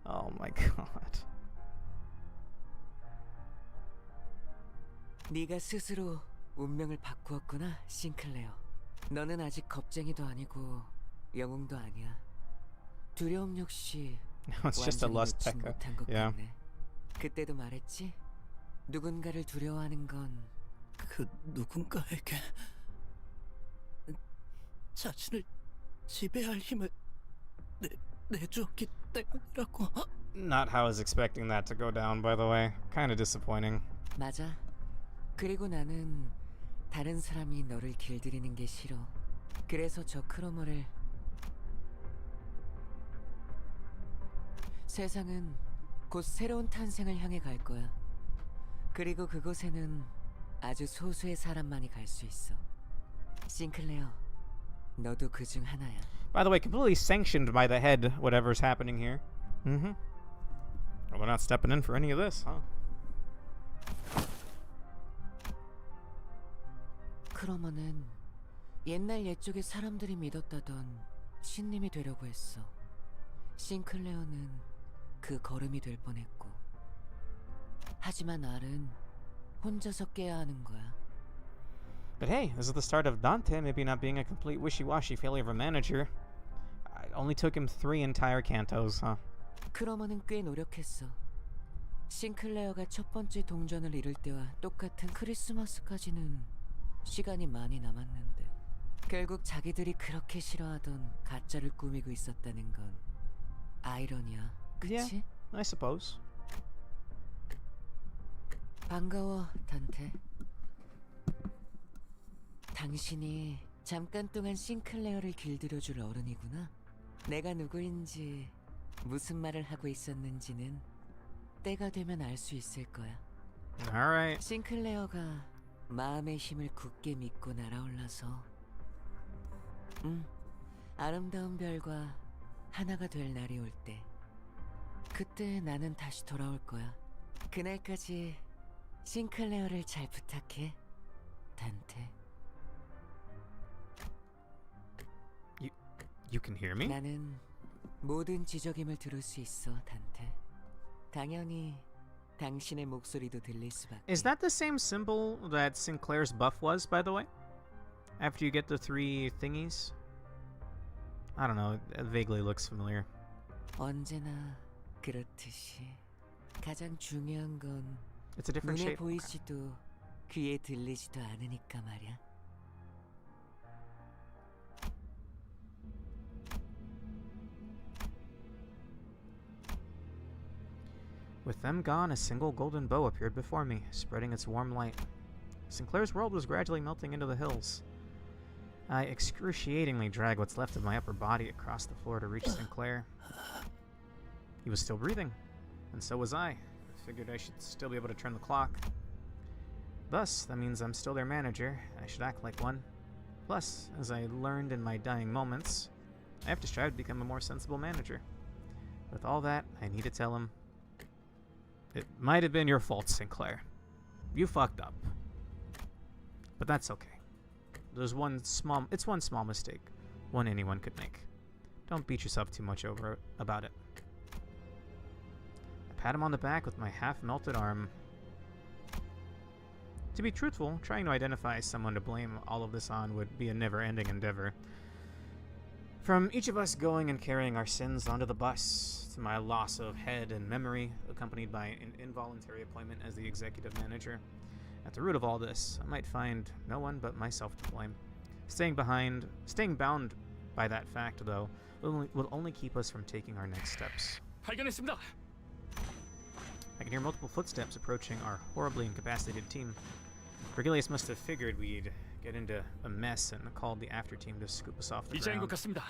S2: Oh my god.
S10: 네가 스스로 운명을 바꾸었구나, 싱클레어. 너는 아직 겁쟁이도 아니고 영웅도 아니야. 두려움 역시
S2: It's just a
S10: 완전히
S2: lust
S10: 놓지
S2: pecker.
S10: 못한 것
S2: Yeah.
S10: 같네. 그때도 말했지? 누군가를 두려워하는 건
S4: 그 누군가에게 자신을 지배할 힘을 내주었기 때문이라고.
S2: Not how I was expecting that to go down, by the way. Kind of disappointing.
S10: 맞아. 그리고 나는 다른 사람이 너를 길들이는 게 싫어. 그래서 저 크로머를 세상은 곧 새로운 탄생을 향해 갈 거야. 그리고 그곳에는 아주 소수의 사람만이 갈 수 있어. 싱클레어, 너도 그중 하나야.
S2: By the way, completely sanctioned by the head, whatever's happening here. Mm-hmm. Well, we're not stepping in for any of this, huh?
S10: 크로머는 옛날 옛적에 사람들이 믿었다던 신님이 되려고 했어. 싱클레어는 그 걸음이 될 뻔했고. 하지만 알은 혼자서 깨야 하는 거야.
S2: But hey, this is the start of Dante maybe not being a complete wishy-washy failure of a manager. It only took him 3 entire cantos, huh?
S10: 크로머는 꽤 노력했어. 싱클레어가 첫 번째 동전을 잃을 때와 똑같은 크리스마스까지는 시간이 많이 남았는데 결국 자기들이 그렇게 싫어하던 가짜를 꾸미고 있었다는 건 아이러니야, 그치?
S2: Yeah, I suppose.
S10: 반가워, 단테. 당신이 잠깐 동안 싱클레어를 길들여줄 어른이구나. 내가 누구인지 무슨 말을 하고 있었는지는 때가 되면 알 수 있을 거야.
S2: Alright.
S10: 싱클레어가 마음의 힘을 굳게 믿고 날아올라서 아름다운 별과 하나가 될 날이 올 때 그때 나는 다시 돌아올 거야. 그날까지 싱클레어를 잘 부탁해, 단테.
S2: You can hear me?
S10: 나는 모든 지적임을 들을 수 있어, 단테. 당연히 당신의 목소리도 들릴 수밖에.
S2: Is that the same symbol that Sinclair's buff was, by the way? After you get the 3 thingies? I don't know, it vaguely looks familiar.
S10: 언제나 그렇듯이 가장 중요한 건
S2: It's a different
S10: 눈에
S2: shape.
S10: 보이지도 귀에 들리지도 않으니까 말이야.
S2: With them gone, a single golden bow appeared before me, spreading its warm light. Sinclair's world was gradually melting into the hills. I excruciatingly dragged what's left of my upper body across the floor to reach Sinclair. He was still breathing, and so was I. I figured I should still be able to turn the clock. Thus, that means I'm still their manager. I should act like one. Plus, as I learned in my dying moments, I have to strive to become a more sensible manager. With all that, I need to tell him, it might have been your fault, Sinclair. You fucked up. But that's okay. It's one small mistake, one anyone could make. Don't beat yourself too much about it. I pat him on the back with my half-melted arm. To be truthful, trying to identify someone to blame all of this on would be a never-ending endeavor. From each of us going and carrying our sins onto the bus, to my loss of head and memory, accompanied by an involuntary appointment as the executive manager. At the root of all this, I might find no one but myself to blame. Staying bound by that fact, though, will only keep us from taking our next steps.
S4: 발견했습니다.
S2: I can hear multiple footsteps approaching our horribly incapacitated team. Virgilius must have figured we'd get into a mess and called the after team to scoop us off the
S4: 이자인 것
S2: ground.
S4: 같습니다.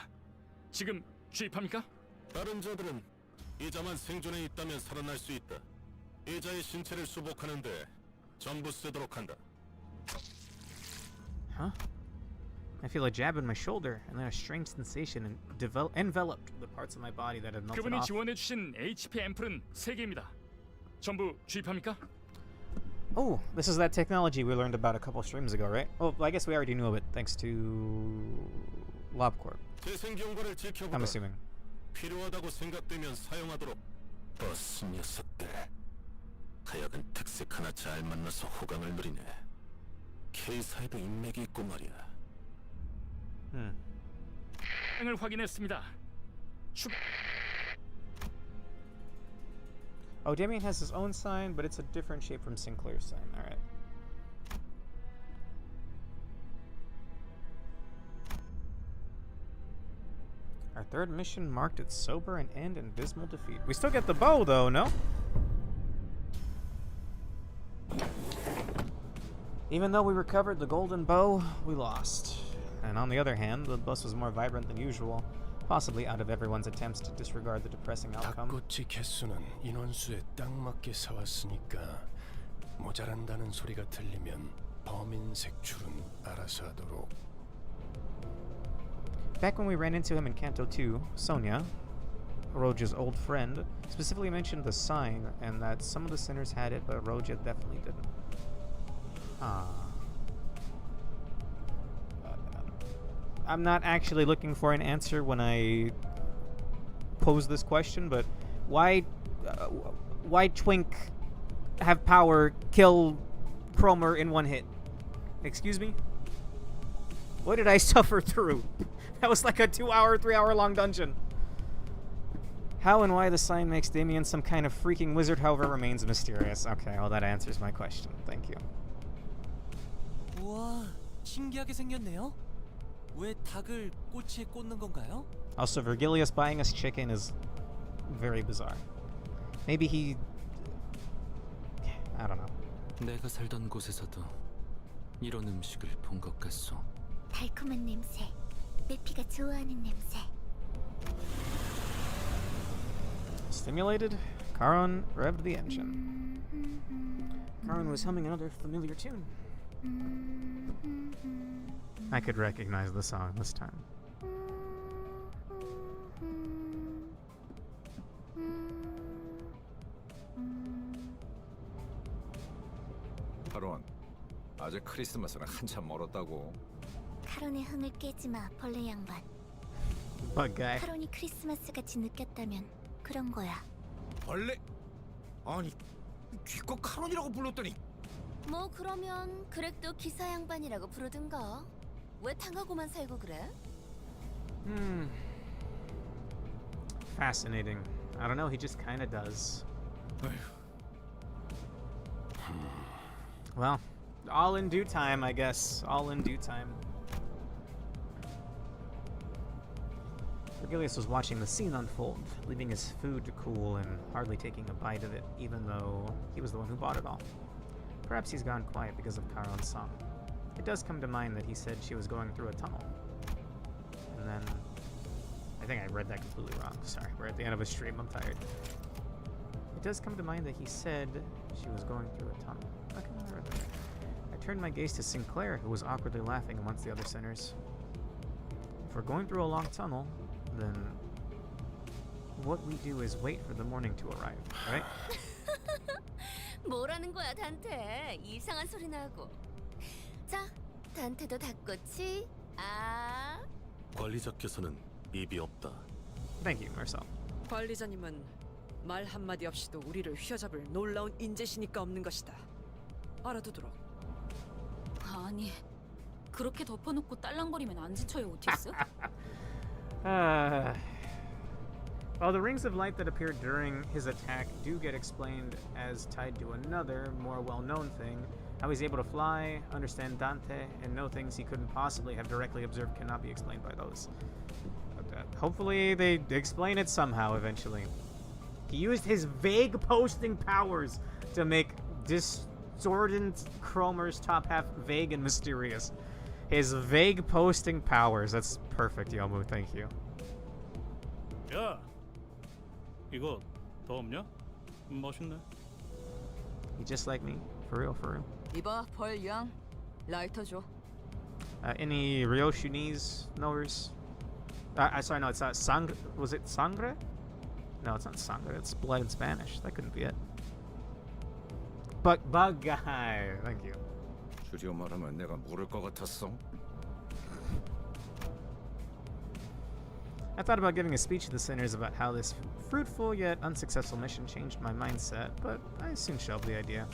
S4: 지금 주입합니까?
S3: 다른 자들은 이자만 생존해 있다면 살아날 수 있다. 이자의 신체를 수복하는데 전부 쓰도록 한다.
S2: Huh? I feel a jab in my shoulder, and then a strange sensation enveloped the parts of my body that had melted
S4: 그분이
S2: off.
S4: 지원해 주신 HP 앰플은 3개입니다. 전부 주입합니까?
S2: Oh, this is that technology we learned about a couple streams ago, right? Oh, I guess we already knew of it, thanks to LobCorp.
S3: 재생 경과를 지켜보라.
S2: I'm assuming.
S3: 필요하다고 생각되면 사용하도록. 버스 녀석들. 하여간 특색 하나 잘 만나서 호강을 누리네. K사에도 인맥이 있고 말이야.
S4: 을 확인했습니다.
S2: Oh, Damien has his own sign, but it's a different shape from Sinclair's sign. Alright. Our third mission marked its sober and end in dismal defeat. We still get the bow, though, no? Even though we recovered the golden bow, we lost. And on the other hand, the bus was more vibrant than usual, possibly out of everyone's attempts to disregard the depressing outcome.
S13: 닭꼬치 개수는 인원수에 딱 맞게 사왔으니까 모자란다는 소리가 들리면 범인 색출은 알아서 하도록.
S2: Back when we ran into him in Canto 2, Sonia, Roja's old friend, specifically mentioned the sign and that some of the sinners had it, but Roja definitely didn't. I'm not actually looking for an answer when I pose this question, but why Twink have power kill Cromer in one hit? Excuse me? What did I suffer through? That was like a 2-hour, 3-hour long dungeon. How and why the sign makes Damien some kind of freaking wizard, however, remains mysterious. Okay, well that answers my question. Thank you.
S10: 우와, 신기하게 생겼네요. 왜 닭을 꼬치에 꽂는 건가요?
S2: Also, Virgilius buying us chicken is very bizarre. Maybe he... I don't know.
S14: 내가 살던 곳에서도 이런 음식을 본 것 같소.
S15: 달콤한 냄새, 내 피가 좋아하는 냄새.
S2: Stimulated, Charon revved the engine. Charon was humming another familiar tune. I could recognize the song this time.
S16: 카론, 아직 크리스마스는 한참 멀었다고.
S15: 카론의 흥을 깨지 마, 벌레 양반.
S2: Bug guy.
S15: 카론이 크리스마스 같이 느꼈다면 그런 거야.
S16: 벌레? 아니, 기껏 카론이라고 불렀더니.
S7: 뭐 그러면 그렉도 기사 양반이라고 부르든가. 왜 당하고만 살고 그래?
S2: Fascinating. I don't know, he just kinda does. Well, all in due time, I guess. All in due time. Virgilius was watching the scene unfold, leaving his food to cool and hardly taking a bite of it, even though he was the one who bought it all. Perhaps he's gone quiet because of Charon's song. It does come to mind that he said she was going through a tunnel. And then... I think I read that completely wrong. Sorry, we're at the end of a stream, I'm tired. It does come to mind that he said she was going through a tunnel. How can I remember that? I turned my gaze to Sinclair, who was awkwardly laughing amongst the other sinners. If we're going through a long tunnel, then what we do is wait for the morning to arrive, right?
S7: 뭐라는 거야, 단테? 이상한 소리나 하고. 자, 단테도 닭꼬치. 아.
S3: 관리자께서는 입이 없다.
S2: Thank you, Marcel.
S10: 관리자님은 말 한마디 없이도 우리를 휘어잡을 놀라운 인재시니까 없는 것이다. 알아두도록.
S7: 아니, 그렇게 덮어놓고 딸랑거리면 안 지쳐요, 오티스?
S2: While the rings of light that appeared during his attack do get explained as tied to another, more well-known thing, how he's able to fly, understand Dante, and know things he couldn't possibly have directly observed cannot be explained by those. Hopefully they explain it somehow eventually. He used his vague posting powers to make Discordant Cromer's top half vague and mysterious. His vague posting powers. That's perfect, Yomu. Thank you.
S5: 야, 이거 더 없냐? 멋있네.
S2: You just like me. For real, for real.
S10: 이봐, 벌양. 라이터 줘.
S2: Any Ryoshunese knowers? Sorry, no, it's Sangre. Was it Sangre? No, it's not Sangre. It's blood in Spanish. That couldn't be it. Bug guy. Thank you.
S16: 줄여 말하면 내가 모를 것 같았어.
S2: I thought about giving a speech to the sinners about how this fruitful yet unsuccessful mission changed my mindset, but I soon shelved the idea.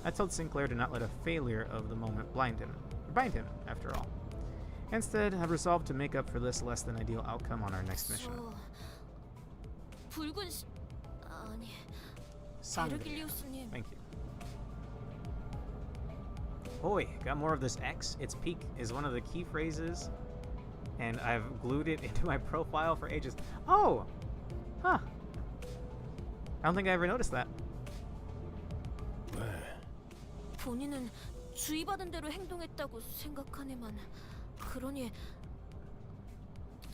S2: I told Sinclair to not let a failure of the moment bind him, after all. Instead, I've resolved to make up for this less than ideal outcome on our next mission.
S7: 붉은 아니,
S2: Sangre.
S7: 베르길리우스님.
S2: Thank you. Oi, got more of this X? Its peak is one of the key phrases, and I've glued it into my profile for ages. Oh! Huh. I don't think I ever noticed that.
S7: 본인은 주의받은 대로 행동했다고 생각하네만. 그러니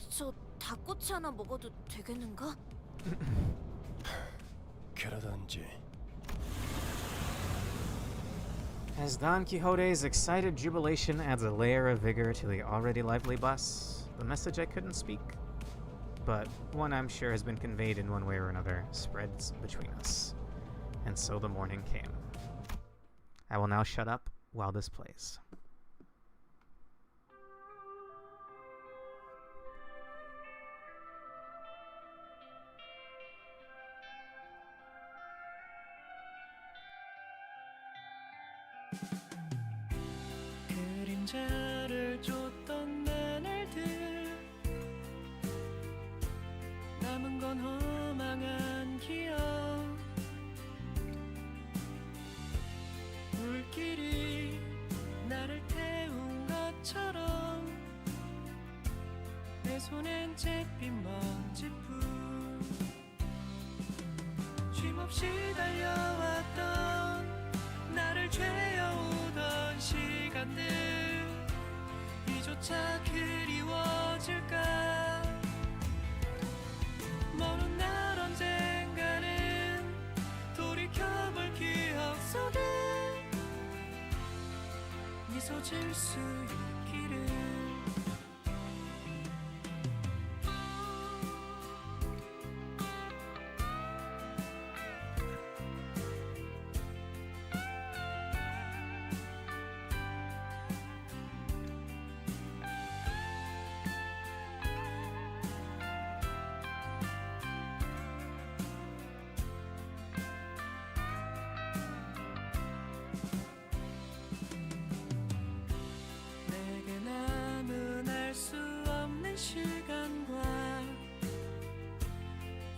S7: 저 닭꼬치 하나 먹어도 되겠는가?
S13: 그러던지.
S2: As Don Quixote's excited jubilation adds a layer of vigor to the already lively bus, the message I couldn't speak, but one I'm sure has been conveyed in one way or another, spreads between us. And so the morning came. I will now shut up while this plays.
S4: 그림자를 쫓던 나날들 남은 건 허망한 기억 불길이 나를 태운 것처럼 내 손엔 잿빛 먼지뿐 쉼없이 달려왔던 나를 죄어오던 시간들 이조차 그리워질까 먼 날 언젠가는 돌이켜볼 기억 속에 미소 질 수 있기를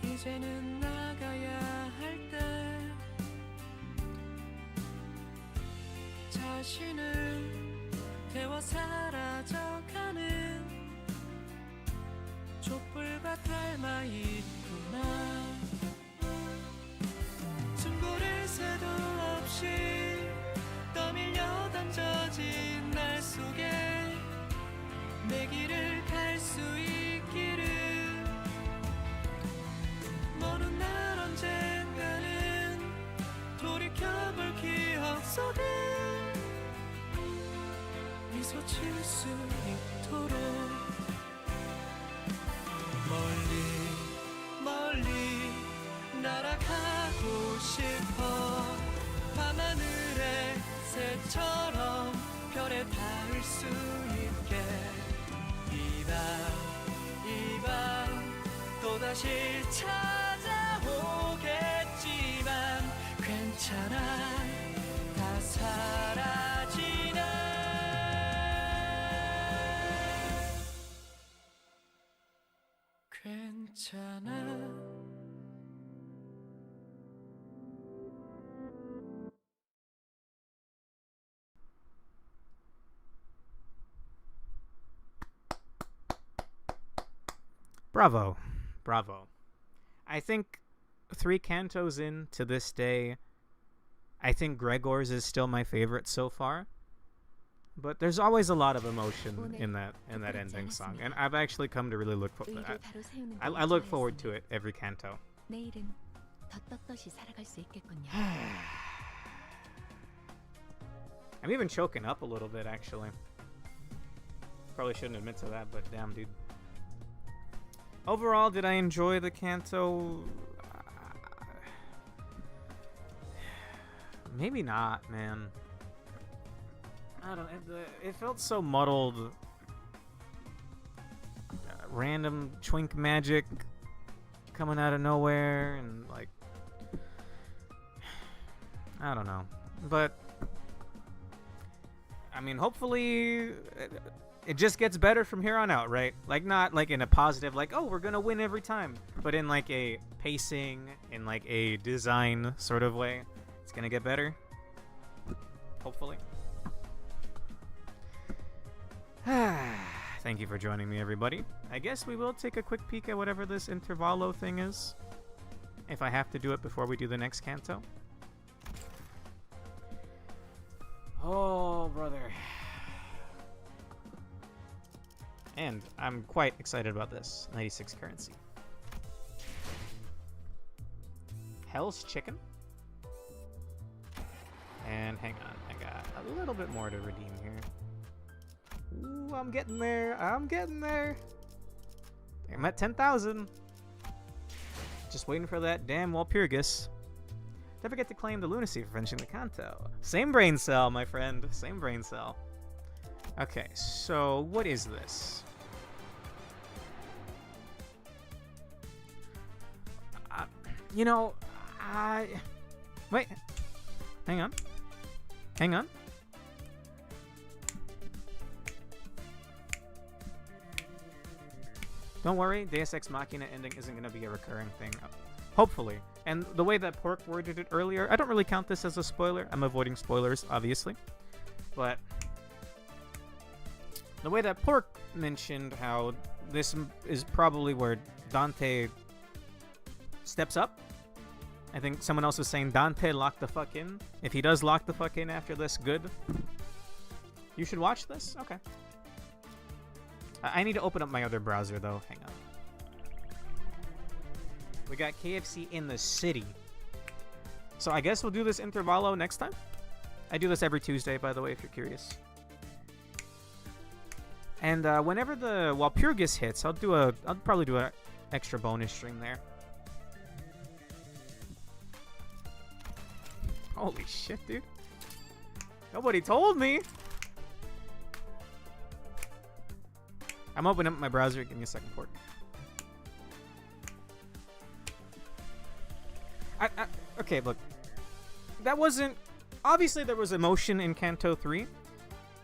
S4: 이제는 나가야 할 때 자신을 태워 사라져가는 촛불과 닮아 있구나 숨고를 새도 없이 떠밀려 던져진 날 속에 내 길을 갈 수 있기를 먼 날 언젠가는 돌이켜볼 기억 속에 미소 질 수 있도록 멀리 멀리 날아가고 싶어 밤하늘의 새처럼 별에 닿을 수 있게 이 밤 또 또다시 찾아오겠지만 괜찮아 다 사라지네 괜찮아
S2: Bravo. Bravo. I think 3 cantos in to this day, I think Gregor's is still my favorite so far. But there's always a lot of emotion in that ending song, and I've actually come to really look forward to that. I look forward to it every canto.
S8: 내일은 더 떳떳이 살아갈 수 있겠군요.
S2: I'm even choking up a little bit, actually. Probably shouldn't admit to that, but damn, dude. Overall, did I enjoy the canto? Maybe not, man. I don't know. It felt so muddled. Random twink magic coming out of nowhere, and like, I don't know. But I mean, hopefully it just gets better from here on out, right? Like, not like in a positive, like, oh, we're gonna win every time, but in like a pacing, in like a design sort of way. It's gonna get better. Hopefully. Thank you for joining me, everybody. I guess we will take a quick peek at whatever this intervallo thing is, if I have to do it before we do the next canto. Oh, brother. And I'm quite excited about this. 96 currency. Hell's Chicken. And hang on, I got a little bit more to redeem here. Ooh, I'm getting there. I'm getting there. I'm at 10,000. Just waiting for that damn Walpurgis. Don't forget to claim the lunacy for finishing the Canto. Same brain cell, my friend. Same brain cell. Okay, so what is this? You know, wait. Hang on. Hang on. Don't worry, Deus Ex Machina ending isn't going to be a recurring thing. Hopefully. And the way that Pork worded it earlier, I don't really count this as a spoiler. I'm avoiding spoilers, obviously. But the way that Pork mentioned how this is probably where Dante steps up. I think someone else was saying Dante locked the fuck in. If he does lock the fuck in after this, good. You should watch this? Okay. I need to open up my other browser, though. Hang on. We got KFC in the city. So I guess we'll do this intervallo next time. I do this every Tuesday, by the way, if you're curious. And whenever the Walpurgis hits, I'll probably do an extra bonus stream there. Holy shit, dude. Nobody told me. I'm opening up my browser. Give me a second, Port. Okay, look. That wasn't... Obviously, there was emotion in Canto 3.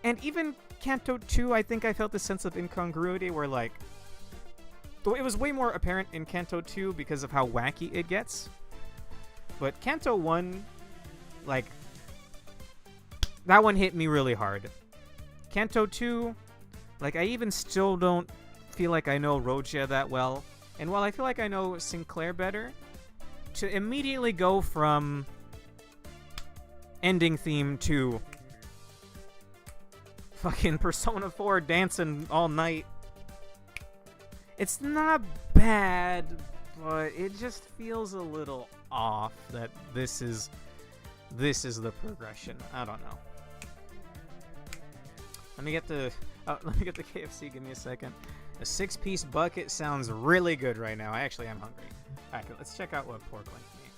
S2: And even Canto 2, I think I felt a sense of incongruity where, like... It was way more apparent in Canto 2 because of how wacky it gets. But Canto 1, like... That one hit me really hard. Canto 2... Like, I even still don't feel like I know Rogia that well. And while I feel like I know Sinclair better, to immediately go from ending theme to fucking Persona 4 dancing all night, it's not bad, but it just feels a little off that this is the progression. I don't know. Let me get the KFC. Give me a second. A 6-piece bucket sounds really good right now. I actually am hungry. Alright, let's check out what Pork linked me.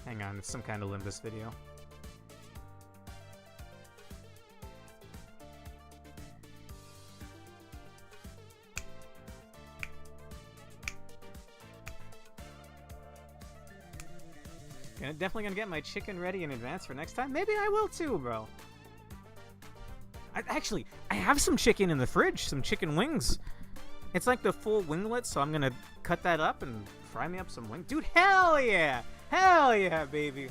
S2: Hang on, it's some kind of Limbus video. Definitely gonna get my chicken ready in advance for next time. Maybe I will too, bro. Actually, I have some chicken in the fridge, some chicken wings. It's like the full winglet, so I'm gonna cut that up and fry me up some wings. Dude, hell yeah! Hell yeah, baby!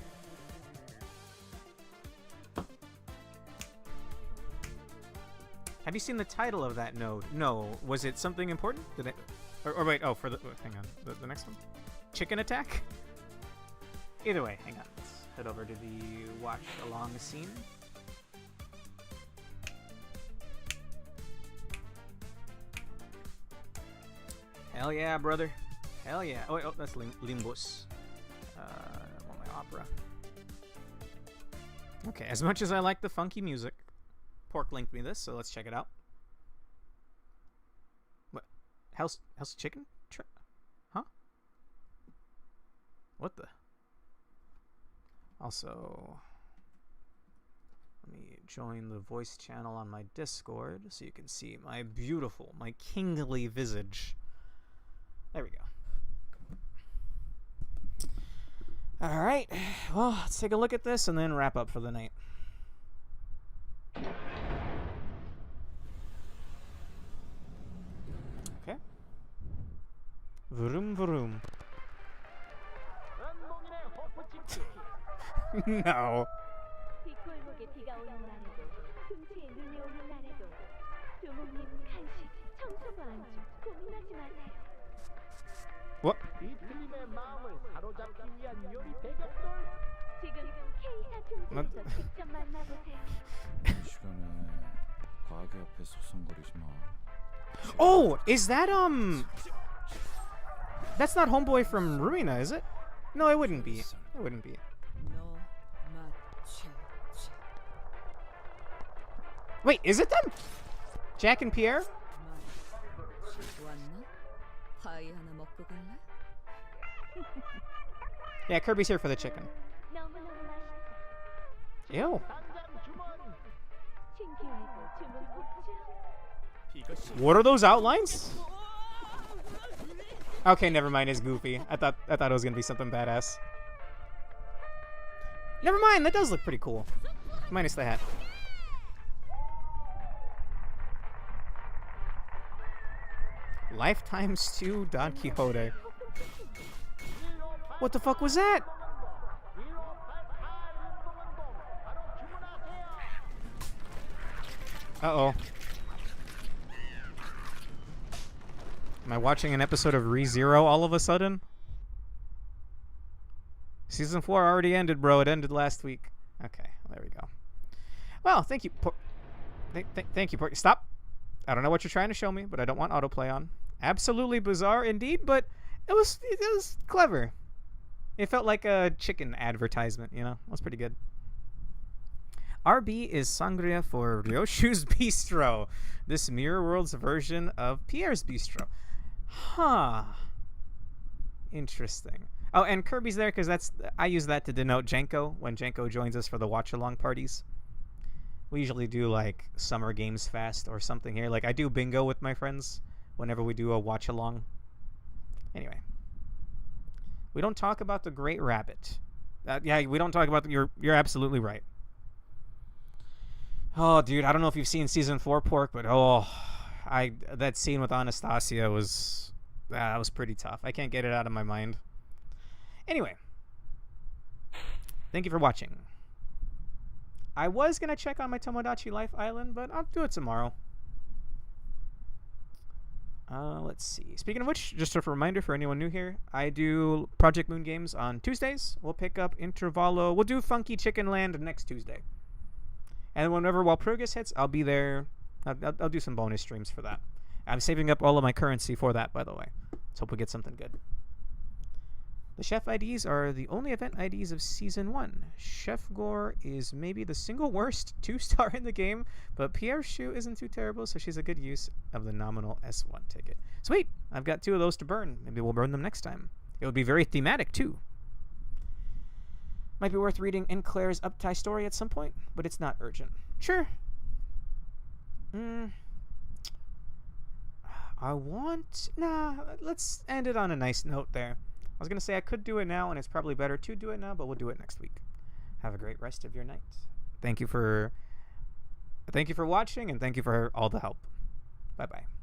S2: Have you seen the title of that node? No. Was it something important? Did it... Or wait, oh, for the... hang on. The next one? Chicken attack? Either way, hang on. Let's head over to the watch along scene. Hell yeah, brother. Hell yeah. Oh, wait, oh, that's Limbus. I want my opera. Okay, as much as I like the funky music, Pork linked me this, so let's check it out. What? House chicken? Huh? What the? Also, let me join the voice channel on my Discord so you can see my beautiful, my kingly visage. There we go. Alright, well, let's take a look at this and then wrap up for the night. Okay. Vroom vroom. No. What? Oh, is that that's not Homeboy from Ruina, is it? No, it wouldn't be. It wouldn't be. Wait, is it them? Jack and Pierre? Yeah, Kirby's here for the chicken. Ew. What are those outlines? Okay, never mind. It's Goofy. I thought it was gonna be something badass. Never mind. That does look pretty cool. Minus the hat. Lifetimes 2 Don Quixote. What the fuck was that? Uh-oh. Am I watching an episode of ReZero all of a sudden? Season 4 already ended, bro. It ended last week. Okay, there we go. Well, thank you. Thank you. Stop. I don't know what you're trying to show me, but I don't want autoplay on. Absolutely bizarre indeed, but it was clever. It felt like a chicken advertisement, you know? It was pretty good. RB is sangria for Ryoshu's Bistro. This Mirror World's version of Pierre's Bistro. Huh. Interesting. Oh, and Kirby's there because I use that to denote Jenko when Jenko joins us for the watch-along parties. We usually do, like, Summer Games Fest or something here. Like, I do bingo with my friends whenever we do a watch-along. Anyway. We don't talk about the Great Rabbit. Yeah, we don't talk about you're absolutely right. Oh, dude, I don't know if you've seen season 4, Pork, but that scene with Anastasia was pretty tough. I can't get it out of my mind. Anyway, thank you for watching. I was gonna check on my Tomodachi Life Island, but I'll do it tomorrow. Let's see. Speaking of which, just a reminder for anyone new here, I do Project Moon games on Tuesdays. We'll pick up Intervallo. We'll do Funky Chicken Land next Tuesday. And whenever Walpurgis hits, I'll be there. I'll do some bonus streams for that. I'm saving up all of my currency for that, by the way. Let's hope we get something good. The chef IDs are the only event IDs of Season 1. Chef Gore is maybe the single worst 2-star in the game, but Pierre Shu isn't too terrible, so she's a good use of the nominal S1 ticket. Sweet! I've got 2 of those to burn. Maybe we'll burn them next time. It would be very thematic, too. Might be worth reading in Claire's Uptie story at some point, but it's not urgent. Sure. Nah, let's end it on a nice note there. I was going to say I could do it now, and it's probably better to do it now, but we'll do it next week. Have a great rest of your night. Thank you for watching, and thank you for all the help. Bye-bye.